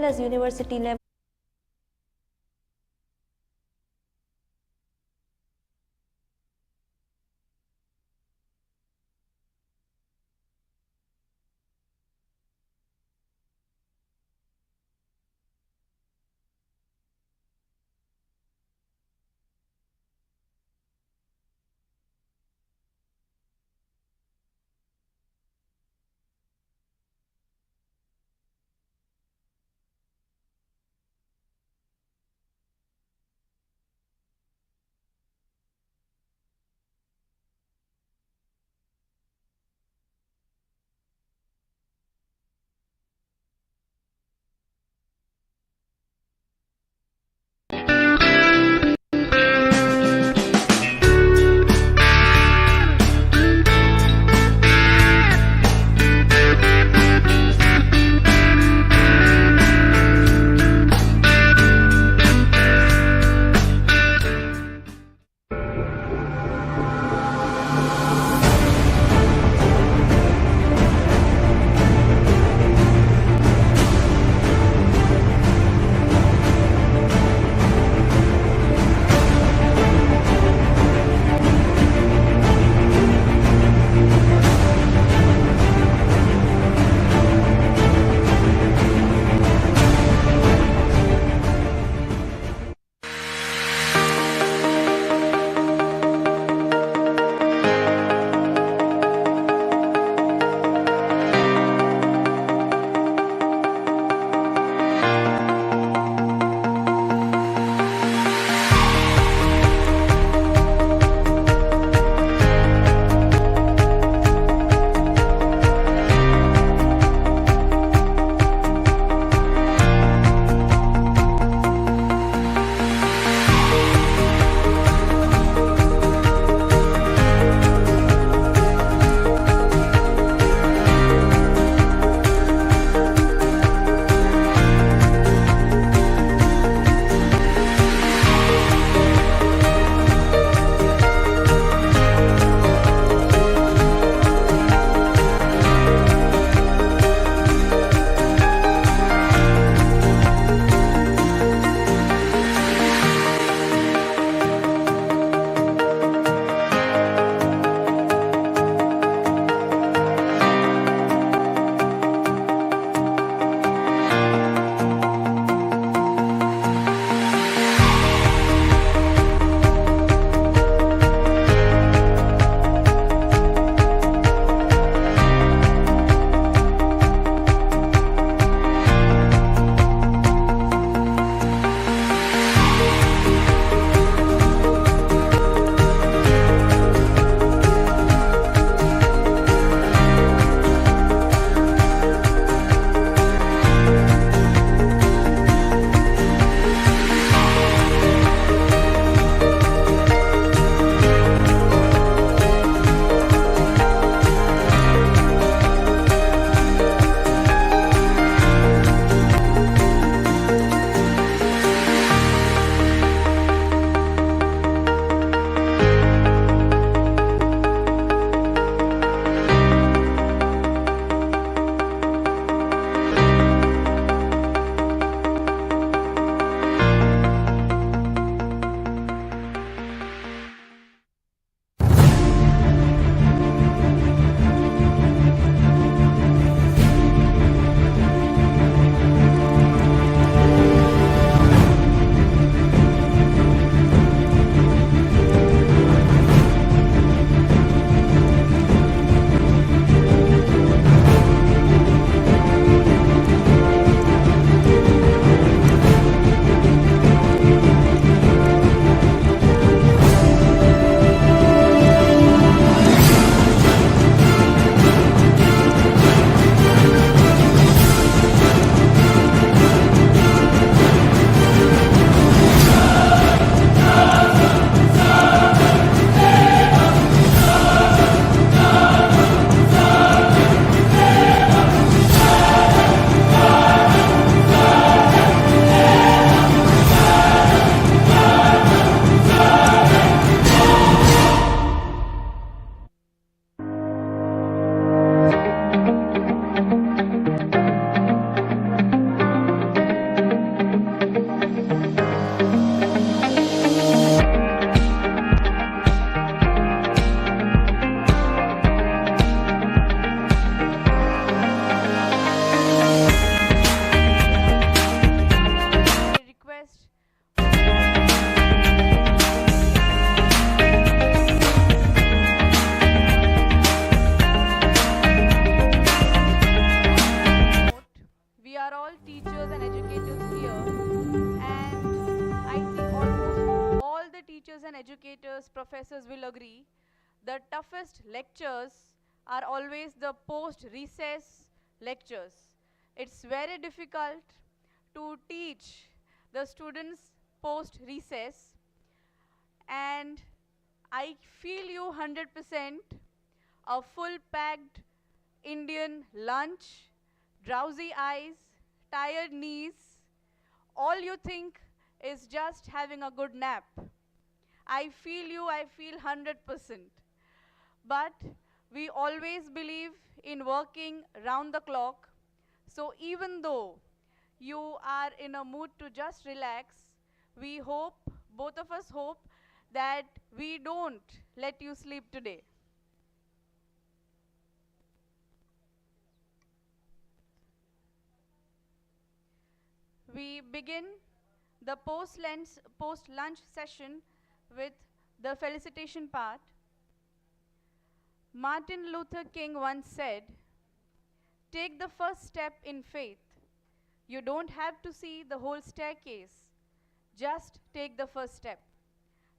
as university level. teachers, professors will agree, the toughest lectures are always the post-recess lectures. It's very difficult to teach the students post-recess, and I feel you 100%. A full-packed Indian lunch, drowsy eyes, tired knees, all you think is just having a good nap. I feel you, I feel 100%. But we always believe in working round the clock. So even though you are in a mood to just relax, we hope, both of us hope, that we don't let you sleep today. We begin the post-lunch session with the felicitation part. Martin Luther King once said, "Take the first step in faith. You don't have to see the whole staircase. Just take the first step."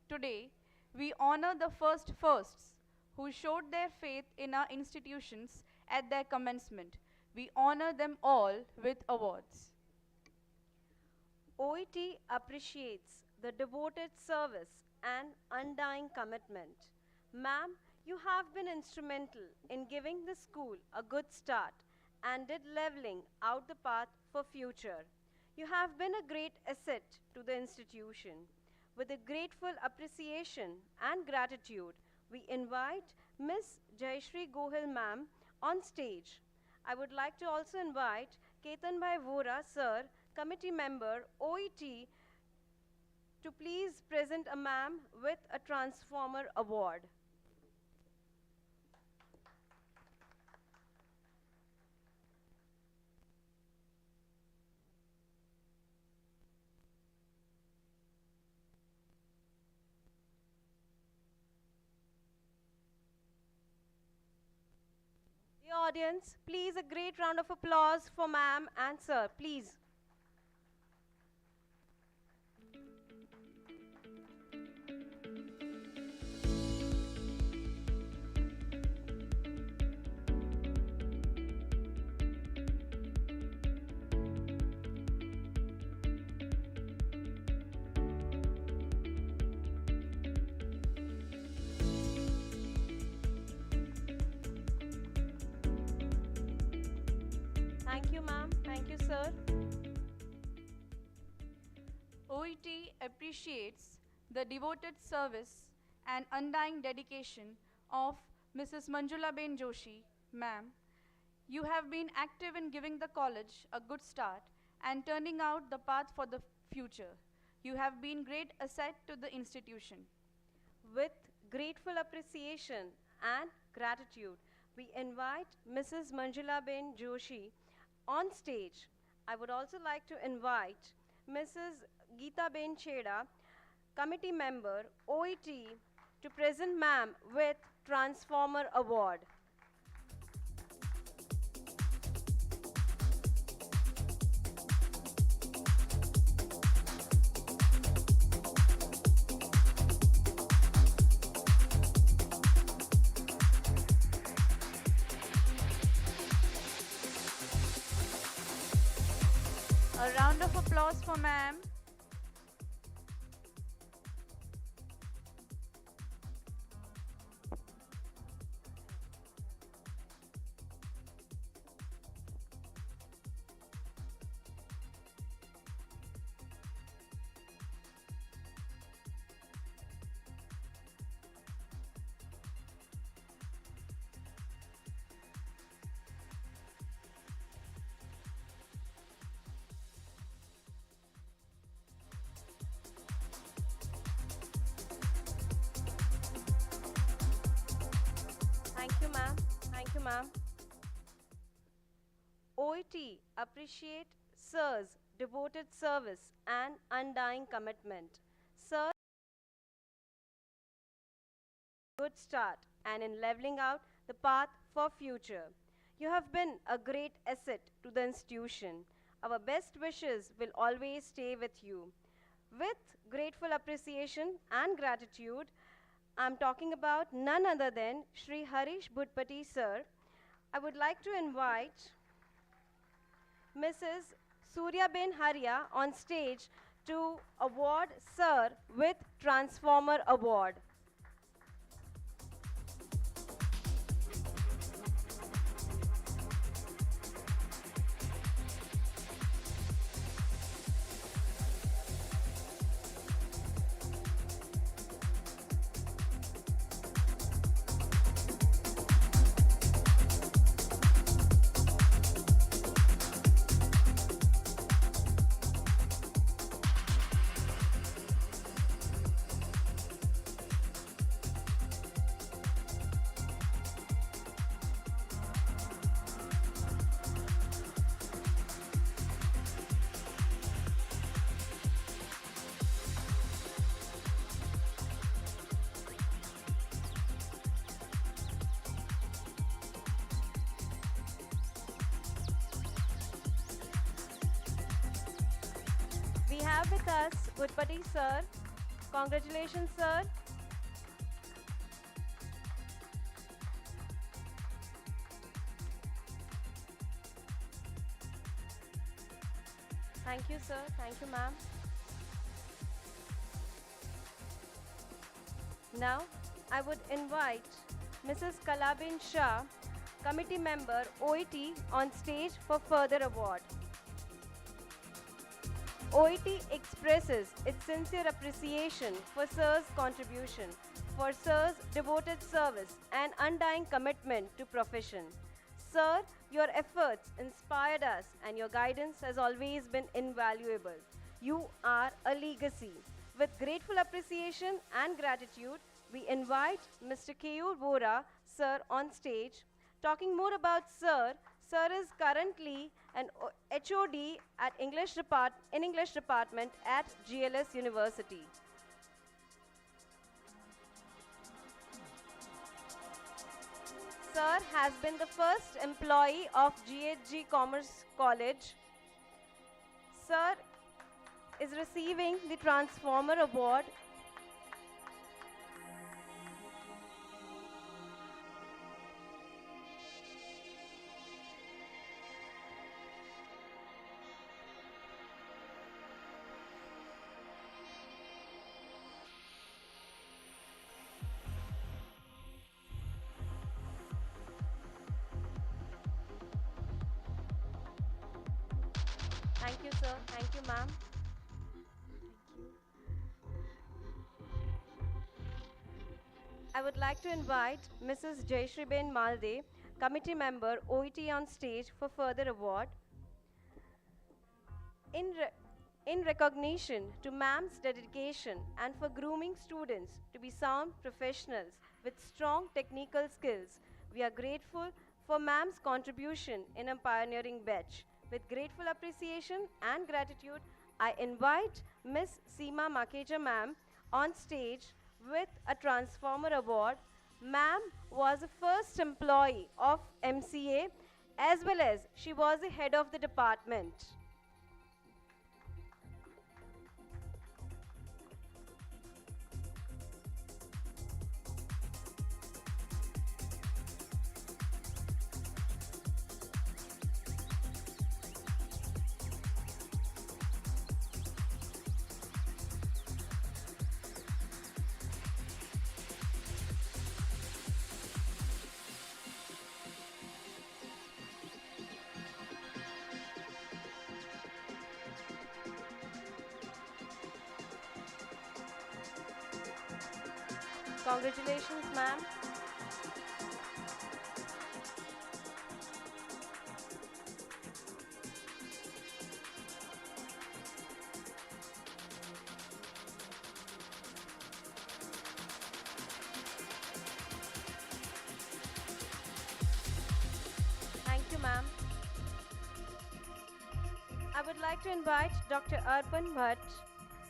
Today, we honor the firsts who showed their faith in our institutions at their commencement. We honor them all with awards. OET appreciates the devoted service and undying commitment. Ma'am, you have been instrumental in giving the school a good start and did leveling out the path for future. You have been a great asset to the institution. With a grateful appreciation and gratitude, we invite Ms. Jayashree Gohil ma'am on stage. I would like to also invite Ketan Bhai Vora sir, committee member OET, to please present a ma'am with a Transformer Award. The audience, please a great round of applause for ma'am and sir, please. Thank you, ma'am. Thank you, sir. OET appreciates the devoted service and undying dedication of Mrs. Manjula Ben Joshi, ma'am. You have been active in giving the college a good start and turning out the path for the future. You have been great asset to the institution. With grateful appreciation and gratitude, we invite Mrs. Manjula Ben Joshi on stage. I would also like to invite Mrs. Geeta Ben Cheda, committee member OET, to present ma'am with Transformer Award. A round of applause for ma'am. Thank you, ma'am. Thank you, ma'am. OET appreciate Sir's devoted service and undying commitment. Sir, good start and in leveling out the path for future. You have been a great asset to the institution. Our best wishes will always stay with you. With grateful appreciation and gratitude, I'm talking about none other than Shri Harish Bhutpati sir. I would like to invite Mrs. Suryaben Haria on stage to award Sir with Transformer Award. We have with us Bhutpati sir. Congratulations, sir. Thank you, sir. Thank you, ma'am. Now, I would invite Mrs. Kalabin Shah, Committee Member, OET, on stage for further award. OET expresses its sincere appreciation for Sir's contribution, for Sir's devoted service and undying commitment to profession. Sir, your efforts inspired us and your guidance has always been invaluable. You are a legacy. With grateful appreciation and gratitude, we invite Mr. Keyur Vora, Sir, on stage. Talking more about Sir, Sir is currently an HOD at English department at GLS University. Sir has been the first employee of GHG Commerce College. Sir is receiving the Transformer Award. Thank you, sir. Thank you, ma'am. I would like to invite Mrs. Jayashriben Malde, Committee Member, OET, on stage for further award. In recognition to ma'am's dedication and for grooming students to be sound professionals with strong technical skills, we are grateful for ma'am's contribution in a pioneering batch. With grateful appreciation and gratitude, I invite Miss Seema Makeja ma'am on stage with a Transformer Award. Ma'am was the first employee of MCA as well as she was the head of the department. Congratulations, ma'am. Thank you, ma'am. I would like to invite Dr. Arpan Bhatt,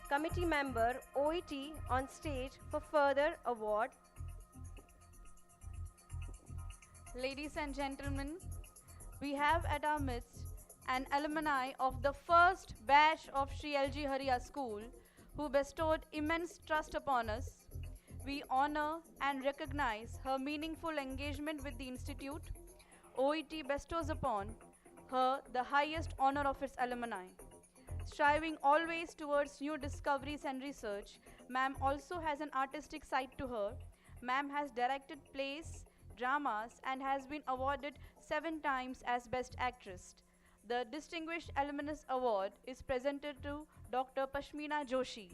Committee Member, OET, on stage for further award. Ladies and gentlemen, we have at our midst an alumni of the first batch of Shri L.G. Haria School who bestowed immense trust upon us. we honor and recognize her meaningful engagement with the Institute. OET bestows upon her the highest honor of its alumni. Striving always towards new discoveries and research, ma'am also has an artistic side to her. Ma'am has directed plays, dramas, and has been awarded 7 times as Best Actress. The Distinguished Alumnus Award is presented to Dr. Pashmina Joshi.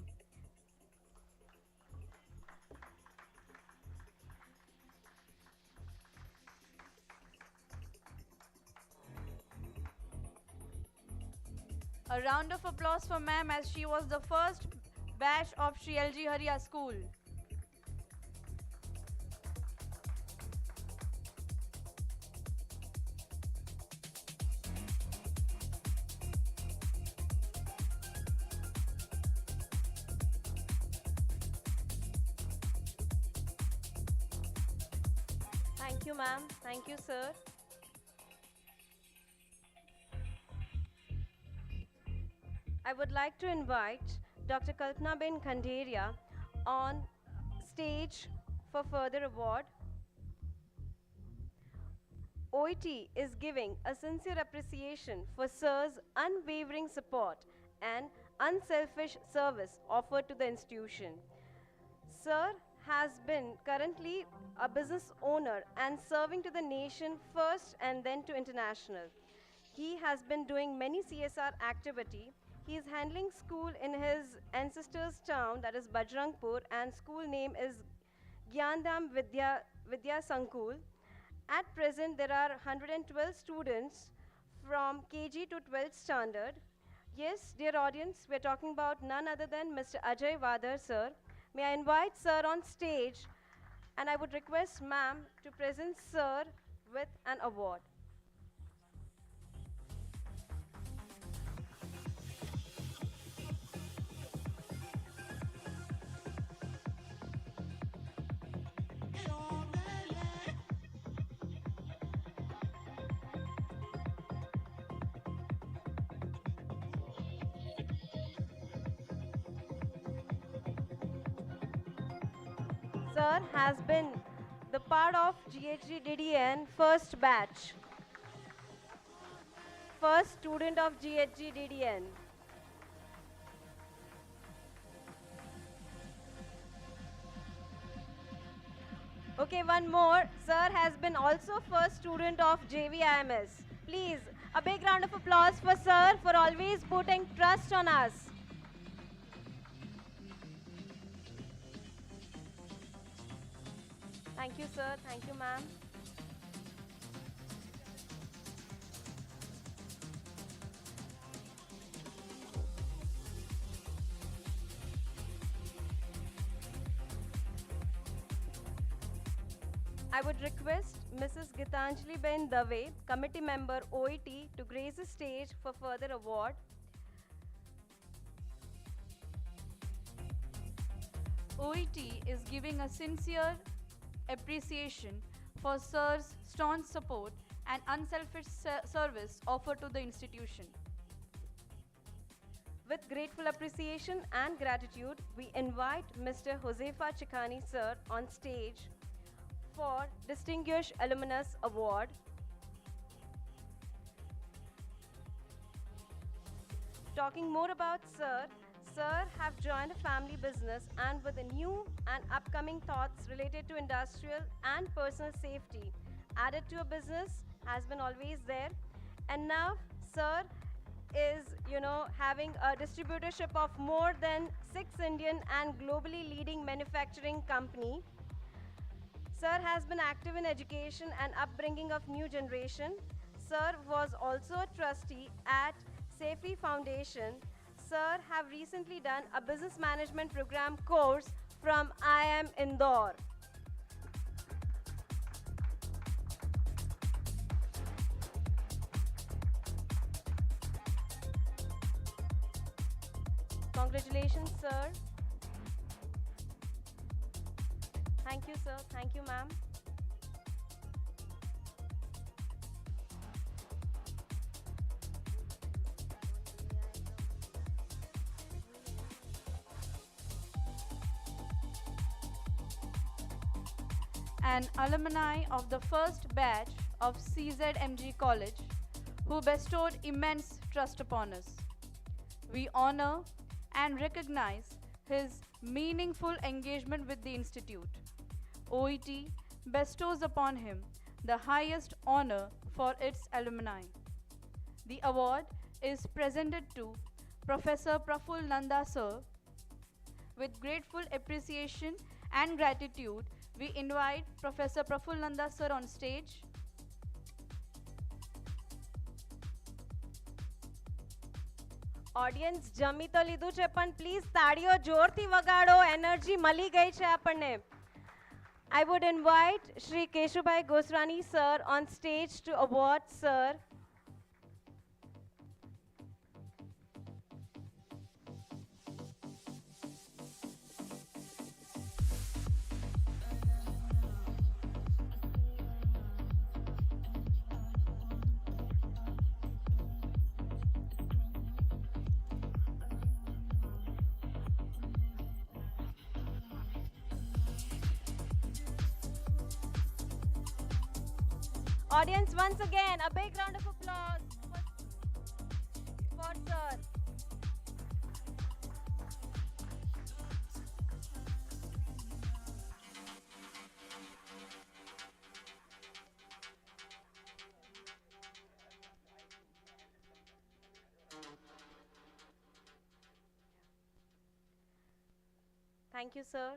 A round of applause for ma'am as she was the first batch of Sri LG Haria School. Thank you, ma'am. Thank you, sir. I would like to invite Dr. Kalpana Ben Khanderia on stage for further award. OET is giving a sincere appreciation for Sir's unwavering support and unselfish service offered to the institution. Sir has been currently a business owner and serving to the nation first and then to international. He has been doing many CSR activity. He is handling school in his ancestors' town, that is Bajrangpur, and school name is Gyandham Vidya Sankul. At present, there are 112 students from KG to 12th standard. Yes, dear audience, we are talking about none other than Mr. Ajay Vadar, sir. May I invite sir on stage, and I would request ma'am to present sir with an award. Sir has been the part of GHG DDN first batch. First student of GHG DDN. Okay, one more. Sir has been also first student of JVIMS. Please, a big round of applause for sir for always putting trust on us. Thank you, sir. Thank you, ma'am. I would request Mrs. Gitanjali Ben Dave, committee member OET, to grace the stage for further award. OET is giving a sincere appreciation for Sir's staunch support and unselfish service offered to the institution. With grateful appreciation and gratitude, we invite Mr. Josefa Chikhani sir on stage for Distinguished Alumnus Award. Talking more about Sir, Sir have joined a family business and with the new and upcoming thoughts related to industrial and personal safety added to a business has been always there. And now Sir is, having a distributorship of more than 6 Indian and globally leading manufacturing company. Sir has been active in education and upbringing of new generation. Sir was also a trustee at Safety Foundation. Sir have recently done a business management program course from IIM Indore. Congratulations, sir. Thank you, sir. Thank you, ma'am. an alumni of the first batch of CZMG College who bestowed immense trust upon us. We honor and recognize his meaningful engagement with the Institute. OET bestows upon him the highest honor for its alumni. The award is presented to Professor Praful Nanda Sir. With grateful appreciation and gratitude, we invite Professor Praful Nanda Sir on stage. Audience જમી તો લીધું છે પણ please તાળીઓ જોરથી વગાડો energy મળી ગઈ છે આપણને. I would invite Shri Keshubai Gosrani sir on stage to award sir. Audience, once again, a big round of applause for sir. Thank you, sir.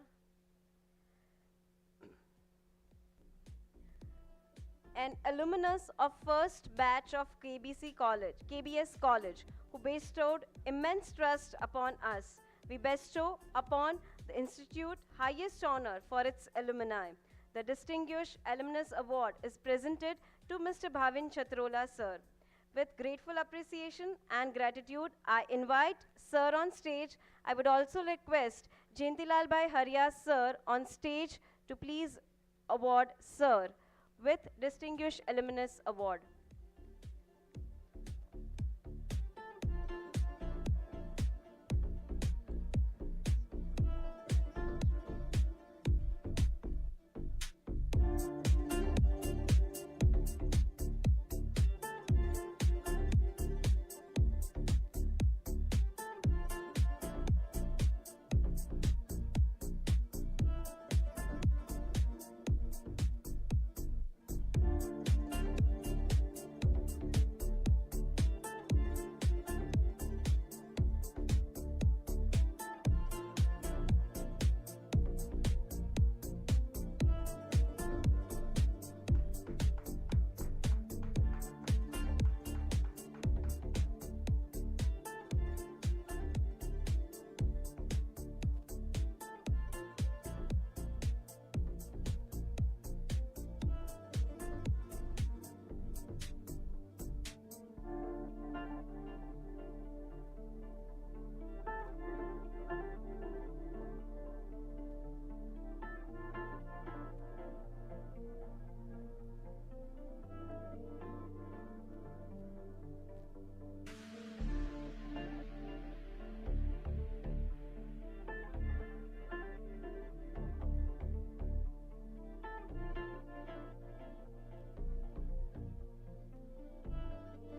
An alumnus of first batch of KBS College, who bestowed immense trust upon us. We bestow upon the Institute highest honor for its alumni. The Distinguished Alumnus Award is presented to Mr. Bhavin Chatrola, sir. With grateful appreciation and gratitude, I invite sir on stage. I would also request Jayantilal Bhai Haria, sir, on stage to please award sir with Distinguished Alumnus Award.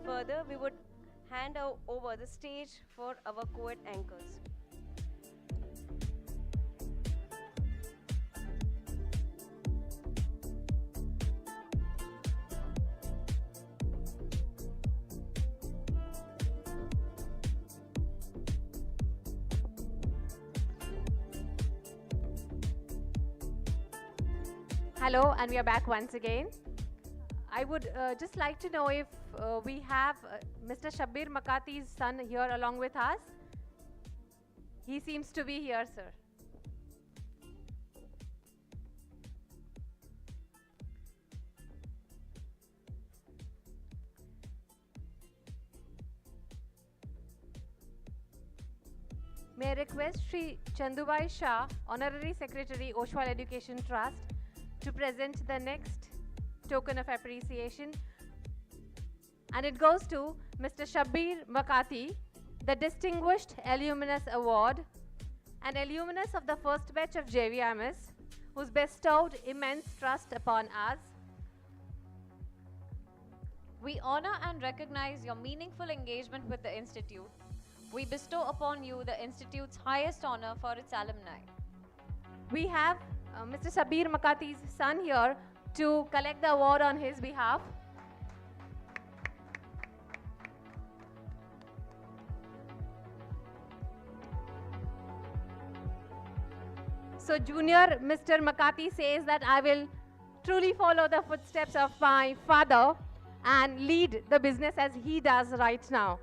Further, we would hand over the stage for our co-ed anchors. Hello, and we are back once again. I would just like to know if we have Mr. Shabbir Makati's son here along with us. He seems to be here, sir. May I request Shri Chandubai Shah, Honorary Secretary, Oshwal Education Trust, to present the next token of appreciation. And it goes to Mr. Shabbir Makati, the Distinguished Alumnus Award, an alumnus of the first batch of JVMS, who's bestowed immense trust upon us. We honor and recognize your meaningful engagement with the Institute. We bestow upon you the Institute's highest honor for its alumni. We have Mr. Sabir Makati's son here to collect the award on his behalf. So junior Mr. Makati says that I will truly follow the footsteps of my father and lead the business as he does right now.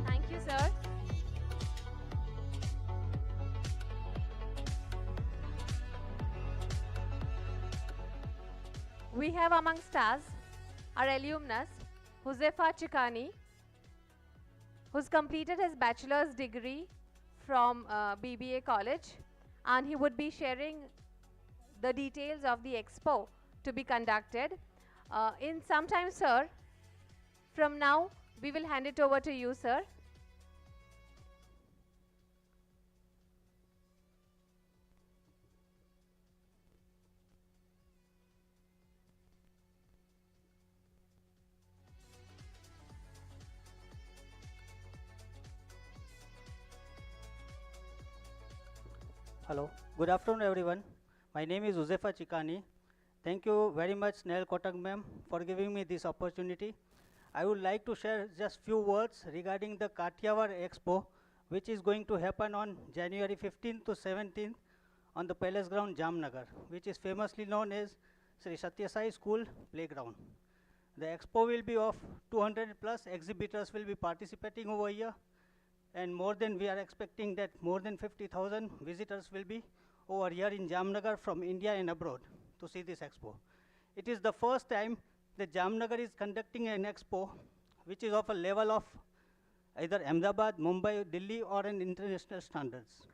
Thank you, sir. We have amongst us our alumnus, Huzefa Chikani, who's completed his bachelor's degree from BBA College, and he would be sharing the details of the expo to be conducted. In some time, sir, from now, we will hand it over to you, sir. Hello, good afternoon everyone. My name is Huzefa Chikani. Thank you very much Nell Kotak ma'am for giving me this opportunity. I would like to share just few words regarding the Kathiawar Expo, which is going to happen on January 15th to 17th on the Palace Ground Jamnagar, which is famously known as Sri Satya Sai School Playground. The expo will be of 200 plus exhibitors will be participating over here, and we are expecting that more than 50,000 visitors will be over here in Jamnagar from India and abroad to see this expo. It is the first time that Jamnagar is conducting an expo which is of a level of either Ahmedabad, Mumbai, Delhi or an international standards.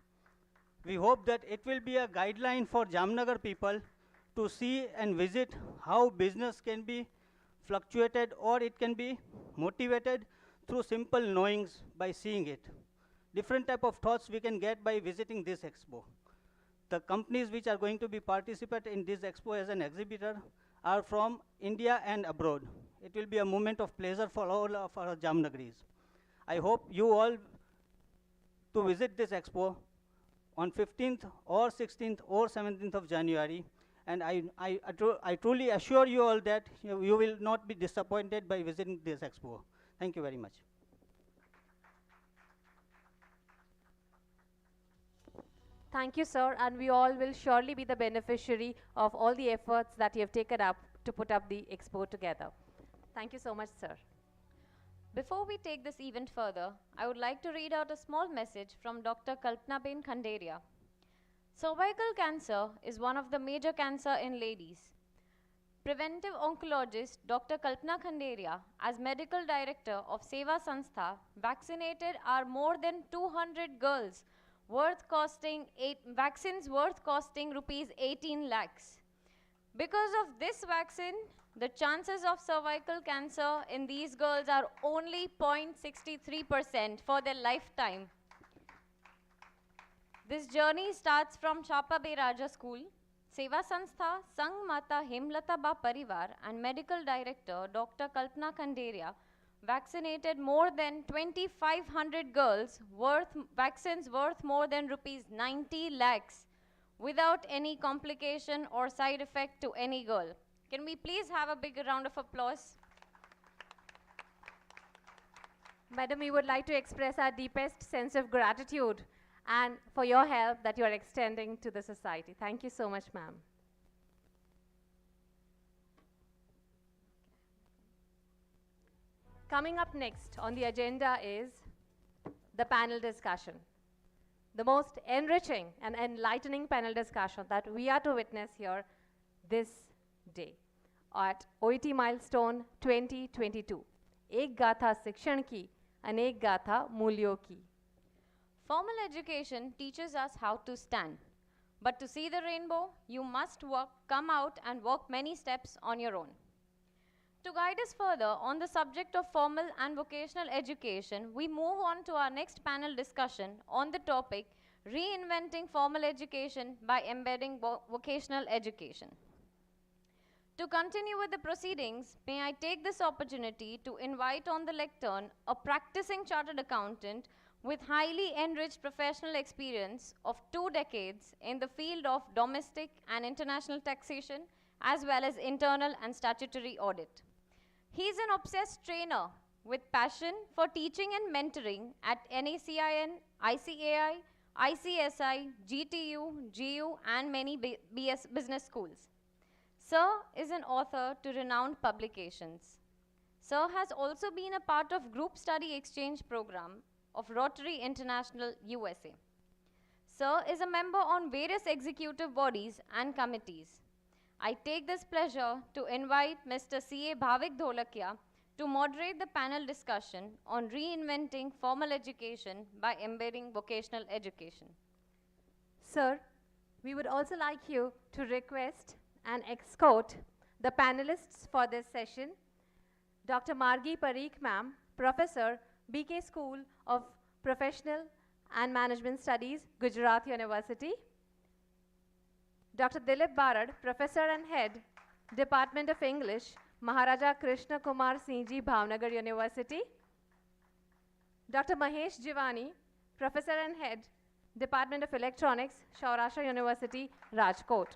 We hope that it will be a guideline for Jamnagar people to see and visit how business can be fluctuated or it can be motivated through simple knowings by seeing it. Different type of thoughts we can get by visiting this expo. The companies which are going to be participate in this expo as an exhibitor are from India and abroad. It will be a moment of pleasure for all of our Jamnagaris. I hope you all to visit this expo on 15th or 16th or 17th of January, and I truly assure you all that you will not be disappointed by visiting this expo. Thank you very much. Thank you, sir, and we all will surely be the beneficiary of all the efforts that you have taken up to put up the expo together. Thank you so much, sir. Before we take this event further, I would like to read out a small message from Dr. Kalpanaben Khanderia. Cervical cancer is one of the major cancer in ladies. Preventive oncologist Dr. Kalpana Khanderia, as medical director of Seva Sanstha, vaccinated our more than 200 girls vaccines worth costing rupees 18 lakhs. Because of this vaccine, the chances of cervical cancer in these girls are only 0.63% for their lifetime. This journey starts from Chapa Beraja School. Seva Sanstha, Sang Mata Hemlata Ba Parivar and Medical Director Dr. Kalpana Khanderia vaccinated more than 2,500 girls vaccines worth more than rupees 90 lakhs without any complication or side effect to any girl. Can we please have a big round of applause? Madam, we would like to express our deepest sense of gratitude and for your help that you are extending to the society. Thank you so much, ma'am. Coming up next on the agenda is the panel discussion. The most enriching and enlightening panel discussion that we are to witness here this day at Oet Milestone 2022. Ek Gatha Shikshan Ki, Anek Gatha Mulyo Ki. Formal education teaches us how to stand. But to see the rainbow, you must come out and walk many steps on your own. To guide us further on the subject of formal and vocational education, we move on to our next panel discussion on the topic Reinventing Formal Education by Embedding Vocational Education. To continue with the proceedings, may I take this opportunity to invite on the lectern a practicing chartered accountant with highly enriched professional experience of 2 decades in the field of domestic and international taxation as well as internal and statutory audit. He is an obsessed trainer with passion for teaching and mentoring at NACIN, ICAI, ICSI, GTU, GU and many BS business schools. Sir is an author to renowned publications. Sir has also been a part of group study exchange program of Rotary International USA. Sir is a member on various executive bodies and committees. I take this pleasure to invite Mr. CA Bhavik Dholakiya to moderate the panel discussion on reinventing formal education by embedding vocational education. Sir, we would also like you to request and escort the panelists for this session. Dr. Margie Parikh ma'am, Professor, BK School of Professional and Management Studies, Gujarat University. Dr. Dilip Barad, Professor and Head, Department of English, Maharaja Krishna Kumar Singh Ji, Bhavnagar University. Dr. Mahesh Jivani, Professor and Head, Department of Electronics, Saurashtra University, Rajkot.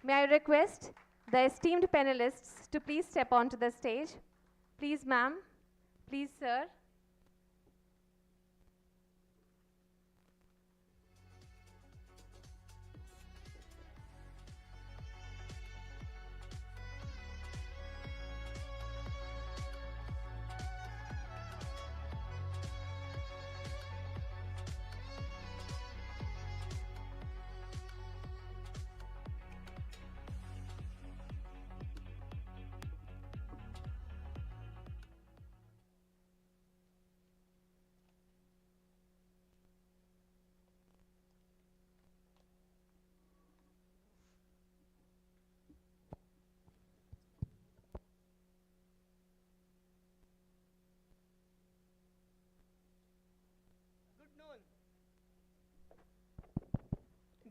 May I request the esteemed panelists to please step onto the stage. Please, ma'am. Please, sir.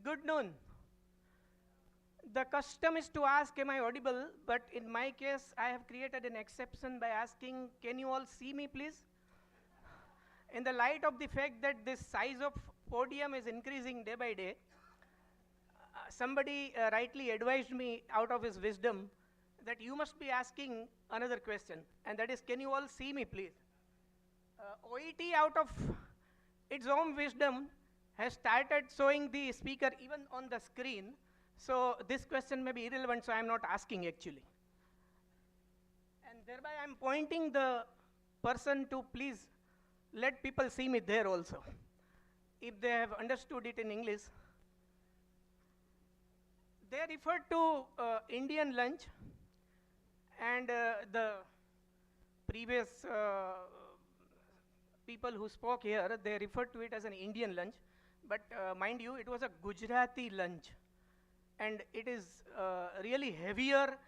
Good noon. The custom is to ask, am I audible? But in my case, I have created an exception by asking, can you all see me, please? In the light of the fact that this size of podium is increasing day by day, somebody rightly advised me out of his wisdom that you must be asking another question, and that is, can you all see me, please? OET, out of its own wisdom, has started showing the speaker even on the screen. So this question may be irrelevant, so I'm not asking actually. And thereby I'm pointing the person to please let people see me there also, if they have understood it in English. They referred to Indian lunch, and the previous people who spoke here, they referred to it as an Indian lunch. But mind you, it was a Gujarati lunch, and it is really heavier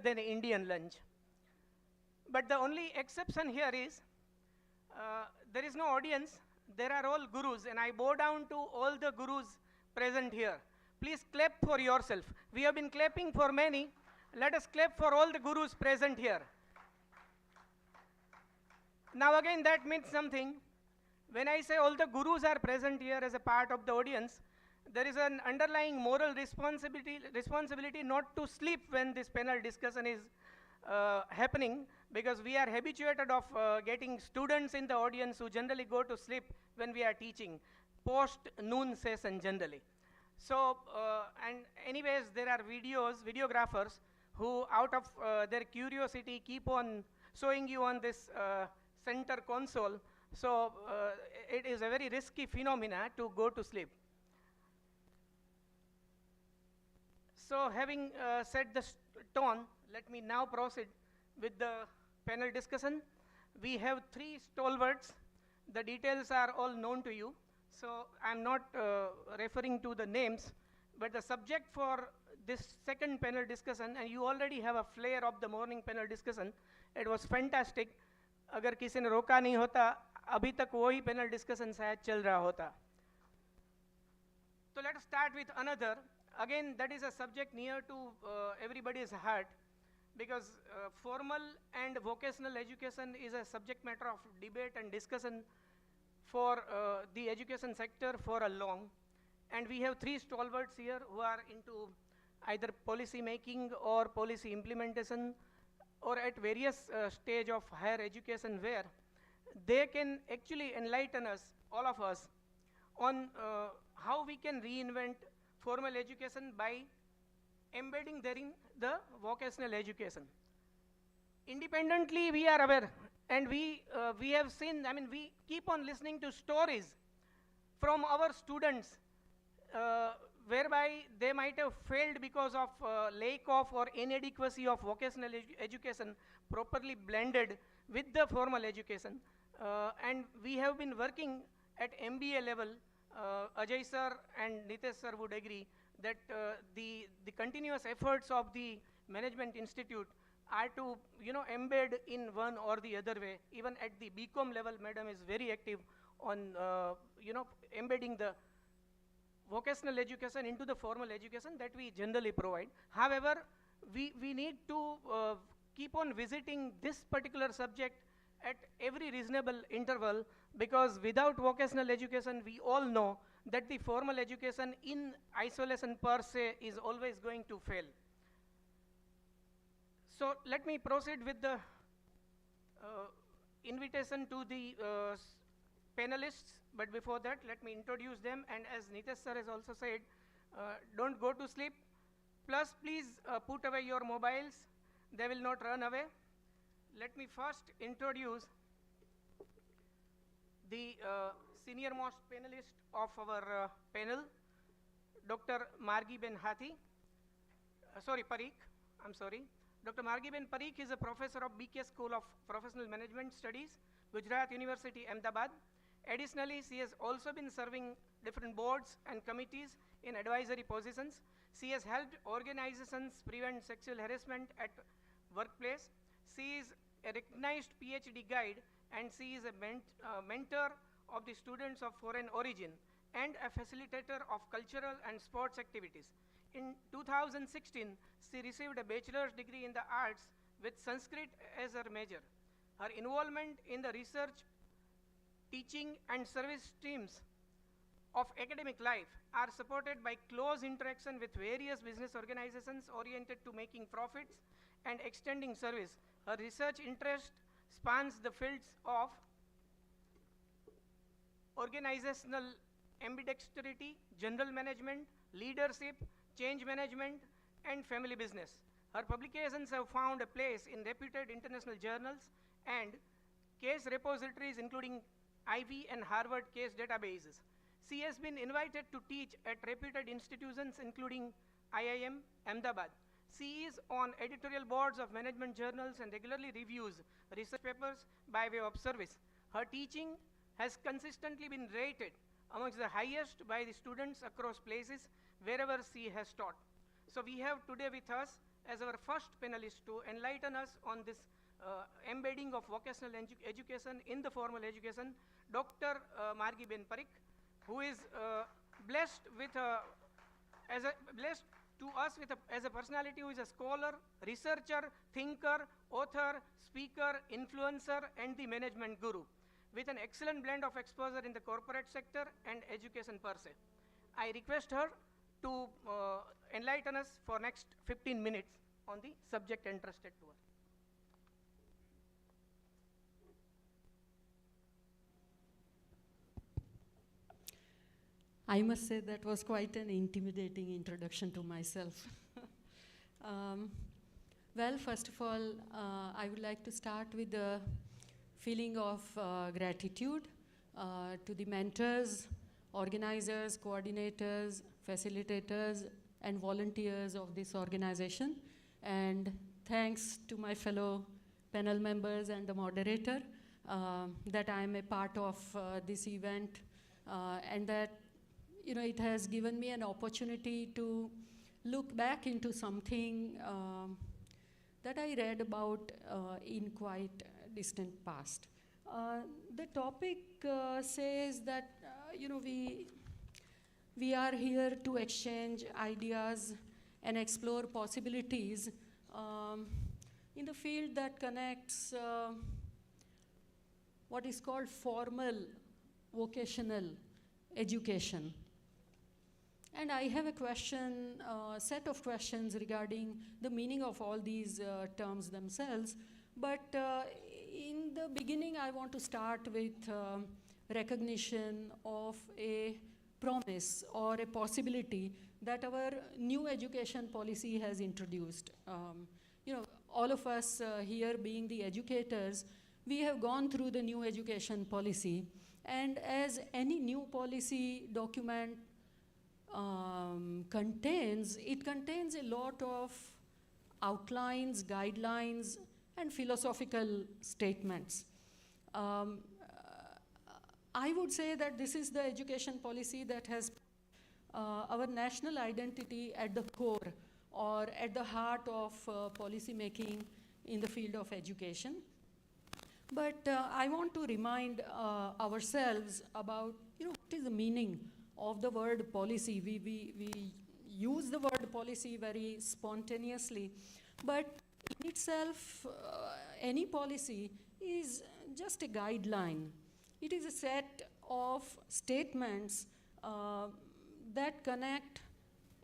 than Indian lunch. But the only exception here is, there is no audience, there are all gurus, and I bow down to all the gurus present here. Please clap for yourself. We have been clapping for many. Let us clap for all the gurus present here. Now again, that means something. When I say all the gurus are present here as a part of the audience, there is an underlying moral responsibility not to sleep when this panel discussion is happening, because we are habituated of getting students in the audience who generally go to sleep when we are teaching, post-noon session generally. So, and anyways, there are videographers who out of their curiosity keep on showing you on this center console. So it is a very risky phenomena to go to sleep. So having set the tone, let me now proceed with the panel discussion. We have three stalwarts. The details are all known to you, so I'm not referring to the names, but the subject for this second panel discussion, and you already have a flair of the morning panel discussion. It was fantastic. अगर किसी ने रोका नहीं होता, अभी तक वही panel discussion शायद चल रहा होता. So let us start with another. Again, that is a subject near to everybody's heart, because formal and vocational education is a subject matter of debate and discussion for the education sector for a long. And we have three stalwarts here who are into either policy making or policy implementation or at various stage of higher education, where they can actually enlighten us, all of us, on how we can reinvent formal education by embedding therein the vocational education. Independently, we are aware, and we have seen, I mean, we keep on listening to stories from our students whereby they might have failed because of lack of or inadequacy of vocational education properly blended with the formal education. And we have been working at MBA level. Ajay sir and Nitesh sir would agree that the continuous efforts of the Management Institute are to embed in one or the other way. Even at the BCom level, madam is very active on embedding the vocational education into the formal education that we generally provide. However, we need to keep on visiting this particular subject at every reasonable interval, because without vocational education, we all know that the formal education in isolation per se is always going to fail. So let me proceed with the invitation to the panelists, but before that, let me introduce them. And as Nitesh sir has also said, don't go to sleep. Plus, please put away your mobiles. They will not run away. Let me first introduce the senior most panelist of our panel, Dr. Margie Ben Hathi. Parikh, I'm sorry. Dr. Margie Ben Parikh is a professor of BK School of Professional Management Studies, Gujarat University, Ahmedabad. Additionally, she has also been serving different boards and committees in advisory positions. She has helped organizations prevent sexual harassment at workplace. She is a recognized PhD guide, and she is a mentor of the students of foreign origin and a facilitator of cultural and sports activities. In 2016, she received a bachelor's degree in the arts with Sanskrit as her major. Her involvement in the research, teaching, and service streams of academic life are supported by close interaction with various business organizations oriented to making profits and extending service. Her research interest spans the fields of organizational ambidexterity, general management, leadership, change management, and family business. Her publications have found a place in reputed international journals and case repositories, including Ivy and Harvard case databases. She has been invited to teach at reputed institutions, including IIM, Ahmedabad. She is on editorial boards of management journals and regularly reviews research papers by way of service. Her teaching has consistently been rated amongst the highest by the students across places wherever she has taught. So we have today with us as our first panelist to enlighten us on this embedding of vocational education in the formal education, Dr. Margie Ben Parikh, who is blessed with blessed to us with as a personality who is a scholar, researcher, thinker, author, speaker, influencer, and the management guru, with an excellent blend of exposure in the corporate sector and education per se. I request her to enlighten us for next 15 minutes on the subject entrusted to her. I must say that was quite an intimidating introduction to myself. Well, first of all, I would like to start with the feeling of gratitude to the mentors, organizers, coordinators, facilitators, and volunteers of this organization. And thanks to my fellow panel members and the moderator. that I am a part of this event, and that it has given me an opportunity to look back into something that I read about in quite distant past. The topic says that we are here to exchange ideas and explore possibilities in the field that connects what is called formal vocational education. And I have a question, set of questions regarding the meaning of all these terms themselves. But in the beginning, I want to start with recognition of a promise or a possibility that our new education policy has introduced. All of us here being the educators, we have gone through the new education policy. And as any new policy document contains a lot of outlines, guidelines, and philosophical statements. I would say that this is the education policy that has our national identity at the core or at the heart of policy making in the field of education. But I want to remind ourselves about what is the meaning of the word policy. We use the word policy very spontaneously, but in itself, any policy is just a guideline. It is a set of statements that connect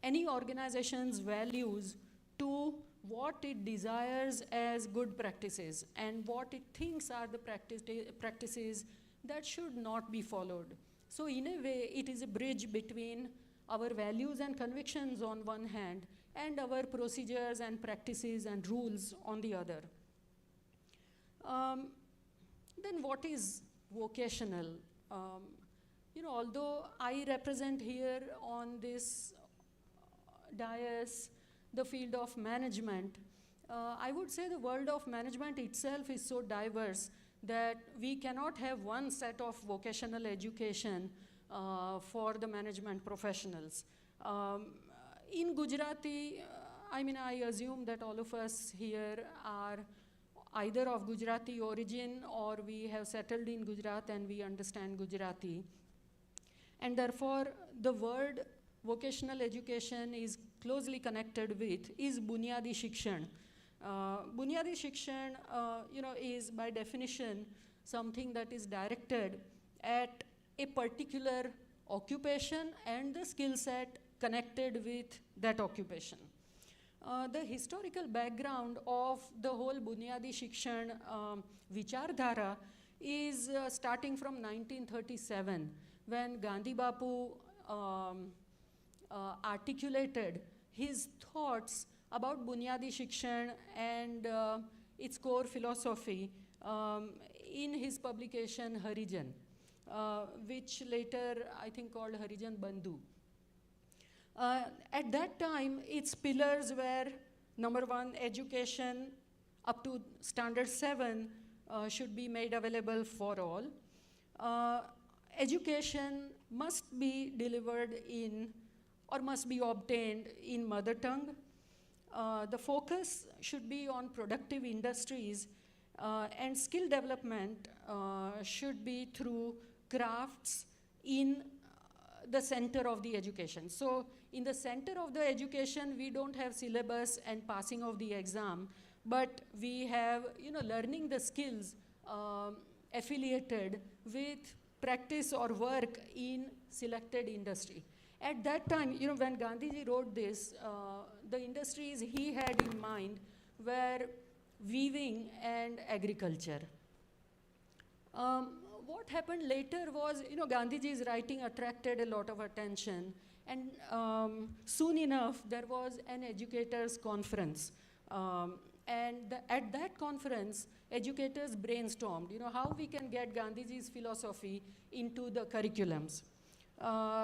any organization's values to what it desires as good practices and what it thinks are the practices that should not be followed. So in a way, it is a bridge between our values and convictions on one hand and our procedures and practices and rules on the other. Then what is vocational? Although I represent here on this dais the field of management, I would say the world of management itself is so diverse that we cannot have one set of vocational education for the management professionals. In Gujarati, I assume that all of us here are either of Gujarati origin or we have settled in Gujarat and we understand Gujarati. And therefore, the word vocational education is closely connected with is Bunyadi Shikshan. Bunyadi Shikshan, is by definition something that is directed at a particular occupation and the skill set connected with that occupation. The historical background of the whole Bunyadi Shikshan Vichardhara is starting from 1937, when Gandhi Bapu articulated his thoughts about Bunyadi Shikshan and its core philosophy in his publication Harijan, which later I think called Harijan Bandhu. At that time, its pillars were, number one, education up to standard 7 should be made available for all. Education must be delivered in or must be obtained in mother tongue. The focus should be on productive industries and skill development should be through crafts in the center of the education. So in the center of the education, we don't have syllabus and passing of the exam, but we have learning the skills affiliated with practice or work in selected industry. At that time, when Gandhiji wrote this, the industries he had in mind were weaving and agriculture. What happened later was, Gandhiji's writing attracted a lot of attention, and soon enough there was an educators' conference. And at that conference, educators brainstormed, how we can get Gandhiji's philosophy into the curriculums.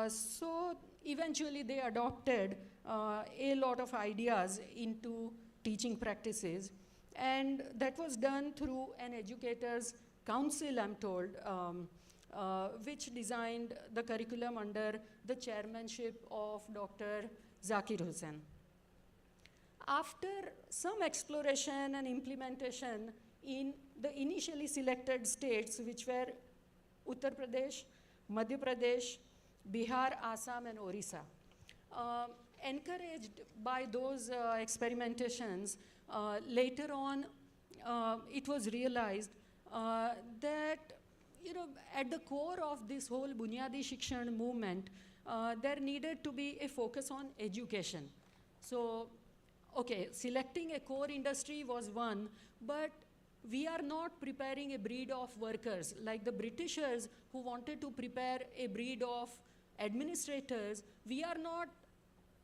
So eventually they adopted a lot of ideas into teaching practices, and that was done through an educators' council, I'm told, which designed the curriculum under the chairmanship of Dr. Zakir Hussain. After some exploration and implementation in the initially selected states, which were Uttar Pradesh, Madhya Pradesh, Bihar, Assam, and Orissa, encouraged by those experimentations, later on it was realized that at the core of this whole Bunyadi Shikshan movement, there needed to be a focus on education. So, okay, selecting a core industry was one, but we are not preparing a breed of workers. Like the Britishers who wanted to prepare a breed of administrators, we are not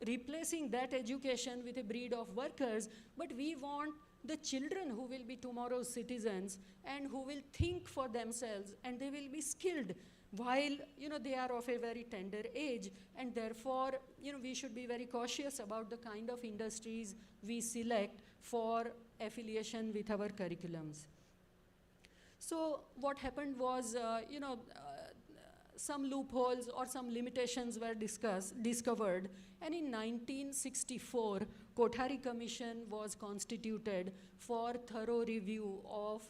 replacing that education with a breed of workers, but we want the children who will be tomorrow's citizens and who will think for themselves, and they will be skilled while they are of a very tender age, and therefore we should be very cautious about the kind of industries we select for affiliation with our curriculums. So what happened was some loopholes or some limitations were discovered, and in 1964 Kothari Commission was constituted for thorough review of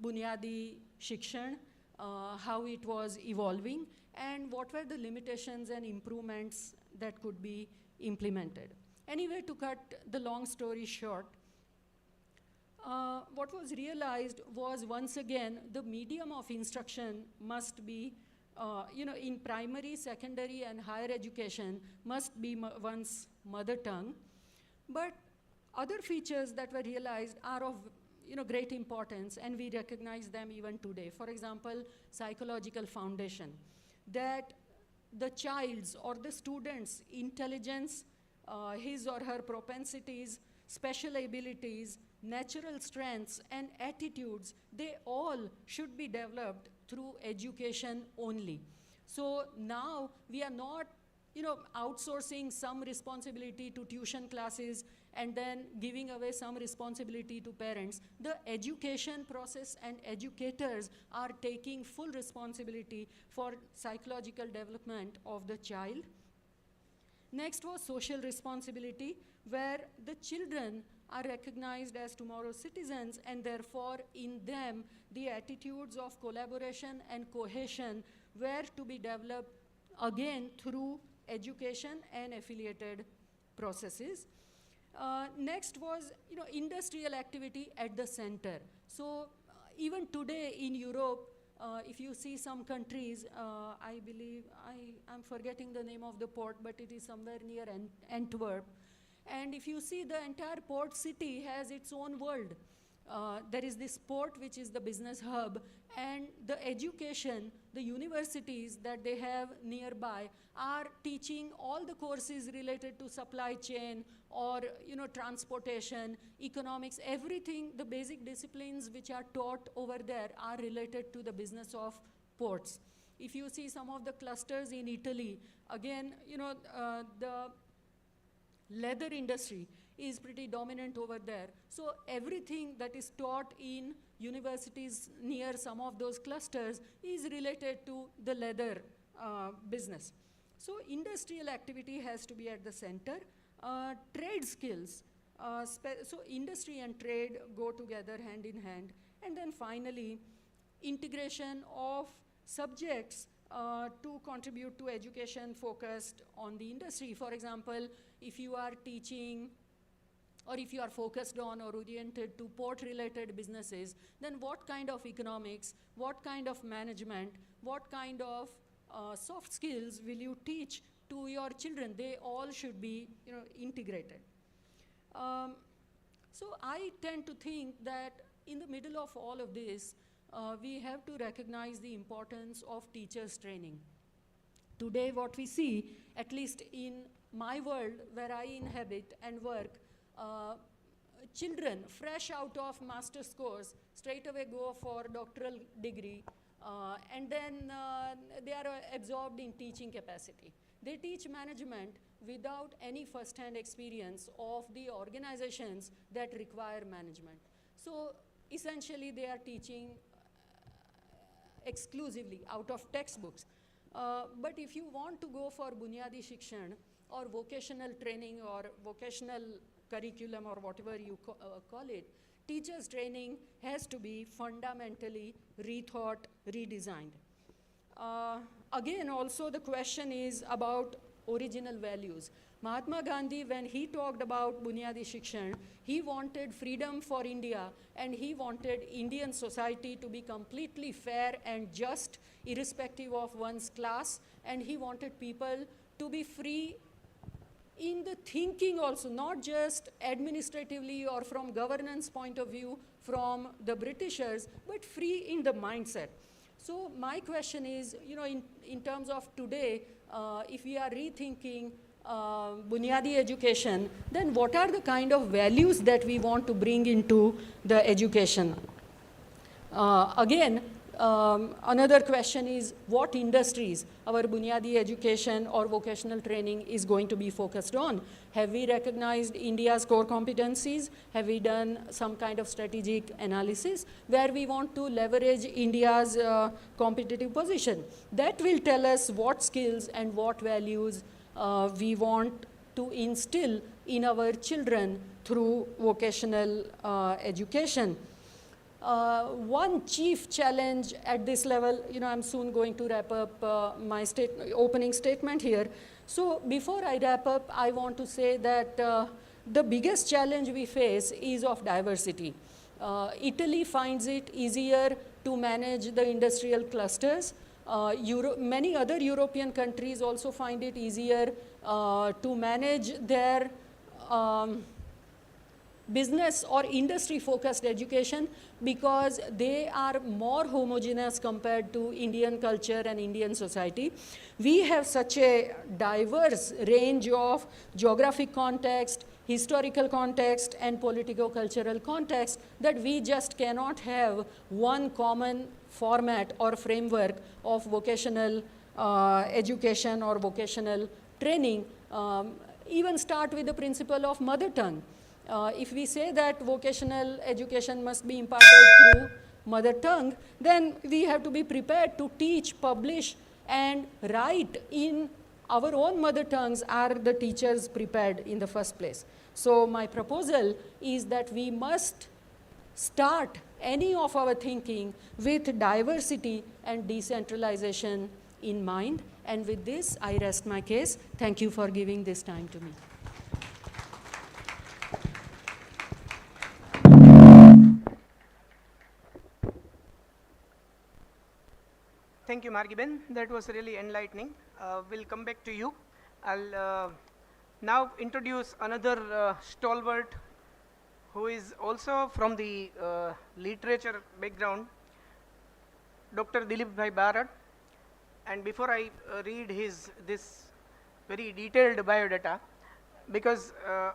Bunyadi Shikshan, how it was evolving, and what were the limitations and improvements that could be implemented. Anyway, to cut the long story short, what was realized was, once again, the medium of instruction must be, in primary, secondary, and higher education must be one's mother tongue. But other features that were realized are of great importance, and we recognize them even today. For example, psychological foundation, that the child's or the student's intelligence, his or her propensities, special abilities, natural strengths, and attitudes, they all should be developed through education only. So now we are not outsourcing some responsibility to tuition classes and then giving away some responsibility to parents. The education process and educators are taking full responsibility for psychological development of the child. Next was social responsibility, where the children are recognized as tomorrow's citizens, and therefore in them the attitudes of collaboration and cohesion were to be developed again through education and affiliated processes. Next was industrial activity at the center. So even today in Europe, if you see some countries, I believe, I'm forgetting the name of the port, but it is somewhere near Antwerp. And if you see, the entire port city has its own world. There is this port which is the business hub, and the education, the universities that they have nearby are teaching all the courses related to supply chain or transportation, economics, everything. The basic disciplines which are taught over there are related to the business of ports. If you see some of the clusters in Italy, again, the leather industry is pretty dominant over there. So everything that is taught in universities near some of those clusters is related to the leather business. So industrial activity has to be at the center. Trade skills, so industry and trade go together hand in hand. And then finally, integration of subjects to contribute to education focused on the industry. For example, if you are teaching or if you are focused on or oriented to port-related businesses, then what kind of economics, what kind of management, what kind of soft skills will you teach to your children? They all should be integrated. So I tend to think that in the middle of all of this, we have to recognize the importance of teachers' training. Today what we see, at least in my world where I inhabit and work, children fresh out of master's course straight away go for doctoral degree, and then they are absorbed in teaching capacity. They teach management without any first-hand experience of the organizations that require management. So essentially they are teaching exclusively out of textbooks. But if you want to go for Bunyadi Shikshan or vocational training or vocational curriculum or whatever you call it, teachers training has to be fundamentally rethought, redesigned. Again, also the question is about original values. Mahatma Gandhi, when he talked about Bunyadi Shikshan, he wanted freedom for India and he wanted Indian society to be completely fair and just, irrespective of one's class, and he wanted people to be free in the thinking also, not just administratively or from governance point of view from the Britishers, but free in the mindset. So my question is, you know, in terms of today, if we are rethinking Bunyadi education, then what are the kind of values that we want to bring into the education? Again, another question is what industries our Bunyadi education or vocational training is going to be focused on. Have we recognized India's core competencies? Have we done some kind of strategic analysis where we want to leverage India's competitive position? That will tell us what skills and what values we want to instill in our children through vocational education. One chief challenge at this level, you know, I'm soon going to wrap up my opening statement here. So before I wrap up, I want to say that the biggest challenge we face is of diversity. Italy finds it easier to manage the industrial clusters. Many other European countries also find it easier to manage their business or industry focused education because they are more homogeneous compared to Indian culture and Indian society. We have such a diverse range of geographic context, historical context, and politico-cultural context that we just cannot have one common format or framework of vocational education or vocational training. Even start with the principle of mother tongue. If we say that vocational education must be imparted through mother tongue, then we have to be prepared to teach, publish, and write in our own mother tongues. Are the teachers prepared in the first place? So my proposal is that we must start any of our thinking with diversity and decentralization in mind. And with this, I rest my case. Thank you for giving this time to me. Thank you, Margie Ben. That was really enlightening. We'll come back to you. I'll now introduce another stalwart who is also from the literature background, Dr. Dilip Bhai Barad. And before I read this very detailed biodata, because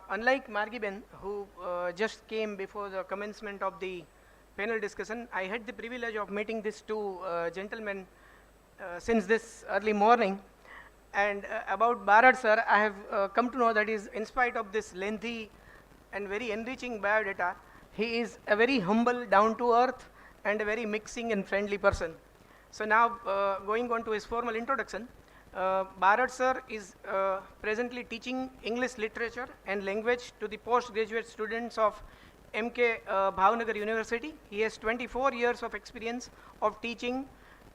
unlike Margie Ben, who just came before the commencement of the panel discussion, I had the privilege of meeting these two gentlemen since this early morning. And about Barad sir, I have come to know that in spite of this lengthy and very enriching biodata, he is a very humble, down to earth, and a very mixing and friendly person. So now going on to his formal introduction, Barad sir is presently teaching English literature and language to the postgraduate students of MK Bhavnagar University. He has 24 years of experience of teaching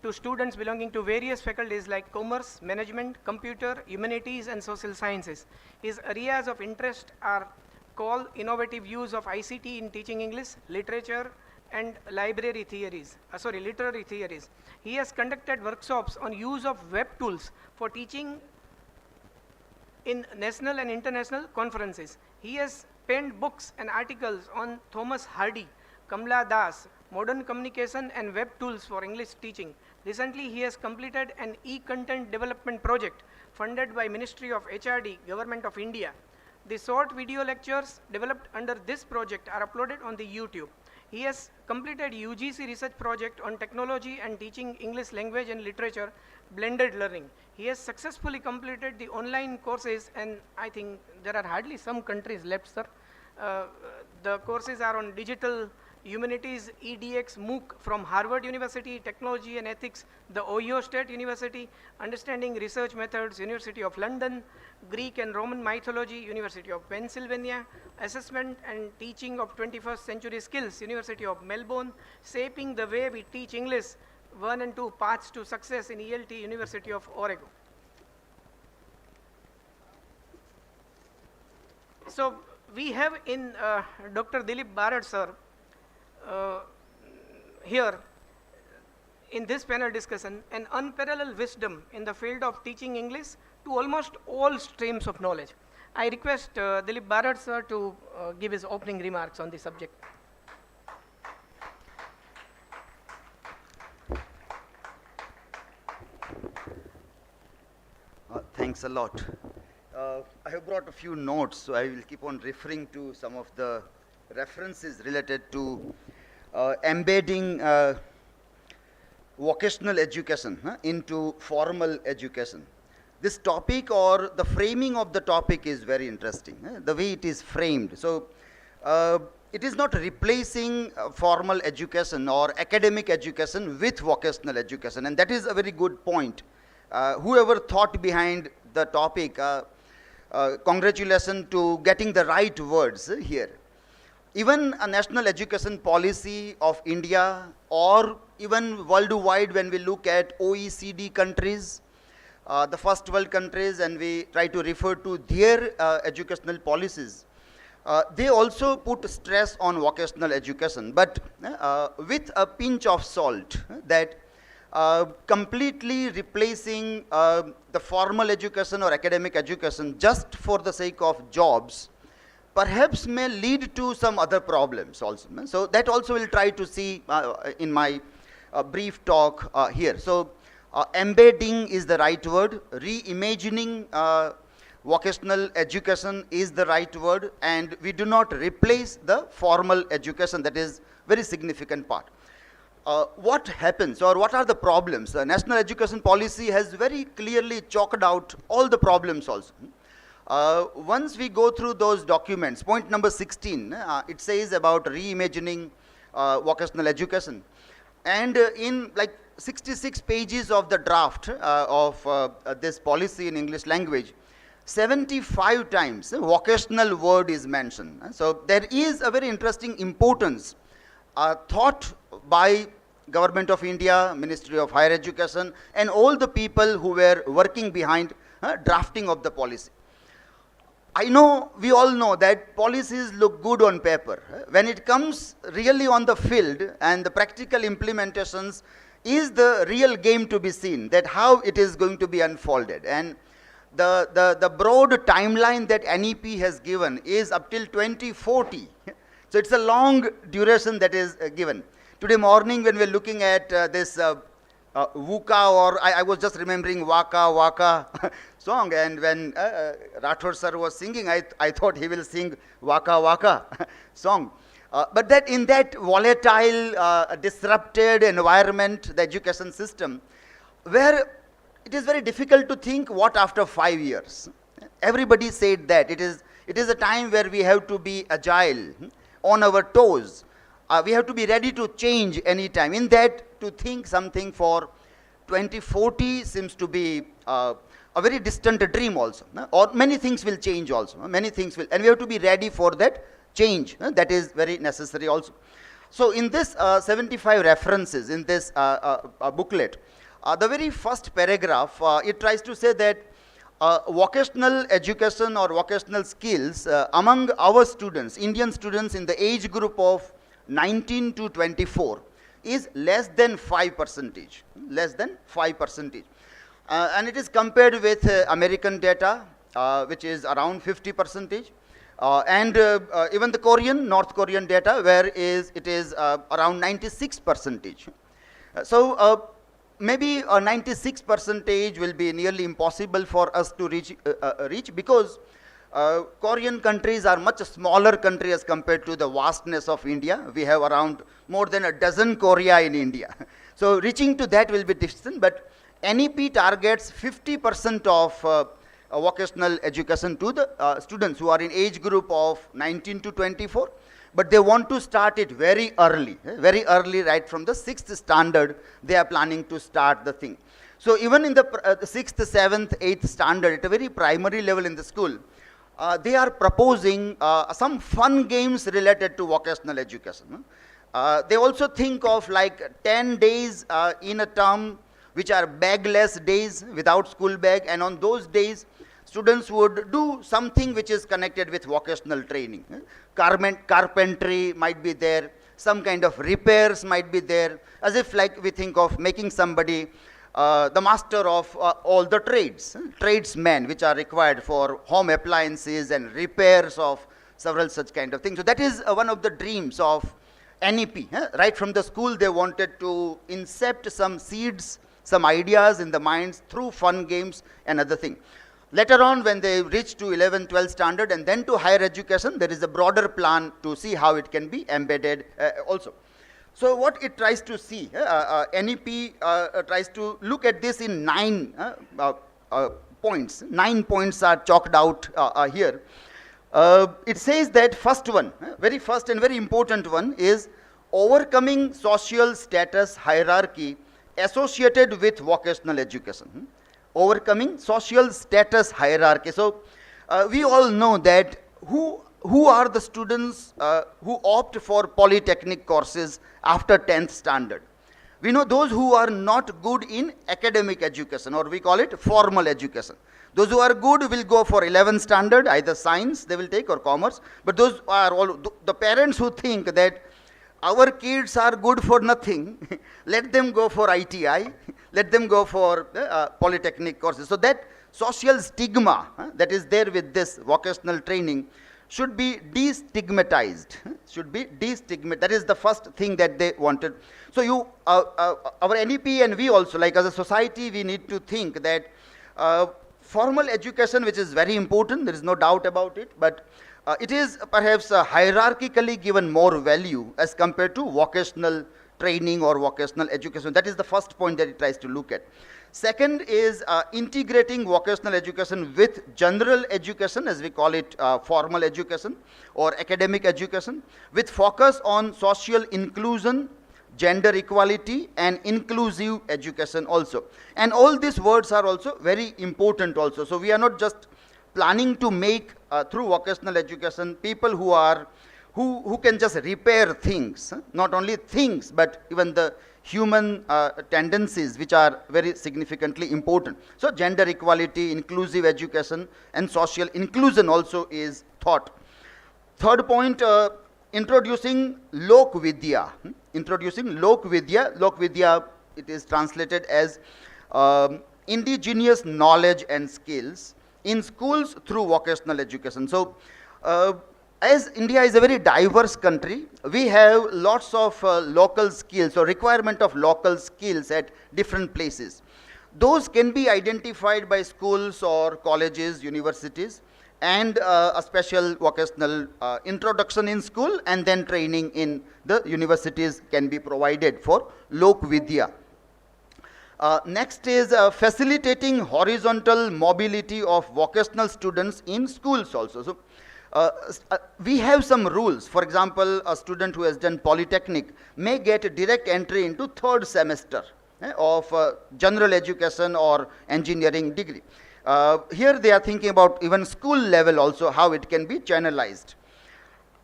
to students belonging to various faculties like commerce, management, computer, humanities, and social sciences. His areas of interest are called innovative use of ICT in teaching English, literature, and literary theories. He has conducted workshops on use of web tools for teaching in national and international conferences. He has penned books and articles on Thomas Hardy, Kamala Das, modern communication and web tools for English teaching. Recently, he has completed an e-content development project funded by Ministry of HRD, Government of India. The short video lectures developed under this project are uploaded on the YouTube. He has completed UGC research project on technology and teaching English language and literature, blended learning. He has successfully completed the online courses, and I think there are hardly some countries left, sir. The courses are on digital Humanities EDX MOOC from Harvard University, Technology and Ethics, the Ohio State University, Understanding Research Methods, University of London, Greek and Roman Mythology, University of Pennsylvania, Assessment and Teaching of 21st Century Skills, University of Melbourne, Shaping the Way We Teach English, 1 and 2 Paths to Success in ELT, University of Oregon. So we have in Dr. Dilip Barad sir here in this panel discussion an unparalleled wisdom in the field of teaching English to almost all streams of knowledge. I request Dilip Barad sir to give his opening remarks on the subject. Thanks a lot. I have brought a few notes, so I will keep on referring to some of the references related to embedding vocational education into formal education. This topic or the framing of the topic is very interesting, the way it is framed. So it is not replacing formal education or academic education with vocational education, and that is a very good point. Whoever thought behind the topic, congratulations to getting the right words here. Even a national education policy of India or even worldwide, when we look at OECD countries, the first world countries, and we try to refer to their educational policies, they also put stress on vocational education, but with a pinch of salt, that completely replacing the formal education or academic education just for the sake of jobs perhaps may lead to some other problems also. So that also we'll try to see in my brief talk here. So embedding is the right word, reimagining vocational education is the right word, and we do not replace the formal education. That is very significant part. What happens or what are the problems? The national education policy has very clearly chalked out all the problems also. Once we go through those documents, point number 16, it says about reimagining vocational education. And in like 66 pages of the draft of this policy in English language, 75 times vocational word is mentioned. So there is a very interesting importance thought by Government of India, Ministry of Higher Education, and all the people who were working behind drafting of the policy. I know, we all know that policies look good on paper. When it comes really on the field and the practical implementations is the real game to be seen, that how it is going to be unfolded. And the broad timeline that NEP has given is up till 2040. So it's a long duration that is given. Today morning when we're looking at this VUCA, or I was just remembering Waka Waka song, and when Rathod sir was singing, I thought he will sing Waka Waka song. But that in that volatile, disrupted environment, the education system, where it is very difficult to think what after 5 years. Everybody said that it is a time where we have to be agile, on our toes. We have to be ready to change any time. In that, to think something for 2040 seems to be a very distant dream also. Or many things will change also. Many things will, and we have to be ready for that change. That is very necessary also. So in this 75 references in this booklet, the very first paragraph, it tries to say that vocational education or vocational skills among our students, Indian students in the age group of 19 to 24 is less than 5%, less than 5%. And it is compared with American data, which is around 50%, and even the North Korean data, where it is around 96%. So maybe a 96% will be nearly impossible for us to reach because Korean countries are much smaller country as compared to the vastness of India. We have around more than a dozen Korea in India. So reaching to that will be distant, but NEP targets 50% of vocational education to the students who are in age group of 19 to 24, but they want to start it very early, right from the 6th standard, they are planning to start the thing. So even in the 6th, 7th, 8th standard, at a very primary level in the school, they are proposing some fun games related to vocational education. They also think of like 10 days in a term, which are bagless days without school bag, and on those days, students would do something which is connected with vocational training. Carpentry might be there, some kind of repairs might be there, as if like we think of making somebody the master of all the trades, tradesmen which are required for home appliances and repairs of several such kind of things. So that is one of the dreams of NEP. Right from the school, they wanted to incept some seeds, some ideas in the minds through fun games and other things. Later on, when they reach to 11th, 12th standard and then to higher education, there is a broader plan to see how it can be embedded also. So what it tries to see, NEP tries to look at this in 9 points. 9 points are chalked out here. It says that first one, very first and very important one, is overcoming social status hierarchy associated with vocational education. Overcoming social status hierarchy. So we all know that who are the students who opt for polytechnic courses after 10th standard. We know those who are not good in academic education, or we call it formal education. Those who are good will go for 11th standard, either science they will take or commerce, but those are all the parents who think that our kids are good for nothing, let them go for ITI, let them go for polytechnic courses. So that social stigma that is there with this vocational training should be destigmatized, That is the first thing that they wanted. So our NEP and we also, like as a society, we need to think that formal education, which is very important, there is no doubt about it, but it is perhaps hierarchically given more value as compared to vocational training or vocational education. That is the first point that it tries to look at. Second is integrating vocational education with general education, as we call it, formal education or academic education, with focus on social inclusion, gender equality, and inclusive education also. And all these words are also very important also. So we are not just planning to make through vocational education people who can just repair things, not only things, but even the human tendencies, which are very significantly important. So gender equality, inclusive education, and social inclusion also is thought. Third point, introducing Lok Vidya. Introducing Lok Vidya. Lok Vidya, it is translated as indigenous knowledge and skills in schools through vocational education. So as India is a very diverse country, we have lots of local skills or requirement of local skills at different places. Those can be identified by schools or colleges, universities, and a special vocational introduction in school, and then training in the universities can be provided for Lok Vidya. Next is facilitating horizontal mobility of vocational students in schools also. So we have some rules. For example, a student who has done polytechnic may get a direct entry into 3rd semester of general education or engineering degree. Here they are thinking about even school level also, how it can be channelized.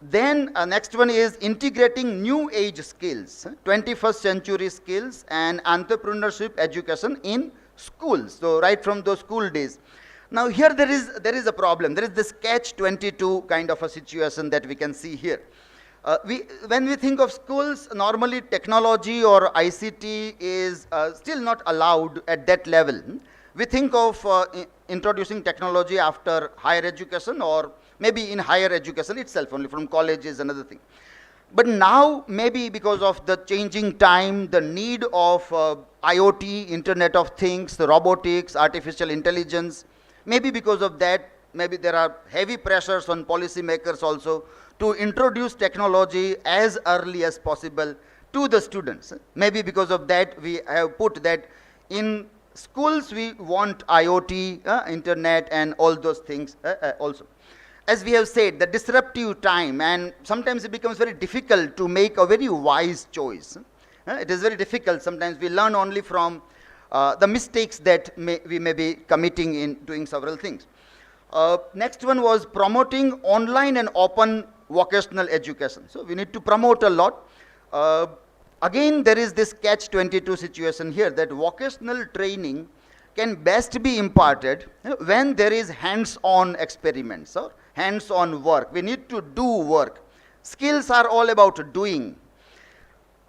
Then next one is integrating new age skills, 21st century skills and entrepreneurship education in schools. So right from those school days. Now here there is a problem. There is this catch-22 kind of a situation that we can see here. When we think of schools, normally technology or ICT is still not allowed at that level. We think of introducing technology after higher education, or maybe in higher education itself, only from colleges, another thing. But now, maybe because of the changing time, the need of IoT, Internet of Things, the robotics, artificial intelligence, maybe because of that, maybe there are heavy pressures on policymakers also to introduce technology as early as possible to the students. Maybe because of that, we have put that in schools we want IoT, Internet, and all those things also. as we have said, the disruptive time, and sometimes it becomes very difficult to make a very wise choice. It is very difficult. Sometimes we learn only from the mistakes that we may be committing in doing several things. Next one was promoting online and open vocational education. So we need to promote a lot. Again, there is this catch-22 situation here, that vocational training can best be imparted when there is hands-on experiments or hands-on work. We need to do work. Skills are all about doing.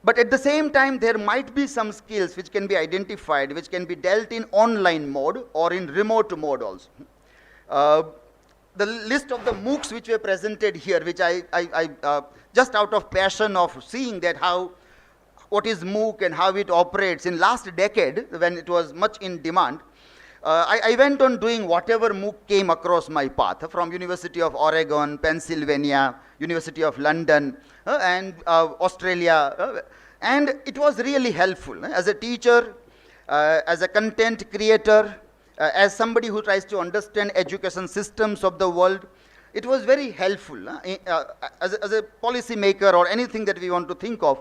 But at the same time, there might be some skills which can be identified, which can be dealt in online mode or in remote mode also. The list of the MOOCs which were presented here, which I just out of passion of seeing that what is MOOC and how it operates in last decade when it was much in demand, I went on doing whatever MOOC came across my path from University of Oregon, Pennsylvania, University of London, and Australia, and it was really helpful. As a teacher, as a content creator, as somebody who tries to understand education systems of the world, it was very helpful. As a policy maker or anything that we want to think of,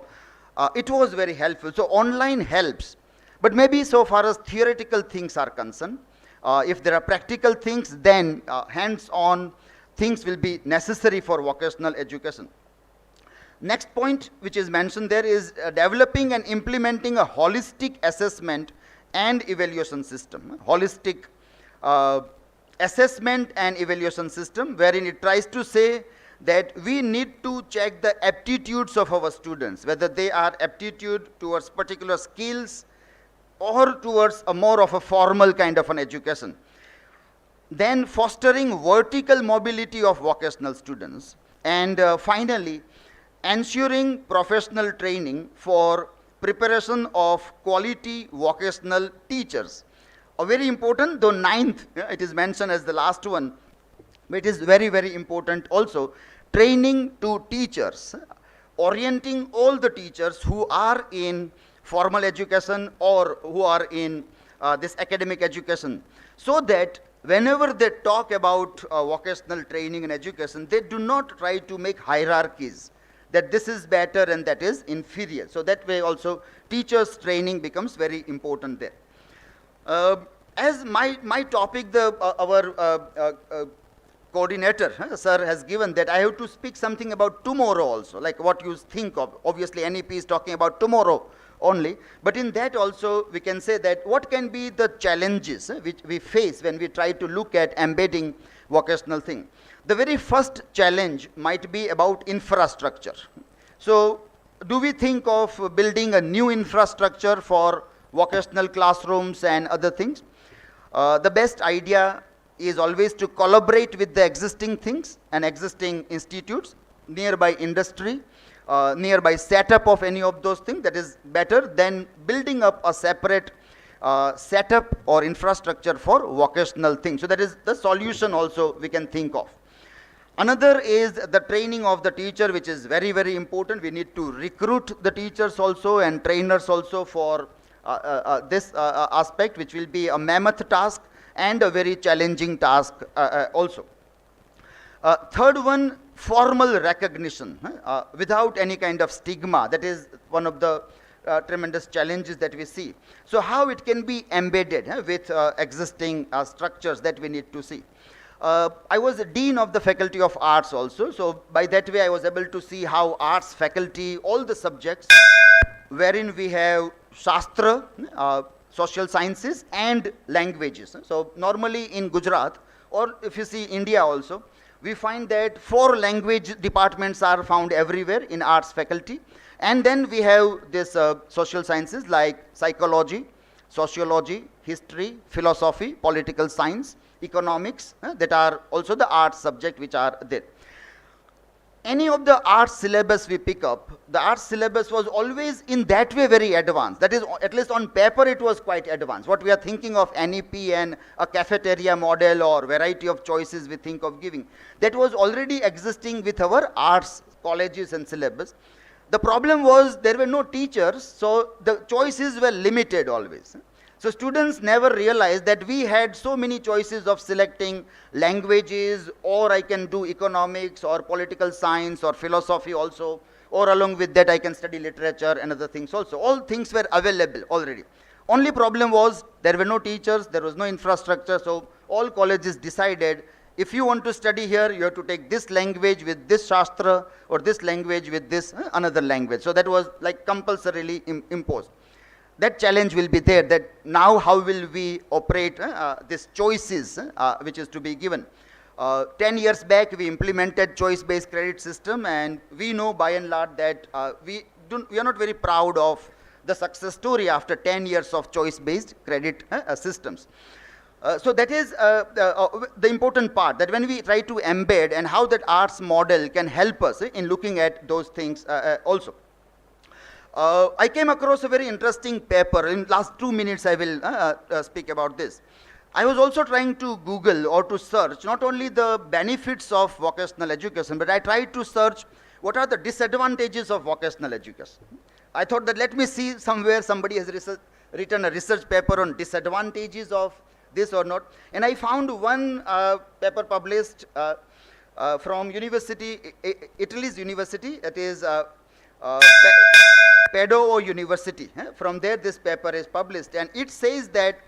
it was very helpful. So online helps. But maybe so far as theoretical things are concerned, if there are practical things, then hands-on things will be necessary for vocational education. Next point which is mentioned there is developing and implementing a holistic assessment and evaluation system. Holistic assessment and evaluation system, wherein it tries to say that we need to check the aptitudes of our students, whether they are aptitude towards particular skills or towards a more of a formal kind of an education. Then fostering vertical mobility of vocational students. And finally, ensuring professional training for preparation of quality vocational teachers. A very important, though ninth, it is mentioned as the last one, but it is very, very important also, training to teachers, orienting all the teachers who are in formal education or who are in this academic education, so that whenever they talk about vocational training and education, they do not try to make hierarchies, that this is better and that is inferior. So that way also teachers training becomes very important there. As my topic, our coordinator, sir, has given that I have to speak something about tomorrow also, like what you think of. Obviously NEP is talking about tomorrow only, but in that also we can say that what can be the challenges which we face when we try to look at embedding vocational thing. The very first challenge might be about infrastructure. So do we think of building a new infrastructure for vocational classrooms and other things? The best idea is always to collaborate with the existing things and existing institutes, nearby industry, nearby setup of any of those things. That is better than building up a separate setup or infrastructure for vocational things. So that is the solution also we can think of. Another is the training of the teacher, which is very, very important. We need to recruit the teachers also and trainers also for this aspect, which will be a mammoth task and a very challenging task also. Third one, formal recognition without any kind of stigma. That is one of the tremendous challenges that we see. So how it can be embedded with existing structures that we need to see. I was a dean of the Faculty of Arts also, so by that way I was able to see how arts faculty, all the subjects wherein we have Shastra, social sciences and languages. So normally in Gujarat, or if you see India also, we find that 4 language departments are found everywhere in arts faculty. And then we have this social sciences like psychology, sociology, history, philosophy, political science, economics, that are also the arts subject which are there. Any of the arts syllabus we pick up, the arts syllabus was always in that way very advanced. That is, at least on paper it was quite advanced. What we are thinking of NEP and a cafeteria model or variety of choices we think of giving, that was already existing with our arts colleges and syllabus. The problem was there were no teachers, so the choices were limited always. So students never realized that we had so many choices of selecting languages, or I can do economics or political science or philosophy also, or along with that I can study literature and other things also. All things were available already. Only problem was there were no teachers, there was no infrastructure, so all colleges decided if you want to study here, you have to take this language with this Shastra, or this language with this another language. So that was like compulsorily imposed. That challenge will be there, that now how will we operate these choices which is to be given. 10 years back we implemented choice-based credit system, and we know by and large that we are not very proud of the success story after 10 years of choice-based credit systems. So that is the important part, that when we try to embed and how that arts model can help us in looking at those things also. I came across a very interesting paper. In last 2 minutes I will speak about this. I was also trying to Google or to search not only the benefits of vocational education, but I tried to search what are the disadvantages of vocational education. I thought that let me see somewhere somebody has written a research paper on disadvantages of this or not. And I found one paper published from university, Italy's university, it is Padova University. From there this paper is published, and it says that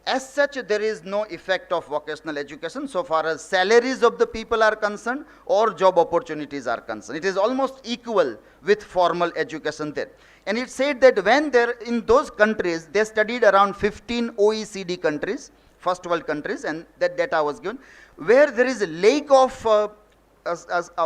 as such there is no effect of vocational education so far as salaries of the people are concerned or job opportunities are concerned. It is almost equal with formal education there. And it said that when they're in those countries, they studied around 15 OECD countries, first world countries, and that data was given, where there is a lack of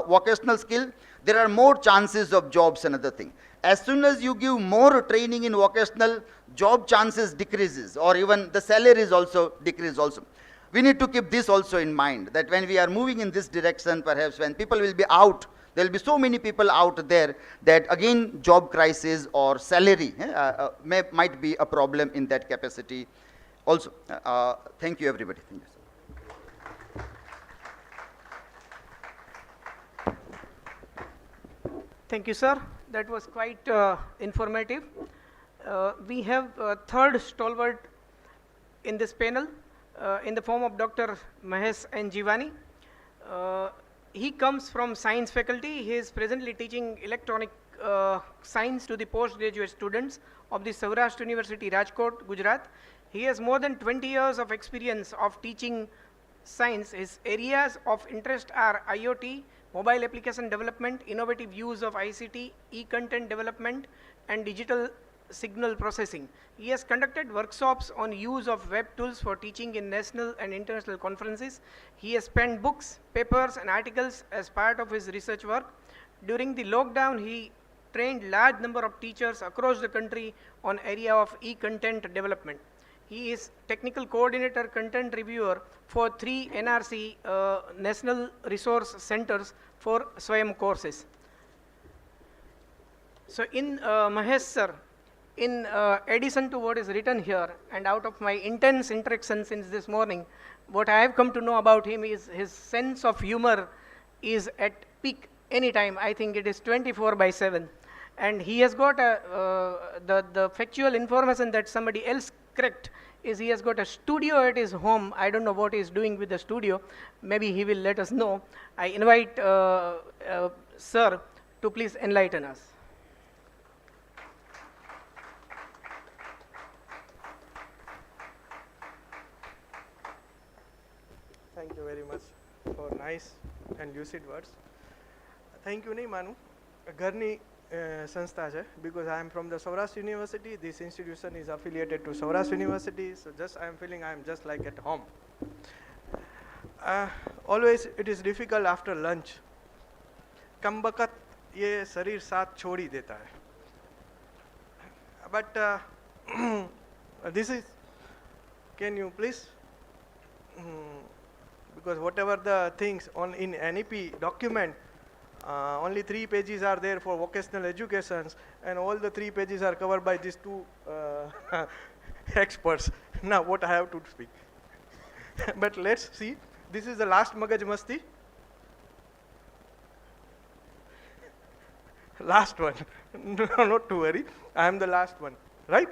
vocational skill, there are more chances of jobs and other thing. As soon as you give more training in vocational, job chances decreases, or even the salaries also decrease also. We need to keep this also in mind, that when we are moving in this direction, perhaps when people will be out, there will be so many people out there that again job crisis or salary might be a problem in that capacity also. Thank you everybody. Thank you. Thank you, sir. That was quite informative. We have a third stalwart in this panel in the form of Dr. Mahesh and Jivani. He comes from science faculty. He is presently teaching electronic science to the postgraduate students of the Saurashtra University, Rajkot, Gujarat. He has more than 20 years of experience of teaching science. His areas of interest are IoT, mobile application development, innovative use of ICT, e-content development, and digital signal processing. He has conducted workshops on use of web tools for teaching in national and international conferences. He has penned books, papers, and articles as part of his research work. During the lockdown, he trained large number of teachers across the country on area of e-content development. He is technical coordinator, content reviewer for 3 NRC National Resource Centers for SWAYAM courses. So in Mahesh sir, in addition to what is written here, and out of my intense interaction since this morning, what I have come to know about him is his sense of humor is at peak anytime. I think it is 24/7. And he has got the factual information that somebody else correct is he has got a studio at his home. I don't know what he is doing with the studio. Maybe he will let us know. I invite sir to please enlighten us. Thank you very much for nice and lucid words. Thank you, નહીં માનું ઘરની સંસ્થા છે, because I am from the Saurashtra University. This institution is affiliated to Saurashtra University, so just I am feeling I am just like at home. Always it is difficult after lunch. कम बकत ये शरीर साथ छोड़ ही देता है. But this is, can you please, because whatever the things on in NEP document, only 3 pages are there for vocational educations, and all the 3 pages are covered by these 2 experts. Now what I have to speak. But let's see. This is the last Magaj Masti. Last one. No, not to worry. I am the last one, right?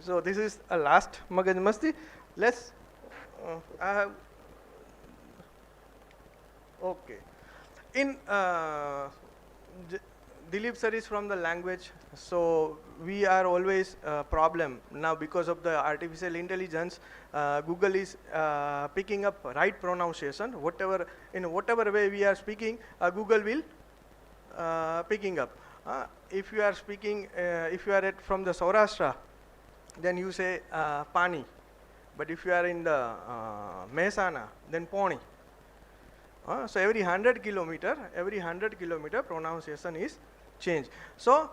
So this is a last Magaj Masti. Let's, I have, okay. In Dilip sir is from the language, so we are always problem now because of the artificial intelligence. Google is picking up right pronunciation, whatever in whatever way we are speaking, Google will picking up. If you are speaking, if you are from the Saurashtra, then you say pani, but if you are in the Mehsana, then poni. So every 100 kilometer pronunciation is changed. So,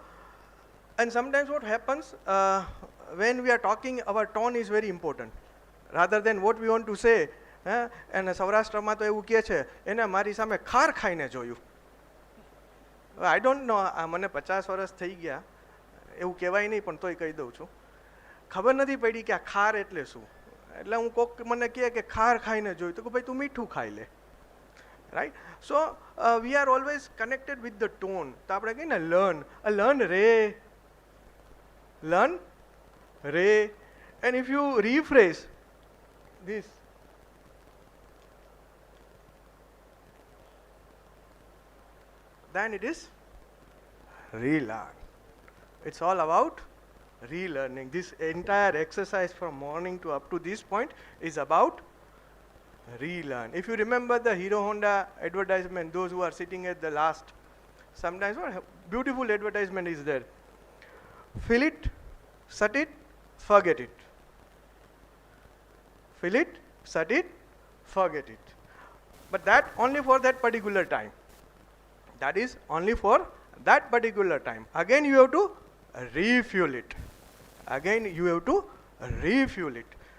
and sometimes what happens when we are talking, our tone is very important rather than what we want to say. And સૌરાષ્ટ્રમાં તો એવું કહે છે એને મારી સામે ખાર ખાઈને જોયું. I don't know, મને 50 વર્ષ થઈ ગયા, એવું કહેવાય નહીં પણ તોય કહી દઉં છું. ખબર નથી પડી કે આ ખાર એટલે શું. એટલે હું કોક મને કહે કે ખાર ખાઈને જોયું, તો ભાઈ તું મીઠું ખાઈ લે. Right? So we are always connected with the tone. તો આપણે કહીએ ને learn re. And if you rephrase this, then it is relearn. It's all about relearning. This entire exercise from morning to up to this point is about relearn. If you remember the Hero Honda advertisement, those who are sitting at the last, sometimes what beautiful advertisement is there. Fill it, set it, forget it. Fill it, set it, forget it. But that only for that particular time. That is only for that particular time. Again you have to refuel it.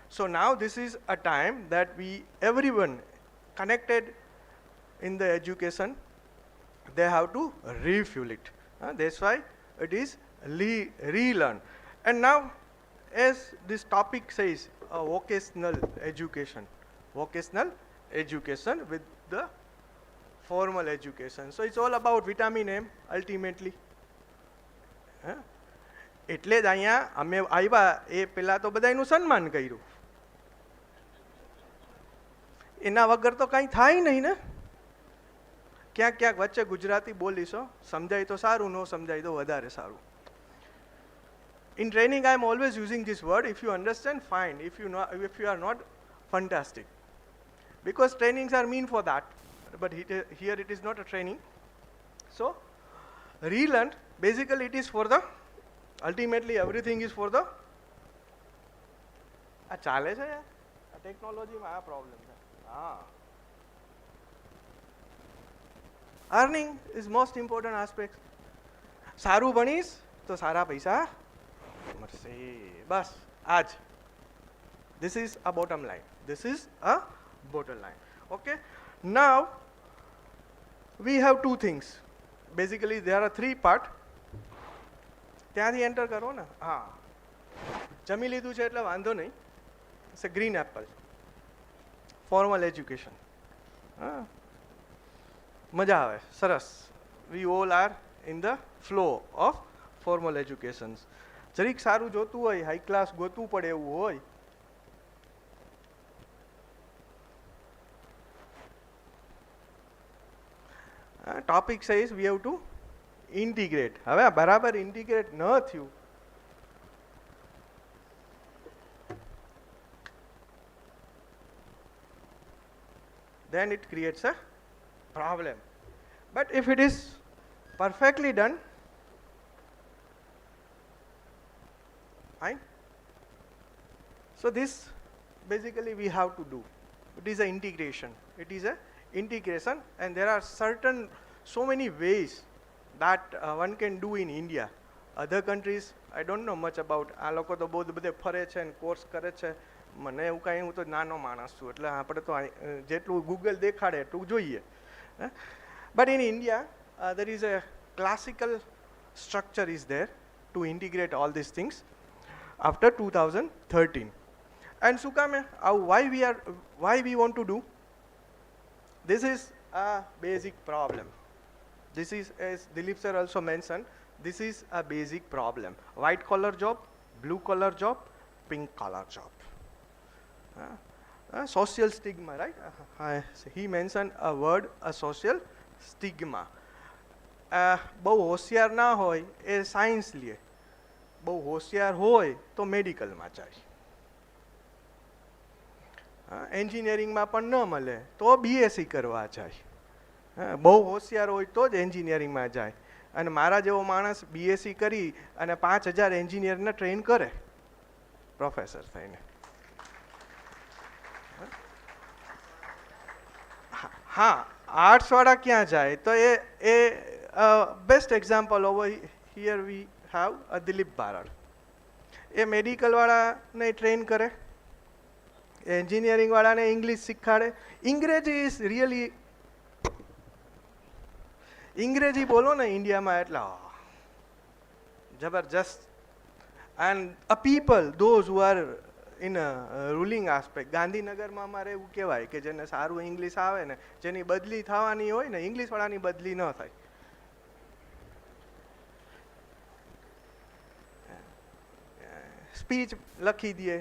So now this is a time that everyone connected in the education, they have to refuel it. That's why it is relearn. And now, as this topic says, vocational education with the formal education. So it's all about vitamin M ultimately. એટલે જ અહીંયા અમે આવ્યા એ પેલા તો બધાયનું સન્માન કર્યું. એના વગર તો કાંઈ થાય નહીં ને. ક્યાંક વચ્ચે ગુજરાતી બોલીશો, સમજાય તો સારું, ન સમજાય તો વધારે સારું. In training, I am always using this word. If you understand, fine. If you are not, fantastic. Because trainings are mean for that. But here it is not a training. So, relearn, basically it is for the, ultimately everything is for the, આ ચાલે છે યાર, આ ટેકનોલોજીમાં આ problem છે. Earning is most important aspect. સારું ભણીશ તો સારા પૈસા મળશે. બસ આજ. This is a bottom line. Okay. Now we have two things. Basically there are three parts. ત્યાંથી એન્ટર કરો ને. હા, જમી લીધું છે એટલે વાંધો નહીં. It's a green apple. Formal education. મજા આવે, સરસ. We all are in the flow of formal education. જરીક સારું જોતું હોય, હાઈ ક્લાસ ગોતવું પડે એવું હોય, topic says we have to integrate. હવે બરાબર ઇન્ટિગ્રેટ ન થયું then it creates a problem. But if it is perfectly done, fine. So this basically we have to do. It is an integration. And there are so many ways that one can do in India. Other countries, I don't know much about. આ લોકો તો બહુ બધે ફરે છે અને course કરે છે. મને એવું કાંઈ, હું તો નાનો માણસ છું એટલે આપણે તો જેટલું ગૂગલ દેખાડે એટલું જોઈએ. But in India, there is a classical structure is there to integrate all these things after 2013. And Sukame, why we want to do? This is a basic problem. This is, as Dilip sir also mentioned, this is a basic problem. White collar job, blue collar job, pink collar job. Social stigma, right? He mentioned a word, a social stigma. બહુ હોશિયાર ના હોય એ science લે, બહુ હોશિયાર હોય તો મેડિકલમાં જાય, એન્જિનિયરિંગમાં પણ ન મળે તો બીએસસી કરવા જાય, બહુ હોશિયાર હોય તો જ એન્જિનિયરિંગમાં જાય. અને મારા જેવો માણસ બીએસસી કરી અને 5000 એન્જિનિયરને ટ્રેન કરે પ્રોફેસર થઈને. હા, આર્ટ્સવાળા ક્યાં જાય? તો એ best example over here we have a Dilip Barad. એ મેડિકલવાળાને ટ્રેન કરે, એન્જિનિયરિંગવાળાને ઇંગ્લિશ શીખવાડે. ઇંગ્રેજી ઇઝ રિયલી, ઇંગ્રેજી બોલો ને ઇન્ડિયામાં એટલે જબરજસ્ત. And a people those who are in ruling aspect. ગાંધીનગરમાં અમારે એવું કહેવાય કે જેને સારું ઇંગ્લિશ આવે ને, જેની બદલી થવાની હોય ને, ઇંગ્લિશવાળાની બદલી ન થાય. સ્પીચ લખી દે,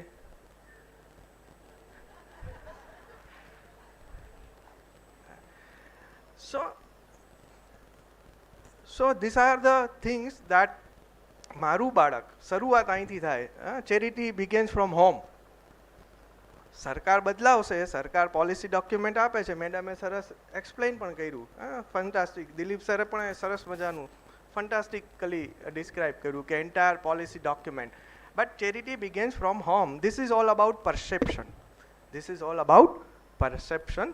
so these are the things that મારું બાળક, શરૂઆત અહીંથી થાય. Charity begins from home. સરકાર બદલાવશે, સરકાર પોલિસી ડોક્યુમેન્ટ આપે છે, મેડમે સરસ એક્સપ્લેન પણ કર્યું, ફન્ટાસ્ટિક. દિલીપ સરે પણ સરસ મજાનું ફન્ટાસ્ટિકલી ડિસ્ક્રાઇબ કર્યું કે entire policy document. But charity begins from home. This is all about perception. This is all about perception.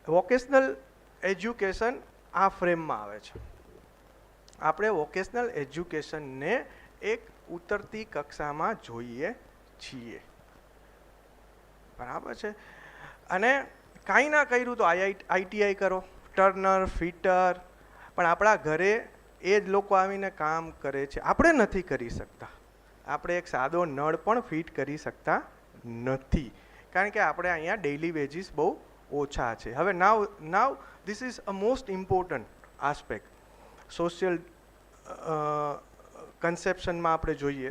Vocational education આ ફ્રેમમાં આવે છે. આપણે વોકેશનલ એજ્યુકેશનને એક ઉતરતી કક્ષામાં જોઈએ છીએ, બરાબર છે. અને કાંઈ ના કર્યું તો આઈટીઆઈ કરો, ટર્નર, ફિટર, પણ આપણા ઘરે એ જ લોકો આવીને કામ કરે છે. આપણે નથી કરી શકતા. આપણે એક સાદો નળ પણ ફિટ કરી શકતા નથી, કારણ કે આપણે અહીંયા ડેઇલી વેજીસ બહુ ઓછા છે. હવે now this is a most important aspect. Social કન્સેપ્શનમાં આપણે જોઈએ.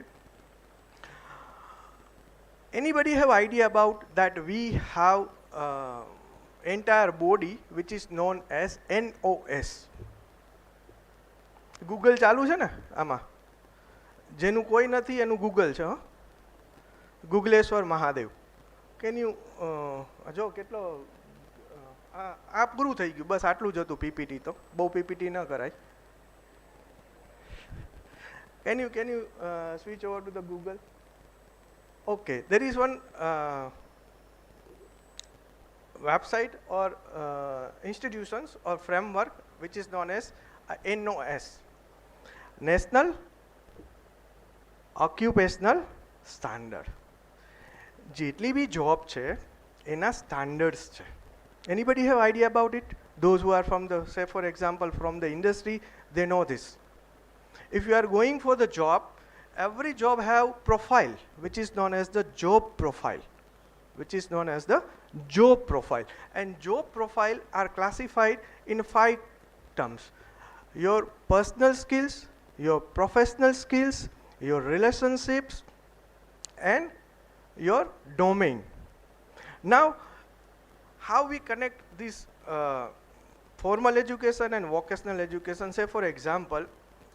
Anybody have idea about that we have entire body which is known as NOS? Google ચાલુ છે ને આમાં? જેનું કોઈ નથી એનું ગૂગલ છે. ગુગલેશ્વર મહાદેવ. કેન યુ જો કેટલો આ પૂરું થઈ ગયું, બસ આટલું જ હતું પીપીટી. તો બહુ પીપીટી ન કરાય. Can you switch over to the Google? Okay, there is one website or institutions or framework which is known as NOS, National Occupational Standard. જેટલી બી જોબ છે એના સ્ટાન્ડર્ડ્સ છે. Anybody have idea about it? Those who are from the, say for example, from the industry, they know this. If you are going for the job, every job have profile which is known as the job profile, which is known as the job profile. And job profile are classified in 5 terms: your personal skills, your professional skills, your relationships, and your domain. Now, how we connect this formal education and vocational education? Say for example,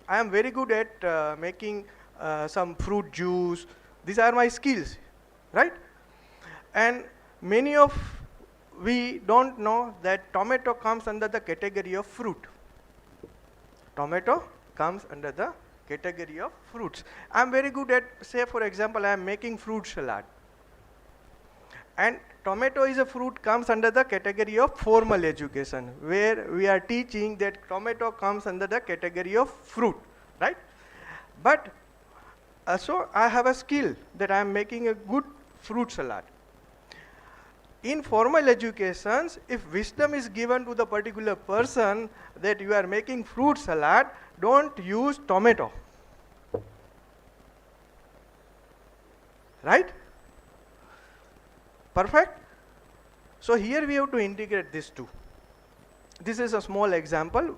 I am very good at making some fruit juice. These are my skills, right? And many of we don't know that tomato comes under the category of fruit. Tomato comes under the category of fruits. I am very good at, say for example, I am making fruit salad. And tomato is a fruit, comes under the category of formal education, where we are teaching that tomato comes under the category of fruit, right? But so I have a skill that I am making a good fruit salad. In formal educations, if wisdom is given to the particular person that you are making fruit salad, don't use tomato, right? Perfect? So here we have to integrate these two. This is a small example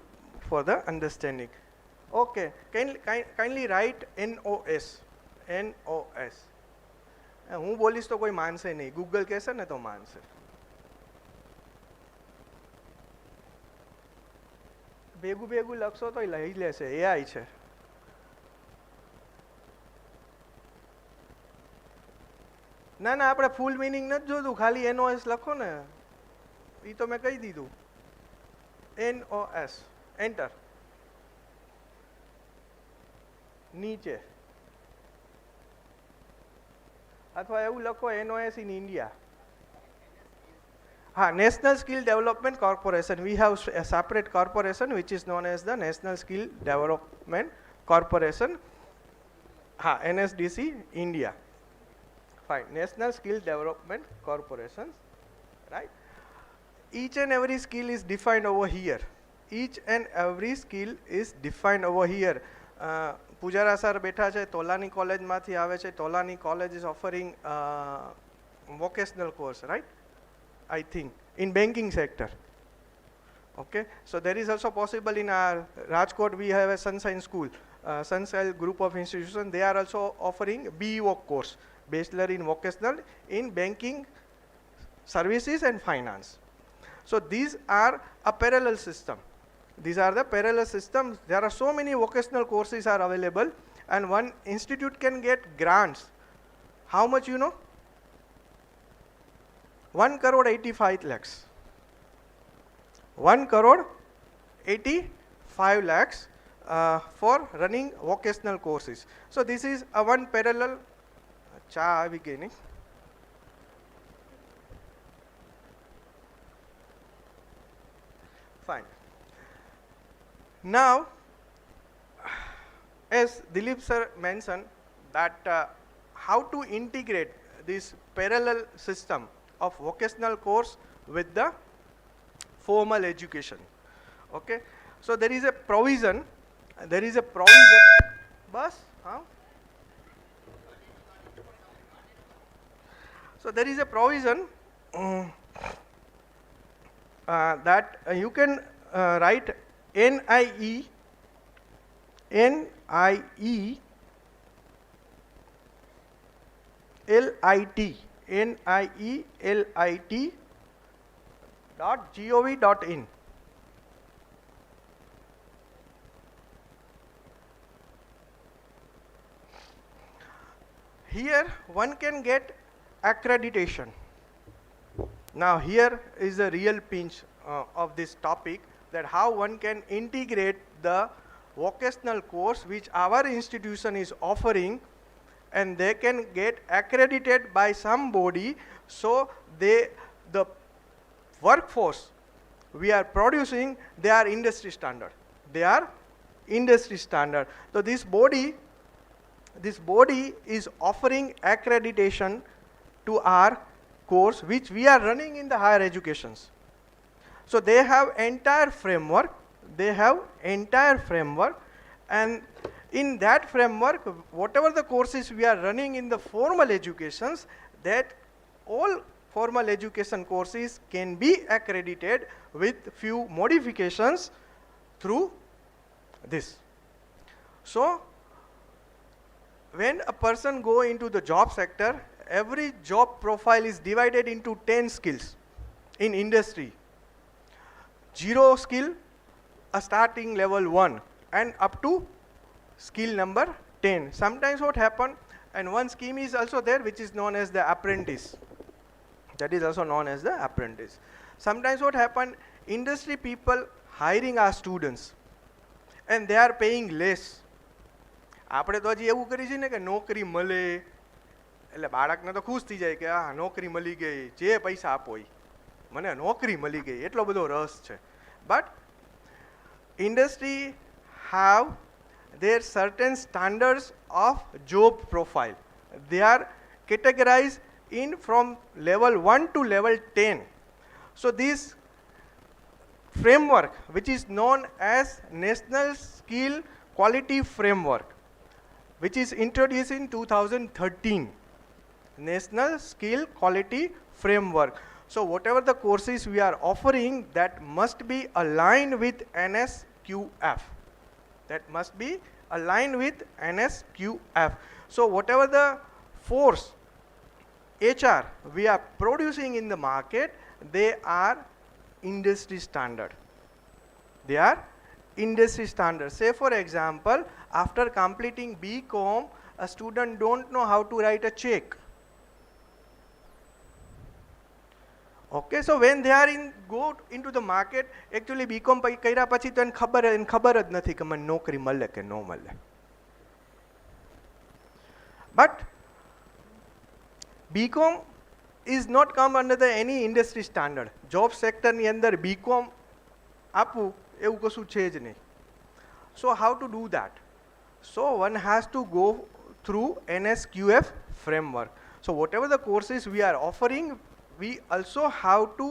for the understanding. Okay, kindly write NOS. NOS. હું બોલીશ તો કોઈ માનશે નહીં, Google કહેશે ને તો માનશે. ભેગું ભેગું લખશો તો લઈ લેશે, એઆઈ છે. ના ના, આપણે ફૂલ મિનિંગ નથી જોતું, ખાલી NOS લખો ને, એ તો મેં કહી દીધું. NOS enter. નીચે અથવા એવું લખો NOS in India. National Skill Development Corporation. We have a separate corporation which is known as the National Skill Development Corporation. NSDC India. Fine. National Skill Development Corporation. Right. Each and every skill is defined over here. Each and every skill is defined over here. Pujara sir betha છે, તોલાની કોલેજમાંથી આવે છે. Tolani college is offering vocational course, right? I think in banking sector. Okay, so there is also possible in our Rajkot. We have a Sunshine School, Sunshine group of institutions. They are also offering BEO course, Bachelor in Vocational in Banking, Services and Finance. So these are a parallel system. These are the parallel systems. There are so many vocational courses are available, and one institute can get grants. How much you know? 1 crore 85 lakhs. 1 crore 85 lakhs for running vocational courses. So this is a one parallel. Cha beginning. Fine. Now, as Dilip sir mentioned that how to integrate this parallel system of vocational course with the formal education. Okay, so there is a provision. Bus, huh? So there is a provision that you can write NIE LIT NIELIT.gov.in. Here one can get accreditation. Now here is the real pinch of this topic, that how one can integrate the vocational course which our institution is offering, and they can get accredited by some body, so the workforce we are producing, they are industry standard. So this body is offering accreditation to our course which we are running in the higher educations. So they have entire framework, and in that framework, whatever the courses we are running in the formal educations, that all formal education courses can be accredited with few modifications through this. So when a person go into the job sector, every job profile is divided into 10 skills in industry. 0 skill, a starting level 1, and up to skill number 10. Sometimes what happen, and one scheme is also there which is known as the apprentice. That is also known as the apprentice. Sometimes what happen, industry people hiring our students and they are paying less. આપણે તો હજી એવું કરી છે ને કે નોકરી મળે એટલે બાળકને તો ખુશ થઈ જાય કે આ નોકરી મળી ગઈ, જે પૈસા આપો મને નોકરી મળી ગઈ, એટલો બધો રસ છે. But industry have their certain standards of job profile. They are categorized in from level 1 to level 10. So this framework, which is known as National Skill Quality Framework, which is introduced in 2013. National Skill Quality Framework. So whatever the courses we are offering, that must be aligned with NSQF. That must be aligned with NSQF. So whatever the force HR we are producing in the market, they are industry standard. They are industry standard. Say for example, after completing BCom, a student don't know how to write a check. Okay, so when they are go into the market, actually BCom કર્યા પછી તો એને ખબર જ નથી કે મને નોકરી મળે કે ન મળે. But BCom is not come under the any industry standard. Job sector ની અંદર BCom આપવું એવું કશું છે જ નહીં. So how to do that? So one has to go through NSQF framework. So whatever the courses we are offering, we also have to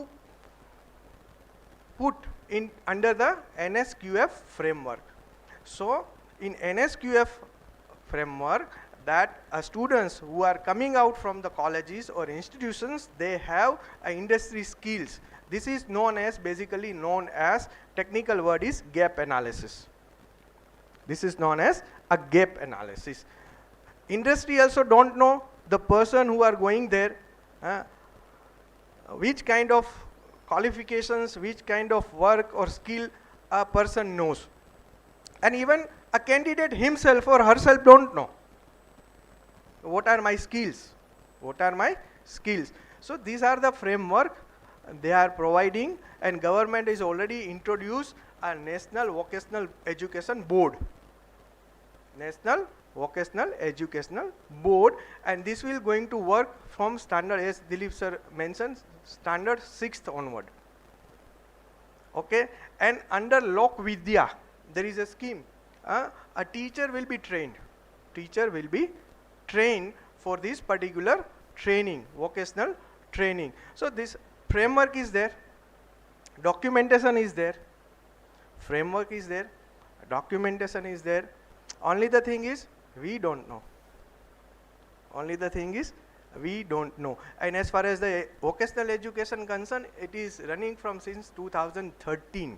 put in under the NSQF framework. So in NSQF framework, that students who are coming out from the colleges or institutions, they have industry skills. This is basically known as, technical word is gap analysis. This is known as a gap analysis. Industry also don't know the person who are going there, which kind of qualifications, which kind of work or skill a person knows. And even a candidate himself or herself don't know. What are my skills? What are my skills? So these are the framework they are providing, and government is already introduced a National Vocational Education Board. National Vocational Educational Board, and this will going to work from standard, as Dilip sir mentioned, standard 6th onward. Okay, and under Lok Vidya, there is a scheme. A teacher will be trained. Teacher will be trained for this particular training, vocational training. So this framework is there, documentation is there, framework is there, documentation is there. Only the thing is, we don't know. Only the thing is, we don't know. And as far as the vocational education concerned, it is running from since 2013.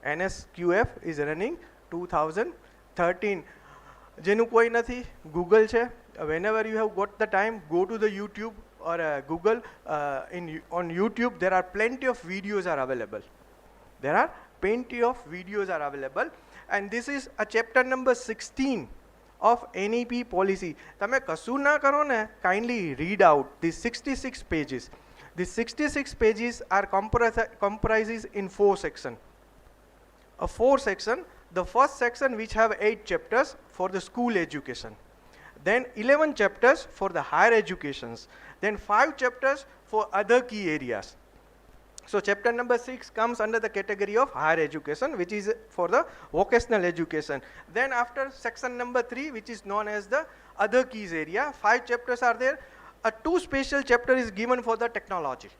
NSQF is running 2013. જેનું કોઈ નથી, Google છે. Whenever you have got the time, go to the YouTube or Google. On YouTube, there are plenty of videos are available. There are plenty of videos are available. And this is a chapter number 16 of NEP policy. તમે કશું ના કરો ને, kindly read out these 66 pages. These 66 pages are comprises in 4 sections. A 4 section. The first section which have 8 chapters for the school education. Then 11 chapters for the higher educations. Then 5 chapters for other key areas. So chapter number 6 comes under the category of higher education, which is for the vocational education. Then after section number 3, which is known as the other keys area, 5 chapters are there. A 2 special chapter is given for the technology.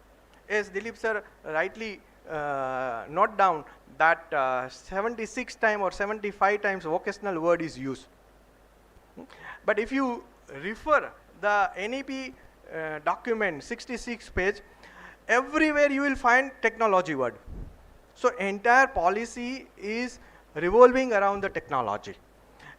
As Dilip sir rightly note down that 76 times or 75 times vocational word is used. But if you refer the NEP document 66 page, everywhere you will find technology word. So entire policy is revolving around the technology.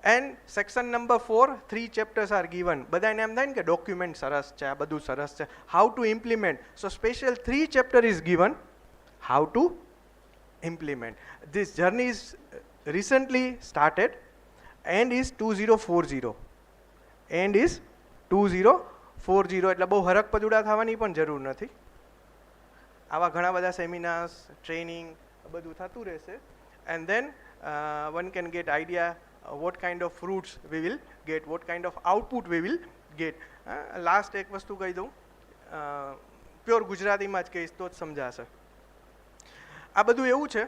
And section number 4, 3 chapters are given. But then document saras cha, badu saras cha, how to implement. So special 3 chapter is given, how to implement. This journey is recently started and is 2040. And is 2040. એટલે બહુ હરક પદુડા થવાની પણ જરૂર નથી. આવા ઘણા બધા seminars, training બધું થતું રહેશે. And then one can get idea what kind of fruits we will get, what kind of output we will get. Last એક વસ્તુ કહી દઉં, પ્યોર ગુજરાતીમાં જ કહીશ તો જ સમજાશે. આ બધું એવું છે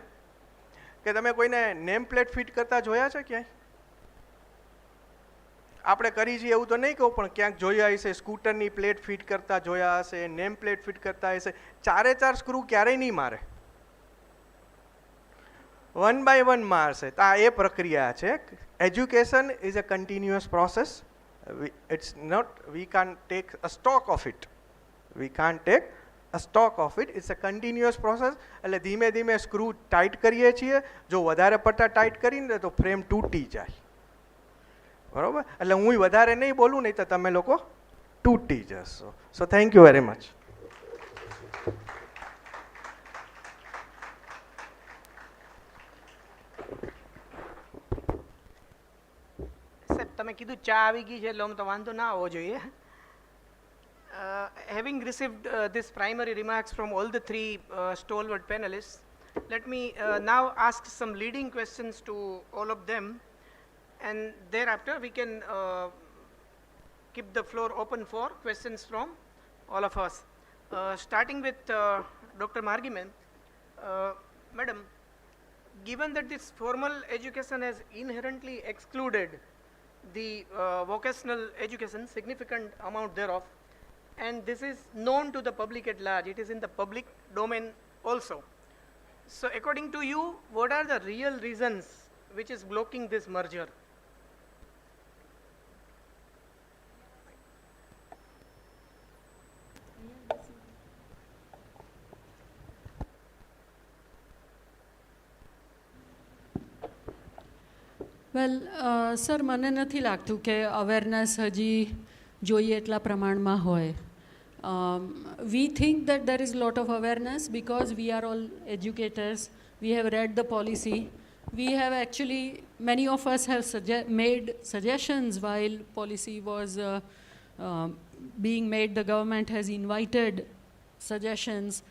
કે તમે કોઈને નેમ પ્લેટ ફિટ કરતા જોયા છે ક્યાંય? આપણે કરી છીએ એવું તો નહીં કહું, પણ ક્યાંક જોયા હશે, સ્કૂટરની પ્લેટ ફિટ કરતા જોયા હશે, નેમ પ્લેટ ફિટ કરતા હશે. 4 સ્ક્રૂ ક્યારેય નહીં મારે, 1 by 1 મારશે. તો આ એ પ્રક્રિયા છે. Education is a continuous process. It's not, we can't take a stock of it. We can't take a stock of it. It's a continuous process. એટલે ધીમે ધીમે સ્ક્રૂ ટાઈટ કરીએ છીએ. જો વધારે પડતા ટાઈટ કરીને તો ફ્રેમ તૂટી જાય. બરોબર? એટલે હું વધારે નહીં બોલું, નહીં તો તમે લોકો to teachers. So thank you very much. સાહેબ તમે કીધું ચા આવી ગઈ છે એટલે આમ તો વાંધો ના આવવો જોઈએ. Having received this primary remarks from all the three stalwart panelists, let me now ask some leading questions to all of them, and thereafter we can keep the floor open for questions from all of us. Starting with Dr. Margie ma'am. Madam, given that this formal education has inherently excluded the vocational education, significant amount thereof, and this is known to the public at large, it is in the public domain also. So according to you, what are the real reasons which is blocking this merger? Well sir મને નથી લાગતું કે awareness હજી જોઈએ એટલા પ્રમાણમાં હોય. We think that there is a lot of awareness because we are all educators, we have read the policy, we have actually, many of us have made suggestions while policy was being made. The government has invited suggestions.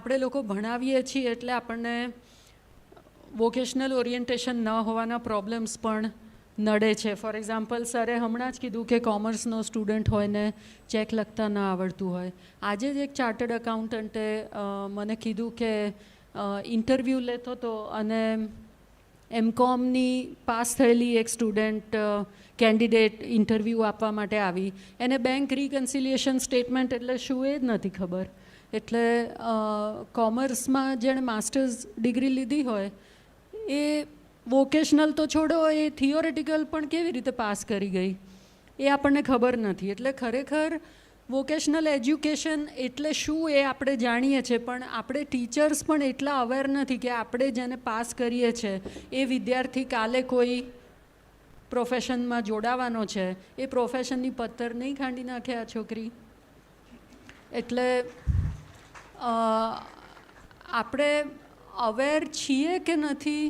આપણે લોકો ભણાવીએ છીએ એટલે આપણને vocational orientation ન હોવાના problems પણ નડે છે. ફોર એક્ઝામ્પલ સરે હમણાં જ કીધું કે કોમર્સનો સ્ટુડન્ટ હોય ને ચેક લખતા ન આવડતું હોય. આજે જ એક ચાર્ટર્ડ એકાઉન્ટન્ટે મને કીધું કે ઇન્ટરવ્યૂ લેતો હતો અને એમકોમની પાસ થયેલી એક સ્ટુડન્ટ કેન્ડિડેટ ઇન્ટરવ્યૂ આપવા માટે આવી. એને બેંક રિકન્સિલિએશન સ્ટેટમેન્ટ એટલે શું એ જ નથી ખબર. એટલે કોમર્સમાં જેણે માસ્ટર્સ ડિગ્રી લીધી હોય એ વોકેશનલ તો છોડો, એ થિયોરેટિકલ પણ કેવી રીતે પાસ કરી ગઈ એ આપણને ખબર નથી. એટલે ખરેખર વોકેશનલ એજ્યુકેશન એટલે શું એ આપણે જાણીએ છીએ, પણ આપણે ટીચર્સ પણ એટલા અવેર નથી કે આપણે જેને પાસ કરીએ છીએ એ વિદ્યાર્થી કાલે કોઈ પ્રોફેશનમાં જોડાવાનો છે, એ પ્રોફેશનની પથ્થર નહીં ખાંડી નાખે આ છોકરી. એટલે આપણે અવેર છીએ કે નથી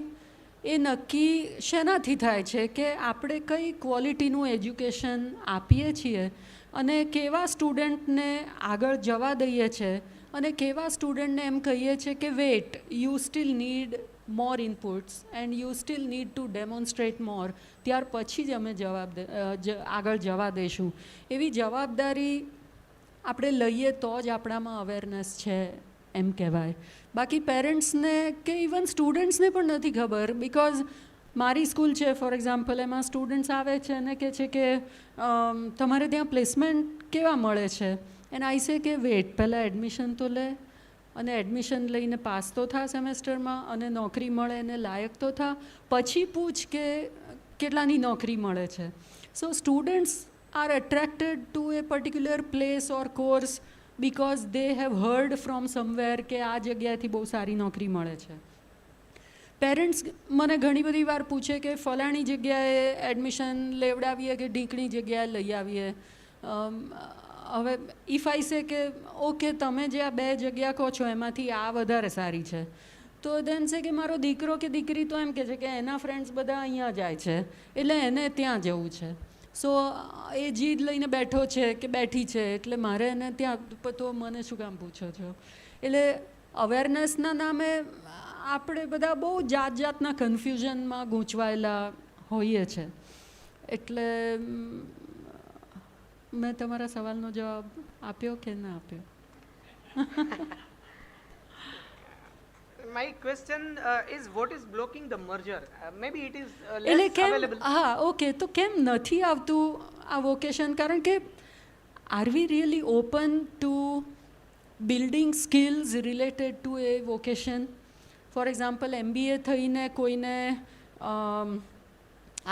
એ નક્કી શેનાથી થાય છે કે આપણે કઈ ક્વોલિટીનું એજ્યુકેશન આપીએ છીએ અને કેવા સ્ટુડન્ટને આગળ જવા દઈએ છીએ અને કેવા સ્ટુડન્ટને એમ કહીએ છીએ કે wait, you still need more inputs and you still need to demonstrate more, ત્યાર પછી જ અમે આગળ જવા દઈશું. એવી જવાબદારી આપણે લઈએ તો જ આપણામાં અવેરનેસ છે એમ કહેવાય. બાકી પેરેન્ટ્સને કે ઇવન સ્ટુડન્ટ્સને પણ નથી ખબર. બિકોઝ મારી સ્કૂલ છે ફોર એક્ઝામ્પલ, એમાં સ્ટુડન્ટ્સ આવે છે અને કહે છે કે તમારે ત્યાં પ્લેસમેન્ટ કેવા મળે છે, એન્ડ આઈ સે કે વેટ, પહેલાં એડમિશન તો લે અને એડમિશન લઈને પાસ તો થા સેમેસ્ટરમાં અને નોકરી મળે એને લાયક તો થા, પછી પૂછ કે કેટલાની નોકરી મળે છે. સો students are attracted to a particular place or course because they have heard from somewhere કે આ જગ્યાએથી બહુ સારી નોકરી મળે છે. પેરેન્ટ્સ મને ઘણી બધી વાર પૂછે કે ફલાણી જગ્યાએ એડમિશન લેવડાવીએ કે ઢીંકણી જગ્યાએ લઈ આવીએ. હવે ઇફ આઈ સે કે ઓકે તમે જે આ બે જગ્યા કહો છો એમાંથી આ વધારે સારી છે, તો દેન છે કે મારો દીકરો કે દીકરી તો એમ કહે છે કે એના ફ્રેન્ડ્સ બધા અહીંયા જાય છે એટલે એને ત્યાં જવું છે. સો એ જીદ લઈને બેઠો છે કે બેઠી છે એટલે મારે એને ત્યાં, તો મને શું કામ પૂછો છો? એટલે અવેરનેસના નામે આપણે બધા બહુ જાત જાતના કન્ફ્યુઝનમાં ગૂંચવાયેલા હોઈએ છે. એટલે મેં તમારા સવાલનો જવાબ આપ્યો કે ના આપ્યો? My question is what is blocking the merger? Maybe it is એટલે less કેમ, available. હા ઓકે, તો કેમ નથી આવતું આ વોકેશન? કારણ કે are we really open to building skills related to a vocation? For example MBA થઈને કોઈને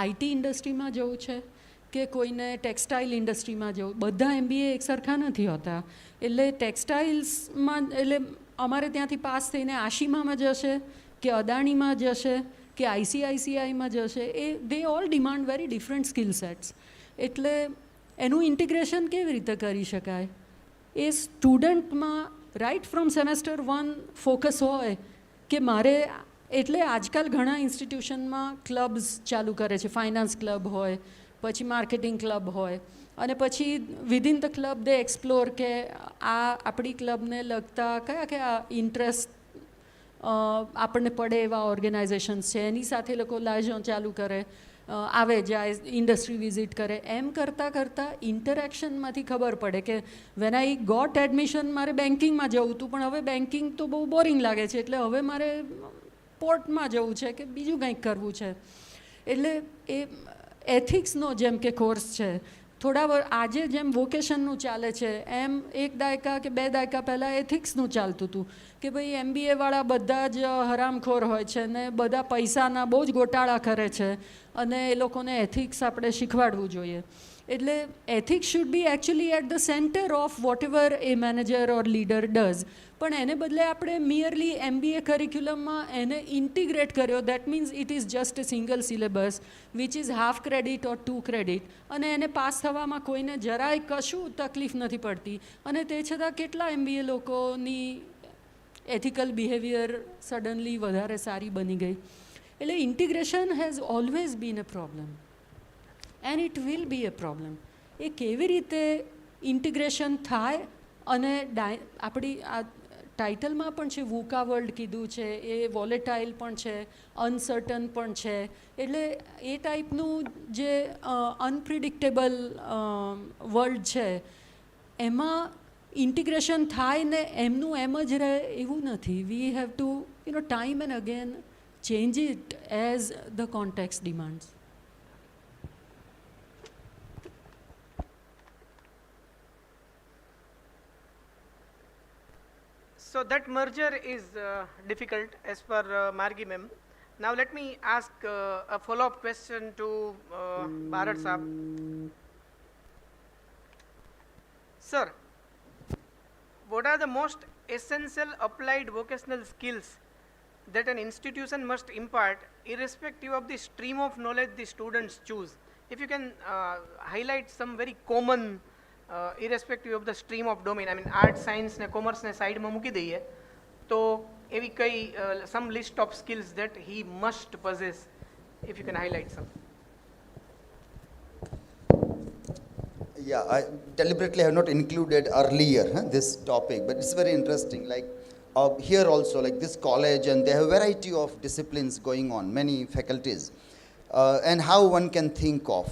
IT ઇન્ડસ્ટ્રીમાં જવું છે કે કોઈને ટેક્સટાઇલ ઇન્ડસ્ટ્રીમાં જવું, બધા MBA એક સરખા નથી હોતા. એટલે ટેક્સટાઇલ્સમાં એટલે અમારે ત્યાંથી પાસ થઈને આશીમામાં જશે કે અદાણીમાં જશે કે ICICIમાં જશે, એ they all demand very different skill sets. એટલે એનું ઇન્ટિગ્રેશન કેવી રીતે કરી શકાય? એ સ્ટુડન્ટમાં રાઇટ ફ્રોમ સેમેસ્ટર 1 ફોકસ હોય કે મારે, એટલે આજકાલ ઘણા ઇન્સ્ટિટ્યુશનમાં ક્લબ્સ ચાલુ કરે છે, ફાઇનાન્સ ક્લબ હોય, પછી માર્કેટિંગ ક્લબ હોય, અને પછી within the club they explore કે આ આપણી ક્લબને લગતા કયા ઇન્ટરેસ્ટ આપણને પડે એવા ઓર્ગેનાઇઝેશન્સ છે, એની સાથે લોકો લાયઝોન ચાલુ કરે, આવે જાય, ઇન્ડસ્ટ્રી વિઝિટ કરે. એમ કરતાં કરતાં ઇન્ટરેક્શનમાંથી ખબર પડે કે વેન આઈ ગોટ એડમિશન મારે બેન્કિંગમાં જવું હતું, પણ હવે બેન્કિંગ તો બહુ બોરિંગ લાગે છે, એટલે હવે મારે પોર્ટમાં જવું છે કે બીજું કંઈક કરવું છે. એટલે એ એથિક્સનો જેમ કે કોર્સ છે, આજે જેમ વોકેશનનું ચાલે છે એમ 1 દાયકા કે 2 દાયકા પહેલાં એથિક્સનું ચાલતું હતું કે ભાઈ MBA વાળા બધા જ હરામખોર હોય છે ને બધા પૈસાના બહુ જ ગોટાળા કરે છે, અને એ લોકોને એથિક્સ આપણે શીખવાડવું જોઈએ. એટલે ethics should be actually at the centre of whatever a manager or leader does. પણ એને બદલે આપણે મિયરલી MBA કરિક્યુલમમાં એને ઇન્ટિગ્રેટ કર્યો. That means it is just a single syllabus which is half credit or 2 credit, અને એને pass થવામાં કોઈને જરાય કશું તકલીફ નથી પડતી, અને તે છતાં કેટલા MBA લોકોની એથિકલ બિહેવિયર સડનલી વધારે સારી બની ગઈ. એટલે integration has always been a problem and it will be a problem. એ કેવી રીતે ઇન્ટિગ્રેશન થાય, અને આપણી આ ટાઇટલમાં પણ છે વૂકા વર્લ્ડ કીધું છે, એ વોલેટાઇલ પણ છે, અનસર્ટન પણ છે. એટલે એ ટાઈપનું જે અનપ્રિડિક્ટેબલ વર્લ્ડ છે એમાં ઇન્ટિગ્રેશન થાય ને એમનું એમ જ રહે એવું નથી. We have to time and again change it as the context demands. So that merger is difficult as per Margie ma'am. Now let me ask a follow-up question to Barad Saab. Sir, what are the most essential applied vocational skills that an institution must impart irrespective of the stream of knowledge the students choose? If you can highlight some very common irrespective of the stream of domain, I mean art, science ને commerce ને સાઈડમાં મૂકી દઈએ તો એવી કઈ some list of skills that he must possess, if you can highlight some. Yeah, I deliberately have not included earlier this topic, but it's very interesting. Like here also, like this college, and they have a variety of disciplines going on, many faculties, and how one can think of.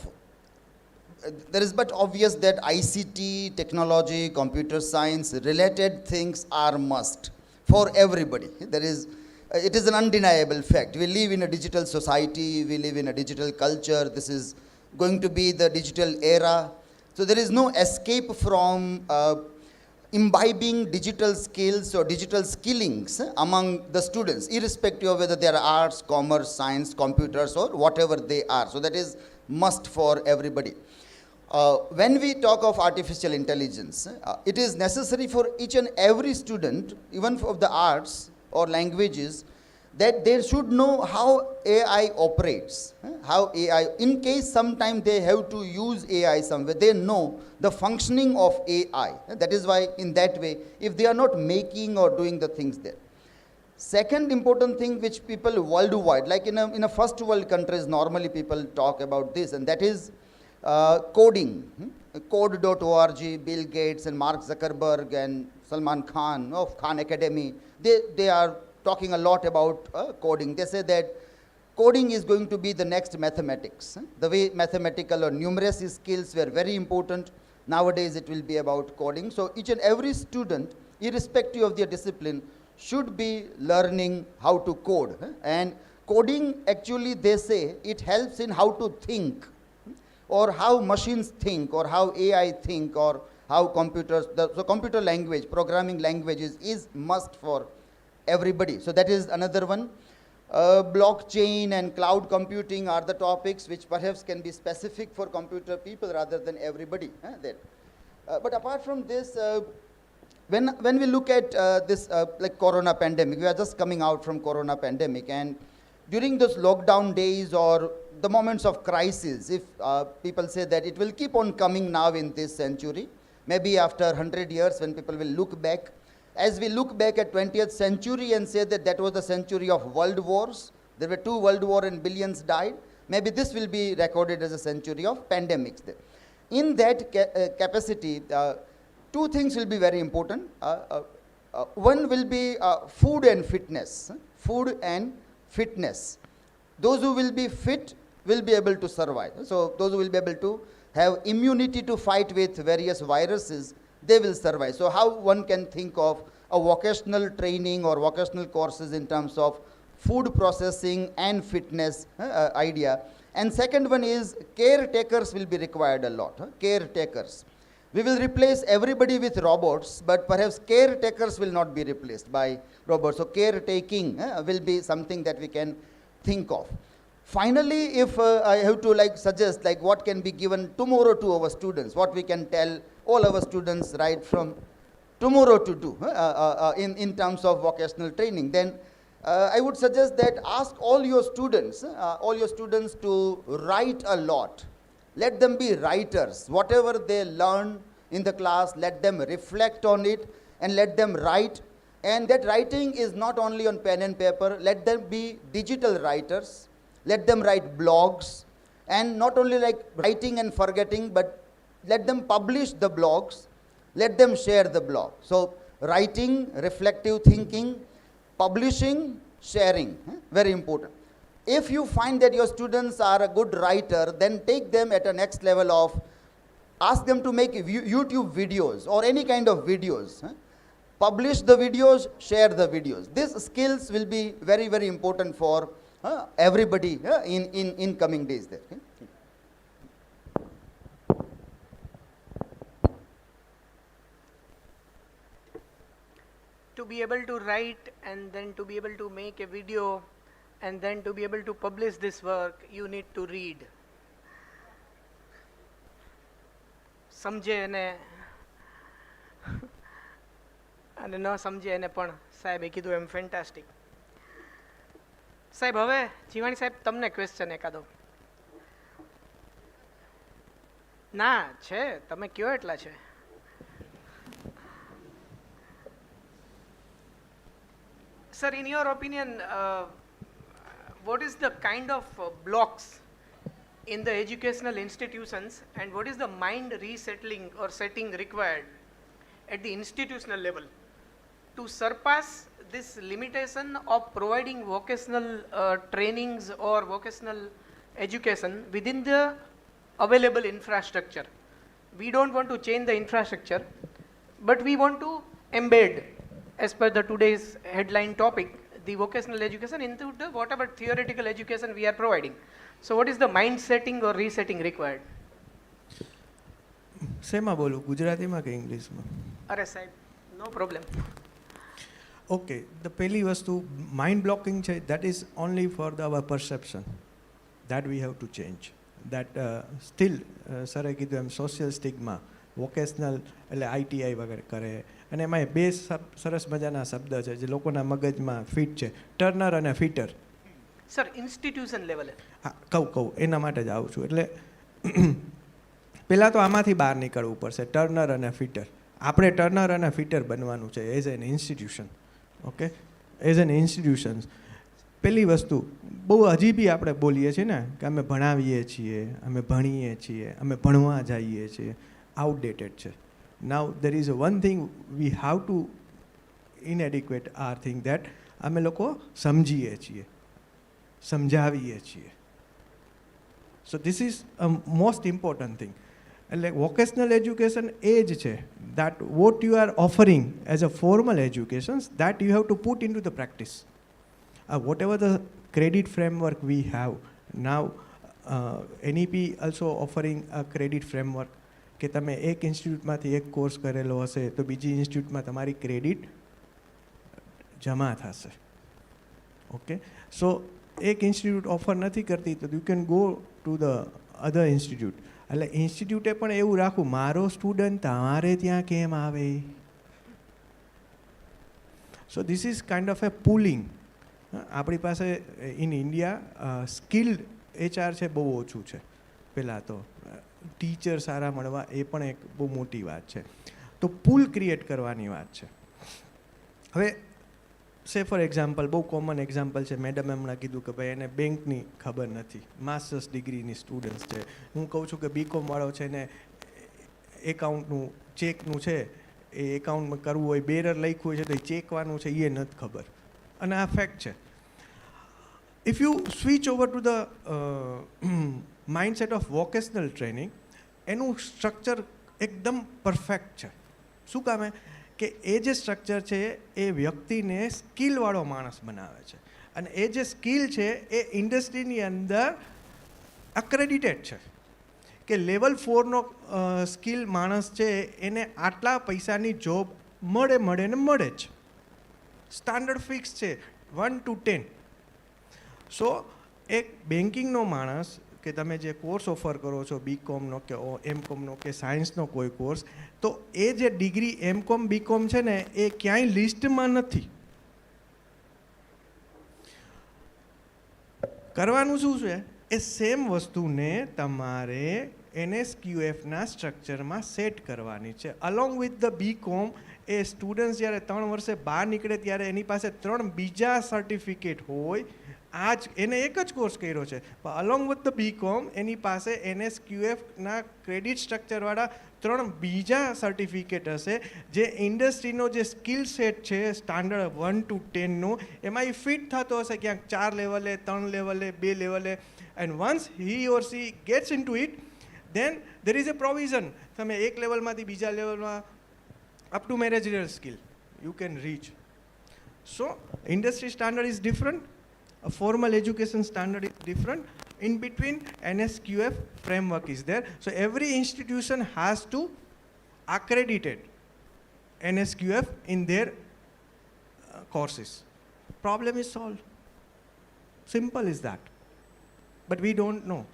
There is but obvious that ICT, technology, computer science related things are must for everybody. It is an undeniable fact. We live in a digital society, we live in a digital culture. This is going to be the digital era. So there is no escape from imbibing digital skills or digital skillings among the students, irrespective of whether they are arts, commerce, science, computers, or whatever they are. So that is must for everybody. When we talk of artificial intelligence, it is necessary for each and every student, even of the arts or languages, that they should know how AI operates, how AI, in case sometime they have to use AI somewhere, they know the functioning of AI. That is why in that way, if they are not making or doing the things there. Second important thing which people worldwide, like in a first world countries, normally people talk about this, and that is coding. Code.org, Bill Gates and Mark Zuckerberg and Salman Khan of Khan Academy, they are talking a lot about coding. They say that coding is going to be the next mathematics. The way mathematical or numeracy skills were very important, nowadays it will be about coding. So each and every student, irrespective of their discipline, should be learning how to code. And coding, actually they say, it helps in how to think, or how machines think, or how AI think, or how computers, so computer language, programming languages is must for everybody. So that is another one. Blockchain and cloud computing are the topics which perhaps can be specific for computer people rather than everybody. But apart from this, when we look at this like corona pandemic, we are just coming out from corona pandemic, and during those lockdown days or the moments of crisis, if people say that it will keep on coming now in this century, maybe after 100 years when people will look back, as we look back at 20th century and say that that was the century of world wars, there were 2 world wars and billions died, maybe this will be recorded as a century of pandemics. In that capacity, 2 things will be very important. One will be food and fitness. Food and fitness. Those who will be fit will be able to survive. So those who will be able to have immunity to fight with various viruses, they will survive. So how one can think of a vocational training or vocational courses in terms of food processing and fitness idea. And second one is caretakers will be required a lot. Caretakers. We will replace everybody with robots, but perhaps caretakers will not be replaced by robots. So caretaking will be something that we can think of. Finally, if I have to suggest what can be given tomorrow to our students, what we can tell all our students right from tomorrow to do in terms of vocational training, then I would suggest that ask all your students to write a lot. Let them be writers. Whatever they learn in the class, let them reflect on it and let them write. And that writing is not only on pen and paper. Let them be digital writers. Let them write blogs. And not only writing and forgetting, but let them publish the blogs. Let them share the blog. So writing, reflective thinking, publishing, sharing, very important. If you find that your students are a good writer, then take them at a next level of, ask them to make YouTube videos or any kind of videos. Publish the videos, share the videos. These skills will be very, very important for everybody in coming days there. To be able to write and then to be able to make a video and then to be able to publish this work, you need to read. સમજે એને અને ન સમજે એને પણ સાહેબે કીધું એમ fantastic. સાહેબ હવે જીવાણી સાહેબ તમને ક્વેશ્ચન એકાદો. ના છે, તમે કયો એટલા છે. Sir, in your opinion, what is the kind of blocks in the educational institutions and what is the mind resettling or setting required at the institutional level to surpass this limitation of providing vocational trainings or vocational education within the available infrastructure? We don't want to change the infrastructure, but we want to embed, as per the today's headline topic, the vocational education into the whatever theoretical education we are providing. So what is the mind setting or resetting required? શેમાં બોલું, ગુજરાતીમાં કે ઇંગ્લિશમાં? અરે સાહેબ, no problem. Okay, the પહેલી વસ્તુ mind blocking છે, that is only for our perception that we have to change. That still સરે કીધું એમ સોશિયલ સ્ટિગ્મા, વોકેશનલ એટલે ITI વગેરે કરે અને એમાં 2 સરસ મજાના શબ્દ છે જે લોકોના મગજમાં ફિટ છે, ટર્નર અને ફિટર. સર ઇન્સ્ટિટ્યુશન લેવલે કહું એના માટે જ આવું છું. એટલે પહેલાં તો આમાંથી બહાર નીકળવું પડશે, ટર્નર અને ફિટર. આપણે ટર્નર અને ફિટર બનવાનું છે as an institution. Okay, as an institutions પહેલી વસ્તુ બહુ હજી બી આપણે બોલીએ છીએ ને કે અમે ભણાવીએ છીએ, અમે ભણીએ છીએ, અમે ભણવા જઈએ છીએ, આઉટડેટેડ છે. Now there is one thing we have to inadequate our thing that અમે લોકો સમજીએ છીએ, સમજાવીએ છીએ. So this is a most important thing. એટલે vocational education એ જ છે that what you are offering as a formal education, that you have to put into the practice. Whatever the credit framework we have now, NEP also offering a credit framework કે તમે એક ઇન્સ્ટિટ્યૂટમાંથી એક course કરેલો હશે તો બીજી ઇન્સ્ટિટ્યૂટમાં તમારી credit જમા થશે. ઓકે, સો એક ઇન્સ્ટિટ્યૂટ ઓફર નથી કરતી તો you can go to the other institute. એટલે ઇન્સ્ટિટ્યૂટે પણ એવું રાખવું મારો સ્ટુડન્ટ તમારે ત્યાં કેમ આવે. So this is kind of a pulling. આપણી પાસે ઇન ઇન્ડિયા સ્કિલ્ડ HR છે બહુ ઓછું છે. પહેલાં તો ટીચર સારા મળવા એ પણ એક બહુ મોટી વાત છે. તો પુલ ક્રિએટ કરવાની વાત છે. હવે સે ફોર એક્ઝામ્પલ, બહુ કોમન એક્ઝામ્પલ છે, મેડમે હમણાં કીધું કે ભાઈ એને બેંકની ખબર નથી, માસ્ટર્સ ડિગ્રીની સ્ટુડન્ટ્સ છે. હું કહું છું કે BCom વાળો છે ને એકાઉન્ટનું ચેકનું છે એ એકાઉન્ટમાં કરવું હોય, બેરર લખ્યું હોય છે તો એ ચેકવાનું છે એ નથી ખબર, અને આ ફેક્ટ છે. If you switch over to the mindset of vocational training, એનું સ્ટ્રક્ચર એકદમ પરફેક્ટ છે. શું કામે કે એ જે સ્ટ્રક્ચર છે એ વ્યક્તિને સ્કિલવાળો માણસ બનાવે છે, અને એ જે સ્કિલ છે એ ઇન્ડસ્ટ્રીની અંદર અક્રેડિટેડ છે કે લેવલ 4નો સ્કિલ માણસ છે એને આટલા પૈસાની જોબ મળે ને મળે જ. સ્ટાન્ડર્ડ ફિક્સ છે 1 to 10. સો એક બેન્કિંગનો માણસ કે તમે જે કોર્સ ઓફર કરો છો, BComનો કે MComનો કે સાયન્સનો કોઈ કોર્સ, તો એ જે ડિગ્રી MCom BCom છે ને એ ક્યાંય લિસ્ટમાં નથી. કરવાનું શું છે, એ સેમ વસ્તુને તમારે NSQFના સ્ટ્રક્ચરમાં સેટ કરવાની છે. Along with the BCom A students જ્યારે 3 વર્ષે બહાર નીકળે ત્યારે એની પાસે 3 બીજા સર્ટિફિકેટ હોય. આજ એને એક જ કોર્સ કર્યો છે, પણ અલોંગ વિથ ધ BCom એની પાસે NSQFના ક્રેડિટ સ્ટ્રક્ચરવાળા 3 બીજા સર્ટિફિકેટ હશે, જે ઇન્ડસ્ટ્રીનો જે સ્કિલ સેટ છે સ્ટાન્ડર્ડ 1 to 10નું, એમાં એ ફિટ થતો હશે ક્યાંક 4 લેવલે, 3 લેવલે, 2 લેવલે. And once he or she gets in to it, then there is a provision. તમે એક લેવલમાંથી બીજા લેવલમાં up to managerial skill you can reach. So industry standard is different, a formal education standard is different. In between NSQF framework is there. So every institution has to accredited NSQF in their courses. Problem is solved. Simple is that. But we don't know.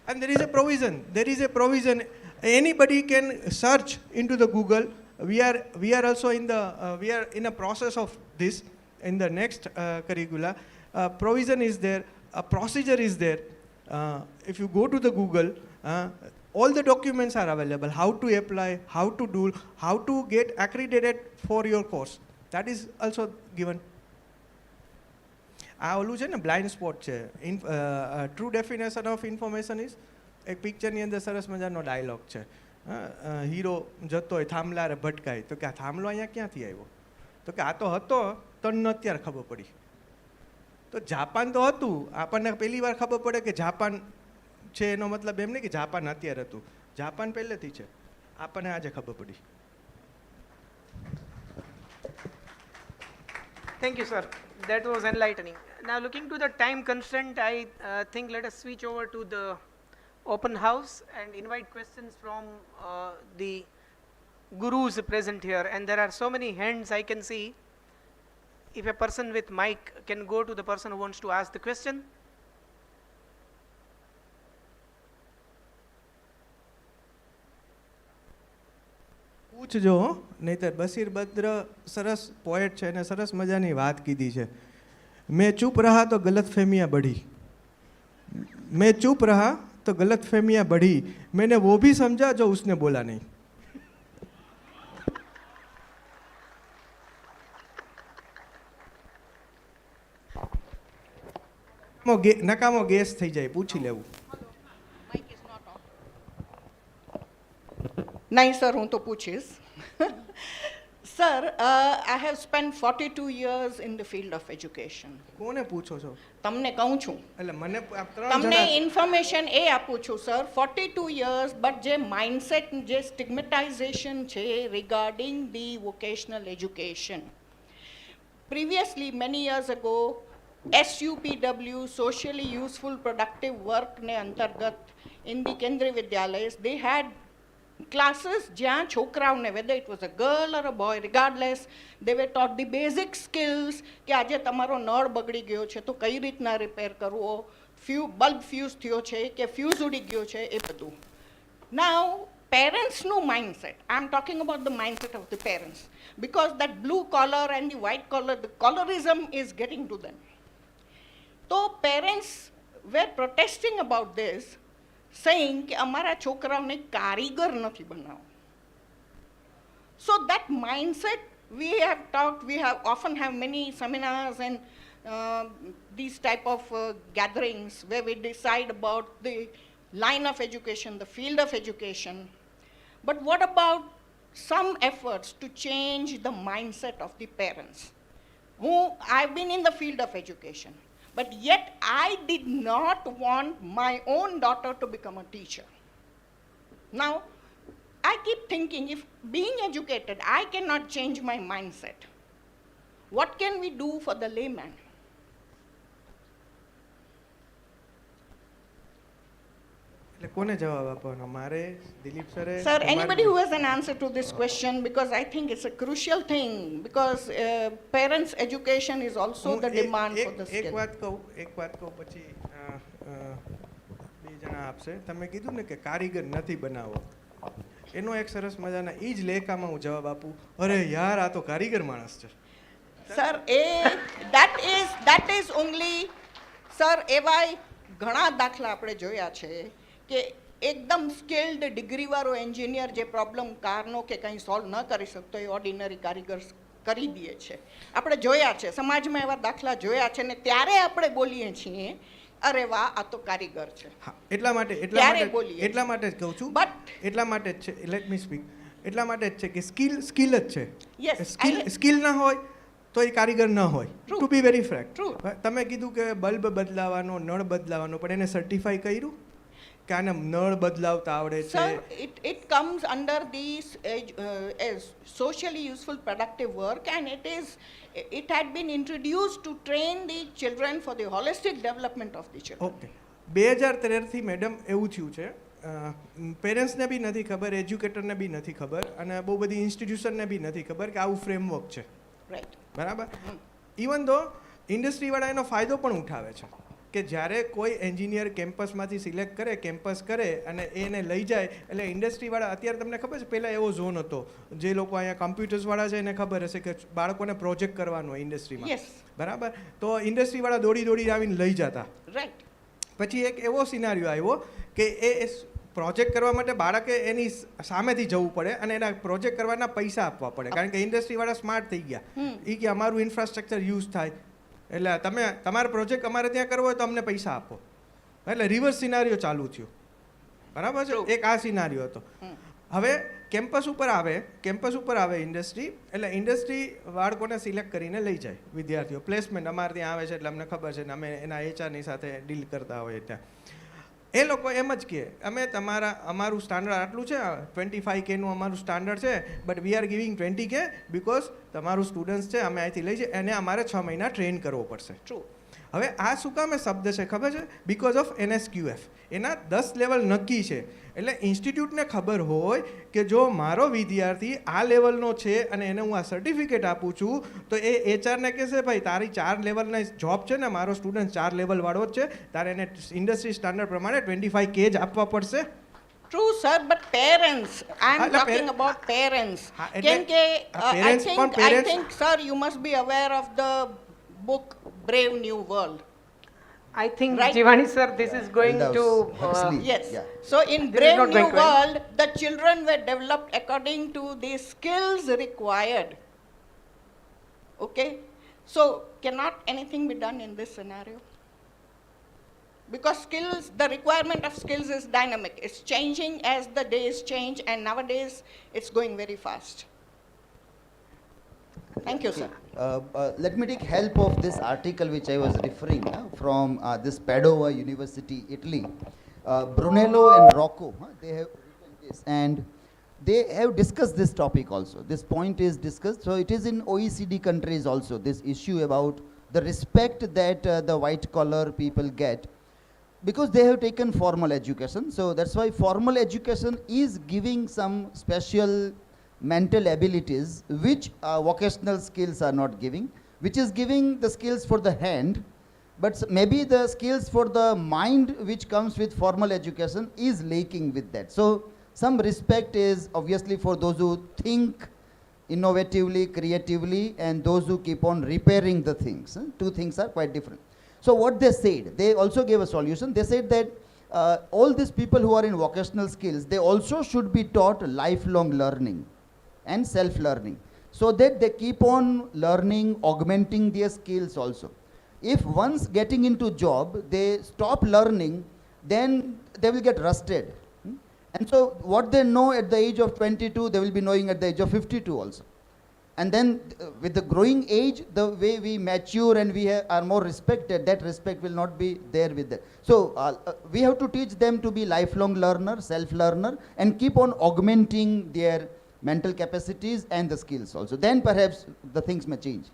And there is a provision. Anybody can search into the Google. We are also in the we are in a process of this in the next curricula. Provision is there, a procedure is there. If you go to the Google, all the documents are available, how to apply, how to do, how to get accredited for your course. That is also given. આ ઓલું છે ને blind spot છે. True definition of information is, એક પિક્ચરની અંદર સરસ મજાનો dialog છે. હીરો જતો હોય થાંભલા ભટકાય, તો કે આ થાંભલો અહીંયા ક્યાંથી આવ્યો, તો કે આ તો હતો તને અત્યારે ખબર પડી. તો જાપાન તો હતું, આપણને પહેલી વાર ખબર પડે કે જાપાન છે, એનો મતલબ એમ નહીં કે જાપાન અત્યારે હતું, જાપાન પહેલેથી છે, આપણને આજે ખબર પડી. Thank you, sir. That was enlightening. Now, looking to the time constraint, I think let us switch over to the open house and invite questions from the gurus present here. And there are so many hands I can see. If a person with mic can go to the person who wants to ask the question. પૂછજો, નહીતર બસીર બદ્ર સરસ poet છે અને સરસ મજાની વાત કીધી છે. મેં ચૂપ રહા તો ગલતફહેમિयाँ बढ़ी, मैं चुप रहा तो गलतफहमियाँ बढ़ी, मैंने वो भी समझा जो उसने बोला नहीं. નકામો ગેસ થઈ જાય, પૂછી લેવું. નહીં સર, હું તો પૂછીશ. Sir, I have spent 42 years in the field of education. કોને પૂછો છો? તમને કહું છું. એટલે મને તમને ઇન્ફોર્મેશન એ આપું છું સર. 42 years, બટ જે માઇન્ડસેટ, જે સ્ટિગ્મેટાઇઝેશન છે regarding the vocational education. Previously, many years ago, SUPW, Socially Useful Productive Work ને અંતર્ગત in the કેન્દ્રીય વિદ્યાલયસ, they had classes જ્યાં છોકરાઓને, whether it was a girl or a boy, regardless, they were taught the basic skills કે આજે તમારો નળ બગડી ગયો છે તો કઈ રીતના રિપેર કરવો, બલ્બ ફ્યુઝ થયો છે કે ફ્યુઝ ઉડી ગયો છે, એ બધું. Now, parents' mindset, I'm talking about the mindset of the parents, because that blue collar and the white collar, the colorism is getting to them. So parents were protesting about this, saying કે અમારા છોકરાઓને કારીગર નથી બનાવો. So that mindset, we have talked, we have often have many seminars and these type of gatherings where we decide about the line of education, the field of education. But what about some efforts to change the mindset of the parents? I've been in the field of education, but yet I did not want my own daughter to become a teacher. Now, I keep thinking, if being educated, I cannot change my mindset, what can we do for the layman? કોને જવાબ આપવાનો? મારે, દિલીપ સરે? Sir, anybody who has an answer to this question, because I think it's a crucial thing, because parents' education is also the demand for the skill. એક વાત કહું પછી બે જણા આપશે. તમે કીધું ને કે કારીગર નથી બનાવો, એનો એક સરસ મજાના એ જ લેખામાં હું જવાબ આપું, અરે યાર આ તો કારીગર માણસ છે. Sir, that is only, sir, એવા ઘણા દાખલા આપણે જોયા છે કે એકદમ સ્કિલ્ડ ડિગ્રીવાળો એન્જિનિયર જે પ્રોબ્લેમ કારનો કે કંઈ સોલ્વ ન કરી શકતો એ ઓર્ડિનરી કારીગર કરી દે છે. આપણે જોયા છે, સમાજમાં એવા દાખલા જોયા છે ને ત્યારે આપણે બોલીએ છીએ અરે વાહ આ તો કારીગર છે. હા, એટલા માટે જ કહું છું, એટલા માટે જ છે, લેટ મી સ્પીક, એટલા માટે જ છે કે સ્કિલ જ છે. સ્કિલ ના હોય તો એ કારીગર ન હોય. ટુ બી વેરી ફ્રેન્ક, તમે કીધું કે બલ્બ બદલાવાનો, નળ બદલાવાનો, પણ એને સર્ટિફાઈ કર્યું કે આને નળ બદલાવતા આવડે છે? Sir, it comes under these as socially useful productive work, and it had been introduced to train the children for the holistic development of the children. Okay, 2013થી મેડમ એવું થયું છે, પેરેન્ટ્સને બી નથી ખબર, એજ્યુકેટરને બી નથી ખબર, અને બહુ બધી ઇન્સ્ટિટ્યુશનને બી નથી ખબર કે આવું ફ્રેમવર્ક છે. રાઈટ, બરાબર. ઇવન ધો ઇન્ડસ્ટ્રીવાળા એનો ફાયદો પણ ઉઠાવે છે કે જ્યારે કોઈ એન્જિનિયર કેમ્પસમાંથી સિલેક્ટ કરે, કેમ્પસ કરે અને એને લઈ જાય, એટલે ઇન્ડસ્ટ્રીવાળા, અત્યારે તમને ખબર છે પહેલાં એવો ઝોન હતો, જે લોકો અહીંયા કમ્પ્યુટર્સવાળા છે એને ખબર હશે કે બાળકોને પ્રોજેક્ટ કરવાનો હોય ઇન્ડસ્ટ્રીમાં, બરાબર, તો ઇન્ડસ્ટ્રીવાળા દોડી આવીને લઈ જતા. રાઈટ. પછી એક એવો સિનારિયો આવ્યો કે એ પ્રોજેક્ટ કરવા માટે બાળકે એની સામેથી જવું પડે અને એના પ્રોજેક્ટ કરવાના પૈસા આપવા પડે, કારણ કે ઇન્ડસ્ટ્રીવાળા સ્માર્ટ થઈ ગયા, એ કે અમારું ઇન્ફ્રાસ્ટ્રક્ચર યુઝ થાય, એટલે તમે તમારો પ્રોજેક્ટ અમારે ત્યાં કરવો હોય તો અમને પૈસા આપો. એટલે રિવર્સ સિનારીઓ ચાલુ થયું, બરાબર છે. એક આ સિનારીઓ હતો. હવે કેમ્પસ ઉપર આવે ઇન્ડસ્ટ્રી, એટલે ઇન્ડસ્ટ્રી બાળકોને સિલેક્ટ કરીને લઈ જાય, વિદ્યાર્થીઓ પ્લેસમેન્ટ અમારે ત્યાં આવે છે એટલે અમને ખબર છે ને અમે એના એચઆરની સાથે ડીલ કરતા હોઈએ ત્યાં. એ લોકો એમ જ કહે અમે અમારું સ્ટાન્ડર્ડ આટલું છે, 25K અમારું સ્ટાન્ડર્ડ છે, but we are giving 20K because તમારું સ્ટુડન્ટ્સ છે, અમે અહીંથી લઈ જઈએ, એને અમારે 6 મહિના ટ્રેન કરવો પડશે. હવે આ શું કામ શબ્દ છે ખબર છે? Because of NSQF. એના 10 લેવલ નક્કી છે, એટલે ઇન્સ્ટિટ્યૂટને ખબર હોય કે જો મારો વિદ્યાર્થી આ લેવલનો છે અને એને હું આ સર્ટિફિકેટ આપું છું તો એ એચઆરને કહેશે ભાઈ તારી 4 લેવલના જોબ છે ને, મારો સ્ટુડન્ટ 4 લેવલવાળો જ છે, તારે એને ઇન્ડસ્ટ્રી સ્ટાન્ડર્ડ પ્રમાણે 25K જ આપવા પડશે. True, sir, but parents, I'm talking about parents. I think, sir, you must be aware of the book Brave New World. I think, right? Jivani sir, this is going to... yes. Yeah. So in Brave New World, the children were developed according to the skills required. Okay? So cannot anything be done in this scenario? Because skills, the requirement of skills is dynamic. It's changing as the days change, and nowadays it's going very fast. Thank you, sir. Let me take help of this article which I was referring from this Padova University, Italy. Brunello and Rocco, they have written this, and they have discussed this topic also. This point is discussed. So it is in OECD countries also, this issue about the respect that the white collar people get, because they have taken formal education. So that's why formal education is giving some special mental abilities which vocational skills are not giving, which is giving the skills for the hand, but maybe the skills for the mind which comes with formal education is lacking with that. So some respect is obviously for those who think innovatively, creatively, and those who keep on repairing the things. Two things are quite different. So what they said, they also gave a solution. They said that all these people who are in vocational skills, they also should be taught lifelong learning and self-learning, so that they keep on learning, augmenting their skills also. If once getting into job, they stop learning, then they will get rusted. And so what they know at the age of 22, they will be knowing at the age of 52 also. And then with the growing age, the way we mature and we are more respected, that respect will not be there with them. So we have to teach them to be lifelong learner, self-learner, and keep on augmenting their mental capacities and the skills also. Then perhaps the things may change.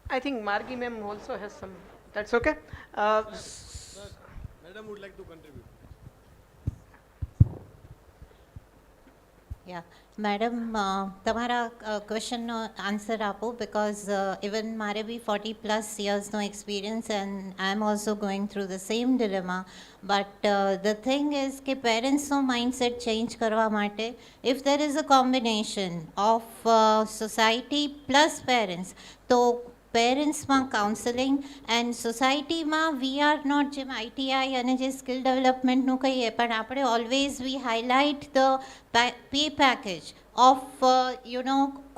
I think Margie ma'am also has some. That's okay. Madam would like to contribute. Yeah, madam, તમારા ક્વેશ્ચનનો answer આપો because even મારે બી 40+ yearsનો experience and I'm also going through the same dilemma. But the thing is કે પેરેન્ટ્સનો mindset change કરવા માટે if there is a combination of society plus parents, તો પેરેન્ટ્સમાં counselling and સોસાયટીમાં we are not જેમ ITI અને જે skill ડેવલપમેન્ટનું કહીએ, પણ આપણે always we highlight the pay package of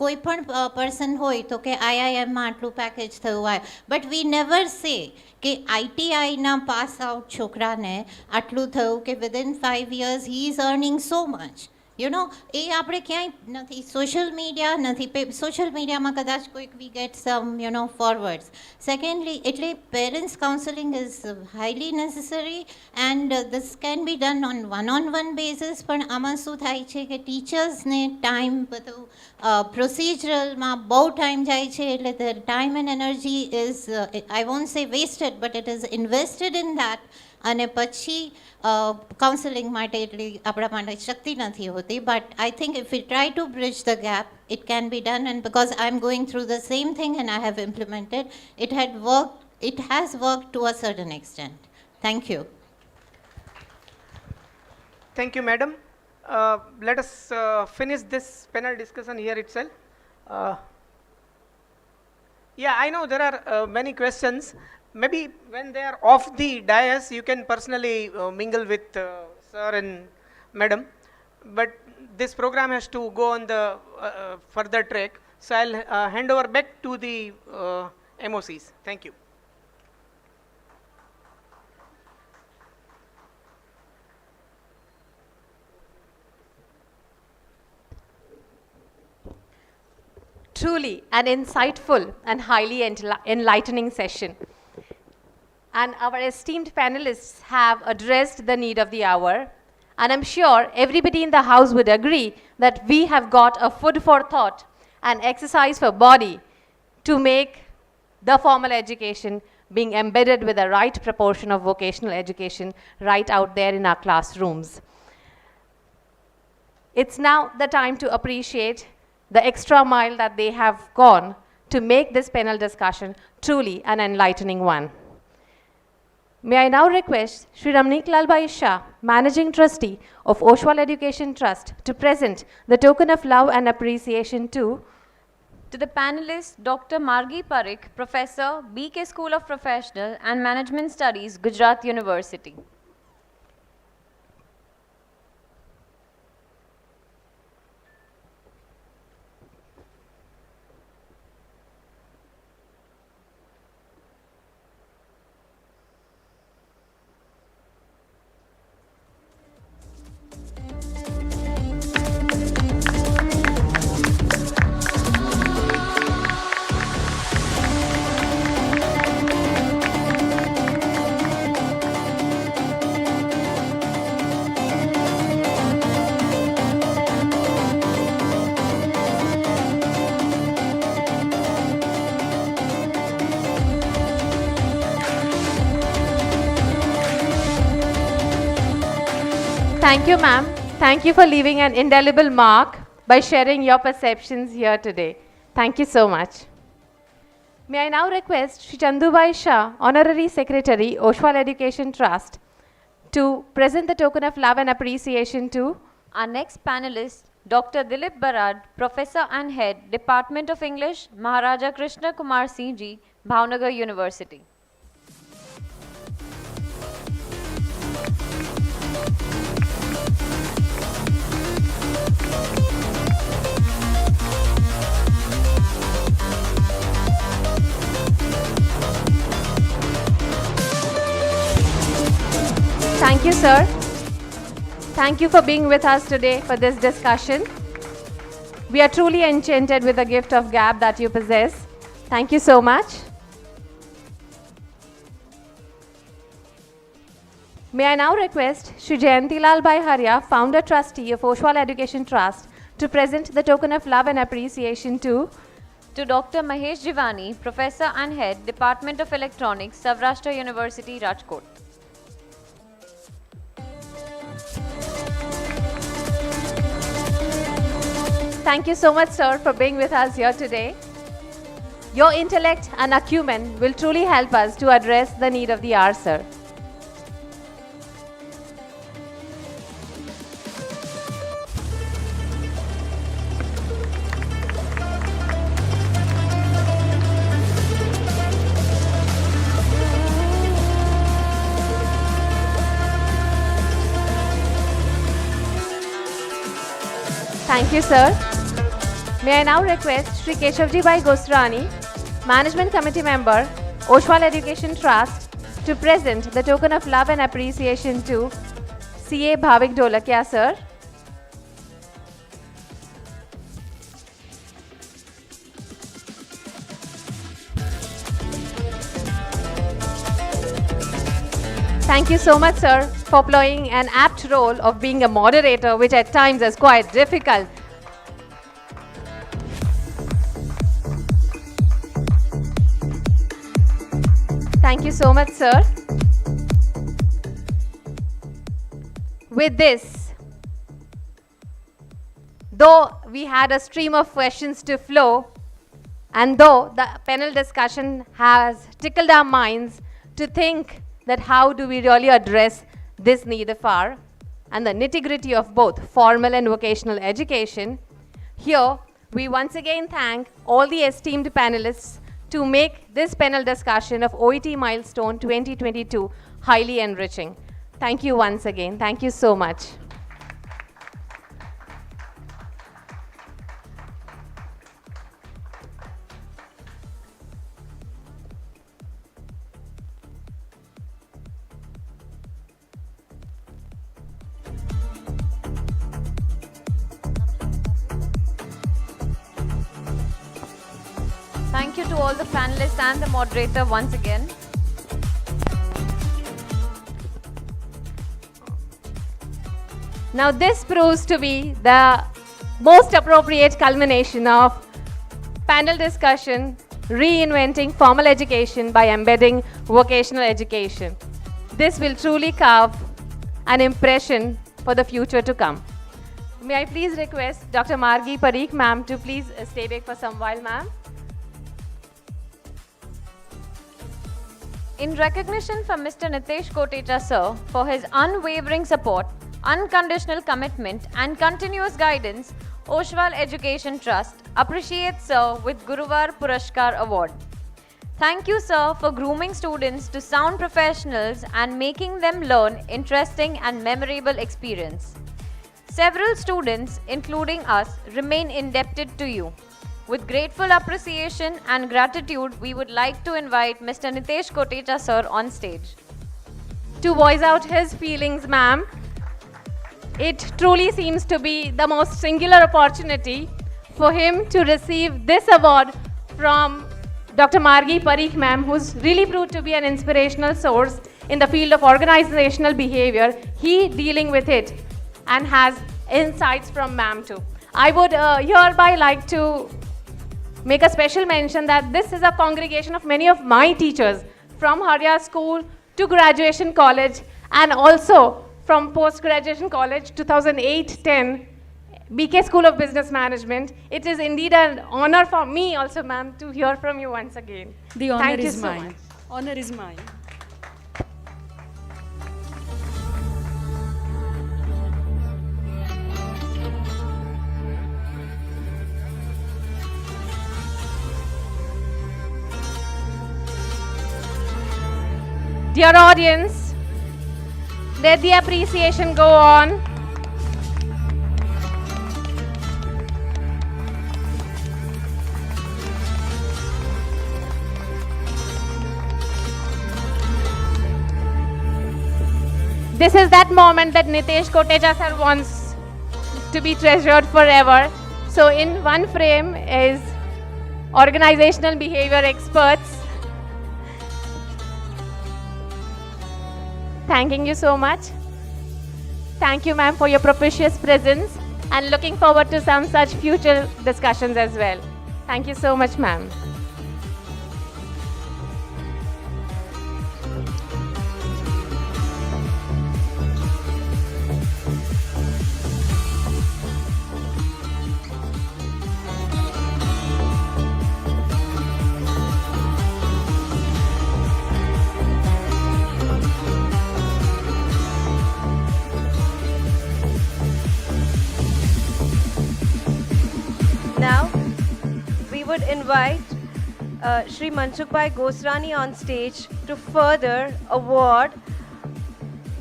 કોઈ પણ પર્સન હોય તો કે IIMમાં આટલું પેકેજ થયું હોય, બટ વી નેવર સે કે ITIના પાસ આઉટ છોકરાને આટલું થયું કે within 5 years he is earning so much. એ આપણે ક્યાંય નથી, સોશિયલ મીડિયા નથી, સોશિયલ મીડિયામાં કદાચ કોઈક વી ગેટ સમ ફોરવર્ડ્સ. સેકન્ડલી, એટલે parents counselling is highly necessary and this can be done on one basis. પણ આમાં શું થાય છે કે ટીચર્સને ટાઈમ બધું પ્રોસિજરલમાં બહુ ટાઈમ જાય છે, એટલે the time and energy is I won't say wasted but it is invested in that. અને પછી કાઉન્સેલિંગ માટે એટલી આપણા માટે શક્તિ નથી હોતી. But I think if V try to bridge the gap it can be done, and because I'm going through the same thing and I have implemented, it has worked to a certain extent. Thank you. Thank you, madam. Let us finish this panel discussion here itself. Yeah, I know there are many questions. Maybe when they are off the dais, you can personally mingle with sir and madam. But this program has to go on the further track. So I'll hand over back to the MOCs. Thank you. Truly an insightful and highly enlightening session. And our esteemed panelists have addressed the need of the hour. And I'm sure everybody in the house would agree that we have got a food for thought and exercise for body to make the formal education being embedded with the right proportion of vocational education right out there in our classrooms. It's now the time to appreciate the extra mile that they have gone to make this panel discussion truly an enlightening one. May I now request Shri Ramneek Lalbhai Shah, Managing Trustee of Oshwal Education Trust, to present the token of love and appreciation to the panelists Dr. Margie Parikh, Professor, BK School of Professional and Management Studies, Gujarat University. Thank you, ma'am. Thank you for leaving an indelible mark by sharing your perceptions here today. Thank you so much. May I now request Shri Chandubai Shah, Honorary Secretary, Oshwal Education Trust, to present the token of love and appreciation to our next panelist, Dr. Dilip Barad, Professor and Head, Department of English, Maharaja Krishna Kumar CG, Bhavnagar University. Thank you, sir. Thank you for being with us today for this discussion. We are truly enchanted with the gift of gab that you possess. Thank you so much. May I now request Shri Jayantilal Bhai Haria, Founder Trustee of Oshwal Education Trust, to present the token of love and appreciation to Dr. Mahesh Jivani, Professor and Head, Department of Electronics, Saurashtra University, Rajkot. Thank you so much, sir, for being with us here today. Your intellect and acumen will truly help us to address the need of the hour, sir. Thank you, sir. May I now request Shri Keshavji Bhai Gosrani, Management Committee Member, Oshwal Education Trust, to present the token of love and appreciation to CA Bhavik Dholakiya, sir. Thank you so much, sir, for playing an apt role of being a moderator, which at times is quite difficult. Thank you so much, sir. With this, though we had a stream of questions to flow, and though the panel discussion has tickled our minds to think that how do we really address this need of our and the nitty-gritty of both formal and vocational education, here we once again thank all the esteemed panelists to make this panel discussion of Oet Milestone 2022 highly enriching. Thank you once again. Thank you so much. Thank you to all the panelists and the moderator once again. Now this proves to be the most appropriate culmination of panel discussion, Reinventing Formal Education by Embedding Vocational Education. This will truly carve an impression for the future to come. May I please request Dr. Margie Parikh ma'am to please stay back for some while, ma'am. In recognition from Mr. Nitesh Kotecha sir for his unwavering support, unconditional commitment and continuous guidance, Oshwal Education Trust appreciates sir with Guruvar Purashkar Award. Thank you sir for grooming students to sound professionals and making them learn interesting and memorable experience. Several students, including us, remain indebted to you. With grateful appreciation and gratitude, we would like to invite Mr. Nitesh Kotecha sir on stage. To voice out his feelings, ma'am, it truly seems to be the most singular opportunity for him to receive this award from Dr. Margie Parikh ma'am, who's really proved to be an inspirational source in the field of organizational behavior. He dealing with it and has insights from ma'am too. I would hereby like to make a special mention that this is a congregation of many of my teachers from Harya School to graduation college and also from post-graduation college 2008-10 BK School of Business Management. It is indeed an honor for me also, ma'am, to hear from you once again. The honor Thank is you so mine. much. Honor is mine. Dear audience, let the appreciation go on. This is that moment that Nitesh Kotecha sir wants to be treasured forever. So in one frame is organizational behavior experts. Thanking you so much. Thank you, ma'am, for your propitious presence and looking forward to some such future discussions as well. Thank you so much, ma'am. Now, we would invite Shri Mansukhbhai Gosrani on stage to further award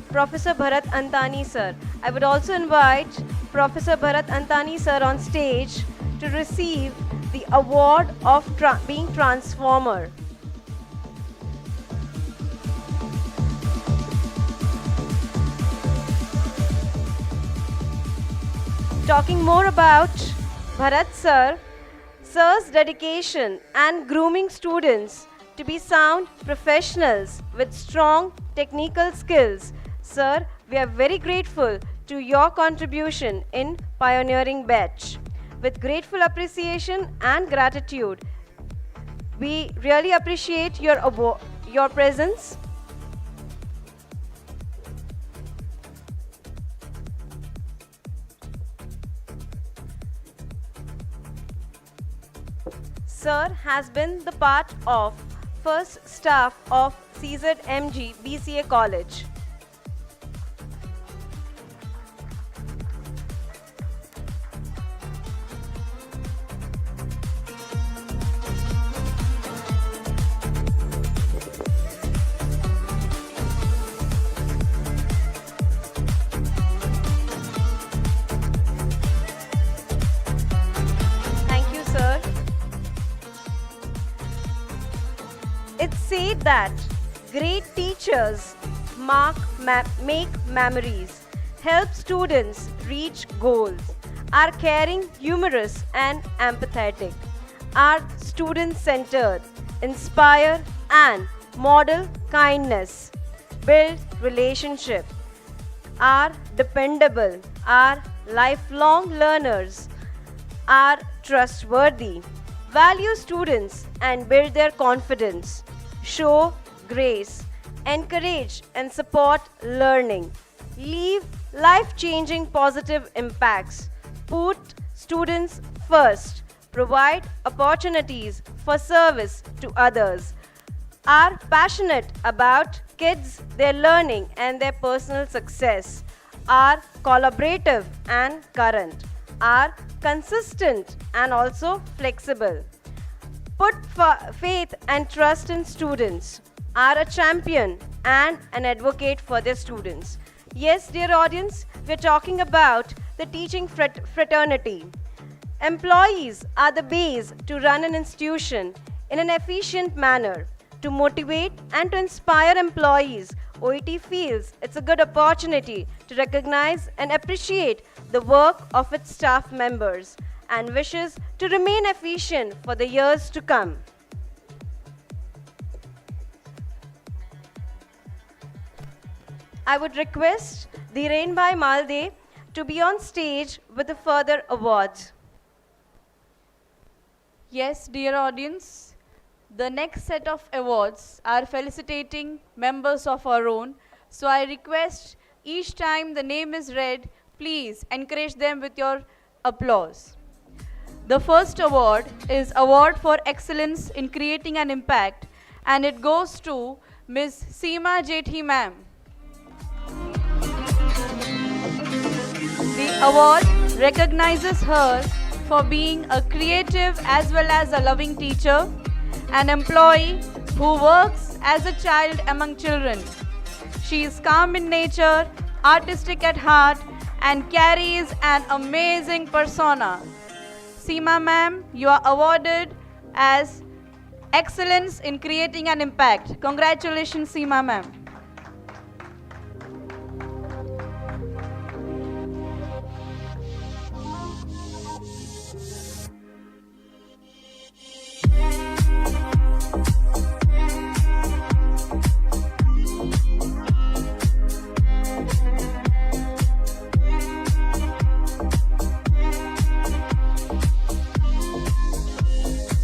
Professor Bharat Antani sir. I would also invite Professor Bharat Antani sir on stage to receive the award of being transformer. Talking more about Bharat sir, sir's dedication and grooming students to be sound professionals with strong technical skills. Sir, we are very grateful to your contribution in pioneering batch. With grateful appreciation and gratitude, we really appreciate your presence. Sir has been the part of first staff of CZMG BCA College. Thank you, sir. It's said that great teachers make memories, help students reach goals, are caring, humorous, and empathetic, are student-centered, inspire and model kindness, build relationship, are dependable, are lifelong learners, are trustworthy, value students and build their confidence, show grace, encourage and support learning, leave life-changing positive impacts, put students first, provide opportunities for service to others, are passionate about kids, their learning and their personal success, are collaborative and current, are consistent and also flexible, put faith and trust in students, are a champion and an advocate for their students. Yes, dear audience, we're talking about the teaching fraternity. Employees are the base to run an institution in an efficient manner. To motivate and to inspire employees, OET feels it's a good opportunity to recognize and appreciate the work of its staff members and wishes to remain efficient for the years to come. I would request Dhirendbhai Malde to be on stage with the further awards. Yes, dear audience, the next set of awards are felicitating members of our own. So I request each time the name is read, please encourage them with your applause. The first award is Award for Excellence in Creating an Impact, and it goes to Ms. Seema Jethi ma'am. The award recognizes her for being a creative as well as a loving teacher, an employee who works as a child among children. She is calm in nature, artistic at heart, and carries an amazing persona. Seema ma'am, you are awarded as Excellence in Creating an Impact. Congratulations, Seema ma'am.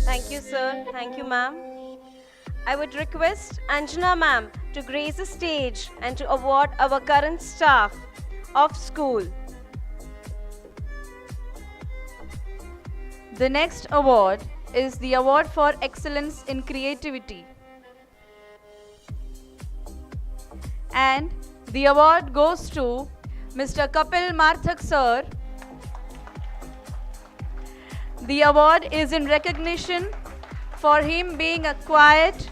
Thank you, sir. Thank you, ma'am. I would request Anjana ma'am to grace the stage and to award our current staff of school. The next award is the Award for Excellence in Creativity. And the award goes to Mr. Kapil Marthak sir. The award is in recognition for him being a quiet,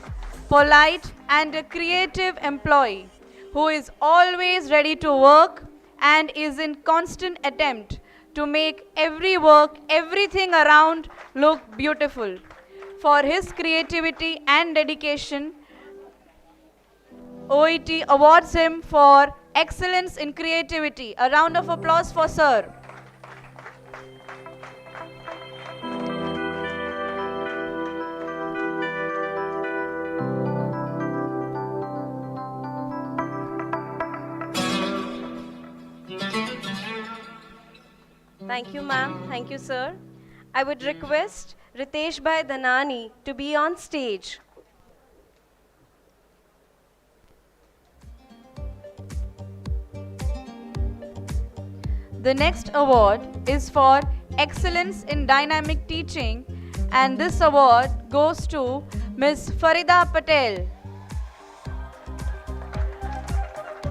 polite, and a creative employee who is always ready to work and is in constant attempt to make every work, everything around look beautiful. For his creativity and dedication, OET awards him for Excellence in Creativity. A round of applause for sir. Thank you, ma'am. Thank you, sir. I would request Ritesh Bhai Dhanani to be on stage. The next award is for Excellence in Dynamic Teaching, and this award goes to Ms. Farida Patel.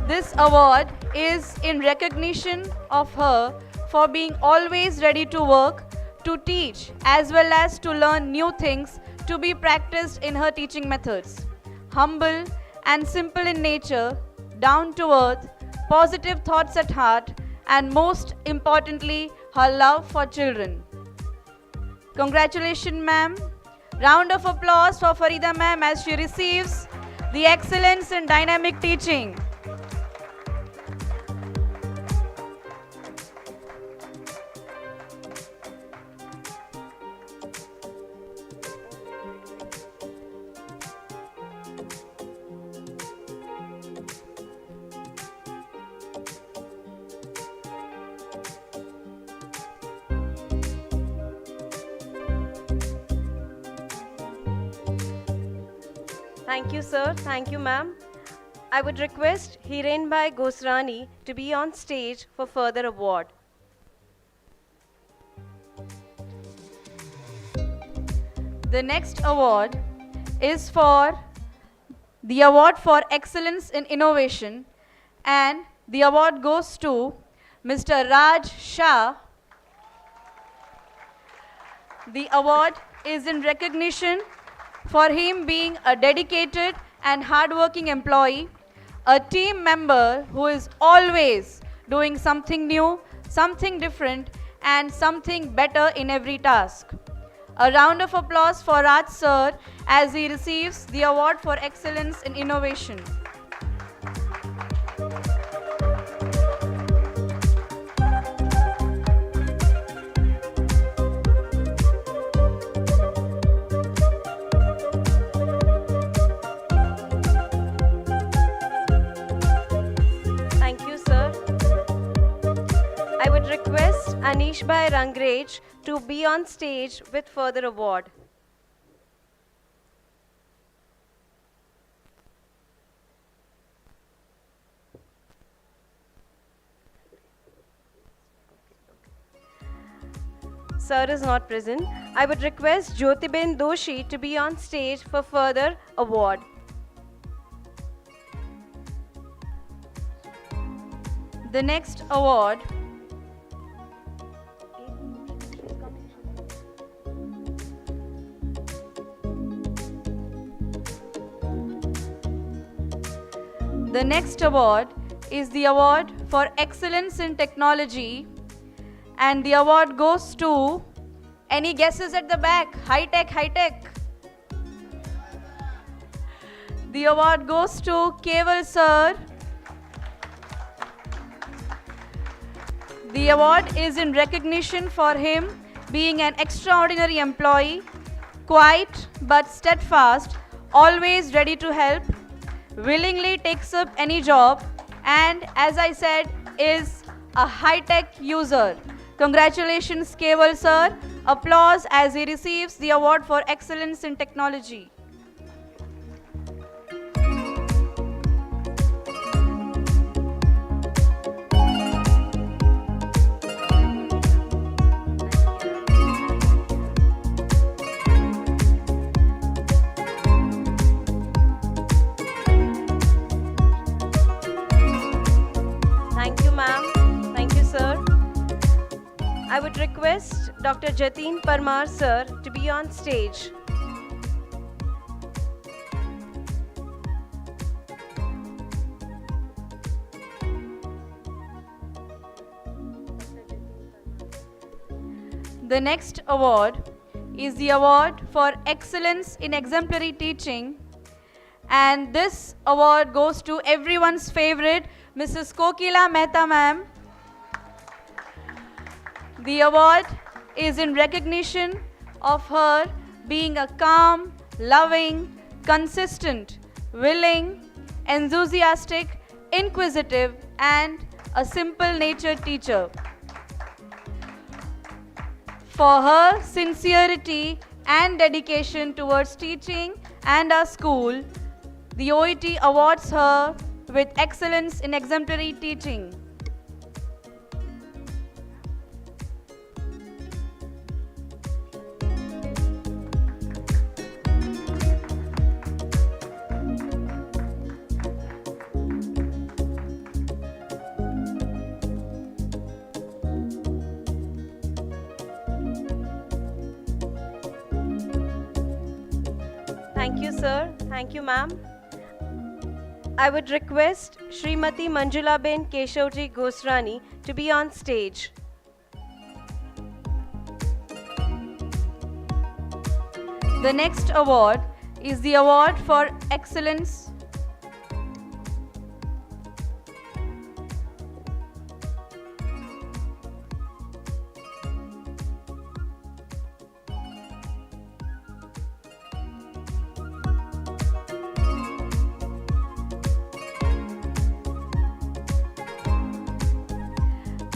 This award is in recognition of her for being always ready to work, to teach, as well as to learn new things to be practiced in her teaching methods. Humble and simple in nature, down to earth, positive thoughts at heart, and most importantly, her love for children. Congratulations, ma'am. Round of applause for Farida ma'am as she receives the Excellence in Dynamic Teaching. Thank you, sir. Thank you, ma'am. I would request Hiren Bhai Gosrani to be on stage for further award. The next award is for the Award for Excellence in Innovation, and the award goes to Mr. Raj Shah. The award is in recognition for him being a dedicated and hardworking employee, a team member who is always doing something new, something different, and something better in every task. A round of applause for Raj sir as he receives the Award for Excellence in Innovation. Thank you, sir. I would request Anish Bhai Rangrej to be on stage with further award. Sir is not present. I would request Jyotiben Doshi to be on stage for further award. The next award The next award is the award for excellence in technology, and the award goes to, any guesses at the back? High tech, high tech. The award goes to Keval sir. The award is in recognition for him being an extraordinary employee, quiet but steadfast, always ready to help, willingly takes up any job, and as I said, is a high-tech user. Congratulations, Keval sir. Applause as he receives the award for excellence in technology. Thank you, ma'am. Thank you, sir. I would request Dr. Jatin Parmar, sir, to be on stage. The next award is the award for excellence in exemplary teaching, and this award goes to everyone's favorite, Mrs. Kokila Mehta ma'am. The award is in recognition of her being a calm, loving, consistent, willing, enthusiastic, inquisitive, and a simple-natured teacher. For her sincerity and dedication towards teaching and our school, the OET awards her with excellence in exemplary teaching. Thank you, sir. Thank you, ma'am. I would request Srimati Manjula Ben Keshavji Gosrani to be on stage. The next award is the award for excellence.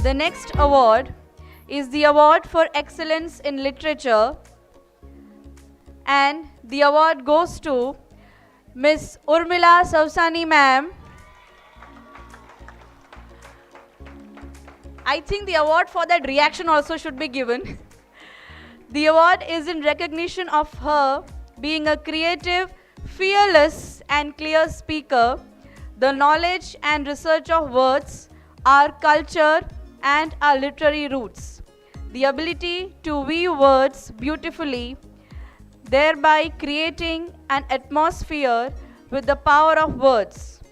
The next award is the award for excellence in literature, and the award goes to Miss Urmila Savsani ma'am. I think the award for that reaction also should be given. The award is in recognition of her being a creative, fearless and clear speaker, the knowledge and research of words, our culture and our literary roots, the ability to weave words beautifully, thereby creating an atmosphere with the power of words.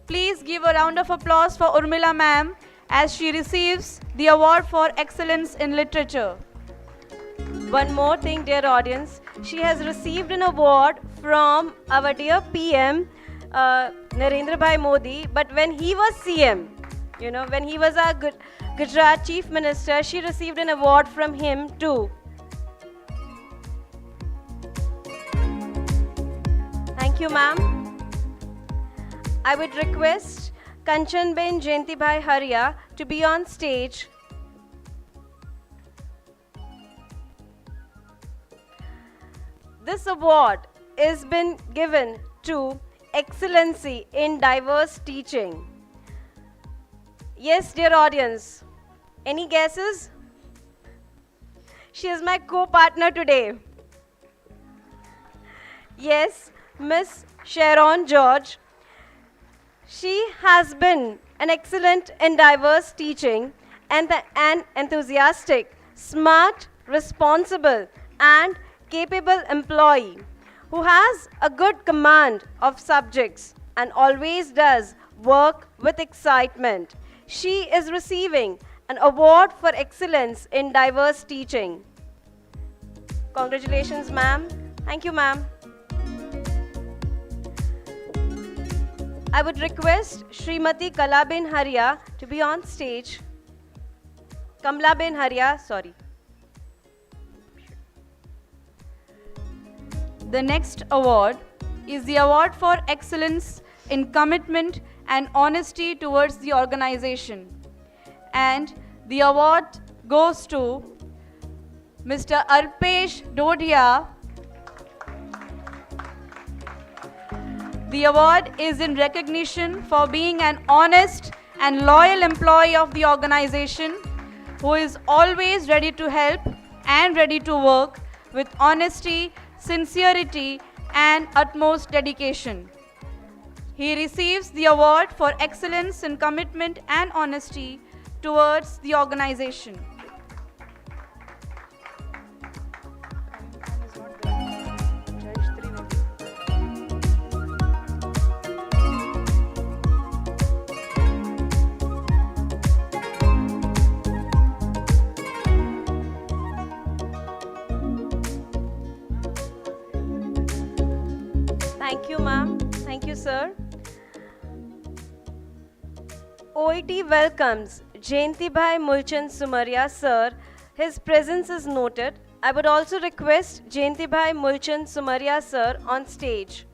Please give a round of applause for Urmila ma'am as she receives the award for excellence in literature. One more thing, dear audience, she has received an award from our dear PM, Narendra Bhai Modi, but when he was CM, when he was our Gujarat Chief Minister, she received an award from him too. Thank you, ma'am. I would request Kanchanben Jayantibhai Haria to be on stage. This award is been given to Excellency in Diverse Teaching. Yes, dear audience, any guesses? She is my co-partner today. Yes, Miss Sharon George. She has been an excellent and diverse teaching and an enthusiastic, smart, responsible and capable employee who has a good command of subjects and always does work with excitement. She is receiving an award for excellence in diverse teaching. Congratulations, ma'am. Thank you, ma'am. I would request Srimati Kalaben Haria to be on stage. Kamlaben Haria, sorry. The next award is the Award for Excellence in Commitment and Honesty towards the organization. And the award goes to Mr. Arpesh Dodhia. The award is in recognition for being an honest and loyal employee of the organization who is always ready to help and ready to work with honesty, sincerity, and utmost dedication. He receives the award for excellence in commitment and honesty towards the organization. Thank you, ma'am. Thank you, sir. OET welcomes Jayantibhai Mulchand Sumaria, sir. His presence is noted. I would also request Jayantibhai Mulchand Sumaria, sir, on stage.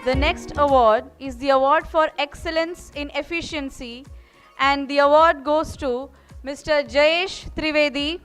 The next award is the Award for Excellence in Efficiency, and the award goes to Mr. Jayesh Trivedi.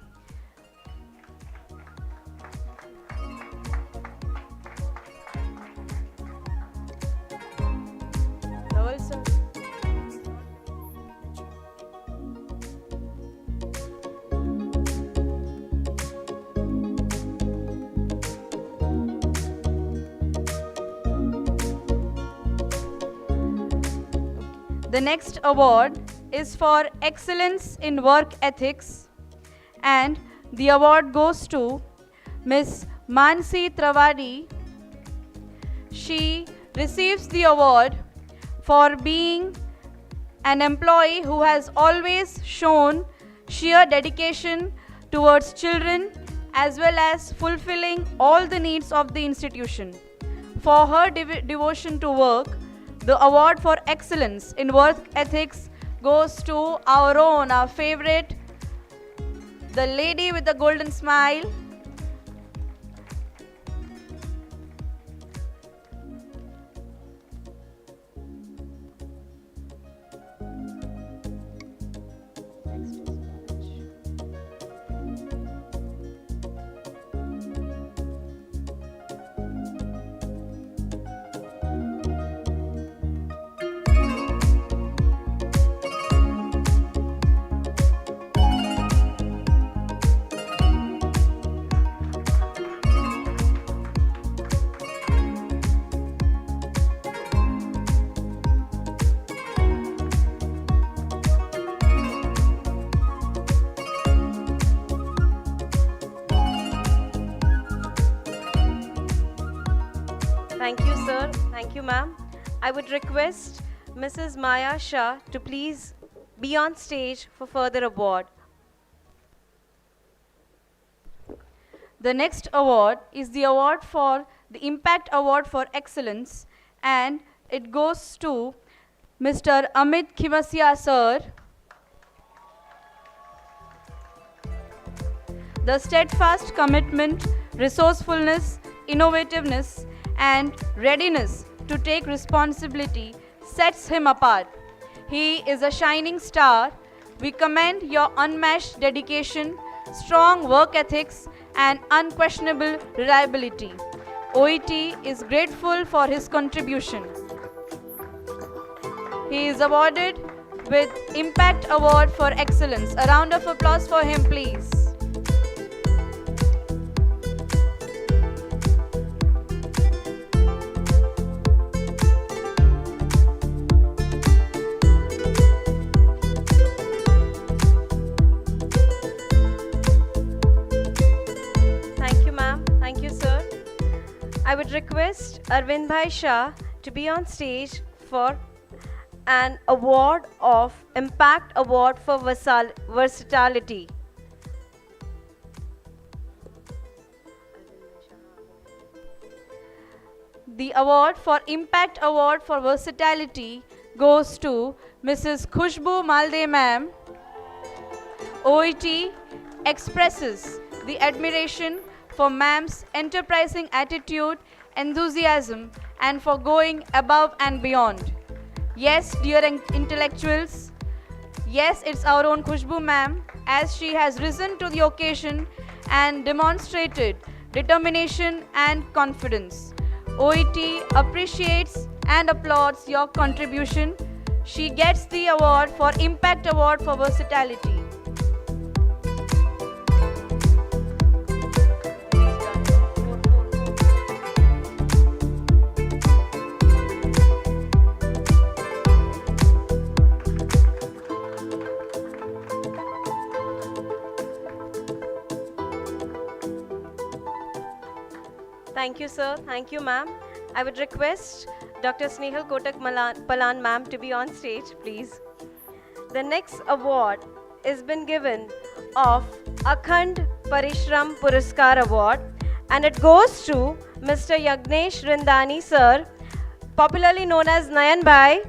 The next award is for Excellence in Work Ethics, and the award goes to Ms. Mansi Travadi. She receives the award for being an employee who has always shown sheer dedication towards children as well as fulfilling all the needs of the institution. For her devotion to work, the award for excellence in work ethics goes to our favorite, the lady with the golden smile. Thank you, sir. Thank you, ma'am. I would request Mrs. Maya Shah to please be on stage for further award. The next award is the award for the Impact Award for Excellence, and it goes to Mr. Amit Khimasia, sir. The steadfast commitment resourcefulness, innovativeness, and readiness to take responsibility sets him apart. He is a shining star. We commend your unmatched dedication, strong work ethics, and unquestionable reliability. OET is grateful for his contribution. He is awarded with Impact Award for Excellence. A round of applause for him, please. Thank you, ma'am. Thank you, sir. I would request Arvind Bhai Shah to be on stage for an award of Impact Award for Versatility. The award for Impact Award for Versatility goes to Mrs. Khushbu Malde ma'am. OET expresses the admiration for ma'am's enterprising attitude, enthusiasm, and for going above and beyond. Yes, dear intellectuals, yes, it's our own Khushbu ma'am, as she has risen to the occasion and demonstrated determination and confidence. OET appreciates and applauds your contribution. She gets the award for Impact Award for Versatility. Thank you, sir. Thank you, ma'am. I would request Dr. Snehal Kotak Palan ma'am to be on stage, please. The next award is been given of Akhand Parishram Puraskar Award, and it goes to Mr. Yagnesh Rindani, sir, popularly known as Nayan Bhai.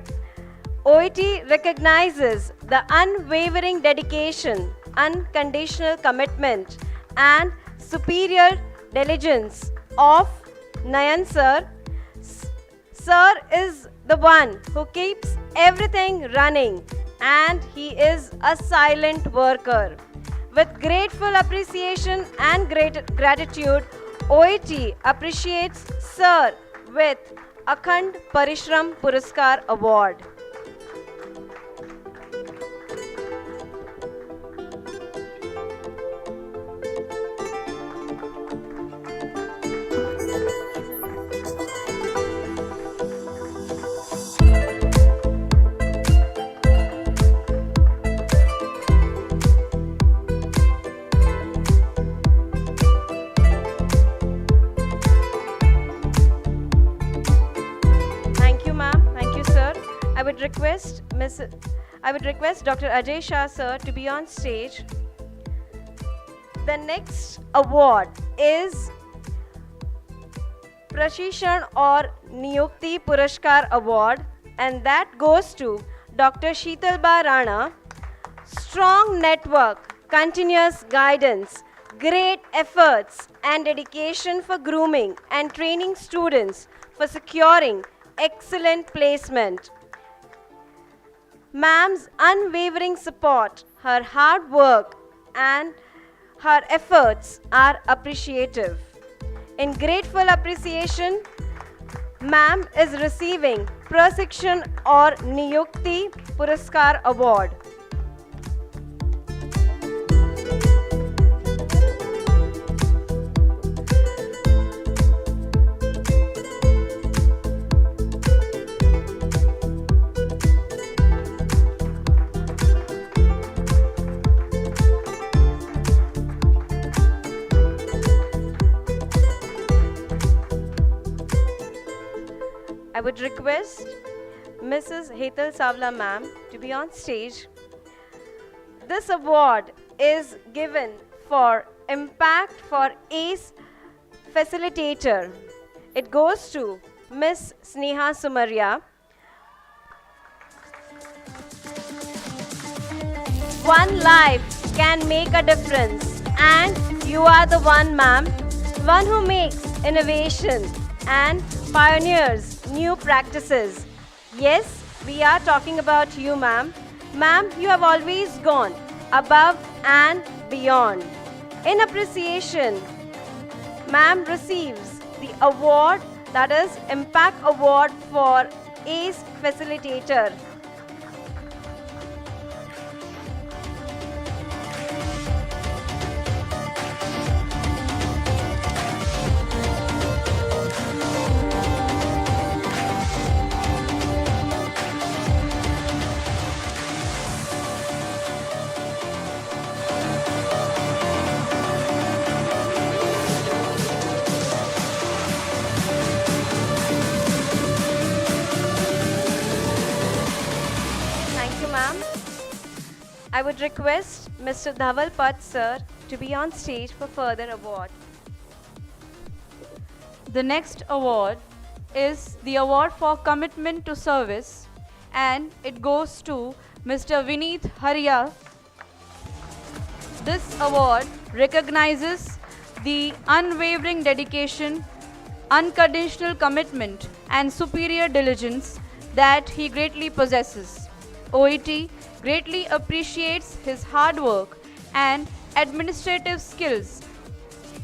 OET recognizes the unwavering dedication, unconditional commitment, and superior diligence of Nayan sir. Sir is the one who keeps everything running, and he is a silent worker. With grateful appreciation and gratitude, OET appreciates Sir with Akhand Parishram Puraskar Award. I would request Dr. Ajay Shah sir to be on stage. The next award is Prashishan or Niyukti Purashkar Award, and that goes to Dr. Sheetalba Rana. Strong network, continuous guidance, great efforts and dedication for grooming and training students for securing excellent placement. Ma'am's unwavering support, her hard work and her efforts are appreciative. In grateful appreciation, Ma'am is receiving Prasikshan or Niyukti Puraskar Award. I would request Mrs. Hetal Savla ma'am to be on stage. This award is given for Impact for ACE Facilitator. It goes to Miss Sneha Sumaria. One life can make a difference, and you are the one, ma'am. one who makes innovation and pioneers new practices. Yes, we are talking about you, ma'am. Ma'am, you have always gone above and beyond. In appreciation, ma'am receives the award, that is Impact Award for ACE Facilitator. I would request Mr. Dhaval Pat sir to be on stage for further award. The next award is the award for commitment to service, and it goes to Mr. Vineet Haria. This award recognizes the unwavering dedication, unconditional commitment, and superior diligence that he greatly possesses. OET greatly appreciates his hard work and administrative skills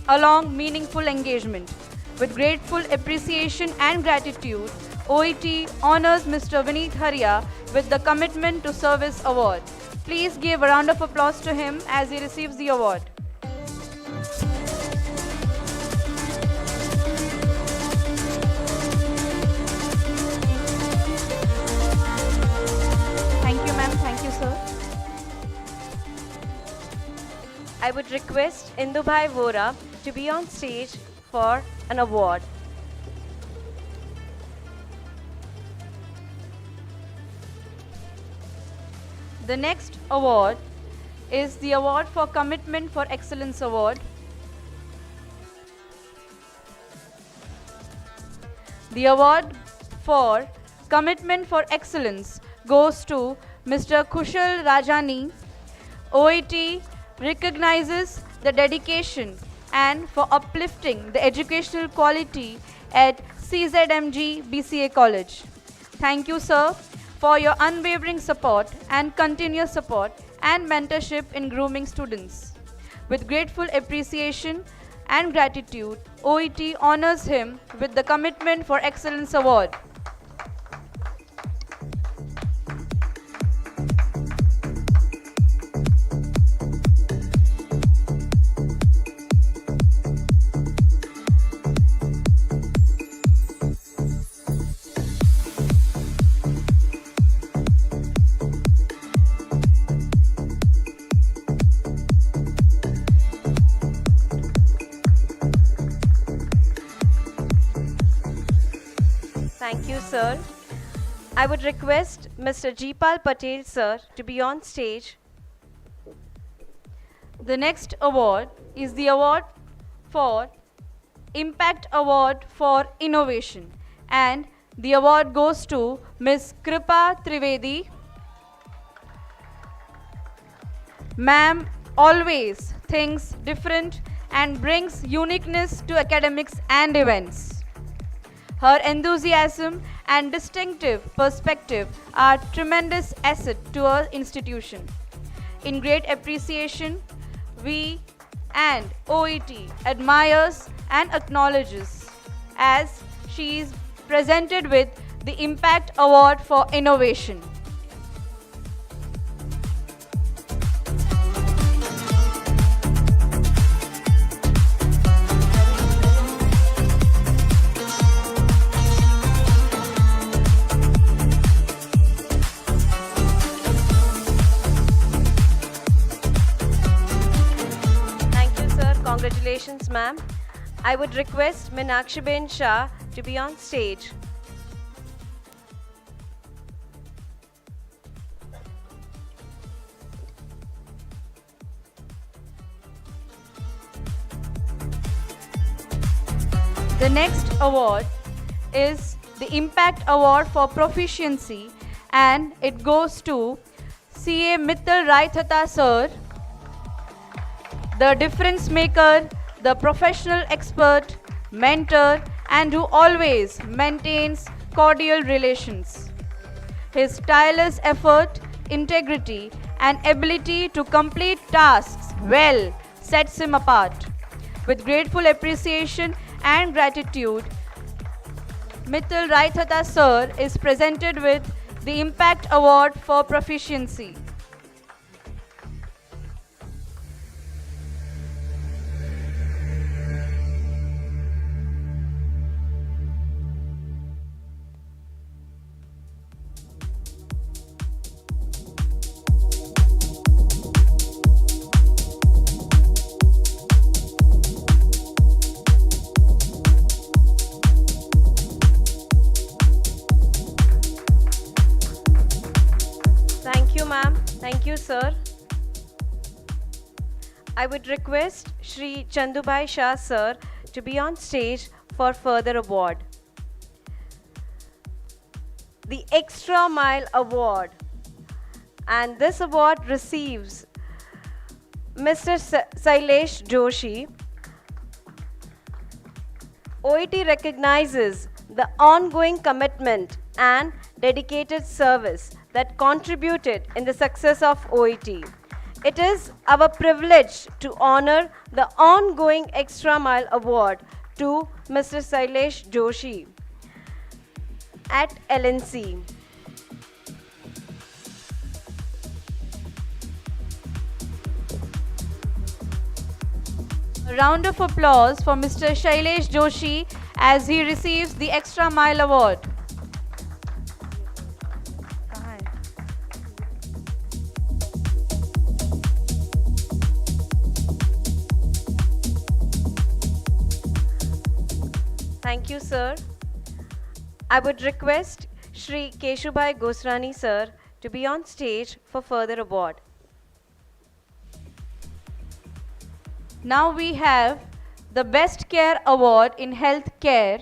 along meaningful engagement. With grateful appreciation and gratitude, OET honors Mr. Vineet Haria with the Commitment to Service Award. Please give a round of applause to him as he receives the award. Thank you, ma'am. Thank you, sir. I would request Indubhai Vora to be on stage for an award. The next award is the Award for Commitment for Excellence Award. The award for Commitment for Excellence goes to Mr. Kushal Rajani. OET recognizes the dedication and for uplifting the educational quality at CZMG BCA College. Thank you, sir, for your unwavering support and continuous support and mentorship in grooming students. With grateful appreciation and gratitude, OET honors him with the Commitment for Excellence Award. Thank you, sir. I would request Mr. Jeepal Patel, sir, to be on stage. The next award is the award for Impact Award for Innovation, and the award goes to Ms. Kripa Trivedi. Ma'am always thinks different and brings uniqueness to academics and events. Her enthusiasm and distinctive perspective are tremendous asset to our institution. In great appreciation, we and OET admires and acknowledges as she is presented with the Impact Award for Innovation. Congratulations, ma'am. I would request Meenakshi Shah to be on stage. The next award is the Impact Award for Proficiency, and it goes to CA Mittal Raithata sir, the difference maker the professional expert, mentor, and who always maintains cordial relations. His tireless effort, integrity, and ability to complete tasks well sets him apart. With grateful appreciation and gratitude, Mithil Raithata Sir is presented with the Impact Award for Proficiency. Thank you, ma'am. Thank you, sir. I would request Shri Chandubai Shah sir to be on stage for further award. The Extra Mile Award. And this award receives Mr. Sailesh Joshi. OET recognizes the ongoing commitment and dedicated service that contributed in the success of OET. It is our privilege to honor the ongoing Extra Mile Award to Mr. Sailesh Joshi at LNC. A round of applause for Mr. Sailesh Joshi as he receives the Extra Mile Award. Thank you, sir. I would request Shri Keshubhai Gosrani sir to be on stage for further award. Now we have the Best Care Award in Health Care,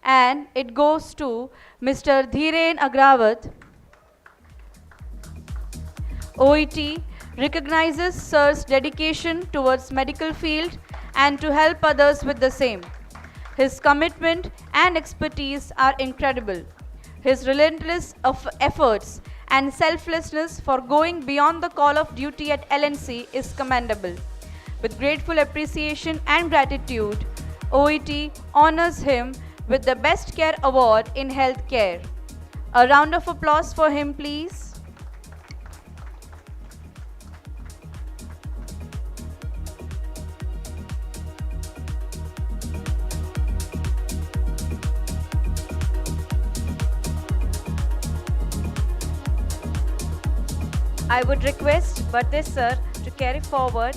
and it goes to Mr. Dhiren Agrawat. OET recognizes Sir's dedication towards medical field and to help others with the same. His commitment and expertise are incredible. His relentless efforts and selflessness for going beyond the call of duty at LNC is commendable. With grateful appreciation and gratitude, OET honors him with the Best Care Award in Health Care. A round of applause for him, please. I would request Bhatte sir to carry forward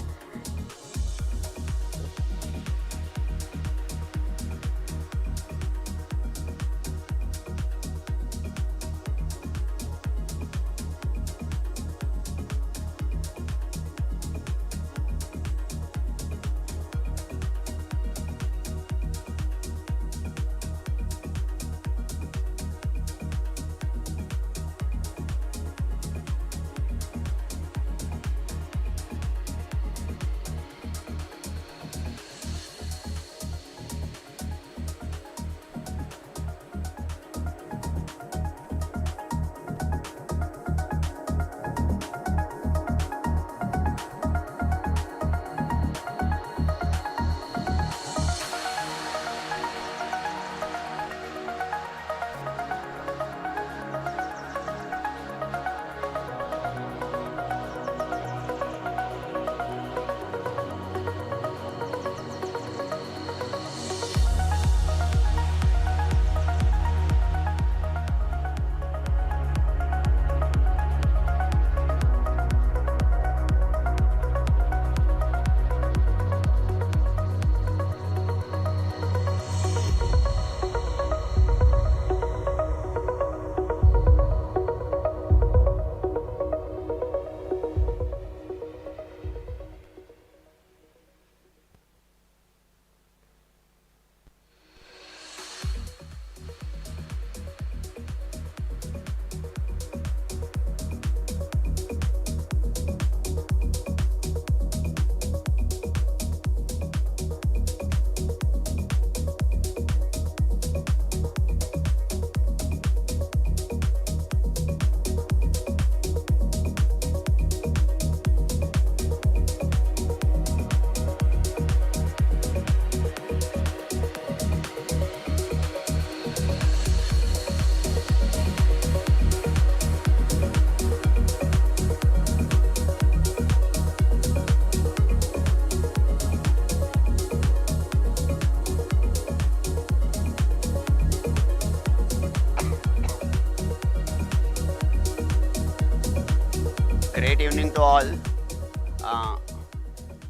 Great evening to all.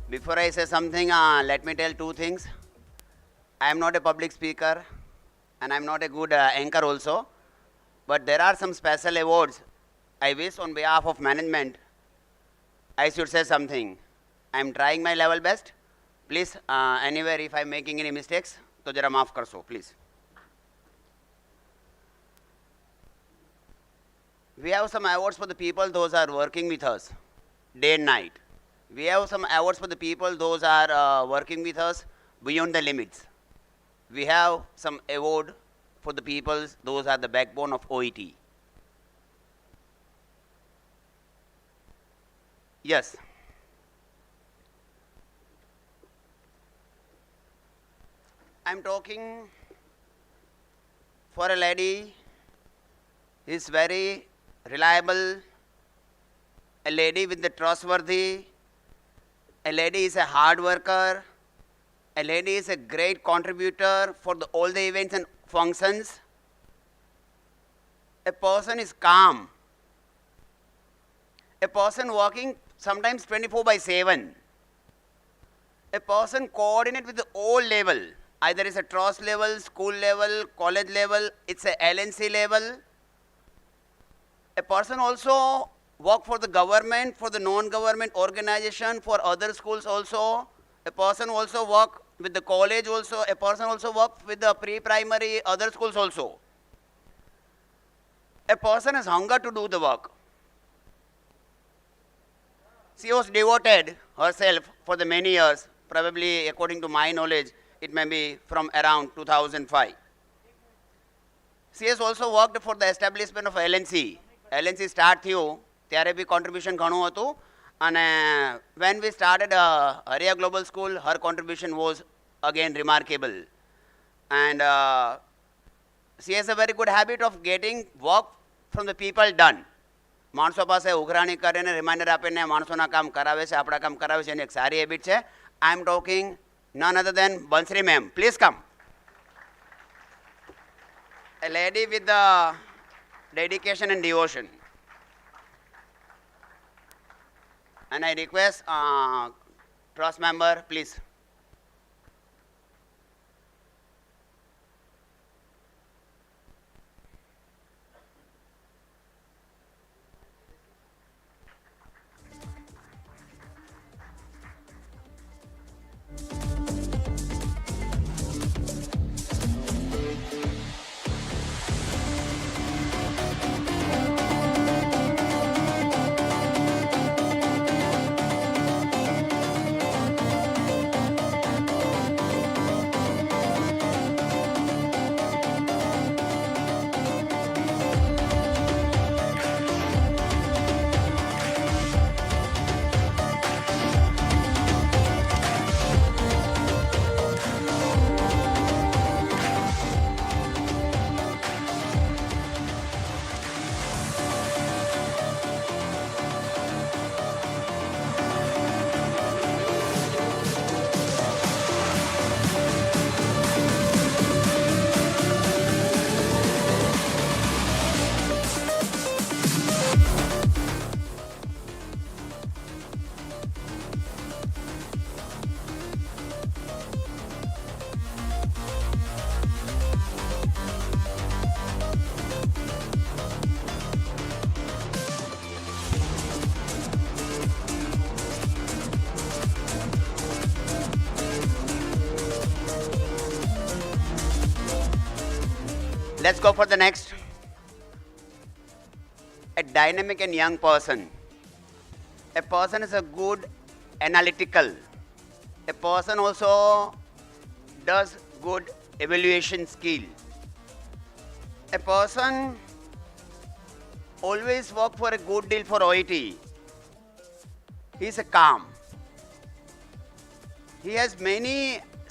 Before I say something, let me tell two things. I am not a public speaker and I am not a good anchor also, but there are some special awards. I wish on behalf of management, I should say something. I am trying my level best. Please, anywhere if I am making any mistakes, to jara maaf karso, please. We have some awards for the people those are working with us day and night. We have some awards for the people those are working with us beyond the limits. We have some award for the people those are the backbone of OET. Yes. I'm talking for a lady who is very reliable, a lady with the trustworthy, a lady is a hard worker, a lady is a great contributor for all the events and functions. A person is calm. A person working sometimes 24/7. A person coordinate with the all level, either it's a trust level, school level, college level, it's a LNC level. A person also work for the government, for the non-government organization, for other schools also. A person also work with the college also. A person also work with the pre-primary other schools also. A person has hunger to do the work. She was devoted herself for the many years, probably according to my knowledge, it may be from around 2005. She has also worked for the establishment of LNC. LNC start થયું ત્યારે બી contribution ઘણું હતું અને when we started Area Global School, her contribution was again remarkable. And she has a very good habit of getting work from the people done. માણસો પાસે ઉઘરાણી કરીને reminder આપીને માણસોના કામ કરાવે છે, આપણા કામ કરાવે છે, એની એક સારી હેબિટ છે. I am talking none other than Bansri ma'am. Please come. A lady with the dedication and devotion. And I request trust member, please. Let's go for the next. A dynamic and young person. A person is a good analytical. A person also does good evaluation skill. A person always work for a good deal for OET. He is a calm. He has many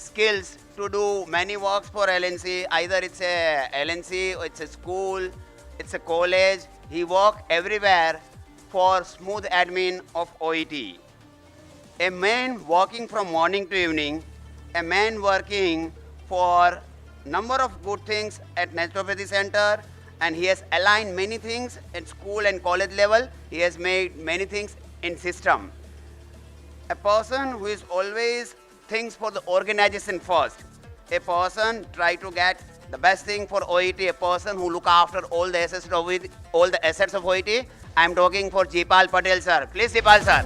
skills to do many works for LNC. Either it's a LNC, or it's a school, it's a college. He work everywhere for smooth admin of OET. A man working from morning to evening, a man working for number of good things at naturopathy center, and he has aligned many things at school and college level. He has made many things in system. A person who is always thinks for the organization first. A person try to get the best thing for OET. A person who look after all the assets of OET, all the assets of OET. I am talking for Jipal Patel sir. Please, Jipal sir.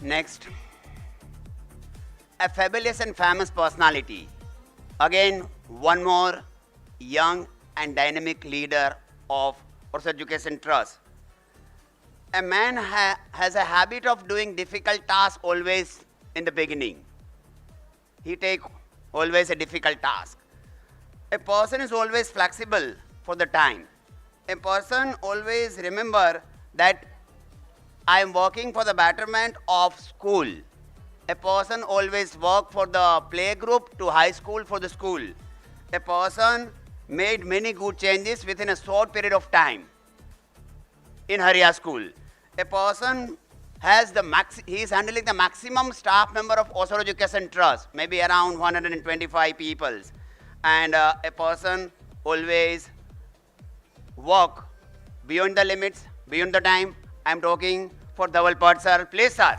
Next, a fabulous and famous personality. Again, one more young and dynamic leader of Oshwal Education Trust. A man has a habit of doing difficult tasks always in the beginning. He takes always a difficult task. A person is always flexible for the time. A person always remember that I am working for the betterment of school. A person always work for the playgroup to high school for the school. A person made many good changes within a short period of time in Haria school. A person has he is handling the maximum staff member of Oshwal Education Trust, maybe around 125 people. And a person always work beyond the limits, beyond the time. I am talking for Dhaval Pat sir. Please, sir.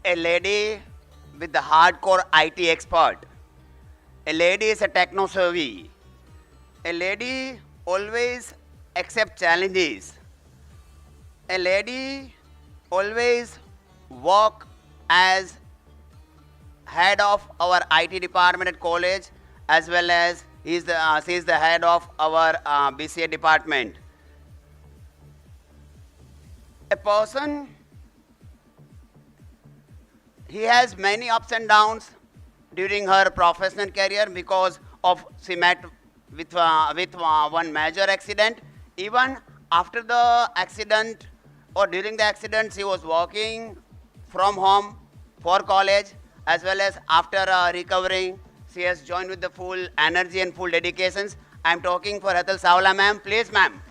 A lady with the hardcore IT expert. A lady is a techno savvy. A lady always accepts challenges. A lady always work as head of our IT department at college, as well as she is the head of our BCA department. A person, he has many ups and downs during her professional career because of she met with one major accident. Even after the accident or during the accident, she was working from home for college, as well as after recovering, she has joined with the full energy and full dedications. I am talking for Atal Savla ma'am. Please ma'am.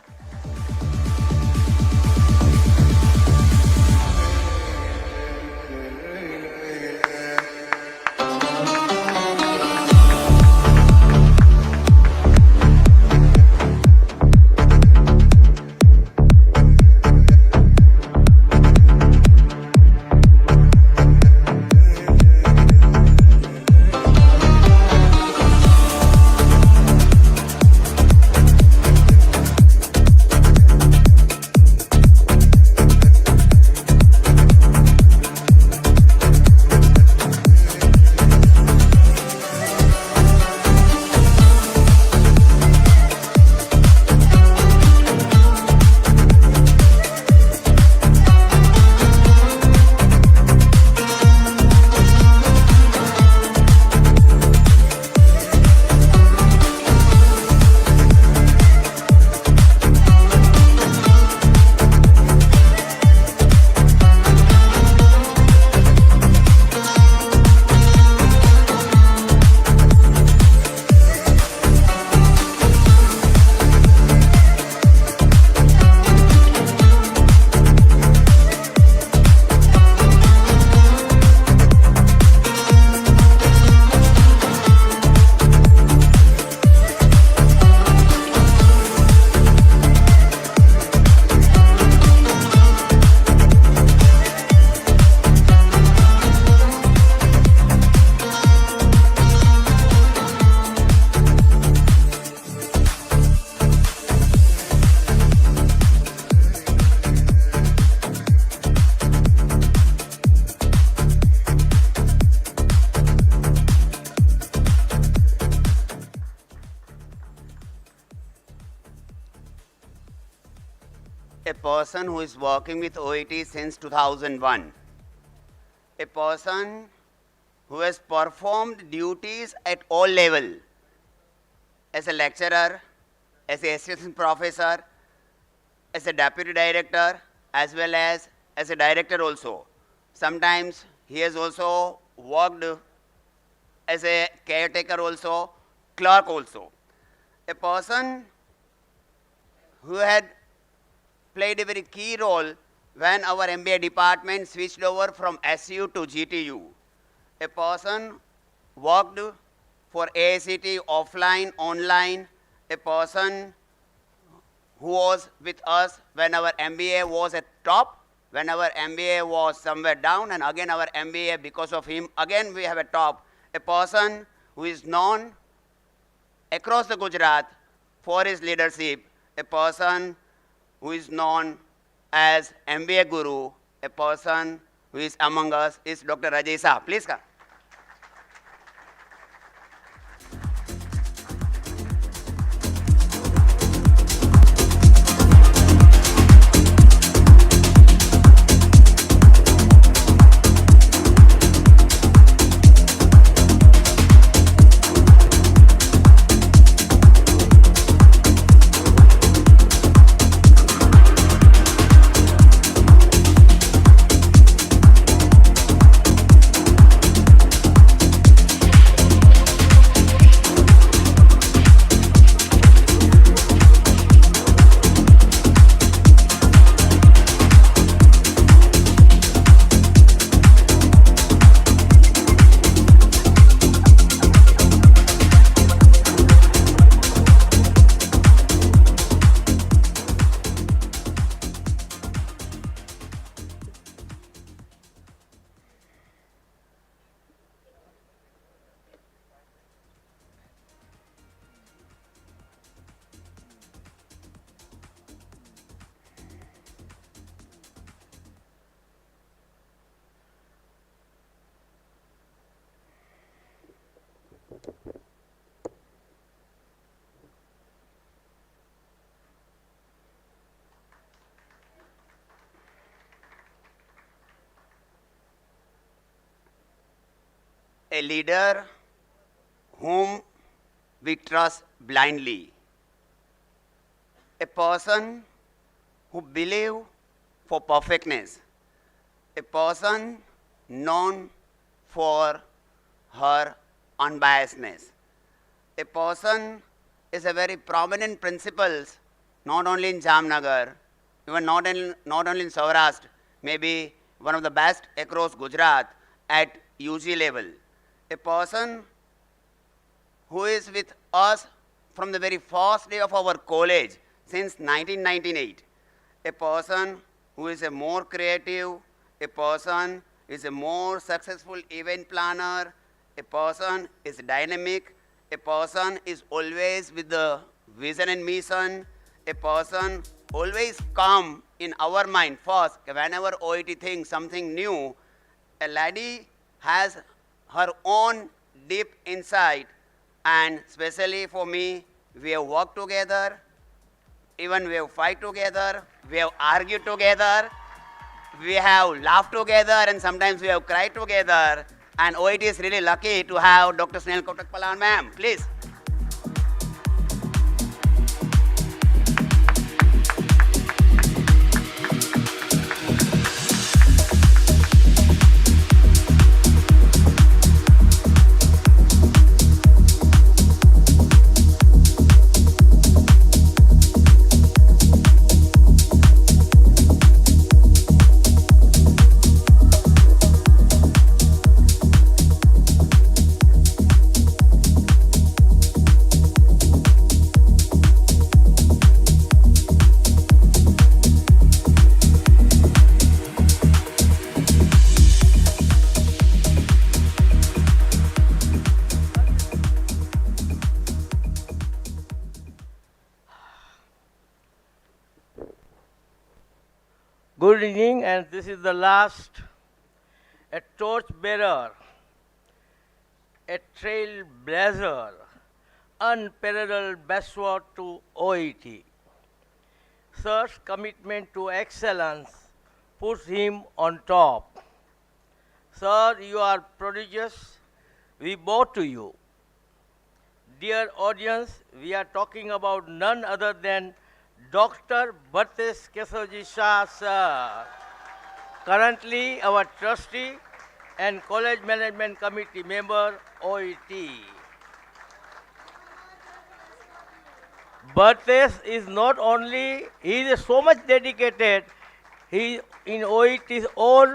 A person who is working with OET since 2001. A person who has performed duties at all levels, as a lecturer, as an assistant professor, as a deputy director, as well as a director also. Sometimes he has also worked as a caretaker also, clerk also. A person who had played a very key role when our MBA department switched over from SU to GTU. A person worked for AICT offline, online, a person who was with us when our MBA was at top, when our MBA was somewhere down, and again our MBA, because of him, again we have a top. A person who is known across the Gujarat for his leadership, a person who is known as MBA Guru, a person who is among us is Dr. Rajay Saab. Please come. A leader whom we trust blindly. A person who believes for perfectness. A person known for her unbiasedness. A person is a very prominent principles, not only in Jamnagar, even not only in Saurashtra, maybe one of the best across Gujarat at UG level. A person who is with us from the very first day of our college since 1998. A person who is a more creative, a person is a more successful event planner, a person is dynamic, a person is always with the vision and mission, a person always come in our mind first. Whenever OET thinks something new, a lady has her own deep insight, and especially for me, we have worked together, even we have fight together, we have argued together, we have laughed together, and sometimes we have cried together. And OET is really lucky to have Dr. Snell Kotak Palan ma'am. Please. Good evening, and this is the last, a torchbearer, a trailblazer, unparalleled bestword to OET. Sir's commitment to excellence puts him on top. Sir, you are prodigious. We bow to you. Dear audience, we are talking about none other than Dr. Bhartesh Kesavji Shah, sir, currently our trustee and college management committee member, OET. Bhartesh is not only, he is so much dedicated, he in OET's all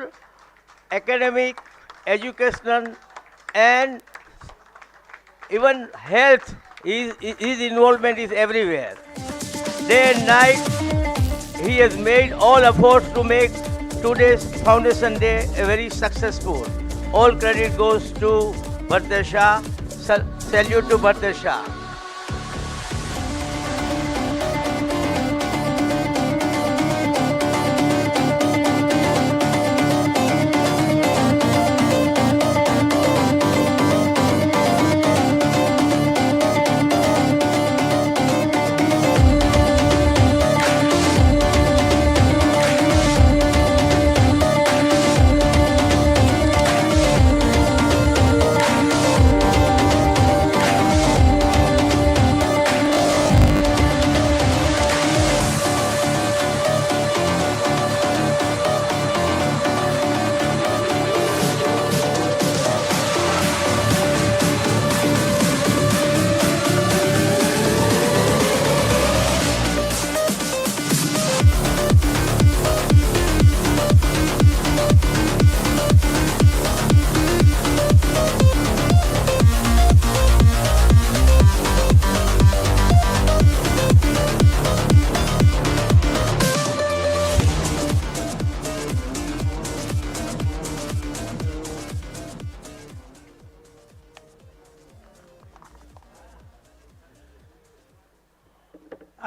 academic, educational, and even health, his involvement is everywhere. Day and night, he has made all efforts to make today's Foundation Day a very successful. All credit goes to Bhartesh Shah. Salute to Bhartesh Shah.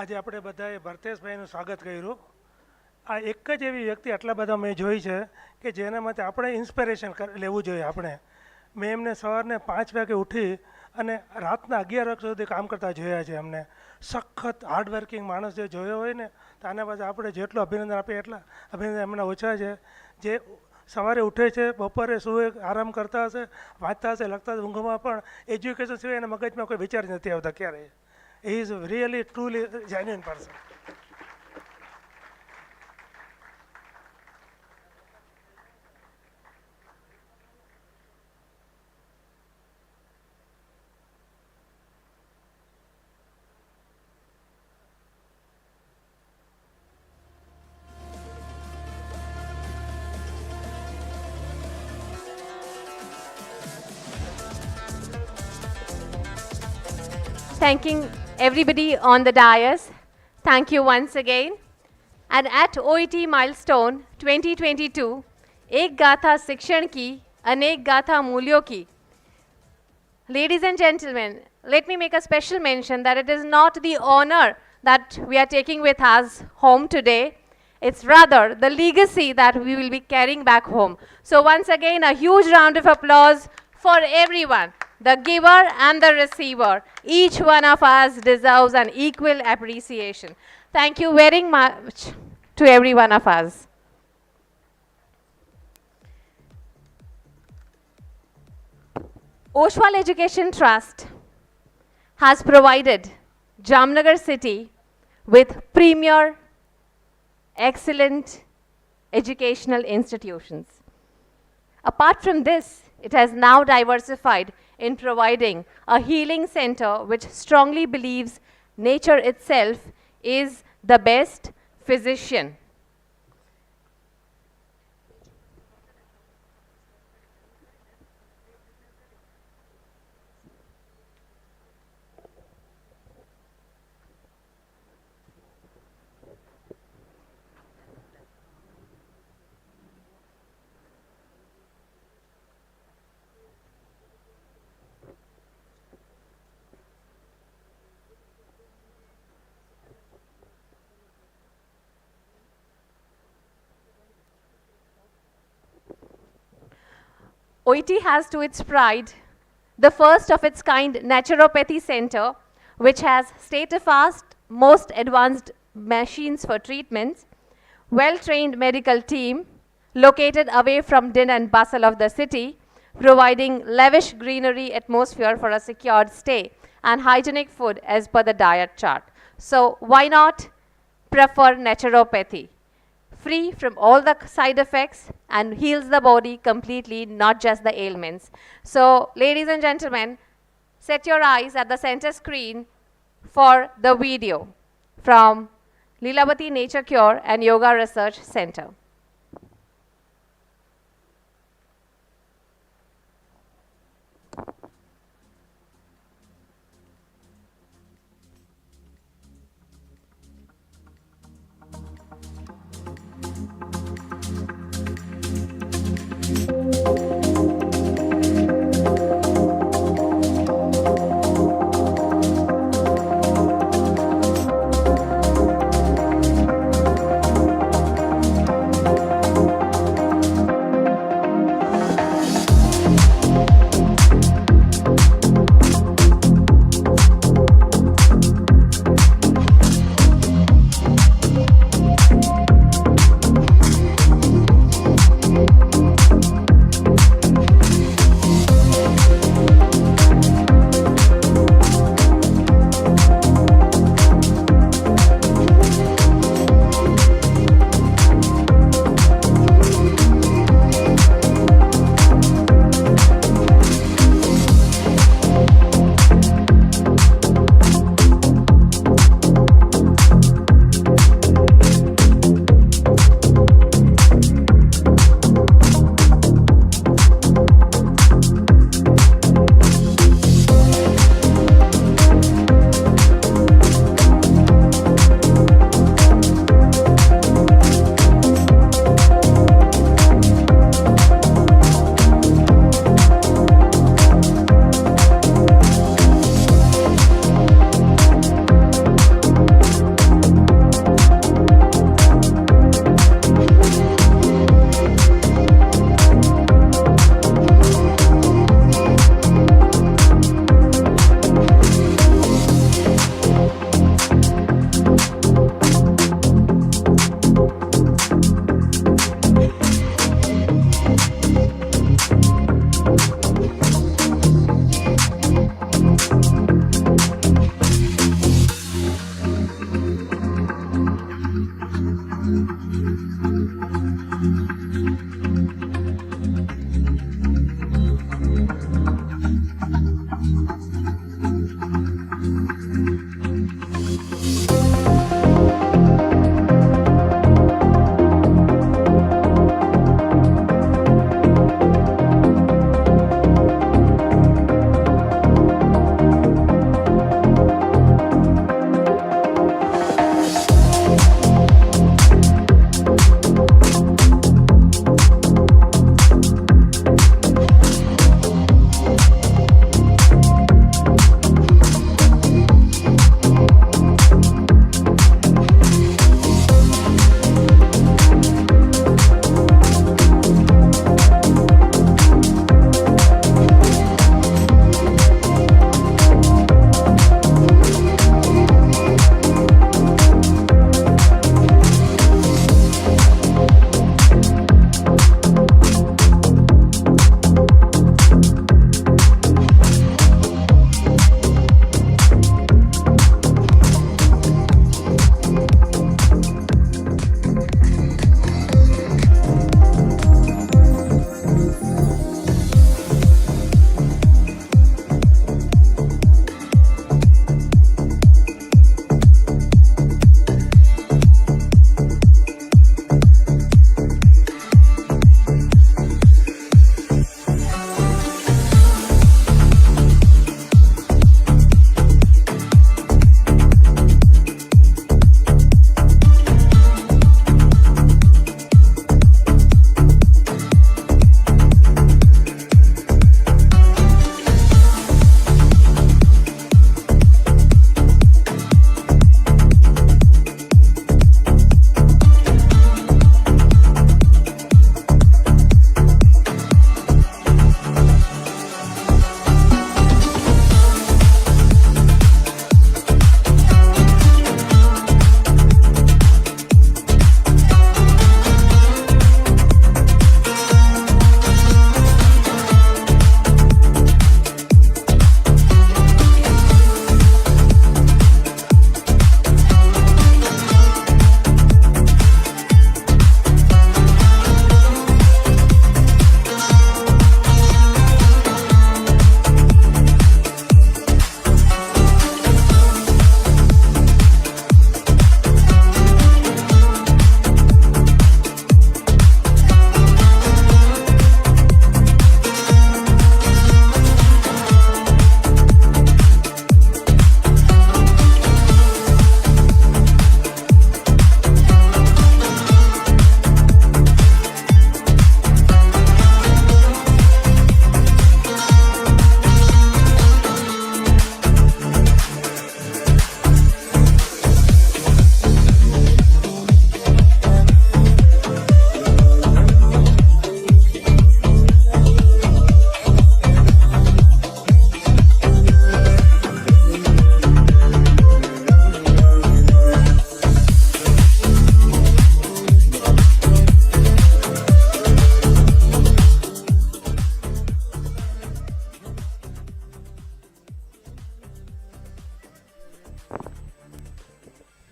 આજે આપણે બધાએ ભરતેશભાઈનું સ્વાગત કર્યું. આ એક જ એવી વ્યક્તિ આટલા બધા મેં જોઈ છે કે જેના માટે આપણે ઇન્સ્પિરેશન લેવું જોઈએ. આપણે મેં એમને સવારને 5 વાગે ઉઠી અને રાતના 11 વાગ્યા સુધી કામ કરતા જોયા છે. એમને સખત હાર્ડવર્કિંગ માણસ જે જોયો હોય ને તો આના પાસે આપણે જેટલું અભિનંદન આપીએ એટલા અભિનંદન એમના ઓછા છે. જે સવારે ઉઠે છે, બપોરે સૂએ, આરામ કરતા હશે, વાંચતા હશે, લખતા હશે, ઊંઘમાં પણ એજ્યુકેશન સિવાય એના મગજમાં કોઈ વિચાર જ નથી આવતા ક્યારેય. He is really truly genuine person. Thanking everybody on the dais. Thank you once again. And at OET Milestone 2022, एक गाथा शिक्षण की, अनेक गाथा मूल्यों की. Ladies and gentlemen, let me make a special mention that it is not the honor that we are taking with us home today. It's rather the legacy that we will be carrying back home. So once again, a huge round of applause for everyone, the giver and the receiver. Each one of us deserves an equal appreciation. Thank you very much to every one of us. Oshwal Education Trust has provided Jamnagar city with premier, excellent educational institutions. Apart from this, it has now diversified in providing a healing center which strongly believes nature itself is the best physician. OET has to its pride the first of its kind naturopathy center, which has state-of-the-art, most advanced machines for treatments, well-trained medical team located away from din and bustle of the city, providing lavish greenery atmosphere for a secured stay and hygienic food as per the diet chart. So why not prefer naturopathy? Free from all the side effects and heals the body completely, not just the ailments. So, ladies and gentlemen, set your eyes at the center screen for the video from Lilavati Nature Cure and Yoga Research Center.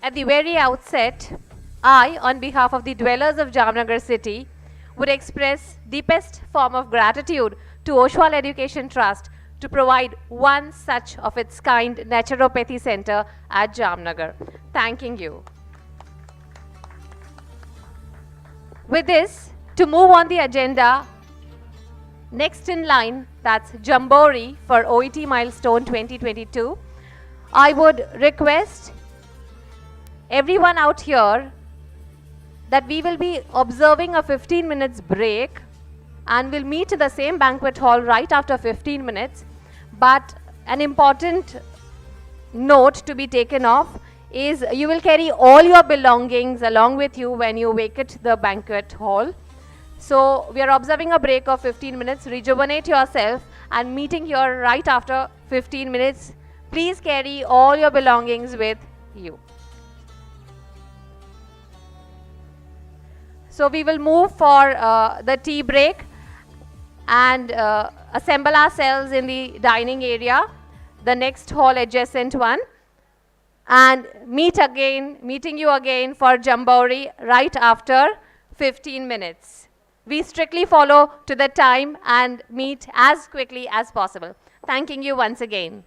At the very outset, I, on behalf of the dwellers of Jamnagar city, would express deepest form of gratitude to Oshwal Education Trust to provide one such of its kind naturopathy center at Jamnagar. Thanking you. With this, to move on the agenda, next in line, that's Jamboree for Oet Milestone 2022, I would request everyone out here that we will be observing a 15 minutes break and we'll meet in the same banquet hall right after 15 minutes. But an important note to be taken off is you will carry all your belongings along with you when you vacate the banquet hall. So we are observing a break of 15 minutes. Rejuvenate yourself and meeting here right after 15 minutes. Please carry all your belongings with you. So we will move for the tea break and assemble ourselves in the dining area, the next hall adjacent one, and meeting you again for Jamboree right after 15 minutes. We strictly follow to the time and meet as quickly as possible. Thanking you once again.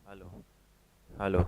Hello. Hello.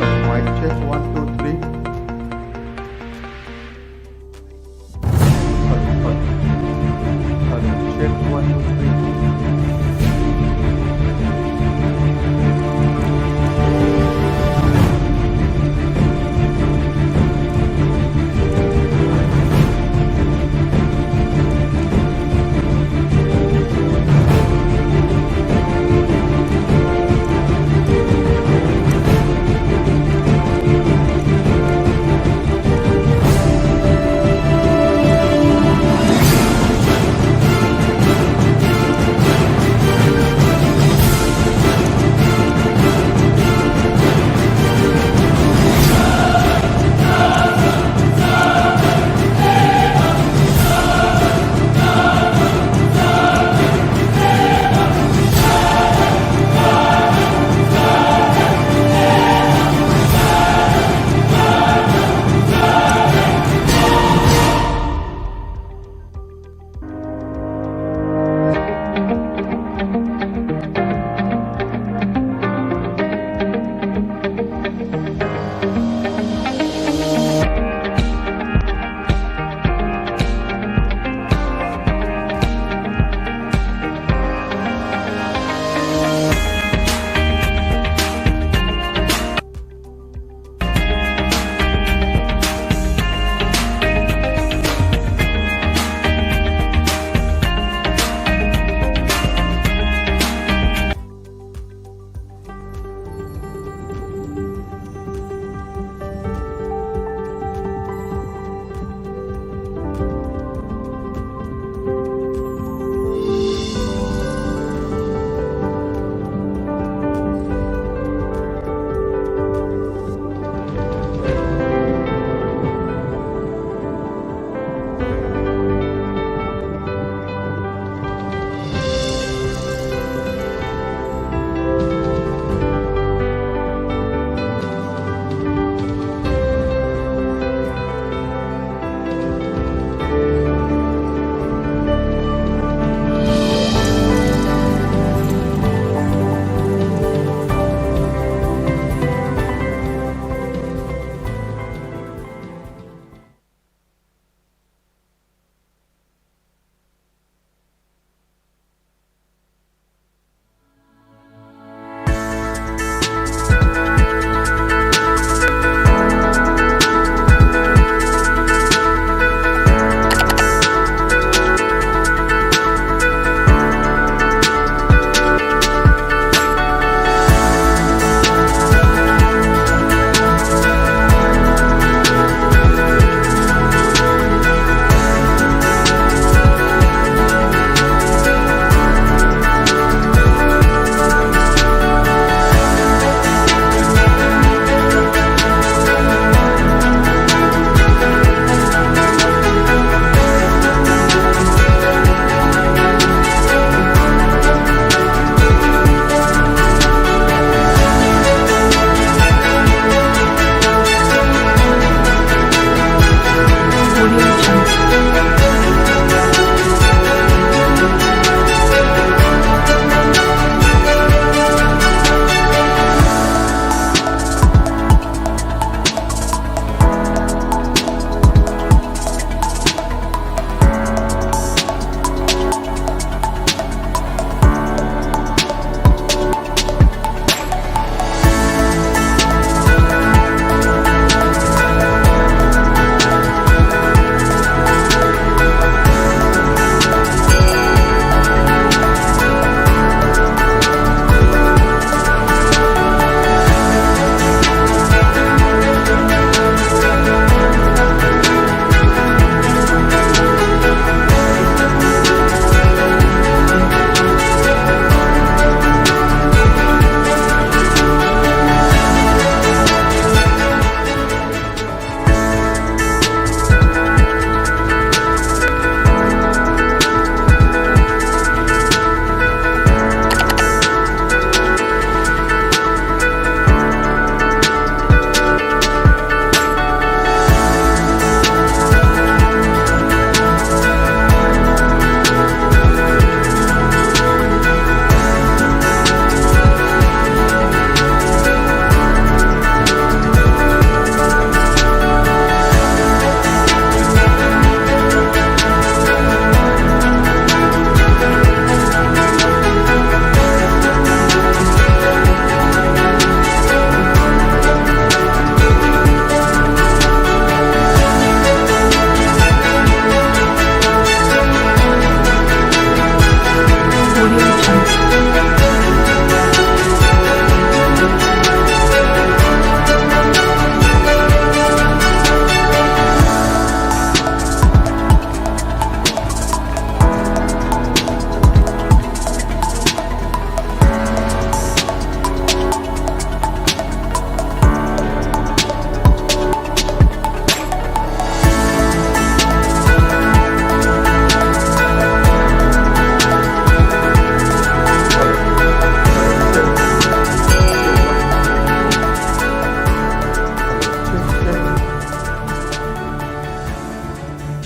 Mic check 1, 2, 3. Check 1, 2, 3.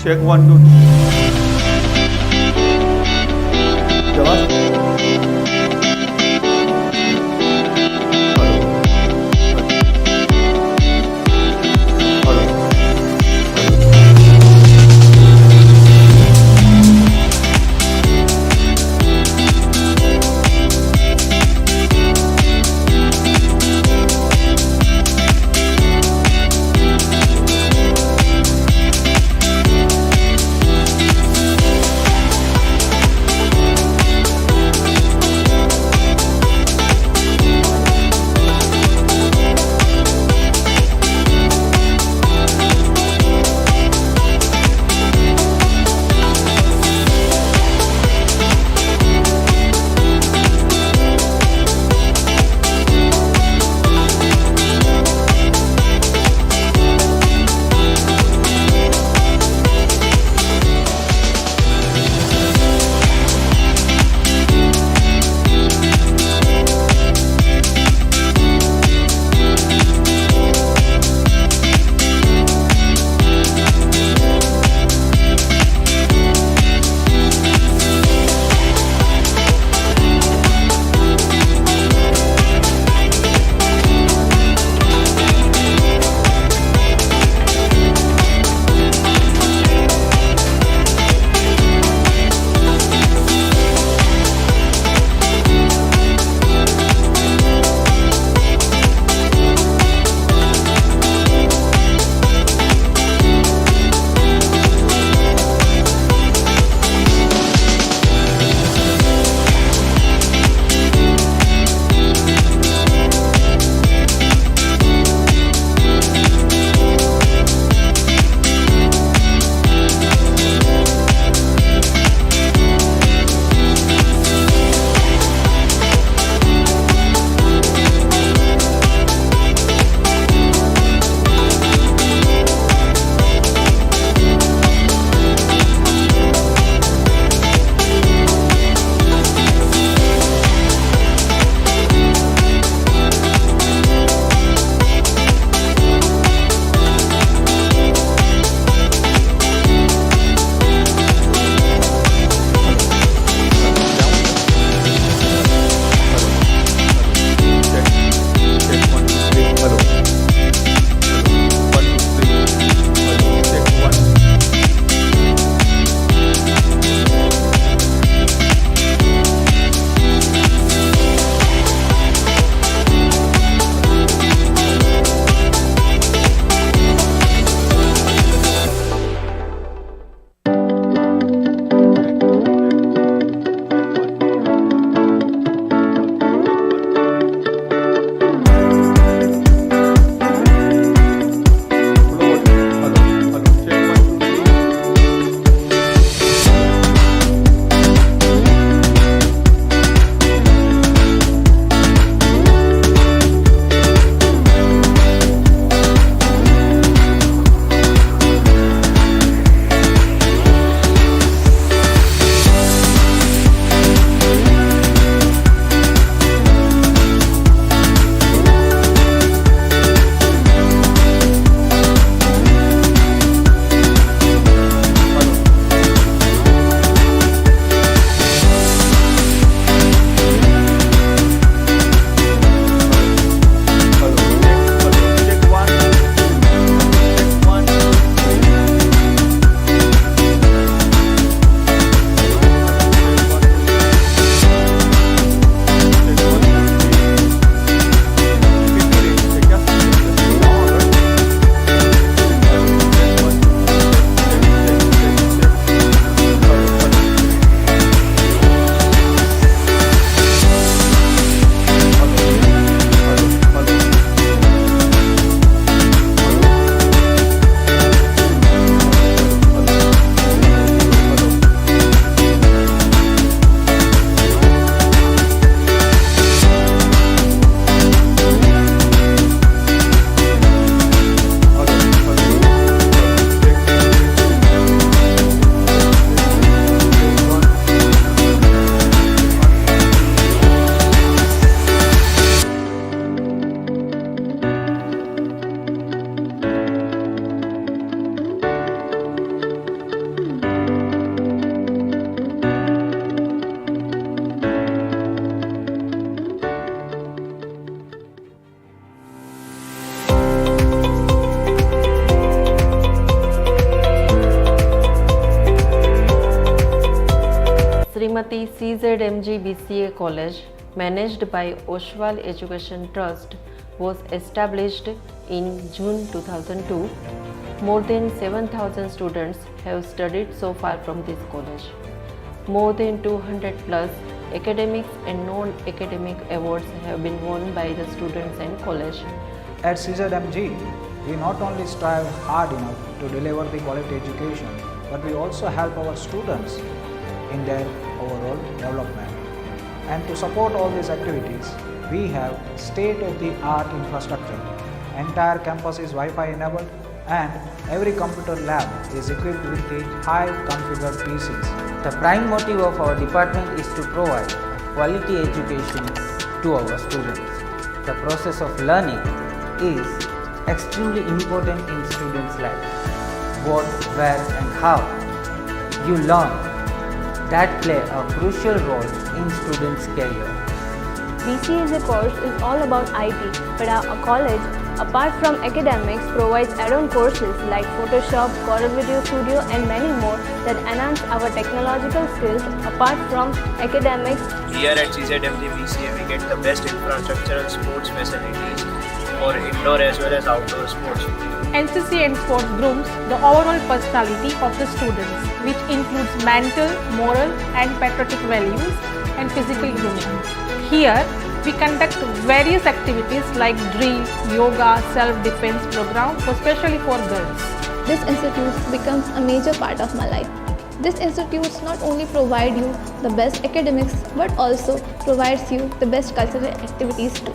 Check 1 2 3. Jawab. University CZMG BCA College, managed by Oshwal Education Trust, was established in June 2002. More than 7,000 students have studied so far from this college. More than 200 plus academics and non-academic awards have been won by the students and college. At CZMG, we not only strive hard enough to deliver the quality education, but we also help our students in their overall development. And to support all these activities, we have state-of-the-art infrastructure. Entire campus is Wi-Fi enabled and every computer lab is equipped with the high configured PCs. The prime motive of our department is to provide quality education to our students. The process of learning is extremely important in students' life. What, where and how you learn that play a crucial role in students' career. BCA as a course is all about IT, but our college, apart from academics, provides add-on courses like Photoshop, Corel Video Studio and many more that enhance our technological skills apart from academics. Here at CZMG BCA, we get the best infrastructure and sports facilities for indoor as well as outdoor sports. NCC and sports grooms the overall personality of the students, which includes mental, moral and patriotic values and physical grooming. Here, we conduct various activities like drill, yoga, self-defense program, especially for girls. This institute becomes a major part of my life. This institute not only provide you the best academics, but also provides you the best cultural activities too.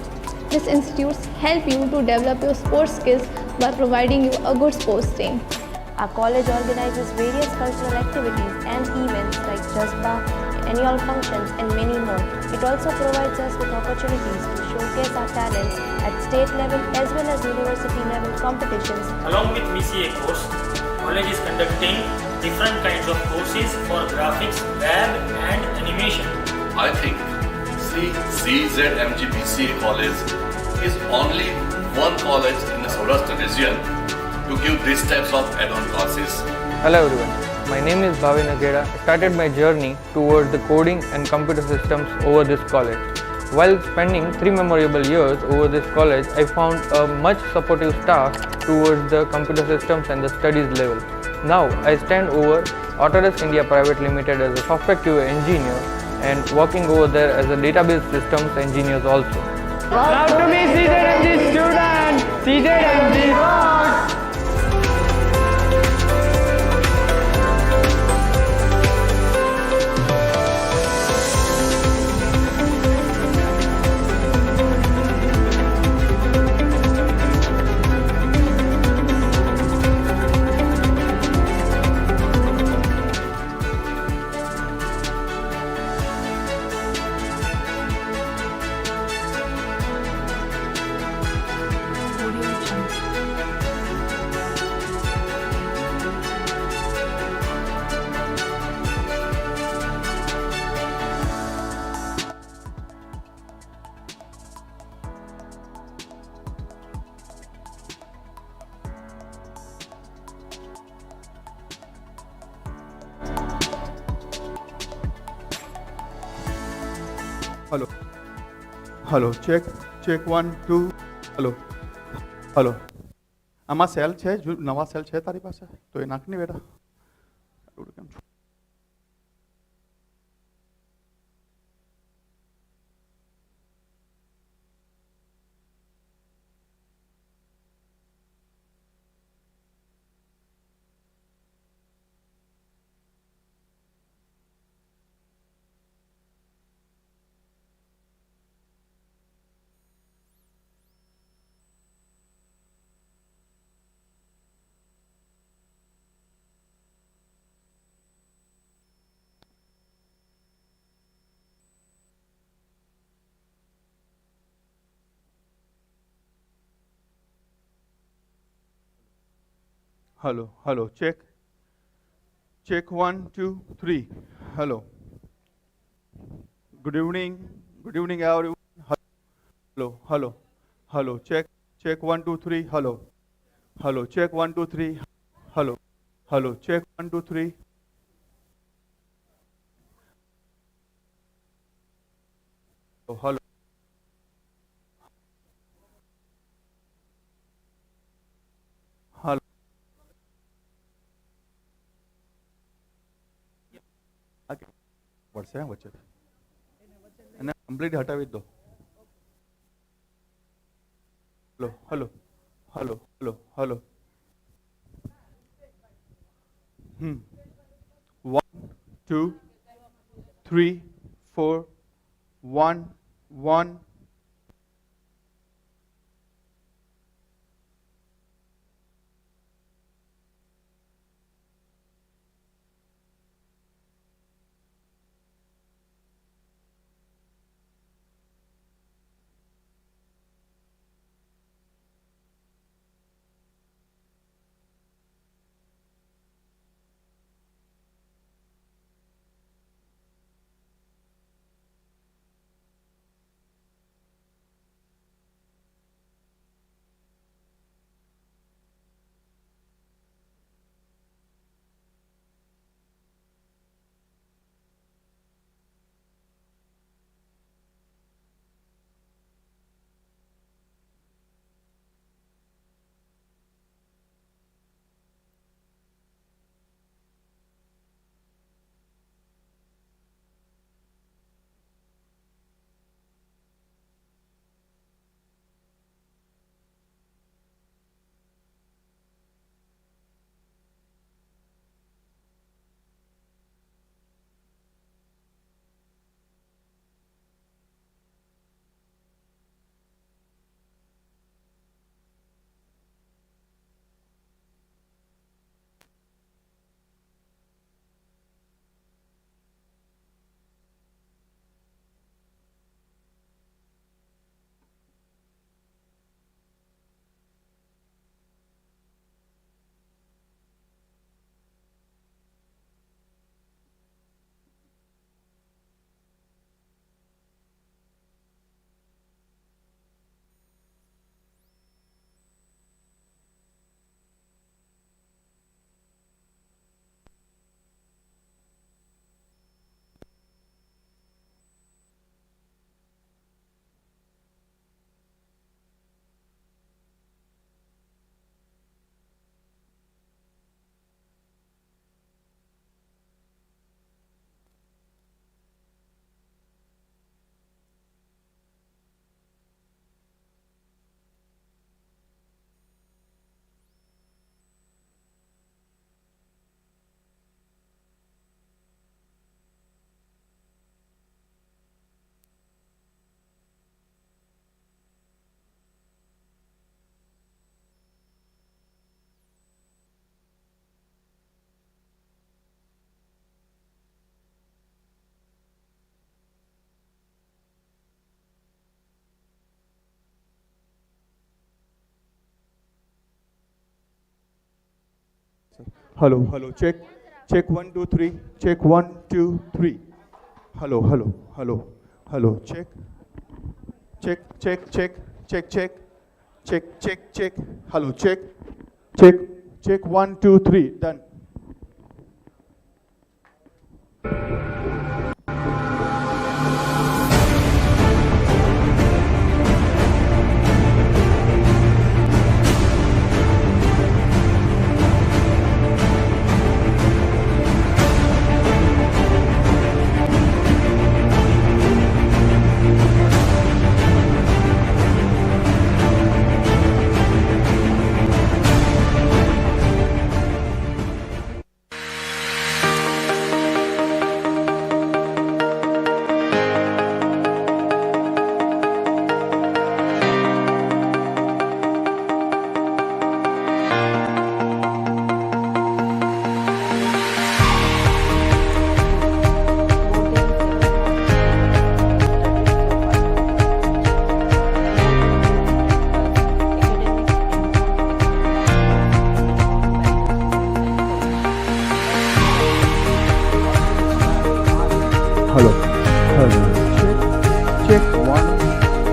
This institute help you to develop your sports skills by providing you a good sports team. Our college organizes various cultural activities and events like Jasba, annual functions and many more. It also provides us with opportunities to showcase our talents at state level as well as university level competitions. Along with BCA course, college is conducting different kinds of courses for graphics, web and animation. I think CZMG BCA College is only one college in the Saurashtra region to give these types of add-on courses. Hello everyone, my name is Bhavnagar. I started my journey towards the coding and computer systems over this college. While spending 3 memorable years over this college, I found a much supportive staff towards the computer systems and the studies level. Now I stand over Autodesk India Private Limited as a software QA engineer and working over there as a database systems engineer also. Proud to be CZMG student! CZMG rocks! Hello. Hello. Check. Check 1, 2. Hello. Hello. આમાં cell છે જો નવા cell છે તારી પાસે તો એ નાખની બેટા કેમ છો Hello, hello, check. Check 1, 2, 3. Hello. Good evening everyone. Hello, hello, hello, check. Check 1, 2, 3. Hello. Hello, check 1, 2, 3. Hello. Hello, check 1, 2, 3. Hello. Hello. વચ્ચે વચ્ચે એને કમ્પ્લીટ હટાવી દો. Hello hello hello hello hello. 1 2 3 4 1 1. Hello, hello, check, check 1 2 3, check 1 2 3. Hello, hello, hello, hello, check, check, check, check, check, check, check, check, check. Hello, check, check, check 1 2 3. Done. Hello, hello, check, check 1 2 3.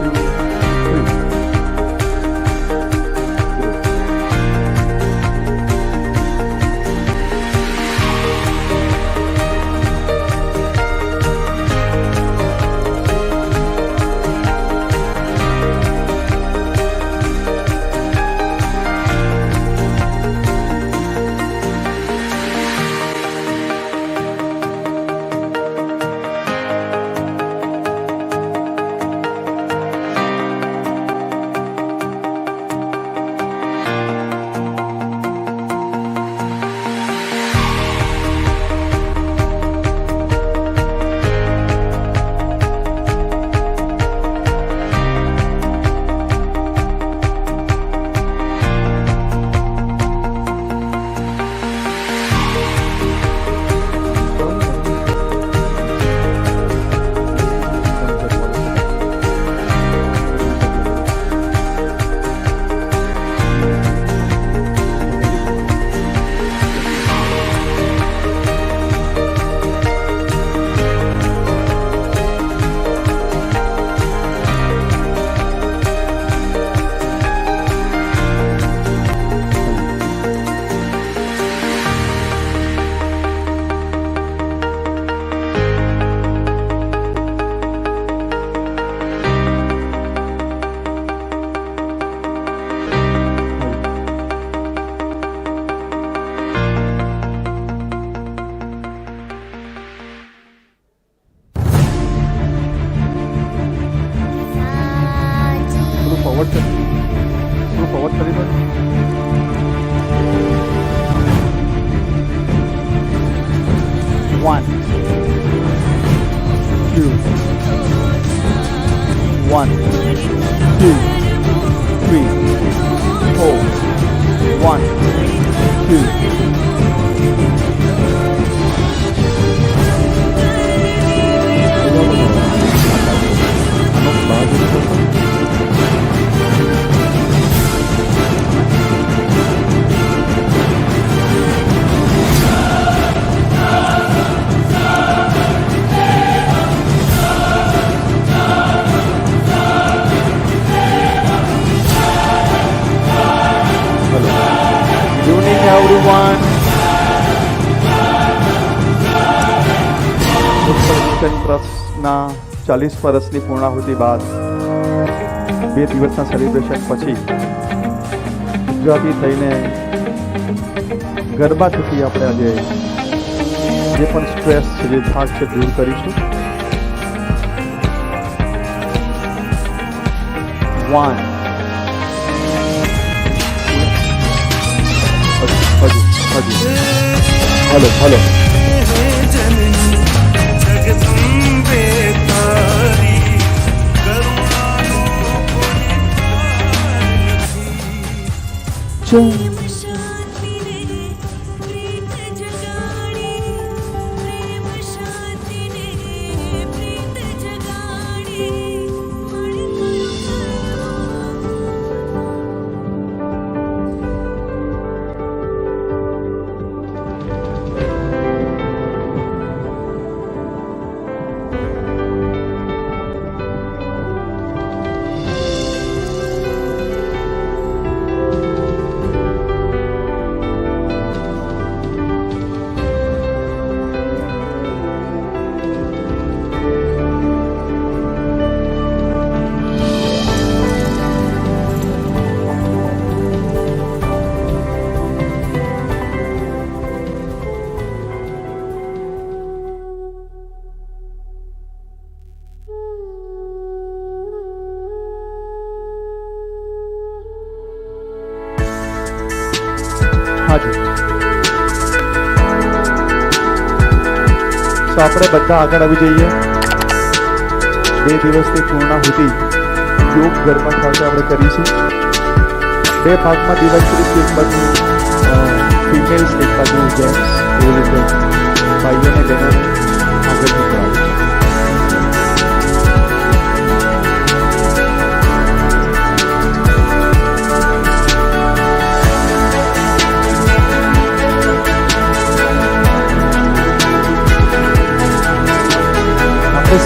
1, 2. Everyone. ટ્રસ્ટના 40 વર્ષની પૂર્ણાહુતિ બાદ 2 દિવસના celebration પછી ગુજરાતી થઈને ગરબા થકી આપણે આજે જે પણ સ્ટ્રેસ છે, જે થાક છે, દૂર કરીશું. 1. હલો હલો તો આપણે બધા આગળ આવી જઈએ. 2 દિવસની પૂર્ણાહુતિ યોગ ગરબા સાથે આપણે કરીશું. 2 ભાગમાં ડિવાઇડ કરીશું. એક બાજુ ફિમેલ્સ, એક બાજુ જેન્ટ્સ. એવી રીતે ભાઈઓ અને બહેનોને આગળ નીકળાવીશું.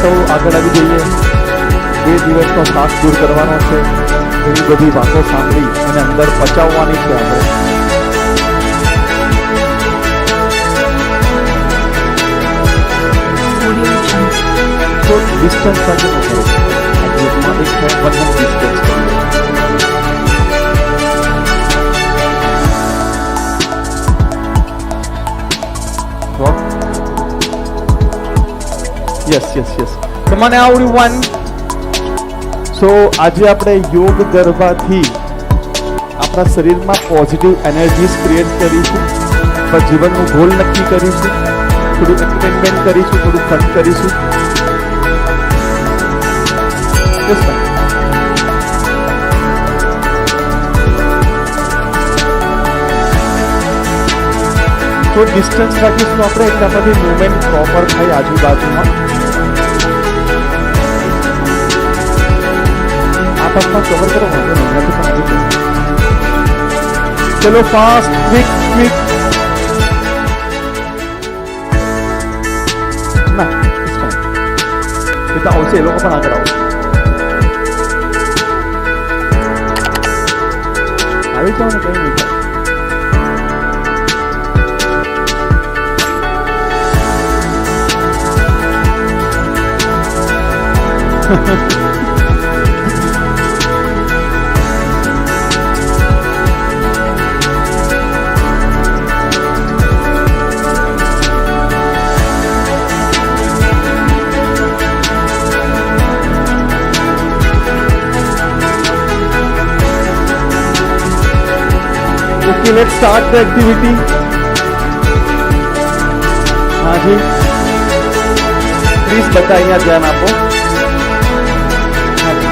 સૌ આગળ આવી જઈએ. 2 દિવસનો થાક દૂર કરવાનો છે. એવી બધી વાતો સાંભળી અને અંદર પચાવવાની છે આપણે. તો ડિસ્ટન્સ સાથે ન કરો. ગ્રુપમાં એક છે 1 distance. Yes. Come on everyone. So આજે આપણે યોગ ગરબાથી આપણા શરીરમાં પોઝિટિવ એનર્જીસ ક્રિએટ કરીશું. પણ જીવનનું ગોલ નક્કી કરીશું. થોડું એન્ટરટેનમેન્ટ કરીશું, થોડું ફન કરીશું. તો ડિસ્ટન્સ રાખીશું આપણે, એટલા બધી મુવમેન્ટ પ્રોપર થાય આજુબાજુમાં. આ ભાગમાં કવર કરો વાંધો નહીં, નથી પણ આવી જાય. ચલો ફાસ્ટ, ક્વિક. ના એ તો આવશે, એ લોકો પણ આગળ આવશે. આવી જાઓ ને, કઈ નહીં થાય. Okay, let's start the activity. हाँ जी, प्लीज बताइए, ध्यान आपको. हाँ जी,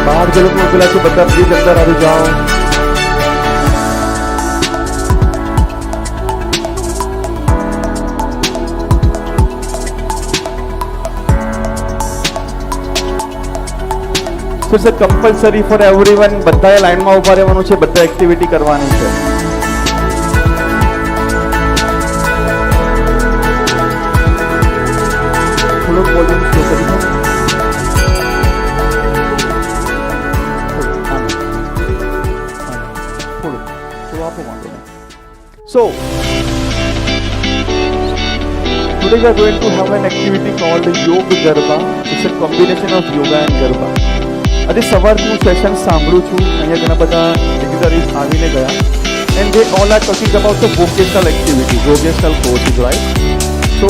બહાર જે લોકો ઉભેલા છે બધા પ્લીઝ અંદર આવી જાઓ. So it's a compulsory for everyone. બધાએ લાઈનમાં ઊભા રહેવાનું છે, બધા એક્ટિવિટી કરવાની છે. થોડુંક વોલ્યુમ સ્લો કરી દો. થોડું આપો વાંધો નહીં. So today we are going to have an activity called Yoga Garba. It's a combination of yoga and garba. આજે સવારનું સેશન સાંભળું છું, અહીંયા ઘણા બધા ડિગ્નરીઝ આવીને ગયા, and they all are talking about the vocational activities, vocational courses, right? So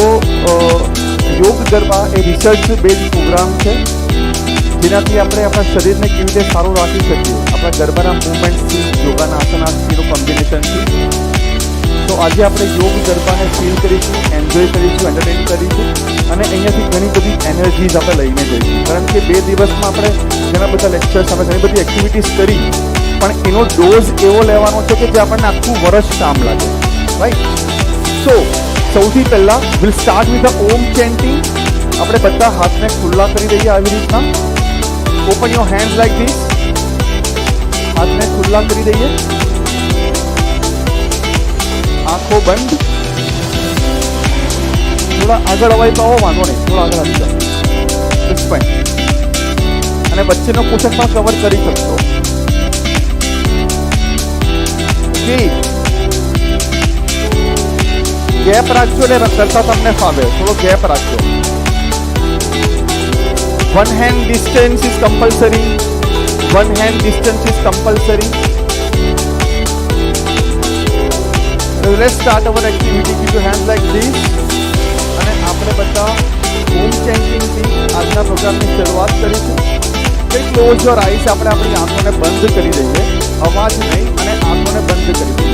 યોગ ગરબા એ રિસર્ચ બેઝ પ્રોગ્રામ છે જેનાથી આપણે આપણા શરીરને કેવી રીતે સારું રાખી શકીએ, આપણા ગરબાના મૂવમેન્ટ્સથી, યોગાના આસનાસથીનું કોમ્બિનેશનથી. તો આજે આપણે યોગ ગરબાને ફીલ કરીશું, એન્જોય કરીશું, એન્ટરટેન કરીશું અને અહીંયાથી ઘણી બધી એનર્જીઝ આપણે લઈને જઈશું. કારણ કે 2 દિવસમાં આપણે ઘણા બધા લેક્ચર્સ, આપણે ઘણી બધી એક્ટિવિટીઝ કરી, પણ એનો ડોઝ એવો લેવાનો છે કે જે આપણને આખું વર્ષ કામ લાગે, રાઈટ? સો સૌથી પહેલાં will start with the Om chanting. આપણે બધા હાથને ખુલ્લા કરી દઈએ આવી રીતના. Open your hands like this. હાથને ખુલ્લા કરી દઈએ, આંખો બંધ. થોડા આગળ અવાય તો આવો, વાંધો નહીં, થોડા આગળ આવી જાઓ. It's fine. અને વચ્ચેનો પોષક પણ કવર કરી શકશો. ઓકે, ગેપ રાખજો એટલે કરતા તમને ફાવે. થોડો ગેપ રાખજો. 1 hand distance is compulsory. 1 hand distance is compulsory. Let's start our activity. Keep your hands like this. અને આપણે બધા ઓમ ચેન્ટિંગથી આજના પ્રોગ્રામની શરૂઆત કરીશું. Close your eyes. આપણે આપણી આંખોને બંધ કરી દઈએ, અવાજ નહીં, અને આંખોને બંધ કરી દઈએ.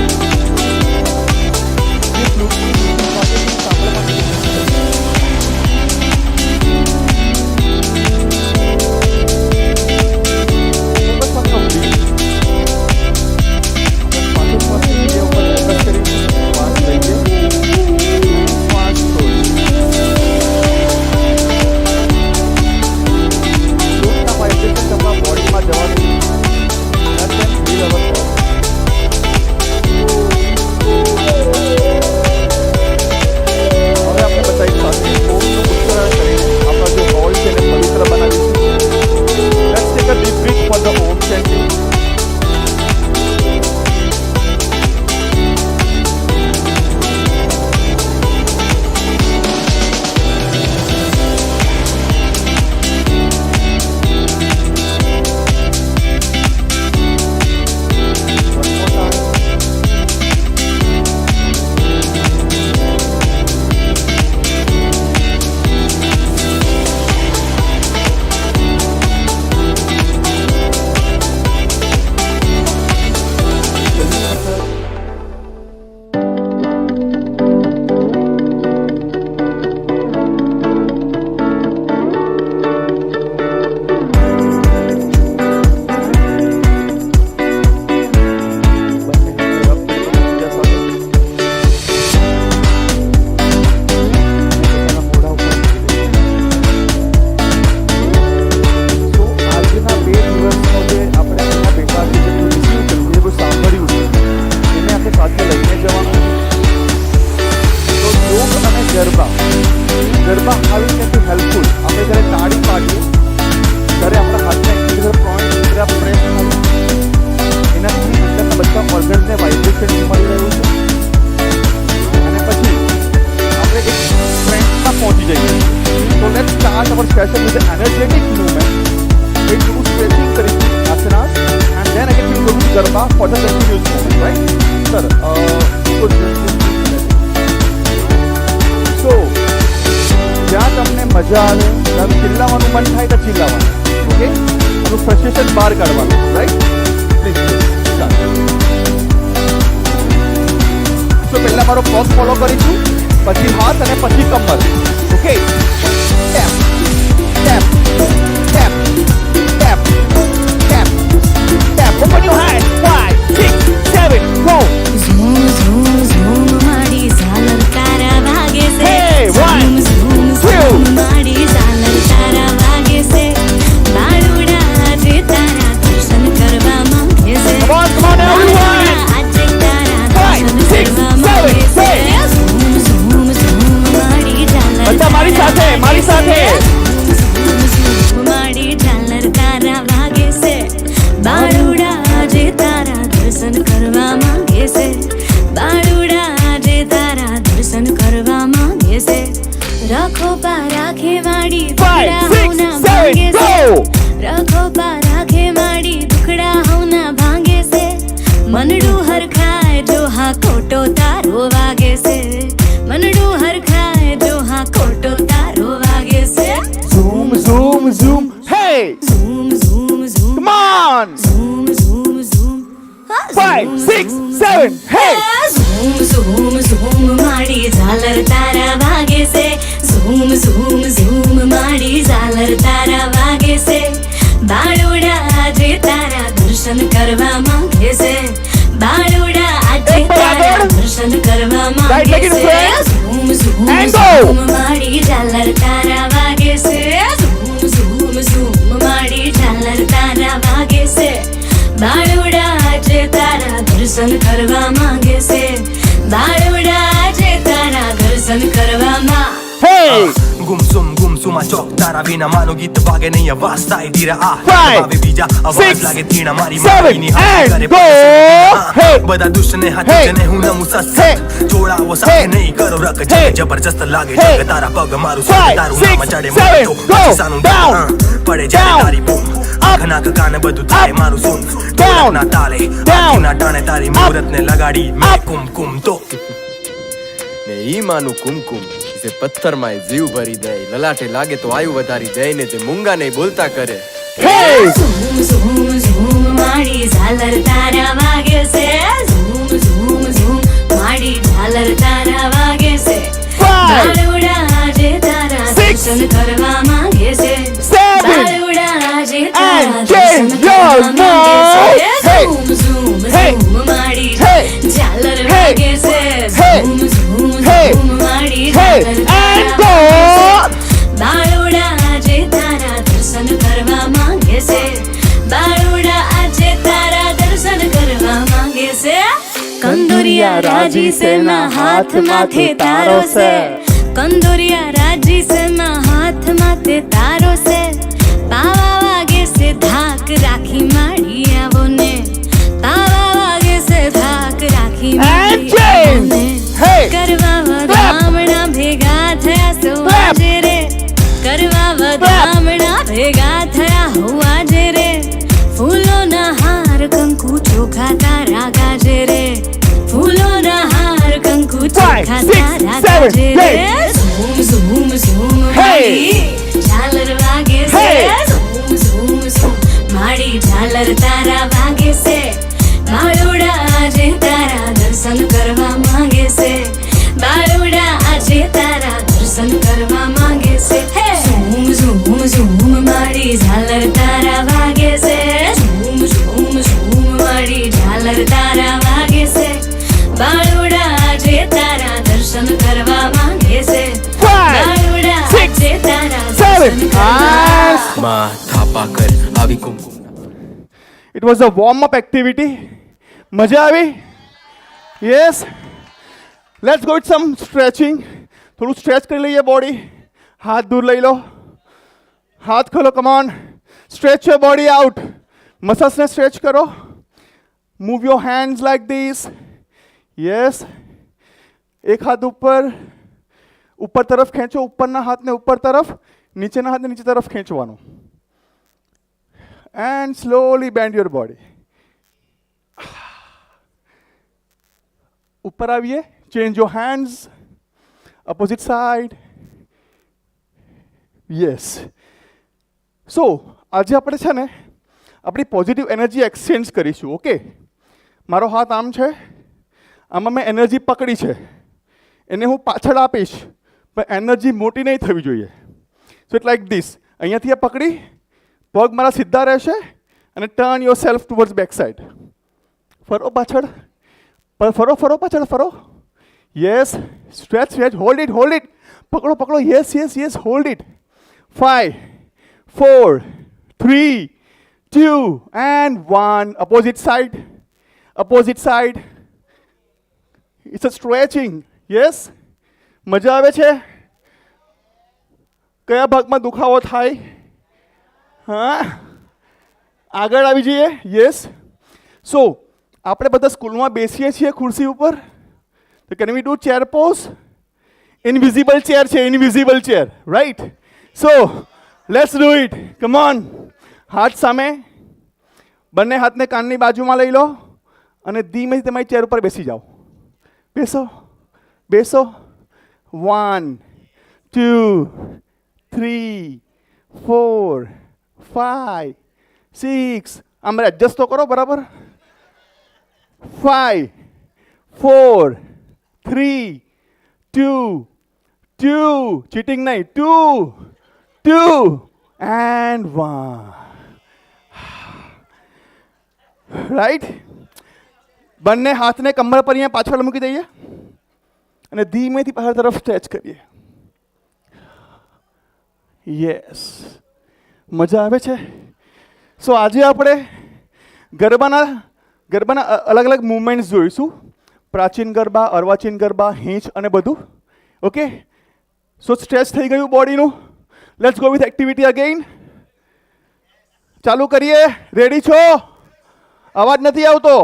પારાખે વાડી દુખડા હોના ભાંગે સે રખો પારાખે વાડી દુખડા હોના ભાંગે સે મનડું હરખાય જો હા ખોટો તારો વાગે સે મનડું હરખાય જો હા ખોટો તારો વાગે સે Zoom, zoom, zoom. Hey! zoom zoom zoom Come on! zoom zoom zoom 5, 6, 7, hey! zoom zoom zoom માડી ઝાલર તારા વાગે સે zoom zoom zoom માડી ઝાલર તારા વાગે સે બાળોડા આજે તારા દર્શન કરવા માંગે છે બાળોડા આજે તારા દર્શન કરવા માંગે છે zoom zoom zoom માડી ઝાલર તારા વાગે છે zoom zoom zoom માડી ઝાલર તારા વાગે છે બાળોડા આજે તારા દર્શન કરવા માંગે છે બાળોડા આજે તારા દર્શન કરવા માંગે ગુમસુમા ચોક તારા વિના માનો ગીત વાગે નહીં આવાજ થાય ધીરા આ આવે બીજા આવાજ લાગે તીણા મારી મારીની હાથ કરે બધા દુશ્મને હાથ જને હું નમું સસ જોડાવો સાથે નહીં કરો રક જબરજસ્ત લાગે જગ તારા પગ મારું સાથ તારું નામ ચડે મારો સાનું પડે જાય તારી બૂમ આંખ નાક કાન બધું થાય મારું સુન ઢોલકના તાલે આંખના ટાણે તારી મુહૂર્તને લગાડી મેં કુમકુમ તો ને ઈ માનું કુમકુમ જે પથ્થરમાં જીવ ભરી દે લલાટે લાગે તો આયુ વધારી દે ને જે મૂંગા નહીં બોલતા કરે zoom zoom zoom માડી ઝાલર તારા વાગે છે zoom zoom zoom માડી ઝાલર તારા વાગે છે બાળોડા આજે તારા દર્શન કરવા માંગે છે બાળોડા આજે તારા દર્શન કરવા માંગે છે zoom zoom zoom માડી ઝાલર વાગે છે zoom zoom zoom માડી ઝાલર તારા બાળોડા આજે તારા દર્શન કરવા માંગે છે બાળોડા આજે તારા દર્શન કરવા માંગે છે કંદોરિયા રાજી છે ના હાથ માથે તારો છે કંદોરિયા રાજી છે ના હાથ માથે તારો છે પાવા વાગે છે ધાક રાખી માડી આવો ને પાવા વાગે છે ધાક રાખી માડી આવો ને કરવા વધામણા ભેગા થયા સો આજે રે કરવા વધામણા ભેગા થયા હું આજે રે ફૂલોના હાર કંકુ ચોખા તારા ગાજે રે ફૂલોના હાર કંકુ ચોખા તારા ગાજે રે ઝૂમ ઝૂમ ઝૂમ માડી ઝાલર વાગે છે ઝૂમ ઝૂમ ઝૂમ માડી ઝાલર તારા વાગે છે બાળોડા આજે તારા દર્શન કરવા માંગે છે બાળોડા આજે તારા દર્શન કરવા માંગે છે ઝૂમ ઝૂમ ઝૂમ માડી ઝાલર તારા વાગે છે ઝૂમ ઝૂમ ઝૂમ માડી ઝાલર તારા વાગે છે બાળોડા આજે તારા દર્શન કરવા માંગે છે બાળોડા આજે તારા દર્શન કરવા માં થાપા કર આવી કુમકુમ It was a warm-up activity. મજા આવી? Yes. Let's go with some stretching. થોડું સ્ટ્રેચ કરી લઈએ બોડી. હાથ દૂર લઈ લો. હાથ ખોલો, come on. Stretch your body out. મસલ્સને સ્ટ્રેચ કરો. Move your hands like this. Yes. એક હાથ ઉપર તરફ ખેંચો, ઉપરના હાથને ઉપર તરફ, નીચેના હાથને નીચે તરફ ખેંચવાનું. And slowly bend your body. ऊपर आइए, change your hands, opposite side. Yes. So, આજે આપણે છે ને આપણી પોઝિટિવ એનર્જી એક્સચેન્જ કરીશું, ઓકે? મારો હાથ આમ છે, આમાં મેં એનર્જી પકડી છે, એને હું પાછળ આપીશ, પણ એનર્જી મોટી નહીં થવી જોઈએ. સો ઇટ લાઈક ધીસ, અહીંયાથી આ પકડી, પગ મારા સીધા રહેશે અને turn your self towards back side. ફરો પાછળ, ફરો પાછળ, ફરો. Yes, stretch, hold it. પકડો, yes, hold it. 5, 4, 3, 2, and 1. Opposite side. It's a stretching. Yes? મજા આવે છે? કયા ભાગમાં દુખાવો થાય? હા, આગળ આવી જઈએ. યસ. સો આપણે બધા સ્કૂલમાં બેસીએ છીએ ખુરશી ઉપર, તો can we do chair pose? Invisible chair છે, invisible chair, right? So let's do it. Come on. હાથ સામે, બંને હાથને કાનની બાજુમાં લઈ લો અને ધીમેથી તમારી ચેર ઉપર બેસી જાઓ. બેસો, બેસો. 1 2 3 4 5 6. આમ એડજસ્ટ તો કરો બરાબર. 5 4 3 2 2. ચીટિંગ નહીં. 2 2 and 1. રાઈટ? બંને હાથને કમર પર અહીંયા પાછળ મૂકી દઈએ અને ધીમેથી બહાર તરફ સ્ટ્રેચ કરીએ. યસ, મજા આવે છે. સો આજે આપણે ગરબાના અલગ અલગ મૂવમેન્ટ્સ જોઈશું. પ્રાચીન ગરબા, અર્વાચીન ગરબા, હિંચ અને બધું. ઓકે, સો સ્ટ્રેચ થઈ ગયું બોડીનું. Let's go with activity again. ચાલુ કરીએ. રેડી છો? અવાજ નથી આવતો.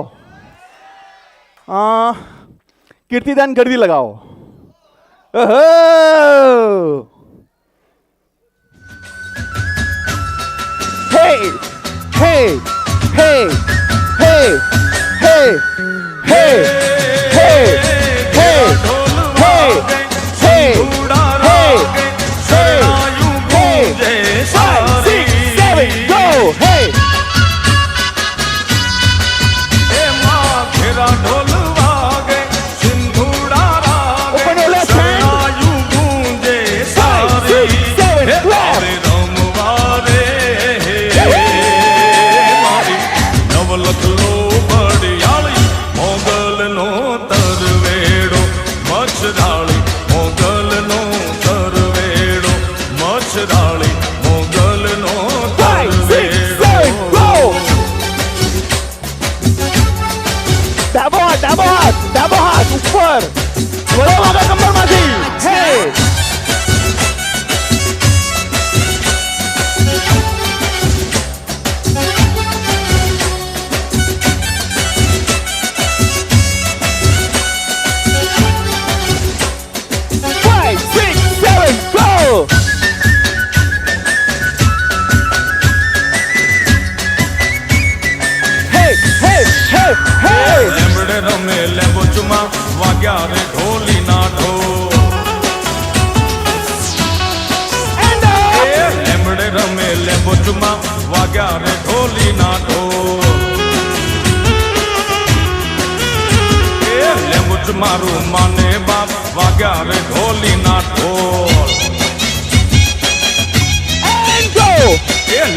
કીર્તિદાન ગરદી લગાવો. હે હે હે હે હે હે હે હે ડાબો હાથ ઉપર વળો આગળ કમરમાંથી. હે 5 6 7 go. Hey hey hey hey. રમે લેબો ચુમા વાગ્યા રે ઢોલી ના ઢોલ. લેમડે રમે લેબો ચુમા વાગ્યા રે ઢોલી ના ઢોલ. લેબો ચુમારું માને બાપ વાગ્યા રે ઢોલી ના ઢોલ.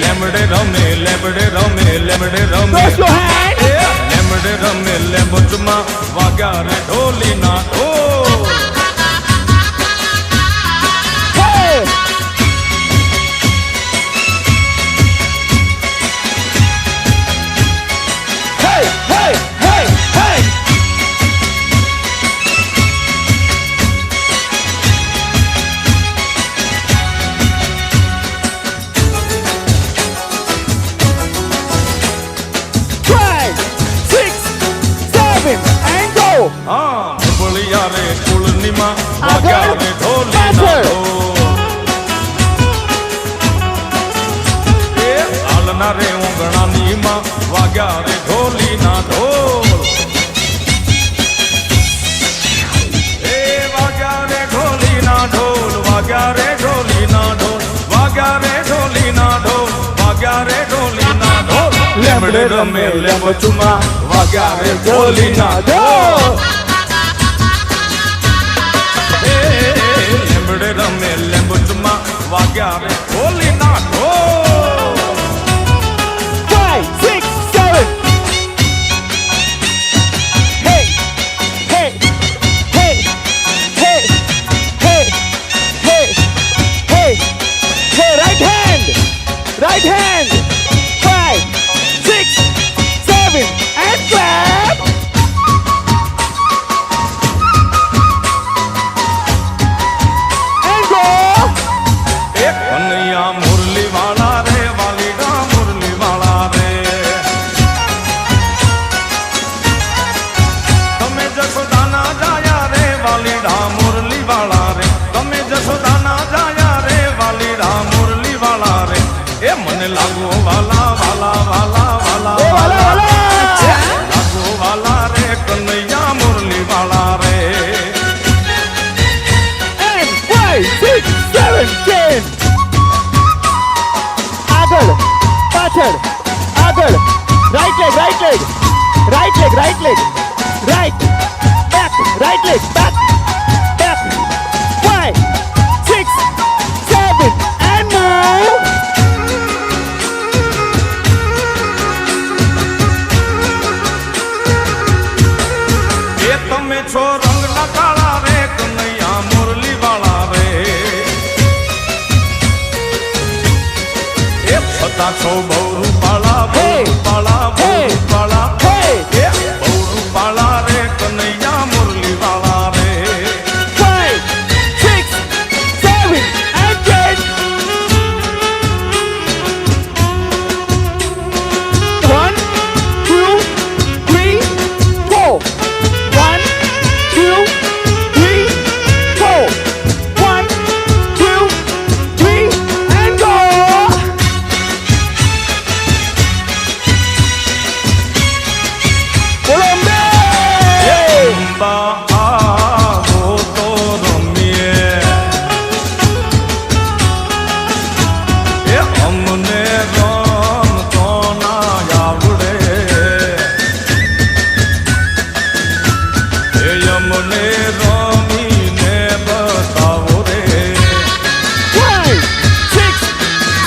લેમડે રમે લેમડે રમે લેમડે રમે લેમડે રમે લેબો ચુમા વાગ્યા રે ઢોલી ના ઢોલ. બળિયા રે કુળનીમાં વાગ્યા રે ઢોલી ના ઢોલ. આલના રે ઓગણાનીમાં વાગ્યા રે ઢોલી ના ઢોલ. વાગ્યા રે ઢોલી ના ઢોલ. વાગ્યા રે ઢોલી ના ઢોલ. વાગ્યા રે ઢોલી ના ઢોલ. વાગ્યા રે ઢોલી ના ઢોલ. લેમડે રમે લેબો ચુમા વાગ્યા રે ઢોલી ના ઢોલ. લેમડે રમે લેબો ચુમા વાગ્યા રે ઢોલી ના ઢોલ. 5 6 7. Hey hey hey hey hey hey hey hey. Right hand. 5 6 7 and clap. Kanaiya વાલા વાલા વાલા એ વાલા વાલા લાગો વાલા રે કનૈયા મુરલી વાલા રે and 5 6 7 10 આગળ પાછળ આગળ right leg right leg right leg right leg right back right leg back back 5 6 7 and move એ તમે છો રંગના કાળા રે કનૈયા મુરલી વાળા રે એ છતાં છો બહુ રૂપાળા બહુ રૂપાળા બહુ રૂપાળા એ બહુ રૂપાળા રે કનૈયા મુરલી વાળા રે 5 6 7 and 10 1 2 3 4 1 2 3 4 1 2 3 and go અંબા આવો તો રમીએ એ અમને રમતો ના આવડે એ અમને રમીને બતાવો રે 5 6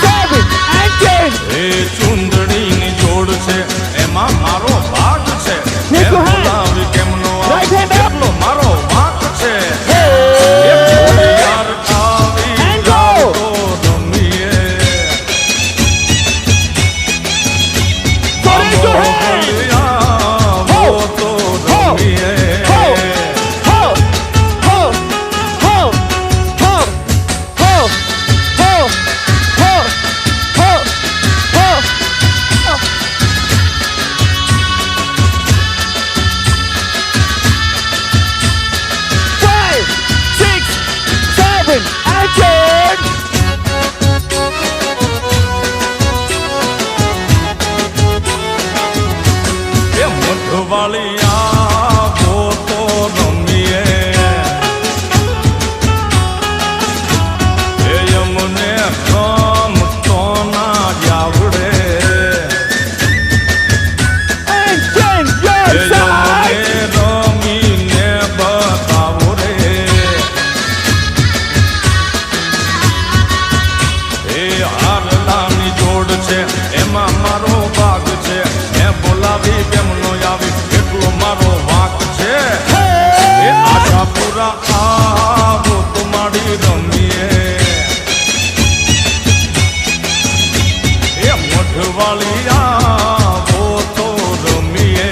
7 and 10 એ ચુંદડીની જોડ છે એમાં મારો ભાગ છે એ બોલાવી કેમનો Right hand up. કેટલો મારો વાંક છે Hey. એ બોલિયાર આવી And go. જાતો રમીએ Put it to hand. બોલિયાવો તો રમીએ Ho ho ho ho ho ho ho ho ho ho 5 6 7 and 10 એ મઠવાળી આવો તો રમીએ એ અમને રમતો ના આવડે and 10 your એ side અમને રમીને બતાવો રે એ હારલાની જોડ છે એમાં મારો ભાગ છે એ બોલાવી કેમનો આવી એટલો મારો વાંક છે એ આશાપુરા આવો તો માડી રમીએ એ મઠવાળી આવો તો રમીએ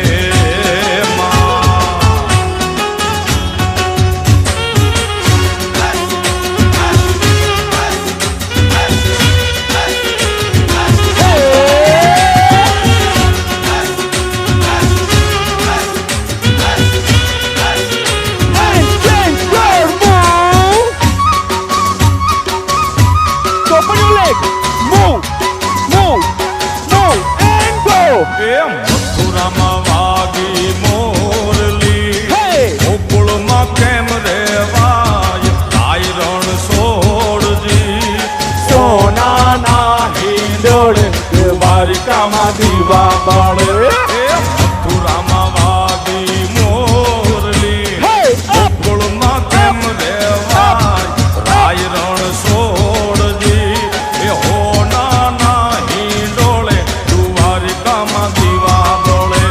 and 10 your move so open your leg move move move and go એ મથુરામાં વાગી મોરલી Hey. ગોકુળમાં કેમ રેવાય તાઈ રણ છોડજી સોનાના હિંડોળે દ્વારિકામાં દીવા બાળે એ મથુરામાં વાગી મોરલી Hey, up. ગોકુળમાં કેમ રેવાય રાય રણ છોડજી એ હોનાના હિંડોળે દ્વારિકામાં દીવા બળે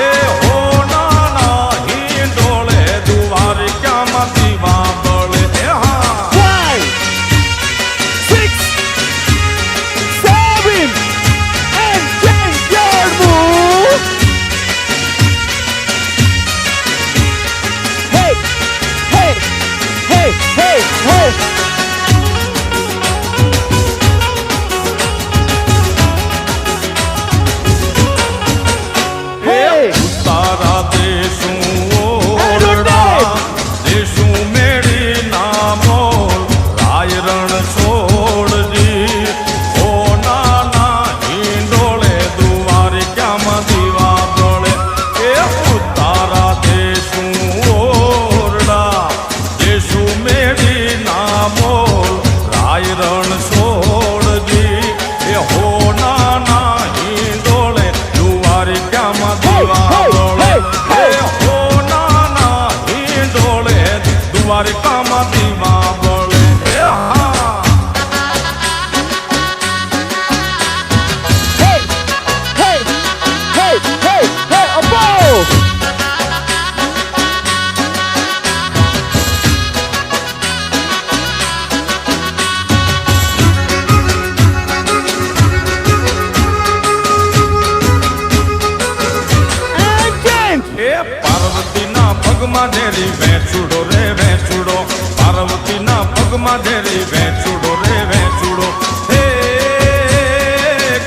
એ હોનાના હિંડોળે દ્વારિકામાં દીવા બળે એ હા 5 6 7 and 10 your move પગમાં ઝેરી વેચુડો રે વેચુડો, પાર્વતીના પગમાં ઝેરી વેચુડો રે વેચુડો. હે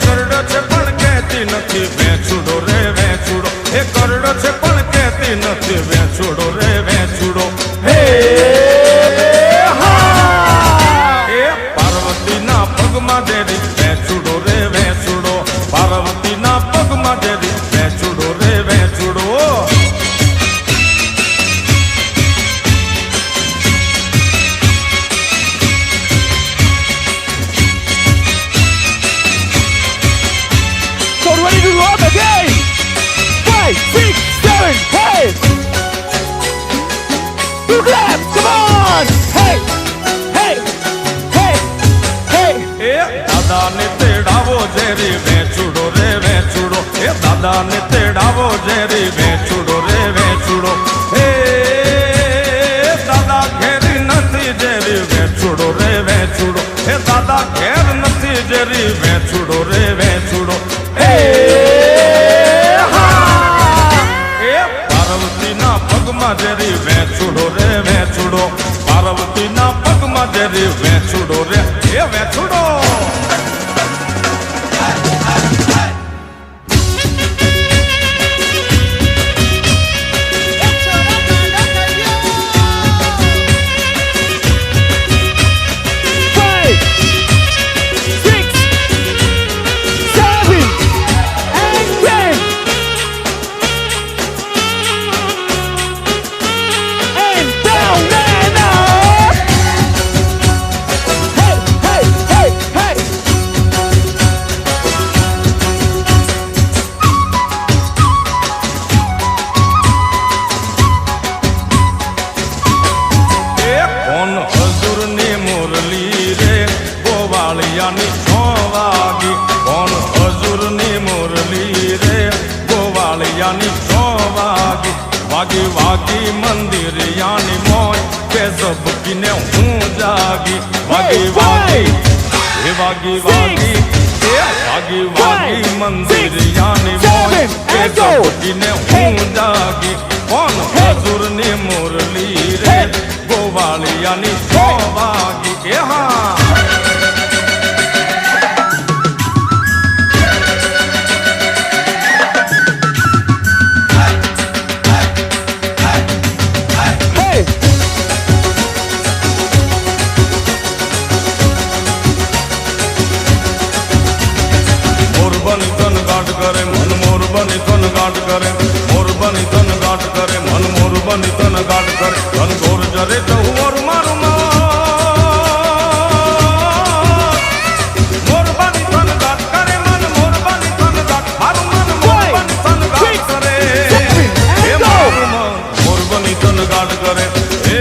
કરડો છે પણ કહેતી નથી વેચુડો રે વેચુડો, એ કરડો છે પણ કહેતી નથી વેચુડો રે વેચુડો. હે એ પાર્વતીના પગમાં ઝેરી વેચુડો રે વેચુડો, પાર્વતીના પગમાં ઝેરી વેચુડો રે વેચુડો. So ready to rock again. 5, 6, 7, hey. You clap, come on. Hey, hey, hey, hey. એ દાદાને તેડાવો ઝેરી વેચુડો રે વેચુડો, એ દાદાને તેડાવો ઝેરી વેચુડો રે વેચુડો. હે દાદા ઘેર નથી ઝેરી વેચુડો રે વેચુડો, એ દાદા ઘેર નથી ઝેરી વેચુડો રે વેચુડો. એ પાર્વતીના પગમાં ઝેરી વેચુડો રે વેચુડો, પાર્વતીના પગમાં ઝેરી વેચુડો રે એ વેચુડો. વાગી વાગી મંદિર યાની મોજ કે ઝબકીને હું જાગી. વાગી વાગી એ વાગી વાગી એ વાગી વાગી મંદિર યાની મોજ કે ઝબકીને હું જાગી. કોણ હજુરની મુરલી રે ગોવાળિયાની 6 વાગી. એ હા કરે મન મોર બની તન ગાંઠ કરે, મોર બની તન ગાંઠ કરે, મન મોર બની તન ગાંઠ કરે. ધન ગોર જરે તો મોર મારું મોર બની તન ગાંઠ કરે, મન મોર બની તન ગાંઠ, મારું મન મોર બની તન ગાંઠ કરે. એ મારું મન મોર બની તન ગાંઠ કરે. એ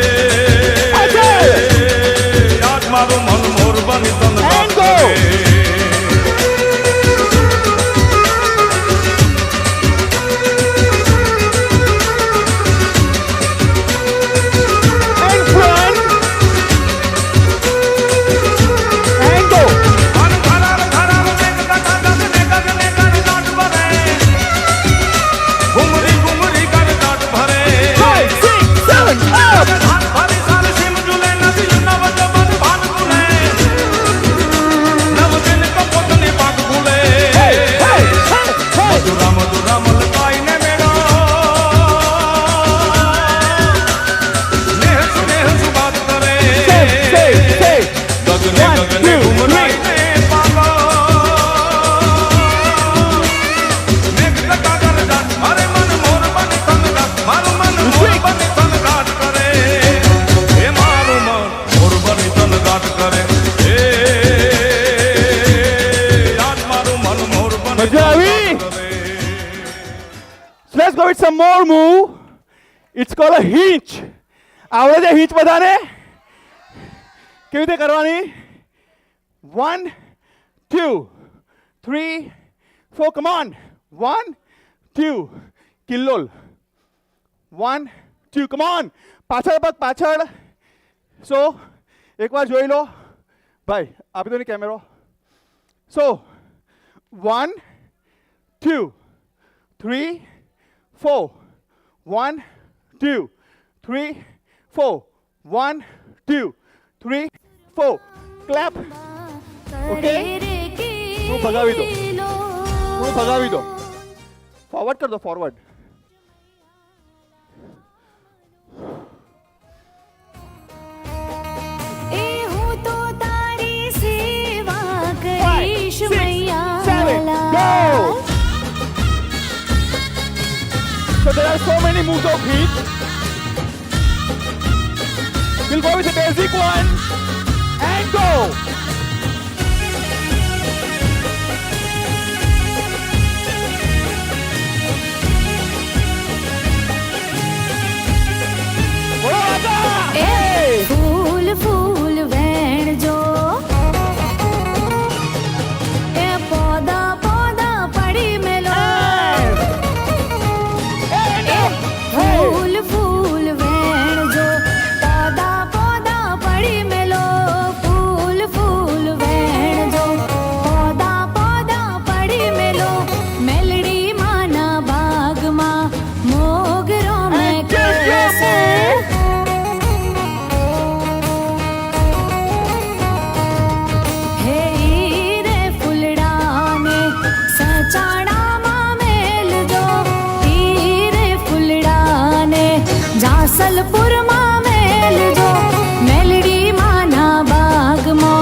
આજ મારું મન મોર બની તન ગાંઠ કરે. Let's go with some more move. It's called a hinge. આવડે છે hinge બધાને? કેવી રીતે કરવાની? 1 2 3 4 come on. 1 2 કિલ્લોલ. 1 2 come on. પાછળ પગ પાછળ. So એકવાર જોઈ લો. ભાઈ આપી દો ને કેમેરો. So 1 2 3 4 1 2 3, 4. 1, 2, 3, 4. Clap. Okay? થોડું ભગાવી દો. થોડું ભગાવી દો. ફોરવર્ડ કર દો, forward. So there are so many moves of heat. We'll go with the basic one and go. फूल फूल वैण जो ए पौधा पौधा पड़ी मेलो फूल फूल वैण जो पौधा पौधा पड़ी मेलो फूल फूल वैण जो पौधा पौधा पड़ी मेलो मेलड़ी माना बाग मा मोगरो में कैसे जासलपुर मां मेल जो मेलड़ी माना बाग मो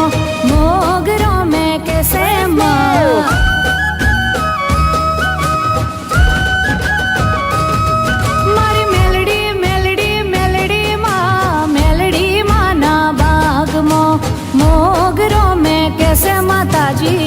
मोगरो में कैसे मां मारी मेलड़ी मेलड़ी मेलड़ी माना बाग मो मोगरो में कैसे माता जी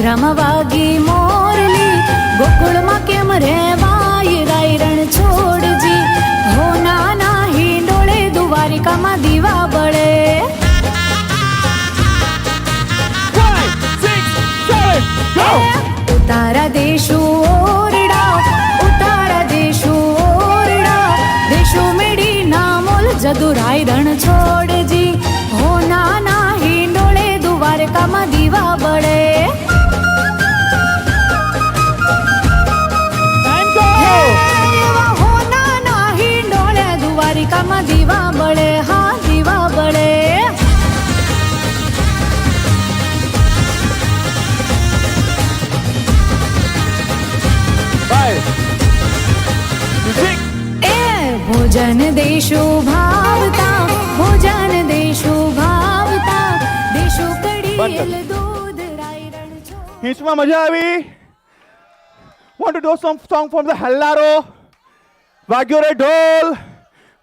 રમવાગી મોરલી ગોકુળમાં કેમ રેવાય રાયરણ છોડજી હો નાના હિંડોળે દ્વારિકામાં દીવા બળે જદુરાઈ રણ છોડજી હો નાના હિંડોળે દ્વારકામાં દીવા બળે હો નાના હિંડોળે દ્વારકામાં દીવા બળે હા દીવા બળે ભોજન દેશો ભાવતા ભોજન દેશો ભાવતા દેશો કડીલ દૂધ રાઈ રણ છો હિંચમાં મજા આવી? Want to do some song from the Hellaro? વાગ્યો રે ઢોલ,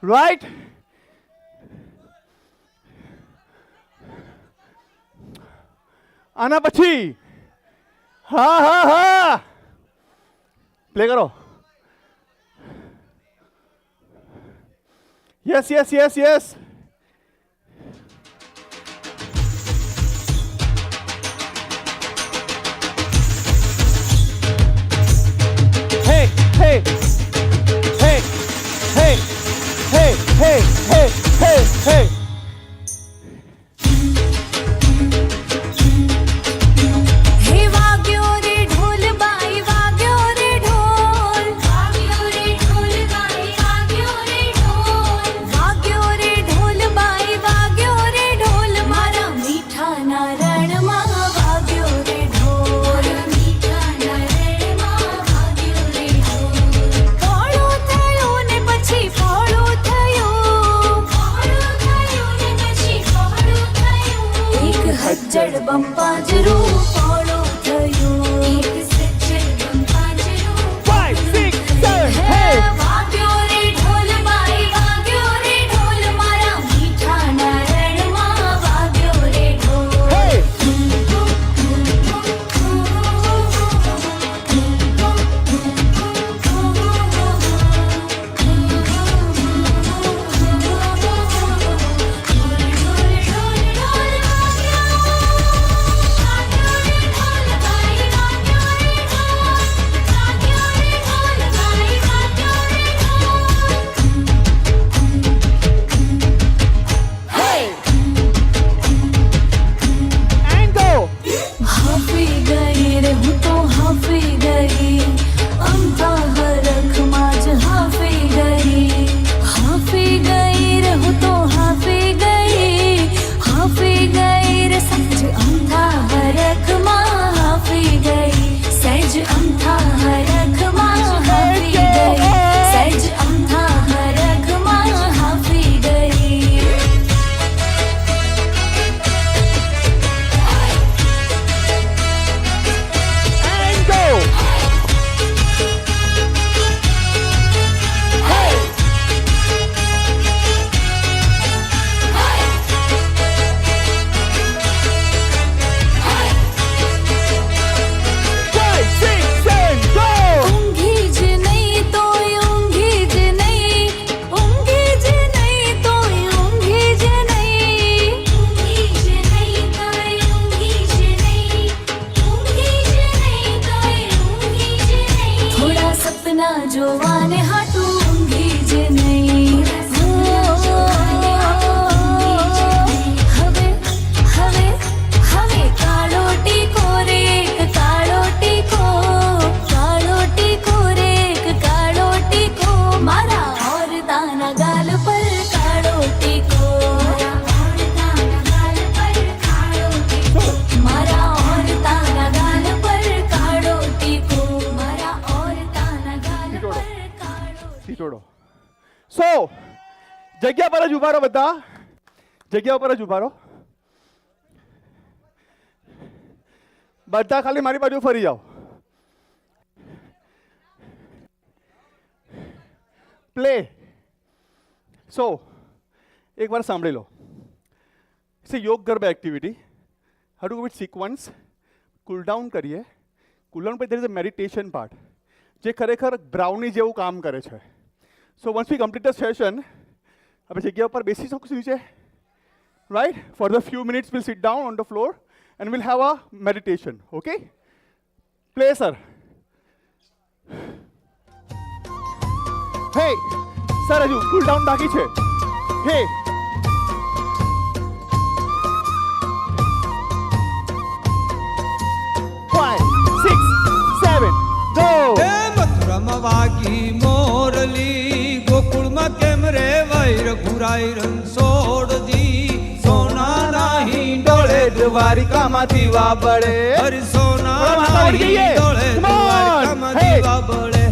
right? આના પછી હા હા હા પ્લે કરો. Yes, yes, yes, yes. Hey, hey, hey, hey, hey, hey, hey, hey, hey. હે વાગ્યો રે ઢોલ બાઈ વાગ્યો રે ઢોલ વાગ્યો રે ઢોલ બાઈ વાગ્યો રે ઢોલ વાગ્યો રે ઢોલ બાઈ વાગ્યો રે ઢોલ મારા મીઠાના રણમાં વાગ્યો રે ઢોલ મીઠાના રણમાં વાગ્યો રે ઢોલ પોળું થયું ને પછી પોળું થયું પોળું થયું ને પછી પોળું થયું એક હજ્જડ બંપાજરું પોળું થયું એક સજ્જડ બંપાજરું 5, 6, 7, hey. વાગ્યો રે ઢોલ બાઈ વાગ્યો રે ઢોલ મારા મીઠાના રણમાં વાગ્યો રે ઢોલ Hey. And go. હાફી ગઈ રે હું તો હાફી ગઈ અમથા હરખમાં જ હાફી ગઈ રે હું તો હાફી ગઈ રે સહેજ અમથા હરખમાં હાફી ગઈ સહેજ અમથા હરખમાં હાફી ગઈ સહેજ અમથા હરખમાં હાફી ગઈ And go. Five, 6, 7, go. ઊંઘી જ નહીં તોય ઊંઘી જ નહીં ઊંઘી જ નહીં તોય ઊંઘી જ નહીં ઊંઘી જ નહીં તોય ઊંઘી જ નહીં ઊંઘી જ નહીં તોય ઊંઘી જ નહીં થોડા સપના જોવાને હાટું ઊંઘી જ નહીં હવે હવે હવે કાળો ટીકો રે કાળો ટીકો રે કાળો ટીકો મારા ઓરતાના ગાલ પર કાળો ટીકો મારા ઓરતાના ગાલ પર કાળો ટીકો મારા ઓરતાના ગાલ પર કાળો ટીટોડો. So, જગ્યા પર જ ઉભા રહો બધા. જગ્યા પર જ ઉભા રહો. બધા ખાલી મારી બાજુ ફરી જાઓ. પ્લે. સો એક વાર સાંભળી લો. ઇટ્સ એ યોગ garba activity. How to with sequence cool down કરીએ. કુલ ડાઉન પછી there is a meditation part જે ખરેખર બ્રાઉની જેવું કામ કરે છે. So once we complete the session આપણે જગ્યા ઉપર બેસી શકશું નીચે, right? For the few minutes will sit down on the floor and will have a meditation. Okay, play sir. Hey sir, હજુ કુલ ડાઉન બાકી છે. Hey. Five, six, seven, go. મથુરામાં વાગી મોરલી ગોકુળમાં કેમ રે વૈર ઘુરાઈ રણછોડજી સોના નાહી ડોળે દ્વારિકામાં દીવા બળે હરિ સોના નાહી ડોળે દ્વારિકામાં દીવા બળે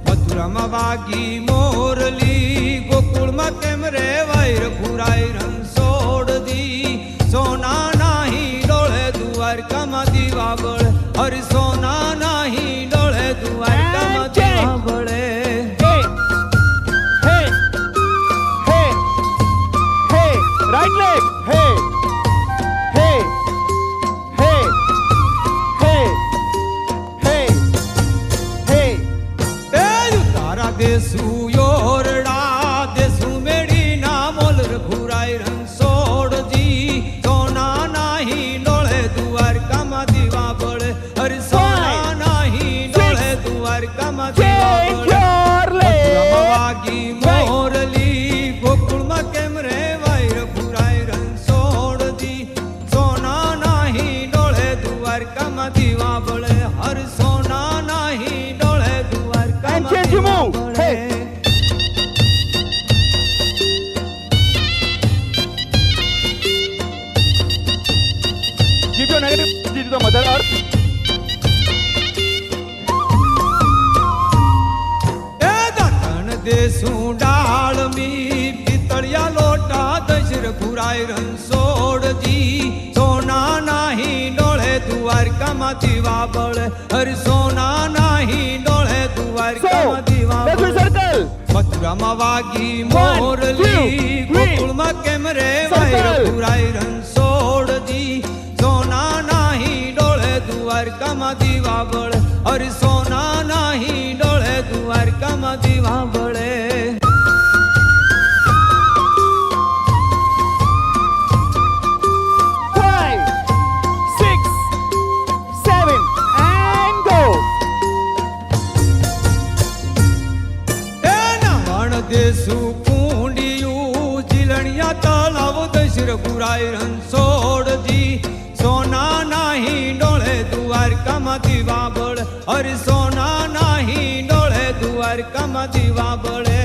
મથુરામાં વાગી મોરલી ગોકુળમાં કેમ રે વૈર ઘુરાઈ રણછોડજી સોના નાહી ડોળે દ્વારિકામાં દીવા બળે હરિ સોના નાહી ડોળે દ્વારિકામાં દીવા બળે Right leg. Hey. Hey. Hey. Hey. Hey. Hey. Teju તારા દેસુ યોરડા દેસુ મેડી ના મોલ રઘુરાય રણછોડજી સોના નાહી ડોળે દ્વારકામાં દીવા બળે હરિ સોના નાહી ડોળે દ્વારકામાં દીવા બળે વાગી મોરલી ગોકુળમાં કેમ રે વૈર ઘુરાય રણછોડજી સોના નાહી ડોળે દ્વારકામાં દીવા બળે હરિ સોના નાહી ડોળે દ્વારકામાં દીવા બળે Give your negative to the Mother Earth. દેસું ડાળમી પિતળિયા લોટા દશર ઘુરાય Ranchhodji સોના નાહી ડોળે દ્વારકામાં દીવા બળે હરિ સોના નાહી ડોળે દ્વારકામાં દીવા બળે મથુરામાં વાગી મોરલી ગોકુળમાં કેમ રે વૈર ઘુરાય રણછોડજી સોના નાહી ડોળે દ્વારકામાં દીવા બળે હરિ સોના નાહી ડોળે દ્વારકામાં દીવા બળે દેસુ કુંડિયું જીલણિયા તળાવ દશર ઘુરાય રણછોડજી સોના નાહી ડોળે દ્વારકામાં દીવા બળે હરિ સોના નાહી ડોળે દ્વારકામાં દીવા બળે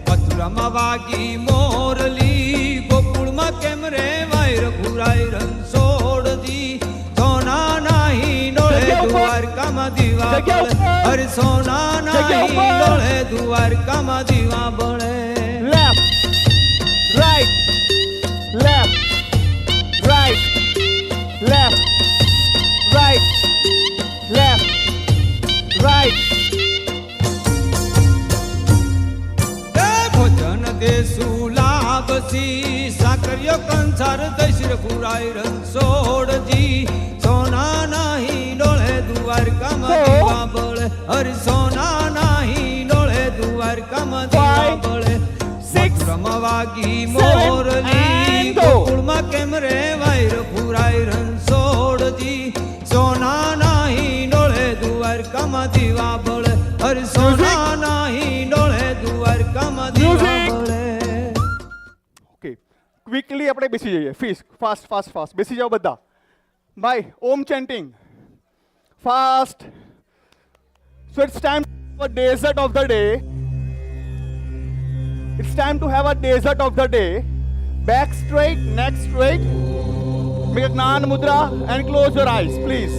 મથુરામાં વાગી મોરલી ગોકુળમાં કેમ રે વૈર ઘુરાય રણછોડજી સોના નાહી ડોળે દ્વારકામાં દીવા બળે હરિ સોના નાહી ડોળે દ્વારકામાં દીવા બળે Left, right, left, right, left, right, left, right. ભોજન દેસુ લાભસી સાકરિયો કંસાર દશર ઘુરાય રણછોડજી સોના નાહી ડોળે દ્વારકામાં દીવા બળે હરિ સોના નાહી ડોળે દ્વારકામાં દીવા બળે મથુરામાં વાગી મોરલી ગોકુળમાં કેમ રે વૈર ઘુરાય રણછોડજી સોના નાહી ડોળે દ્વારકામાં દીવા બળે હરિ સોના નાહી ડોળે દ્વારકામાં દીવા બળે Okay. Quickly આપણે બેસી જઈએ. Fast. બેસી જાઓ બધા. Bye. Om chanting. Fast. So it's time for dessert of the day. It's time to have a dessert of the day. Back straight, neck straight. Make a Gnan Mudra and close your eyes, please.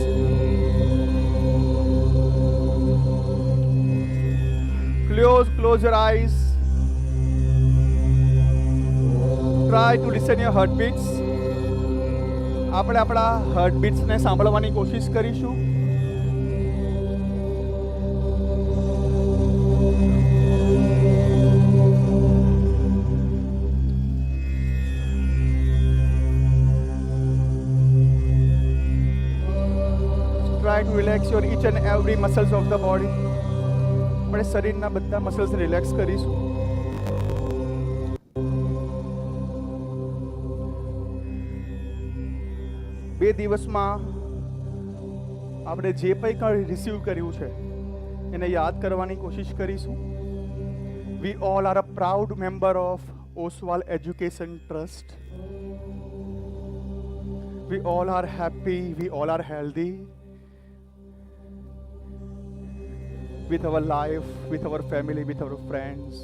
Close your eyes. Try to listen your heartbeats. આપણે આપણા હાર્ટબીટ્સને સાંભળવાની કોશિશ કરીશું. Try to relax your each and every muscles of the body. આપણે શરીરના બધા muscles relax કરીશું. બે દિવસમાં આપણે જે કંઈ રિસીવ કર્યું છે એને યાદ કરવાની કોશિશ કરીશું. વી all are a proud member of Oshwal Education Trust. We all are happy, we all are healthy with our life, with our family, with our friends.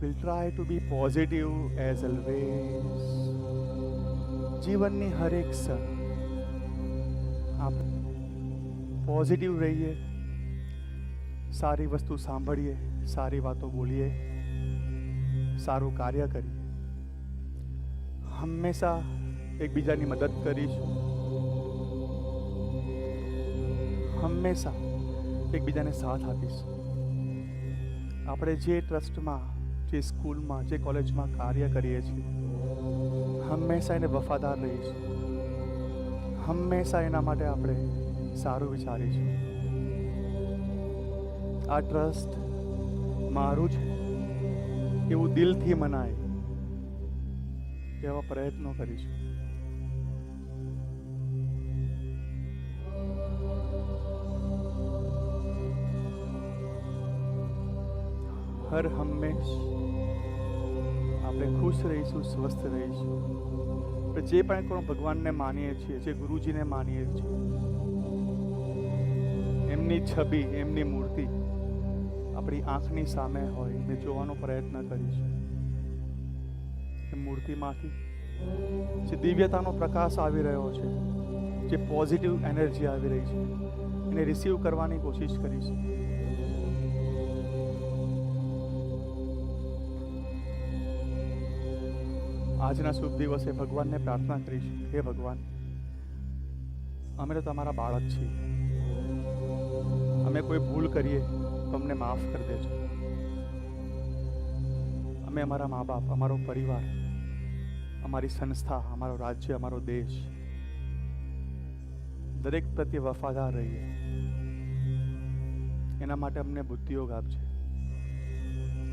We'll try to be positive as always. જીવનની હરેક ક્ષણ આપણે positive રહીએ, સારી વસ્તુ સાંભળીએ, સારી વાતો બોલીએ, સારું કાર્ય કરીએ. હંમેશા એકબીજાની મદદ કરીશું, હંમેશા એકબીજાને સાથ આપીશું. આપણે જે ટ્રસ્ટમાં, જે સ્કૂલમાં, જે કોલેજમાં કાર્ય કરીએ છીએ, હંમેશા એને વફાદાર રહીશું, હંમેશા એના માટે આપણે સારું વિચારીશું. આ ટ્રસ્ટ મારું છે એવું દિલથી મનાય એવા પ્રયત્નો કરીશું. હર હંમેશ આપણે ખુશ રહીશું, સ્વસ્થ રહીશું. જે પણ કોઈ ભગવાનને માનીએ છીએ, જે ગુરુજીને માનીએ છીએ, એમની છબી, એમની મૂર્તિ આપણી આંખની સામે હોય ને જોવાનો પ્રયત્ન કરીશું. એ મૂર્તિમાંથી જે દિવ્યતાનો પ્રકાશ આવી રહ્યો છે, જે પોઝિટિવ એનર્જી આવી રહી છે, એને રિસીવ કરવાની કોશિશ કરીશું. આજના શુભ દિવસે ભગવાનને પ્રાર્થના કરીશું, હે ભગવાન, અમે તો તમારા બાળક છીએ, અમે કોઈ ભૂલ કરીએ તો અમને માફ કરી દેજો. અમે અમારા મા બાપ, અમારો પરિવાર, અમારી સંસ્થા, અમારો રાજ્ય, અમારો દેશ, દરેક પ્રત્યે વફાદાર રહીએ. એના માટે અમને બુદ્ધિયોગ આપજે.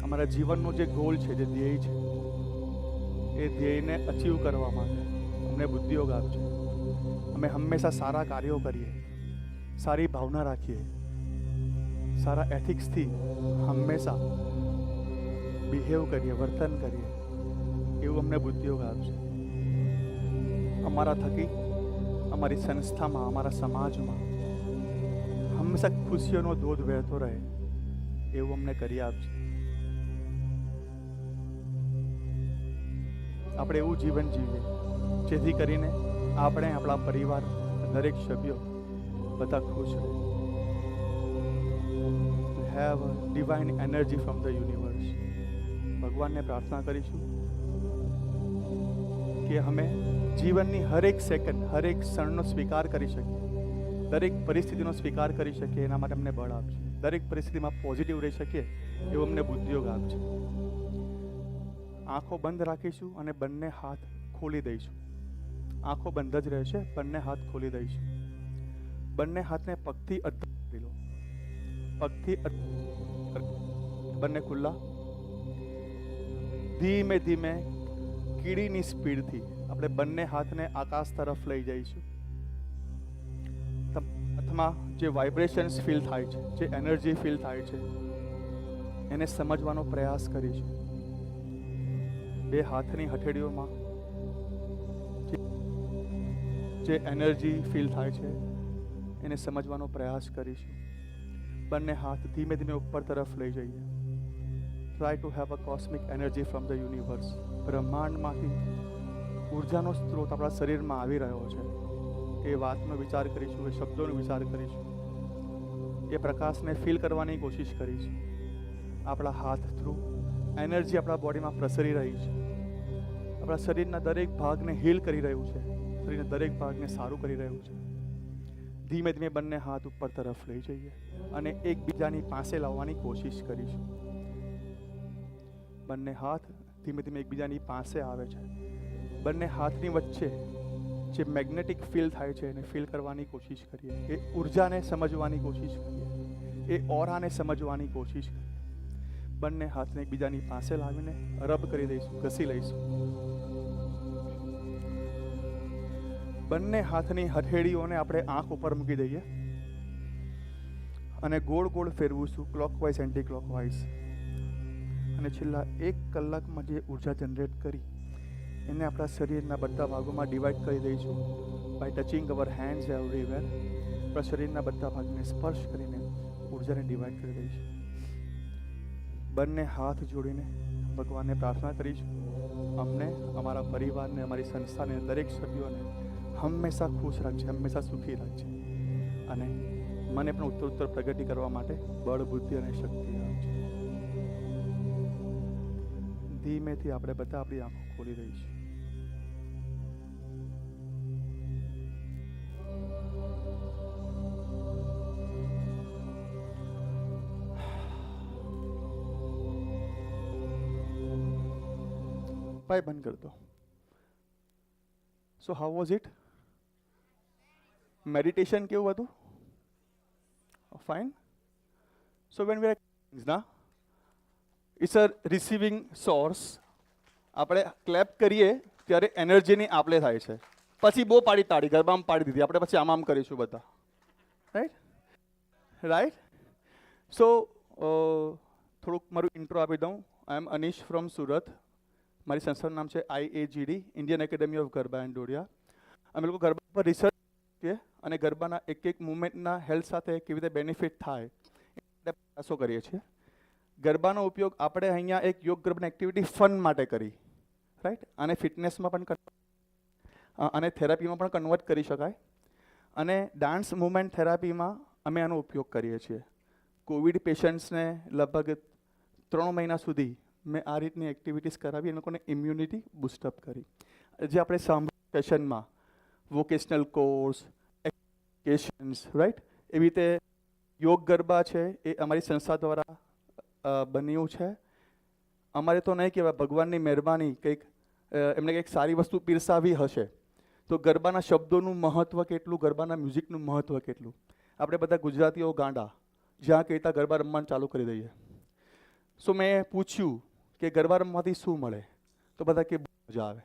અમારા જીવનનો જે ગોલ છે, જે ધ્યેય છે, એ ધ્યેયને અચીવ કરવા માટે અમને બુદ્ધિયોગ આપજો. અમે હંમેશા સારા કાર્યો કરીએ, સારી ભાવના રાખીએ, સારા એથિક્સથી હંમેશા બિહેવ કરીએ, વર્તન કરીએ, એવું અમને બુદ્ધિયોગ આપજો. અમારા થકી અમારી સંસ્થામાં, અમારા સમાજમાં હંમેશા ખુશીઓનો ધોધ વહેતો રહે એવું અમને કરી આપજો. આપણે એવું જીવન જીવીએ જેથી કરીને આપણે, આપણા પરિવાર, દરેક સભ્યો બધા ખુશ રહે. Have divine energy from the universe. ભગવાનને પ્રાર્થના કરીશું કે અમે જીવનની હરેક સેકન્ડ, હરેક ક્ષણનો સ્વીકાર કરી શકીએ, દરેક પરિસ્થિતિનો સ્વીકાર કરી શકીએ. એના માટે અમને બળ આપશે. દરેક પરિસ્થિતિમાં પોઝિટિવ રહી શકીએ એવું અમને બુદ્ધિયોગ આપશે. આંખો બંધ રાખીશું અને બંને હાથ ખોલી દઈશું. આંખો બંધ જ રહેશે, બંને હાથ ખોલી દઈશું. બંને હાથને પગથી કરી લો, પગથી બંને ખુલ્લા. ધીમે ધીમે કીડીની સ્પીડથી આપણે બંને હાથને આકાશ તરફ લઈ જઈશું. હાથમાં જે વાઇબ્રેશન્સ ફીલ થાય છે, જે એનર્જી ફીલ થાય છે, એને સમજવાનો પ્રયાસ કરીશું. બે હાથની હથેળીઓમાં જે એનર્જી ફીલ થાય છે એને સમજવાનો પ્રયાસ કરીશું. બંને હાથ ધીમે ધીમે ઉપર તરફ લઈ જઈએ. Try to have a cosmic energy from the universe. બ્રહ્માંડમાંથી ઉર્જાનો સ્ત્રોત આપણા શરીરમાં આવી રહ્યો છે. એ વાતનો વિચાર કરીશું, એ શબ્દોનો વિચાર કરીશું, એ પ્રકાશને ફીલ કરવાની કોશિશ કરીશું. આપણા હાથ થ્રુ એનર્જી આપણા બોડીમાં પ્રસરી રહી છે. આપણા શરીરના દરેક ભાગને હીલ કરી રહ્યું છે, શરીરના દરેક ભાગને સારું કરી રહ્યું છે. ધીમે ધીમે બંને હાથ ઉપર તરફ લઈ જઈએ અને એકબીજાની પાસે લાવવાની કોશિશ કરીશું. બંને હાથ ધીમે ધીમે એકબીજાની પાસે આવે છે. બંને હાથની વચ્ચે જે મેગ્નેટિક ફીલ થાય છે એને ફીલ કરવાની કોશિશ કરીએ. એ ઉર્જાને સમજવાની કોશિશ કરીએ, એ ઓરાને સમજવાની કોશિશ કરીએ. બંને હાથને એકબીજાની પાસે લાવીને રબ કરી દઈશું, ઘસી લઈશું. બંને હાથની હથેળીઓને આપણે આંખ ઉપર મૂકી દઈએ. અને ગોળ ગોળ ફેરવું છું, ક્લોકવાઇઝ એન્ટી ક્લોકવાઇઝ. અને છેલ્લા 1 કલાકમાં જે ઉર્જા જનરેટ કરી એને આપણા શરીરના બધા ભાગોમાં ડિવાઈડ કરી દઈશું by touching our hands everywhere. આપણા શરીરના બધા ભાગને સ્પર્શ કરીને ઉર્જાને ડિવાઈડ કરી દઈશું. બંને હાથ જોડીને ભગવાનને પ્રાર્થના કરીશું, અમને, અમારા પરિવારને, અમારી સંસ્થાને, દરેક સભ્યોને હંમેશા ખુશ રાખજે, હંમેશા સુખી રાખજે, અને મને પણ ઉત્તરોત્તર પ્રગતિ કરવા માટે બળ, બુદ્ધિ અને શક્તિ આપજે. ધીમેથી આપણે બધા આપણી આંખો ખોલી દઈશું. ભાઈ બંધ કર દો. So how was it? Meditation કેવું હતું? Fine. So when we are it's a receiving source. આપણે ક્લેપ કરીએ ત્યારે એનર્જીની આપલે થાય છે. પછી બહુ પાડી તાળી ગરબામાં પાડી દીધી, આપણે પછી આમ કરીશું બધા. Right right. સો થોડુંક મારું ઇન્ટ્રો આપી દઉં. આઈ એમ અનિશ ફ્રોમ સુરત. મારી સંસ્થાનું નામ છે IAGD, Indian academy of garba and Dodiya. અમે લોકો ગરબા પર રિસર્ચ કરીએ અને ગરબાના એક મુવમેન્ટના હેલ્થ સાથે કેવી રીતે બેનિફિટ થાય એ પ્રયાસો કરીએ છીએ. ગરબાનો ઉપયોગ આપણે અહીંયા એક યોગ ગરબાની એક્ટિવિટી ફન માટે કરી, રાઈટ, અને ફિટનેસમાં પણ અને થેરાપીમાં પણ કન્વર્ટ કરી શકાય. અને ડાન્સ મૂવમેન્ટ થેરાપીમાં અમે આનો ઉપયોગ કરીએ છીએ. કોવિડ પેશન્ટ્સને લગભગ 3 મહિના સુધી મેં આ રીતની એક્ટિવિટીઝ કરાવી, એ લોકોને ઇમ્યુનિટી બૂસ્ટઅપ કરી. જે આપણે સાંભળ્યું સેશનમાં વોકેશનલ કોર્સ, એજ્યુકેશન્સ, રાઈટ, એવી રીતે યોગ ગરબા છે એ અમારી સંસ્થા દ્વારા બન્યું છે. અમારે તો નહીં કહેવાય, ભગવાનની મહેરબાની, કંઈક એમને કંઈક સારી વસ્તુ પીરસાવી હશે તો ગરબાના શબ્દોનું મહત્ત્વ કેટલું, ગરબાના મ્યુઝિકનું મહત્ત્વ કેટલું. આપણે બધા ગુજરાતીઓ ગાંડા, જ્યાં કહેતા ગરબા રમવાનું ચાલુ કરી દઈએ. સો મેં પૂછ્યું કે ગરબા રમવાથી શું મળે, તો બધા કે મજા આવે.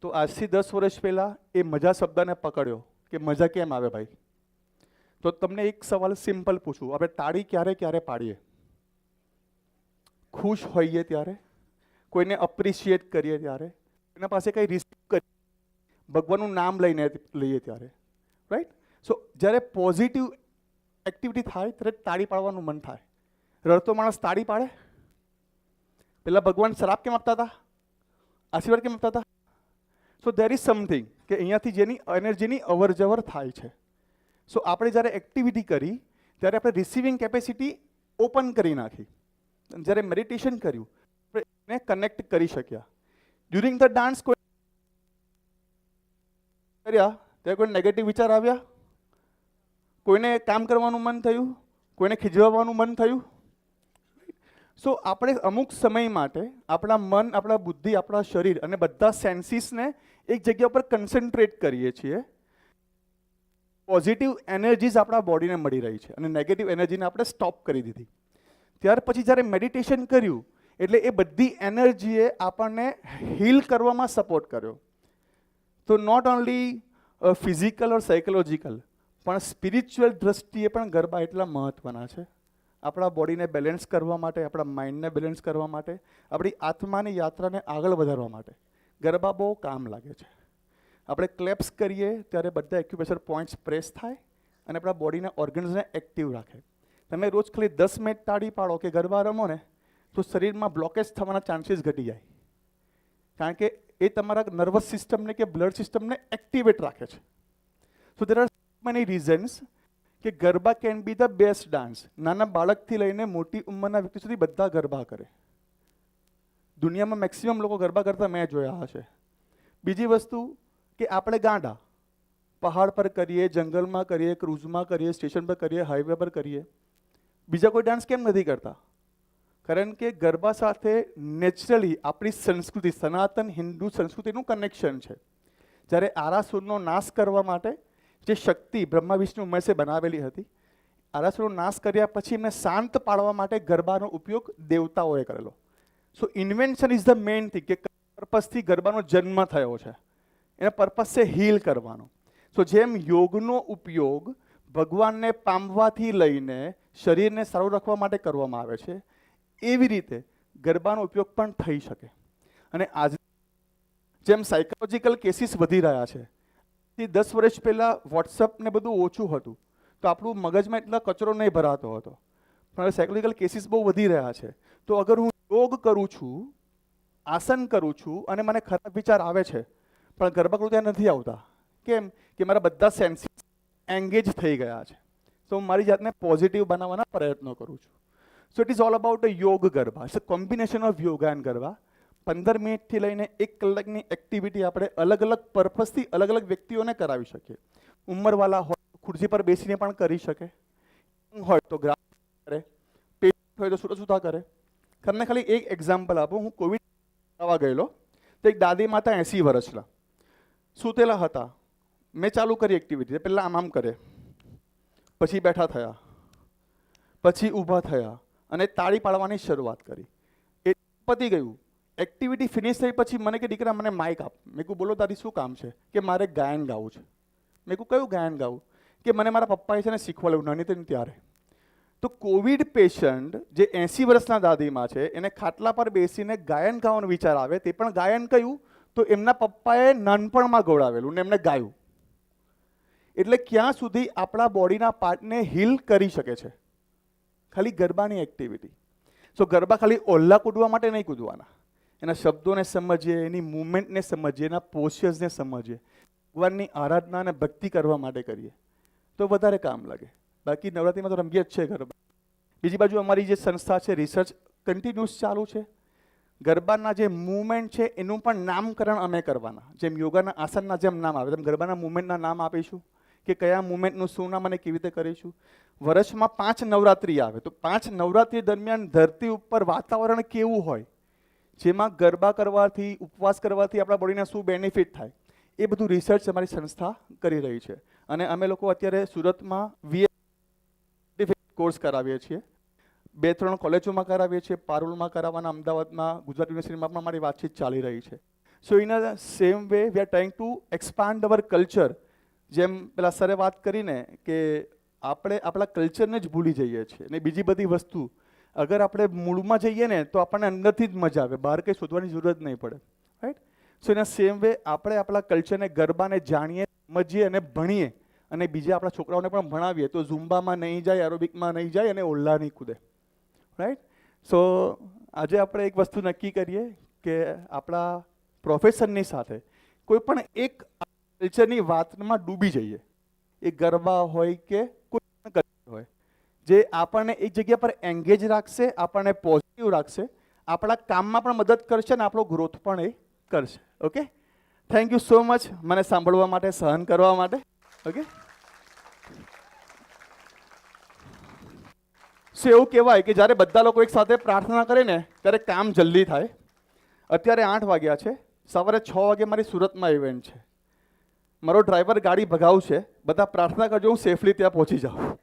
તો આજથી 10 વર્ષ પહેલાં એ મજા શબ્દને પકડ્યો કે મજા કેમ આવે ભાઈ. તો તમને એક સવાલ સિમ્પલ પૂછું, આપણે તાળી ક્યારે ક્યારે પાડીએ? ખુશ હોઈએ ત્યારે, કોઈને અપ્રિશિએટ કરીએ ત્યારે, કોઈના પાસે કંઈ રિસીવ કરીએ, ભગવાનનું નામ લઈને લઈએ ત્યારે, રાઈટ. સો જ્યારે પોઝિટિવ એક્ટિવિટી થાય ત્યારે તાળી પાડવાનું મન થાય. રડતો માણસ તાળી પાડે? પેલા ભગવાન શ્રાપ કેમ આપતા હતા, આશીર્વાદ કેમ આપતા હતા? સો દેર ઇઝ સમથિંગ કે અહીંયાથી જેની એનર્જીની અવર જવર થાય છે. સો આપણે જ્યારે એક્ટિવિટી કરી ત્યારે આપણે રિસીવિંગ કેપેસિટી ઓપન કરી નાખી. જ્યારે મેડિટેશન કર્યું આપણે એને કનેક્ટ કરી શક્યા. ડ્યુરિંગ ધ ડાન્સ કોઈ કર્યા ત્યારે કોઈ નેગેટિવ વિચાર આવ્યા? કોઈને કામ કરવાનું મન થયું? કોઈને ખીજવવાનું મન થયું? સો આપણે અમુક સમય માટે આપણા મન, આપણા બુદ્ધિ, આપણા શરીર અને બધા સેન્સીસને એક જગ્યા પર કન્સન્ટ્રેટ કરીએ છીએ. પોઝિટિવ એનર્જીઝ આપણા બોડીને મળી રહી છે અને નેગેટિવ એનર્જીને આપણે સ્ટોપ કરી દીધી. ત્યાર પછી જ્યારે મેડિટેશન કર્યું એટલે એ બધી એનર્જીએ આપણને હીલ કરવામાં સપોર્ટ કર્યો. તો not only physical or psychological પણ સ્પિરિચ્યુઅલ દ્રષ્ટિએ પણ ગરબા એટલા મહત્ત્વના છે. આપણા બોડીને બેલેન્સ કરવા માટે, આપણા માઇન્ડને બેલેન્સ કરવા માટે, આપણી આત્માની યાત્રાને આગળ વધારવા માટે ગરબા બહુ કામ લાગે છે. આપણે ક્લેપ્સ કરીએ ત્યારે બધા એક્યુપ્રેશર પોઈન્ટ્સ પ્રેસ થાય અને આપણા બોડીના ઓર્ગન્સને એક્ટિવ રાખે. તમે રોજ ખાલી 10 મિનિટ તાળી પાડો કે ગરબા રમો ને તો શરીરમાં બ્લોકેજ થવાના ચાન્સીસ ઘટી જાય. કારણ કે એ તમારા નર્વસ સિસ્ટમને કે બ્લડ સિસ્ટમને એક્ટિવેટ રાખે છે. સો દેર આર મેની રીઝન્સ કે garba can be the best dance. નાના બાળકથી લઈને મોટી ઉંમરના વ્યક્તિ સુધી બધા ગરબા કરે. દુનિયામાં મેક્સિમમ લોકો ગરબા કરતા મેં જોયા હશે. બીજી વસ્તુ કે આપણે ગાંડા, પહાડ પર કરીએ, જંગલમાં કરીએ, ક્રૂઝમાં કરીએ, સ્ટેશન પર કરીએ, હાઈવે પર કરીએ. બીજા કોઈ ડાન્સ કેમ નથી કરતા? કારણ કે ગરબા સાથે નેચરલી આપણી સંસ્કૃતિ, સનાતન હિન્દુ સંસ્કૃતિનું કનેક્શન છે. જ્યારે આરાસુરનો નાશ કરવા માટે જે શક્તિ બ્રહ્મા વિષ્ણુ મહેશે બનાવેલી હતી, આરાસુરનો નાશ કર્યા પછી એમને શાંત પાડવા માટે ગરબાનો ઉપયોગ દેવતાઓએ કરેલો. So invention is the main thing કે પર્પઝથી ગરબાનો જન્મ થયો છે. એના પર્પઝ છે હીલ કરવાનો. સો જેમ યોગનો ઉપયોગ ભગવાનને પામવાથી લઈને શરીરને સારું રાખવા માટે કરવામાં આવે છે, એવી રીતે ગરબાનો ઉપયોગ પણ થઈ શકે. અને આજ જેમ સાયકોલોજીકલ કેસીસ વધી રહ્યા છે, 10 વર્ષ પહેલાં વોટ્સઅપ ને બધું ઓછું હતું તો આપણું મગજમાં એટલો કચરો નહીં ભરાતો હતો, પણ હવે સાયકોલોજીકલ કેસીસ બહુ વધી રહ્યા છે. તો અગર હું યોગ કરું છું, આસન કરું છું અને મને ખરાબ વિચાર આવે છે, પણ ગરબા કરું ત્યાં નથી આવતા. કેમ કે મારા બધા સેન્સીસ એંગેજ થઈ ગયા છે. તો હું મારી જાતને પોઝિટિવ બનાવવાના પ્રયત્નો કરું છું. So it is all about a yog garba. It's a combination of yoga and garba. 15 મિનિટથી લઈને 1 કલાકની એક્ટિવિટી આપણે અલગ અલગ પર્પઝથી અલગ અલગ વ્યક્તિઓને કરાવી શકીએ. ઉંમરવાળા હોય ખુરશી પર બેસીને પણ કરી શકે, હોય તો ગ્રાફ કરે, પેશન્ટ હોય તો સુતા કરે. તમને ખાલી એક એક્ઝામ્પલ આપું. હું કોવિડ આવવા ગયેલો તો એક દાદી માતા 80 વર્ષના સૂતેલા હતા. મેં ચાલુ કરી એક્ટિવિટી. પહેલાં આમ કરે, પછી બેઠા થયા, પછી ઊભા થયા અને તાળી પાડવાની શરૂઆત કરી. એ પતી ગયું. એક્ટિવિટી ફિનિશ થઈ પછી મને કે દીકરા મને માઇક આપ. મેં કહું બોલો તારી શું કામ છે? કે મારે ગાયન ગાવું છે. મેં કહું કયું ગાયન ગાવું? કે મને મારા પપ્પાએ છે ને શીખવાડ્યું નાની હતી ત્યારે. તો કોવિડ પેશન્ટ જે 80 વર્ષના દાદીમાં છે, એને ખાટલા પર બેસીને ગાયન ગાવાનો વિચાર આવે, તે પણ ગાયન કયું તો એમના પપ્પાએ નાનપણમાં ગવડાવેલું ને એમને ગાયું. એટલે ક્યાં સુધી આપણા બોડીના પાર્ટને હીલ કરી શકે છે ખાલી ગરબાની એક્ટિવિટી. સો ગરબા ખાલી ઓલ્લા કૂદવા માટે નહીં કૂદવાના, એના શબ્દોને સમજીએ, એની મૂવમેન્ટને સમજીએ, એના પોસ્ચર્સને સમજીએ, ભગવાનની આરાધના અને ભક્તિ કરવા માટે કરીએ તો વધારે કામ લાગે. બાકી નવરાત્રિમાં તો રમીએ જ છે ગરબા. બીજી બાજુ અમારી જે સંસ્થા છે, રિસર્ચ કન્ટિન્યુઅસ ચાલુ છે. ગરબાના જે મૂવમેન્ટ છે એનું પણ નામકરણ અમે કરવાના. જેમ યોગાના આસનના જેમ નામ આવે તેમ ગરબાના મૂવમેન્ટના નામ આપીશું કે કયા મૂવમેન્ટનું શું નામ અને કેવી રીતે કરીશું. વર્ષમાં 5 નવરાત્રિ આવે તો 5 નવરાત્રિ દરમિયાન ધરતી ઉપર વાતાવરણ કેવું હોય, જેમાં ગરબા કરવાથી, ઉપવાસ કરવાથી આપણા બોડીને શું બેનિફિટ થાય, એ બધું રિસર્ચ અમારી સંસ્થા કરી રહી છે. અને અમે લોકો અત્યારે સુરતમાં કોર્સ કરાવીએ છીએ, 2-3 કોલેજોમાં કરાવીએ છીએ, પારુલમાં કરાવવાના, અમદાવાદમાં, ગુજરાત યુનિવર્સિટીમાં પણ અમારી વાતચીત ચાલી રહી છે. So in a same way we are trying to expand our culture. જેમ પેલા સરે વાત કરીને કે આપણે આપણા કલ્ચરને જ ભૂલી જઈએ છીએ અને બીજી બધી વસ્તુ અગર આપણે મૂળમાં જઈએ ને તો આપણને અંદરથી જ મજા આવે, બહાર કંઈ શોધવાની જરૂરત નહીં પડે. Right? So in a same way આપણે આપણા કલ્ચરને, ગરબાને જાણીએ, સમજીએ અને ભણીએ અને બીજા આપણા છોકરાઓને પણ ભણાવીએ તો ઝુંબામાં નહીં જાય, એરોબિકમાં નહીં જાય અને ઓલ્લા નહીં કૂદે. રાઈટ? સો આજે આપણે એક વસ્તુ નક્કી કરીએ કે આપણા પ્રોફેશનની સાથે કોઈ પણ એક કલ્ચરની વાતમાં ડૂબી જઈએ. એ ગરબા હોય કે કોઈ પણ કલ્ચર હોય, જે આપણને એક જગ્યા પર એંગેજ રાખશે, આપણને પોઝિટિવ રાખશે, આપણા કામમાં પણ મદદ કરશે અને આપણો ગ્રોથ પણ એ કરશે. Okay, thank you so much મને સાંભળવા માટે, સહન કરવા માટે. ઓકે, સો એવું કહેવાય કે જ્યારે બધા લોકો એક સાથે પ્રાર્થના કરે ને ત્યારે કામ જલ્દી થાય. અત્યારે 8 વાગ્યા છે, સવારે 6 વાગે મારી સુરતમાં ઇવેન્ટ છે. મારો ડ્રાઈવર ગાડી ભગાવશે, બધા પ્રાર્થના કરજો હું સેફલી ત્યાં પહોંચી જાઉં.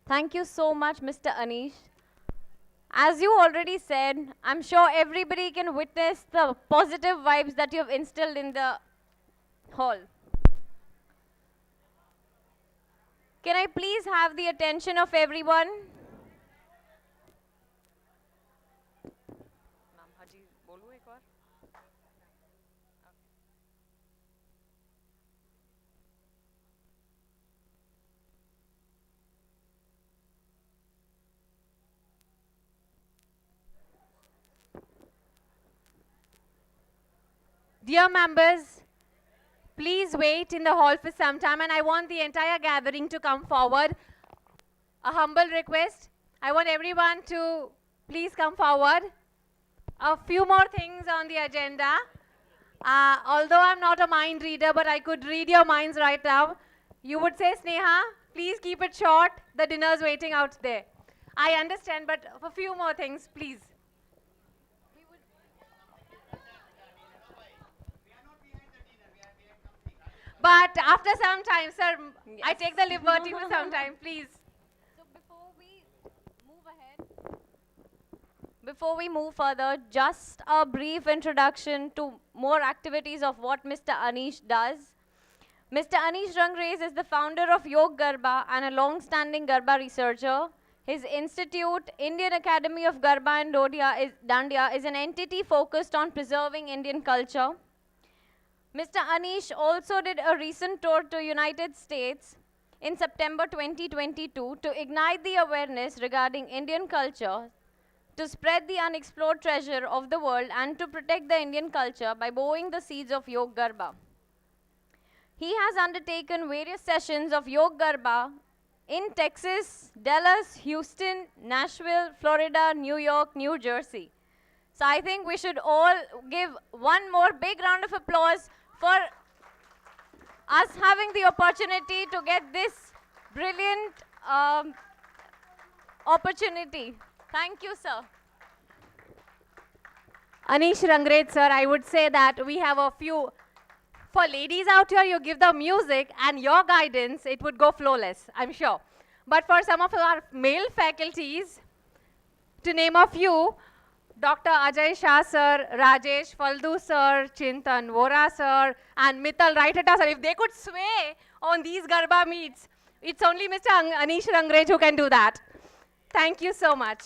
Thank you so much, Mr. Anish. As you already said, I'm sure everybody can witness the positive vibes that you have instilled in the hall. Can I please have the attention of everyone? Dear members, please wait in the hall for some time and I want the entire gathering to come forward. A humble request. I want everyone to please come forward. A few more things on the agenda. Although I'm not a mind reader, but I could read your minds right now. You would say, Sneha, please keep it short. The dinner's waiting out there. I understand, but a few more things, please. But after some time, sir, I take the liberty for some time, please. Before we move further, just a brief introduction to more activities of what Mr. Anish does. Mr. Anish Rangrez is the founder of Yog Garba and a long-standing Garba researcher. His institute, Indian Academy of Garba and Dandiya, is an entity focused on preserving Indian culture. Mr. Anish also did a recent tour to United States in September 2022 to ignite the awareness regarding Indian culture, to spread the unexplored treasure of the world, and to protect the Indian culture by sowing the seeds of Yog Garba. He has undertaken various sessions of Yog Garba in Texas, Dallas, Houston, Nashville, Florida, New York, New Jersey. So I think we should all give one more big round of applause for us having the opportunity to get this brilliant opportunity. Thank you, sir. Anish Rangrez, sir, I would say that we have a few. For ladies out here, you give the music and your guidance, it would go flawless, I'm sure. But for some of our male faculties, to name a few, Dr. Ajay Shah sir, Rajesh Faldu sir, Chintan Vora sir, and Mittal Raitata sir, if they could sway on these Garba meets, it's only Mr. Anish Rangrez who can do that. Thank you so much.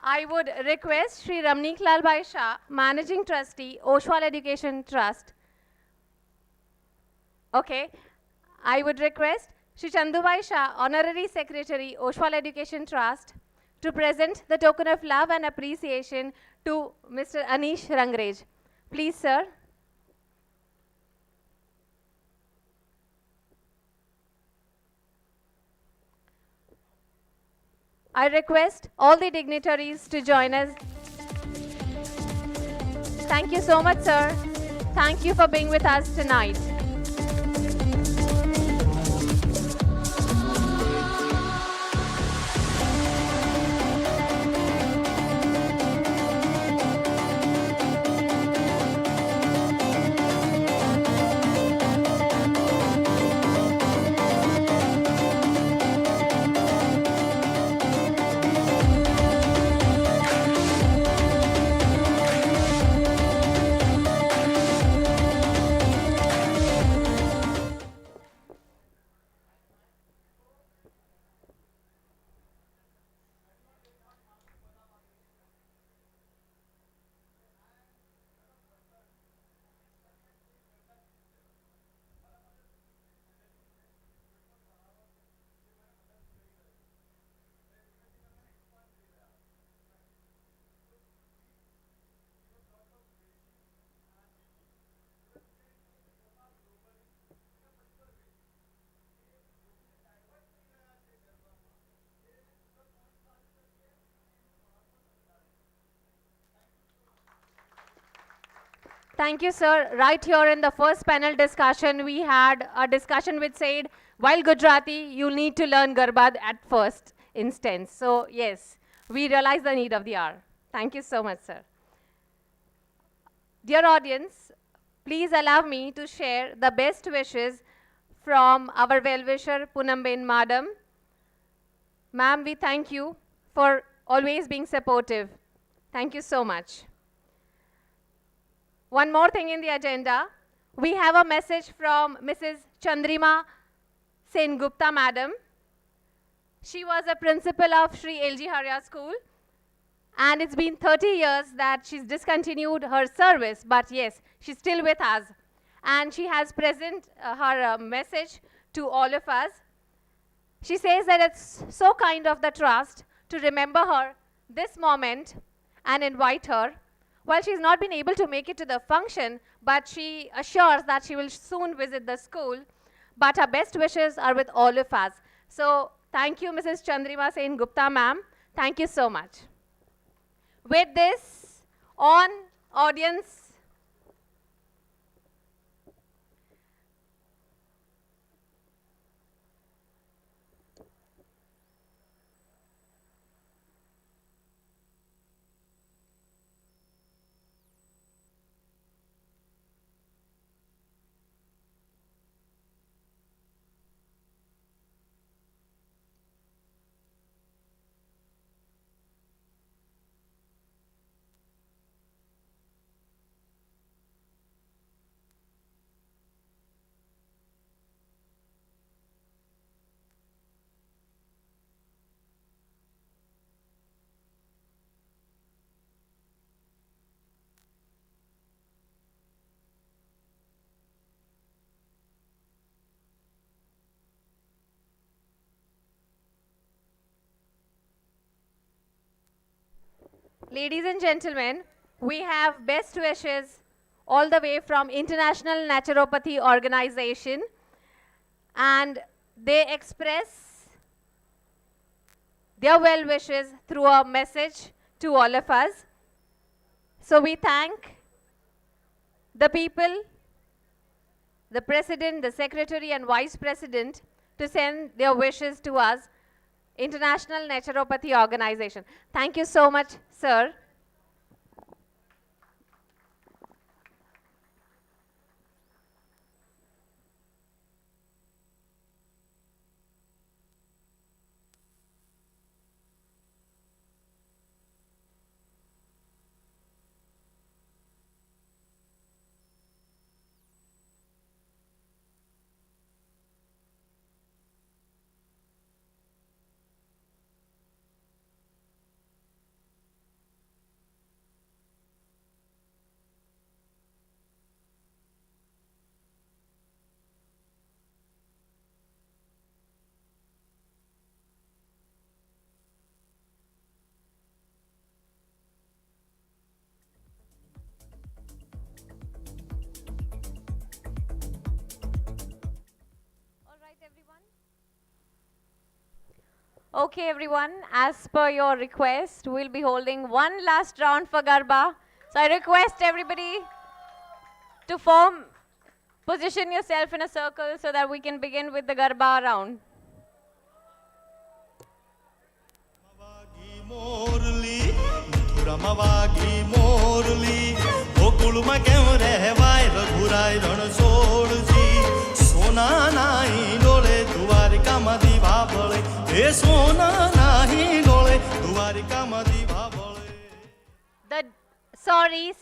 I would request Sri Ramneek Lal Bhai Shah, Managing Trustee, Oshwal Education Trust. Okay. I would request Sri Chandubai Shah, Honorary Secretary, Oshwal Education Trust, to present the token of love and appreciation to Mr. Anish Rangrez. Please, sir. I request all the dignitaries to join us. Thank you so much, sir. Thank you for being with us tonight. Thank you, sir. Right here in the first panel discussion, we had a discussion which said, while Gujarati, you need to learn Garba at first instance. So yes, we realize the need of the hour. Thank you so much, sir. Dear audience, please allow me to share the best wishes from our well-wisher, Poonamben Madam. Ma'am, we thank you for always being supportive. Thank you so much. One more thing in the agenda, we have a message from Mrs. Chandrima Sen Gupta Madam. She was a principal of Sri L.G. Harya School, and it's been 30 years that she's discontinued her service, but yes, she's still with us. And she has present her message to all of us. She says that it's so kind of the trust to remember her this moment and invite her. While she's not been able to make it to the function, but she assures that she will soon visit the school. But her best wishes are with all of us. So thank you, Mrs. Chandrima Sen Gupta, ma'am. Thank you so much. With this, on audience, ladies and gentlemen, we have best wishes all the way from International Naturopathy Organization, and they express their well wishes through a message to all of us. So we thank the people, the President, the Secretary and Vice President to send their wishes to us, International Naturopathy Organization. Thank you so much, sir. Okay, everyone, as per your request, we'll be holding one last round for Garba. So I request everybody to position yourself in a circle so that we can begin with the Garba round.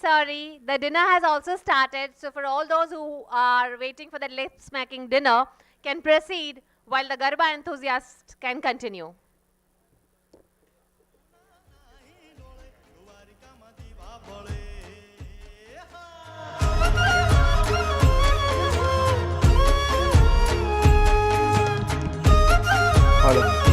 Sorry, the dinner has also started. So for all those who are waiting for the lip-smacking dinner, can proceed while the Garba enthusiasts can continue. Hello.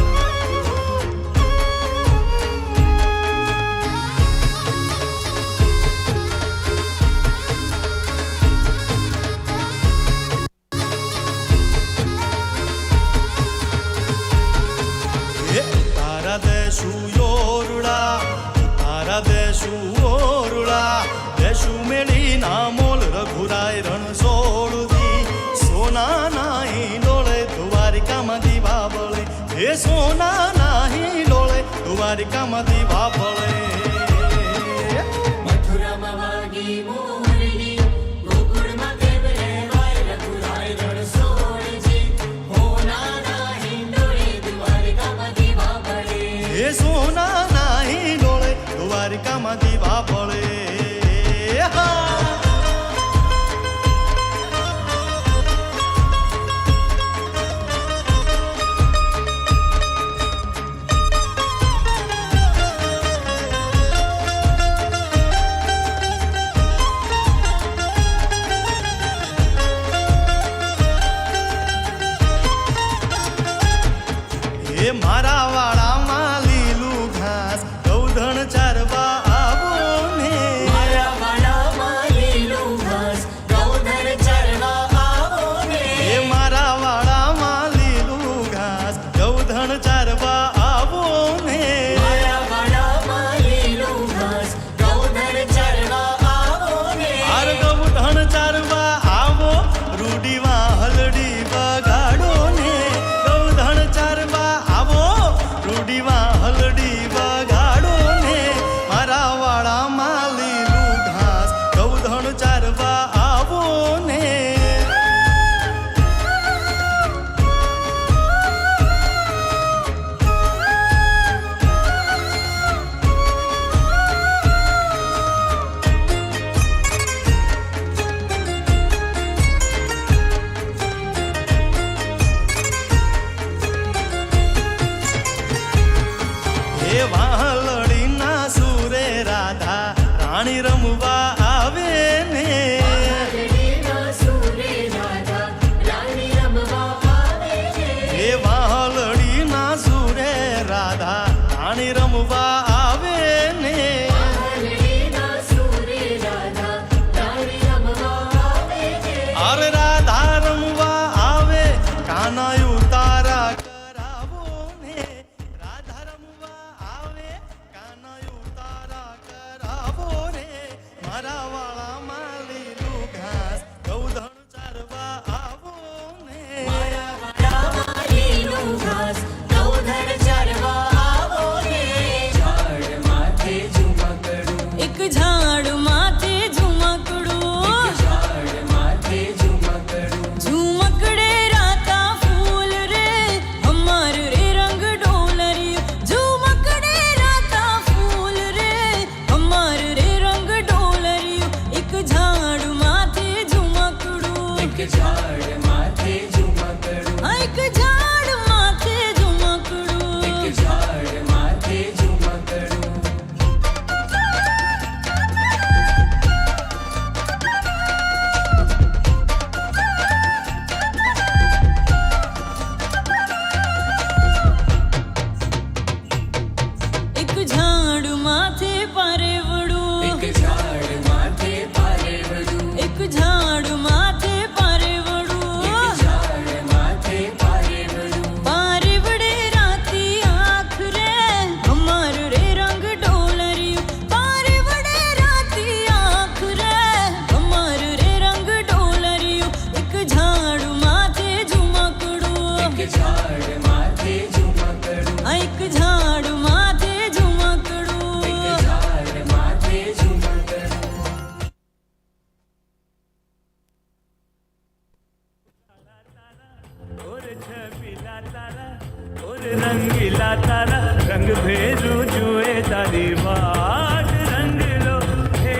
रंगीला तारा रंग भेजू जुए तारी वाट रंग लो हे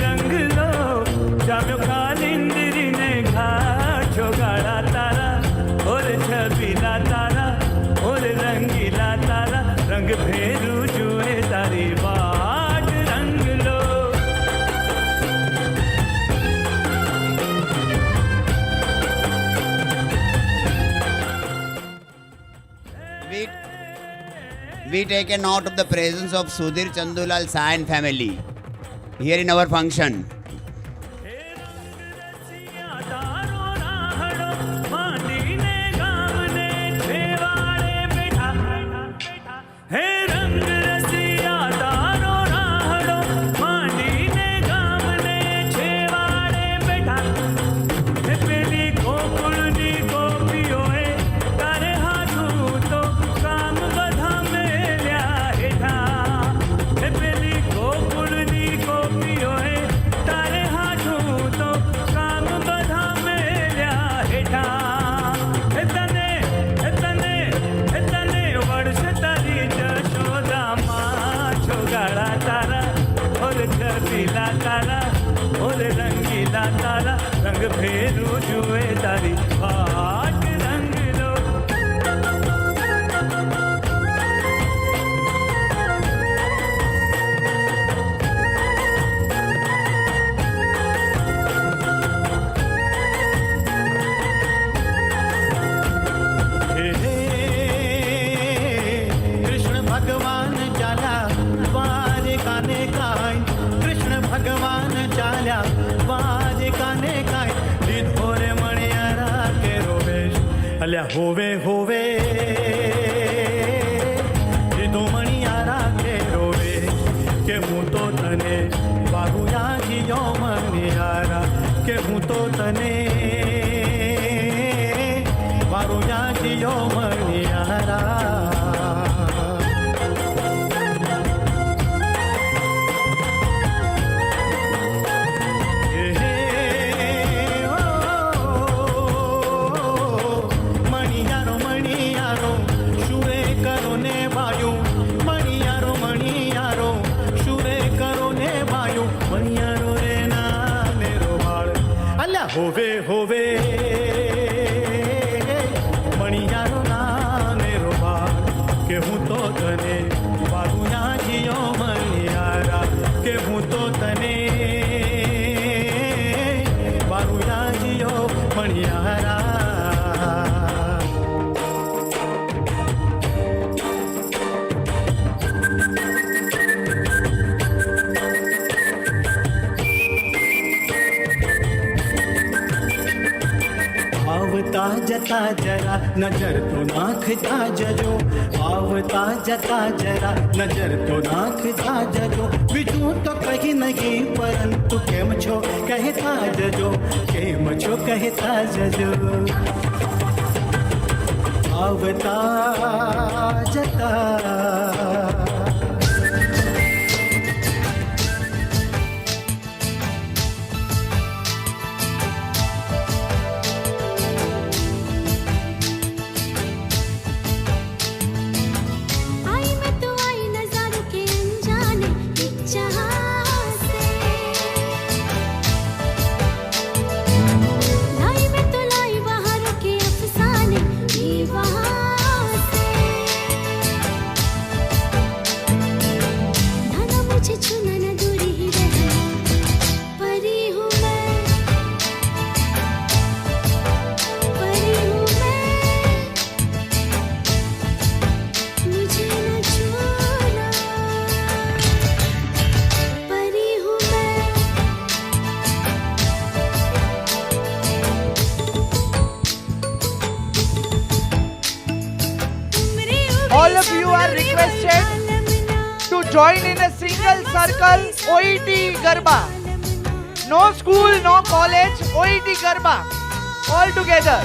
रंग लो जाम्यो कालिंदरी ने घाट जोगाड़ा तारा और छबीला तारा और रंगीला तारा रंग भेजू जुए तारी वाट रंग लो We take a note of the presence of Sudhir Chandulal Sai and family here in our function. रंग भेरू जुए तारी बाट रंग लो कृष्ण भगवान चाला वारे काने काय कृष्ण भगवान चाल्या वारे काने काय लिधोरे मणियारा के रोवेश अल्या होवे होवे लिधो मणियारा के रोवेश के हूँ तो तने बाहुया जियो मणियारा के हूँ तो तने बाहुया जियो मणियारा होवे होवे मणियारो नाने रोबा के हूँ तो तने बाबुया जियो मणियारा के हूँ तो तने बाबुया जियो मणियारा आवता जता जरा नजर तो नाखता जजो आवता जता जरा नजर तो नाखता जजो बिजू तो कहीं नहीं परंतु केम छो कहता जजो केम छो कहता जजो आवता जता All of you are requested to join in a single circle OET Garba. No school, no college, OET Garba. All together.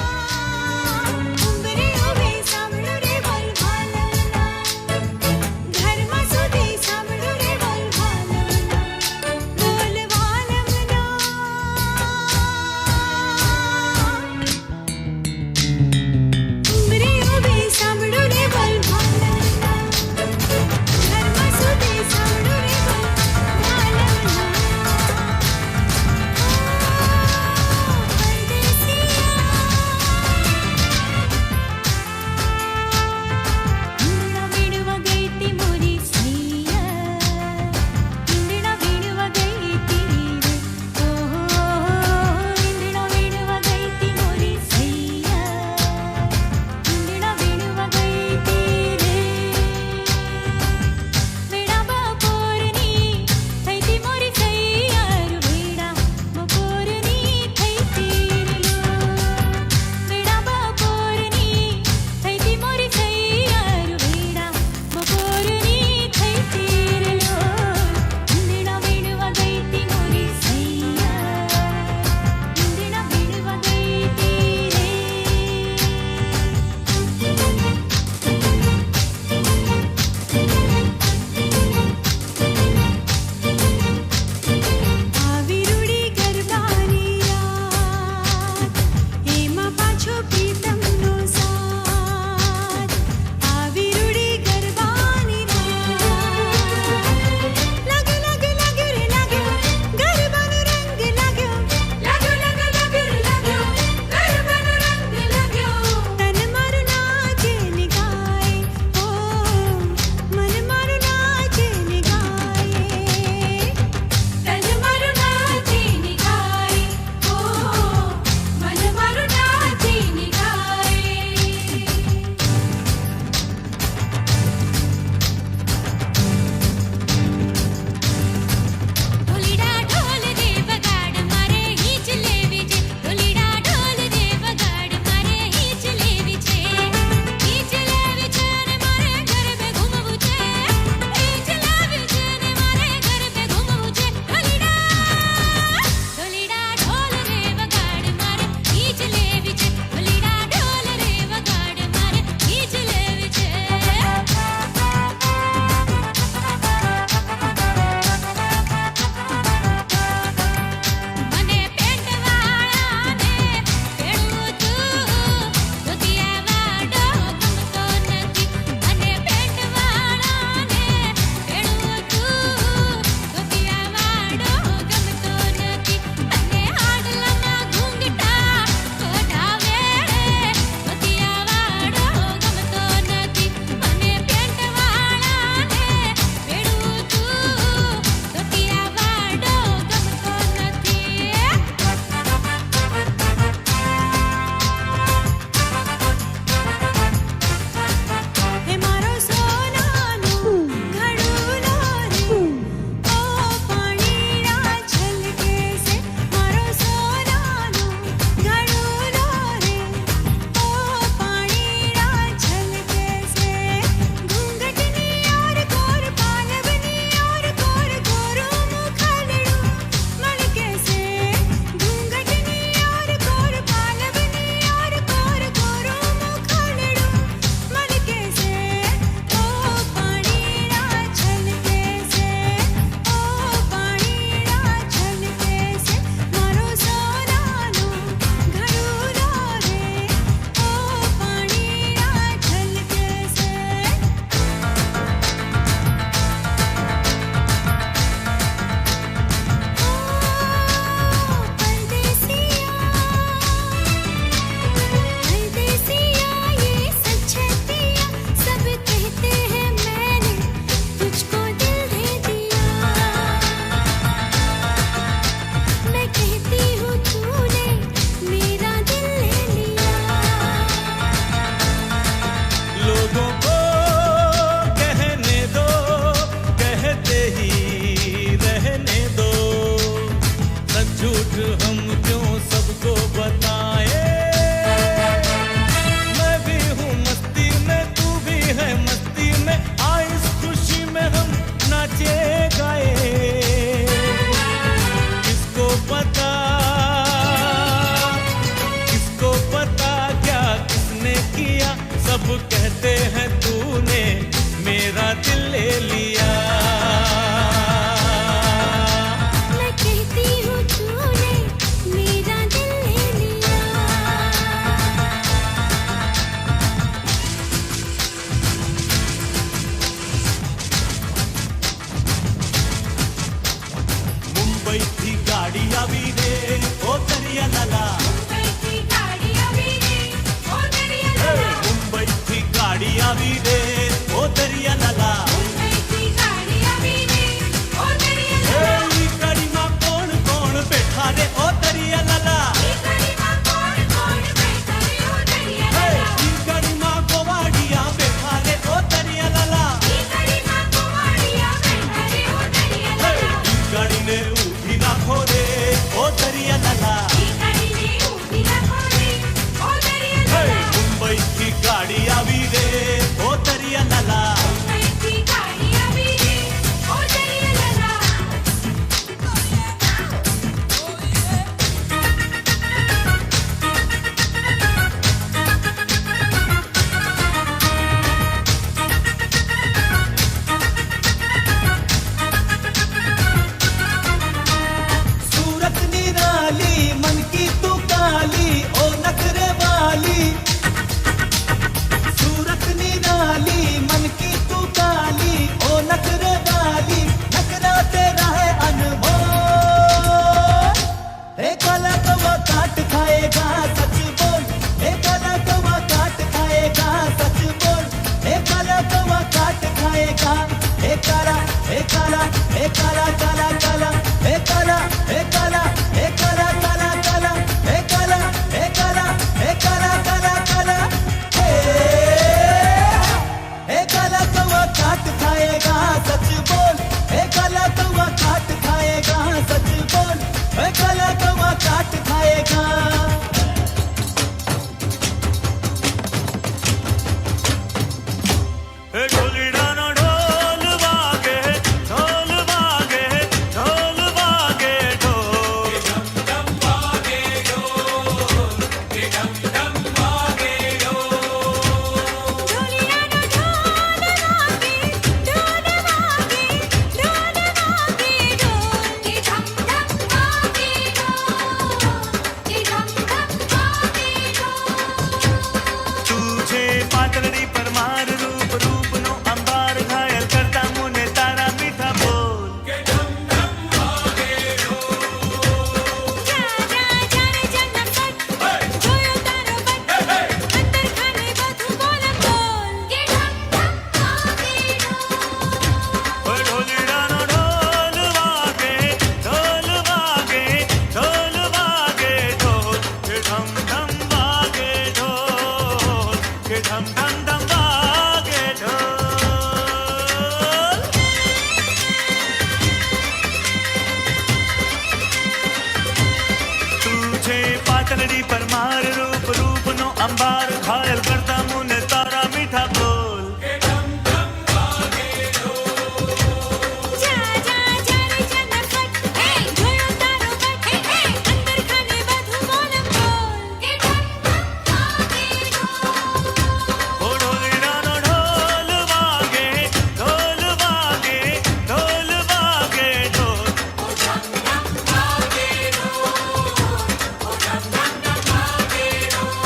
मेरा दिल ले लिया। मैं कहती हूँ तूने मेरा दिल ले लिया। मुंबई थी गाड़ी आवी रे ओ दरिया लाला। मुंबई की गाड़ी अभी रे ओ दरिया लाला। मुंबई थी गाड़ी आवी रे ओ दरिया लाला। मुंबई की गाड़ी अभी रे ओ दरिया लाला। ई गाड़ी में कौन कौन बैठा रे ओ दरिया लाला। ई गाड़ी में कौन कौन बैठा रे ओ दरिया लाला। ई गाड़ी में गोवाड़िया बैठा रे ओ दरिया लाला। ई गाड़ी में कुमारिया बैठा रे ओ दरिया लाला। ई गाड़ी ने उठी राखो रे ओ दरिया लाला। ई गाड़ी ने उठी रखो रे ओ दरिया लाला। मुंबई की गाड़ी आवी रे ओ दरिया लाला। मुंबई की गाड़ी अभी रे ओ दरिया लाला। सूरत निराली मन की तू काली ओ नखरे वाली। सूरत निराली मन की तू काली ओ नखरे वाली। नखरा तेरा है अनमोल। हे काला कौवा काट खाएगा सच बोल। हे काला कौवा काट खाएगा सच बोल। हे काला कौवा काट खाएगा। हे काला हे काला हे काला काला काला। हे काला हे काला हे काला काला काला। हे काला हे काला हे काला काला काला। हे काला कौवा काट खाएगा सच बोल। हे काला कौवा काट खाएगा सच बोल। हे काला कौवा काट खाएगा। ढोली डाना ढोल वागे ढोल वागे ढोल वागे ढोल। डम वागे ढोल डम डम वागे ढोल। ढोलिया ना ढोल वागे ढोल वागे ढोल वागे ढोल। के धम धम वागे ढोल। के धम धम वागे ढोल। तुझे पातळी परमार रूप रूप नो अंबार घायल करता मुने तारा मीठा बोल। के डम डम वागे ढोल। जा जा जाने जन्नत तक जोयो तारो बट अंदर खाने बधु बोल बोल। के धम धम वागे ढोल। ढोली डाना ढोल वागे ढोल वागे ढोल वागे ढोल। के ढम ढम वागे ढोल के ढम ढम ढम वागे ढोल। तुझे पातळी परमार रूप रूप नो अंबार घायल करता मुने तारा मीठा बोल। के ढम ढम वागे ढोल। जा जा जाने जन्नत तक जोयो तारो बट अंदर खाने बधु बोल बोल। के धम धम वागे ढोल। ढोली डाना ढोल वागे ढोल वागे ढोल वागे ढोल। धम धम वागे ढोल। धम धम वागे ढोल।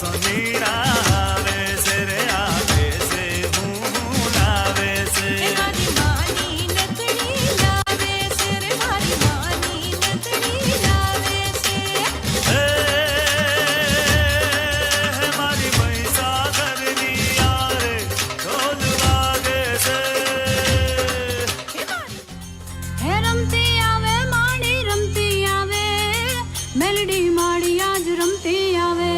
સોનીડા આવે છે રે આવે છે હું લાવે છે મારી માની નથણી લાવે છે રે મારી માની નથણી લાવે છે મારી મહીસાગરની યારે ઢોલ વાગે છે હે રમતી આવે માડી રમતી આવે મેલડી માડી આજ રમતી આવે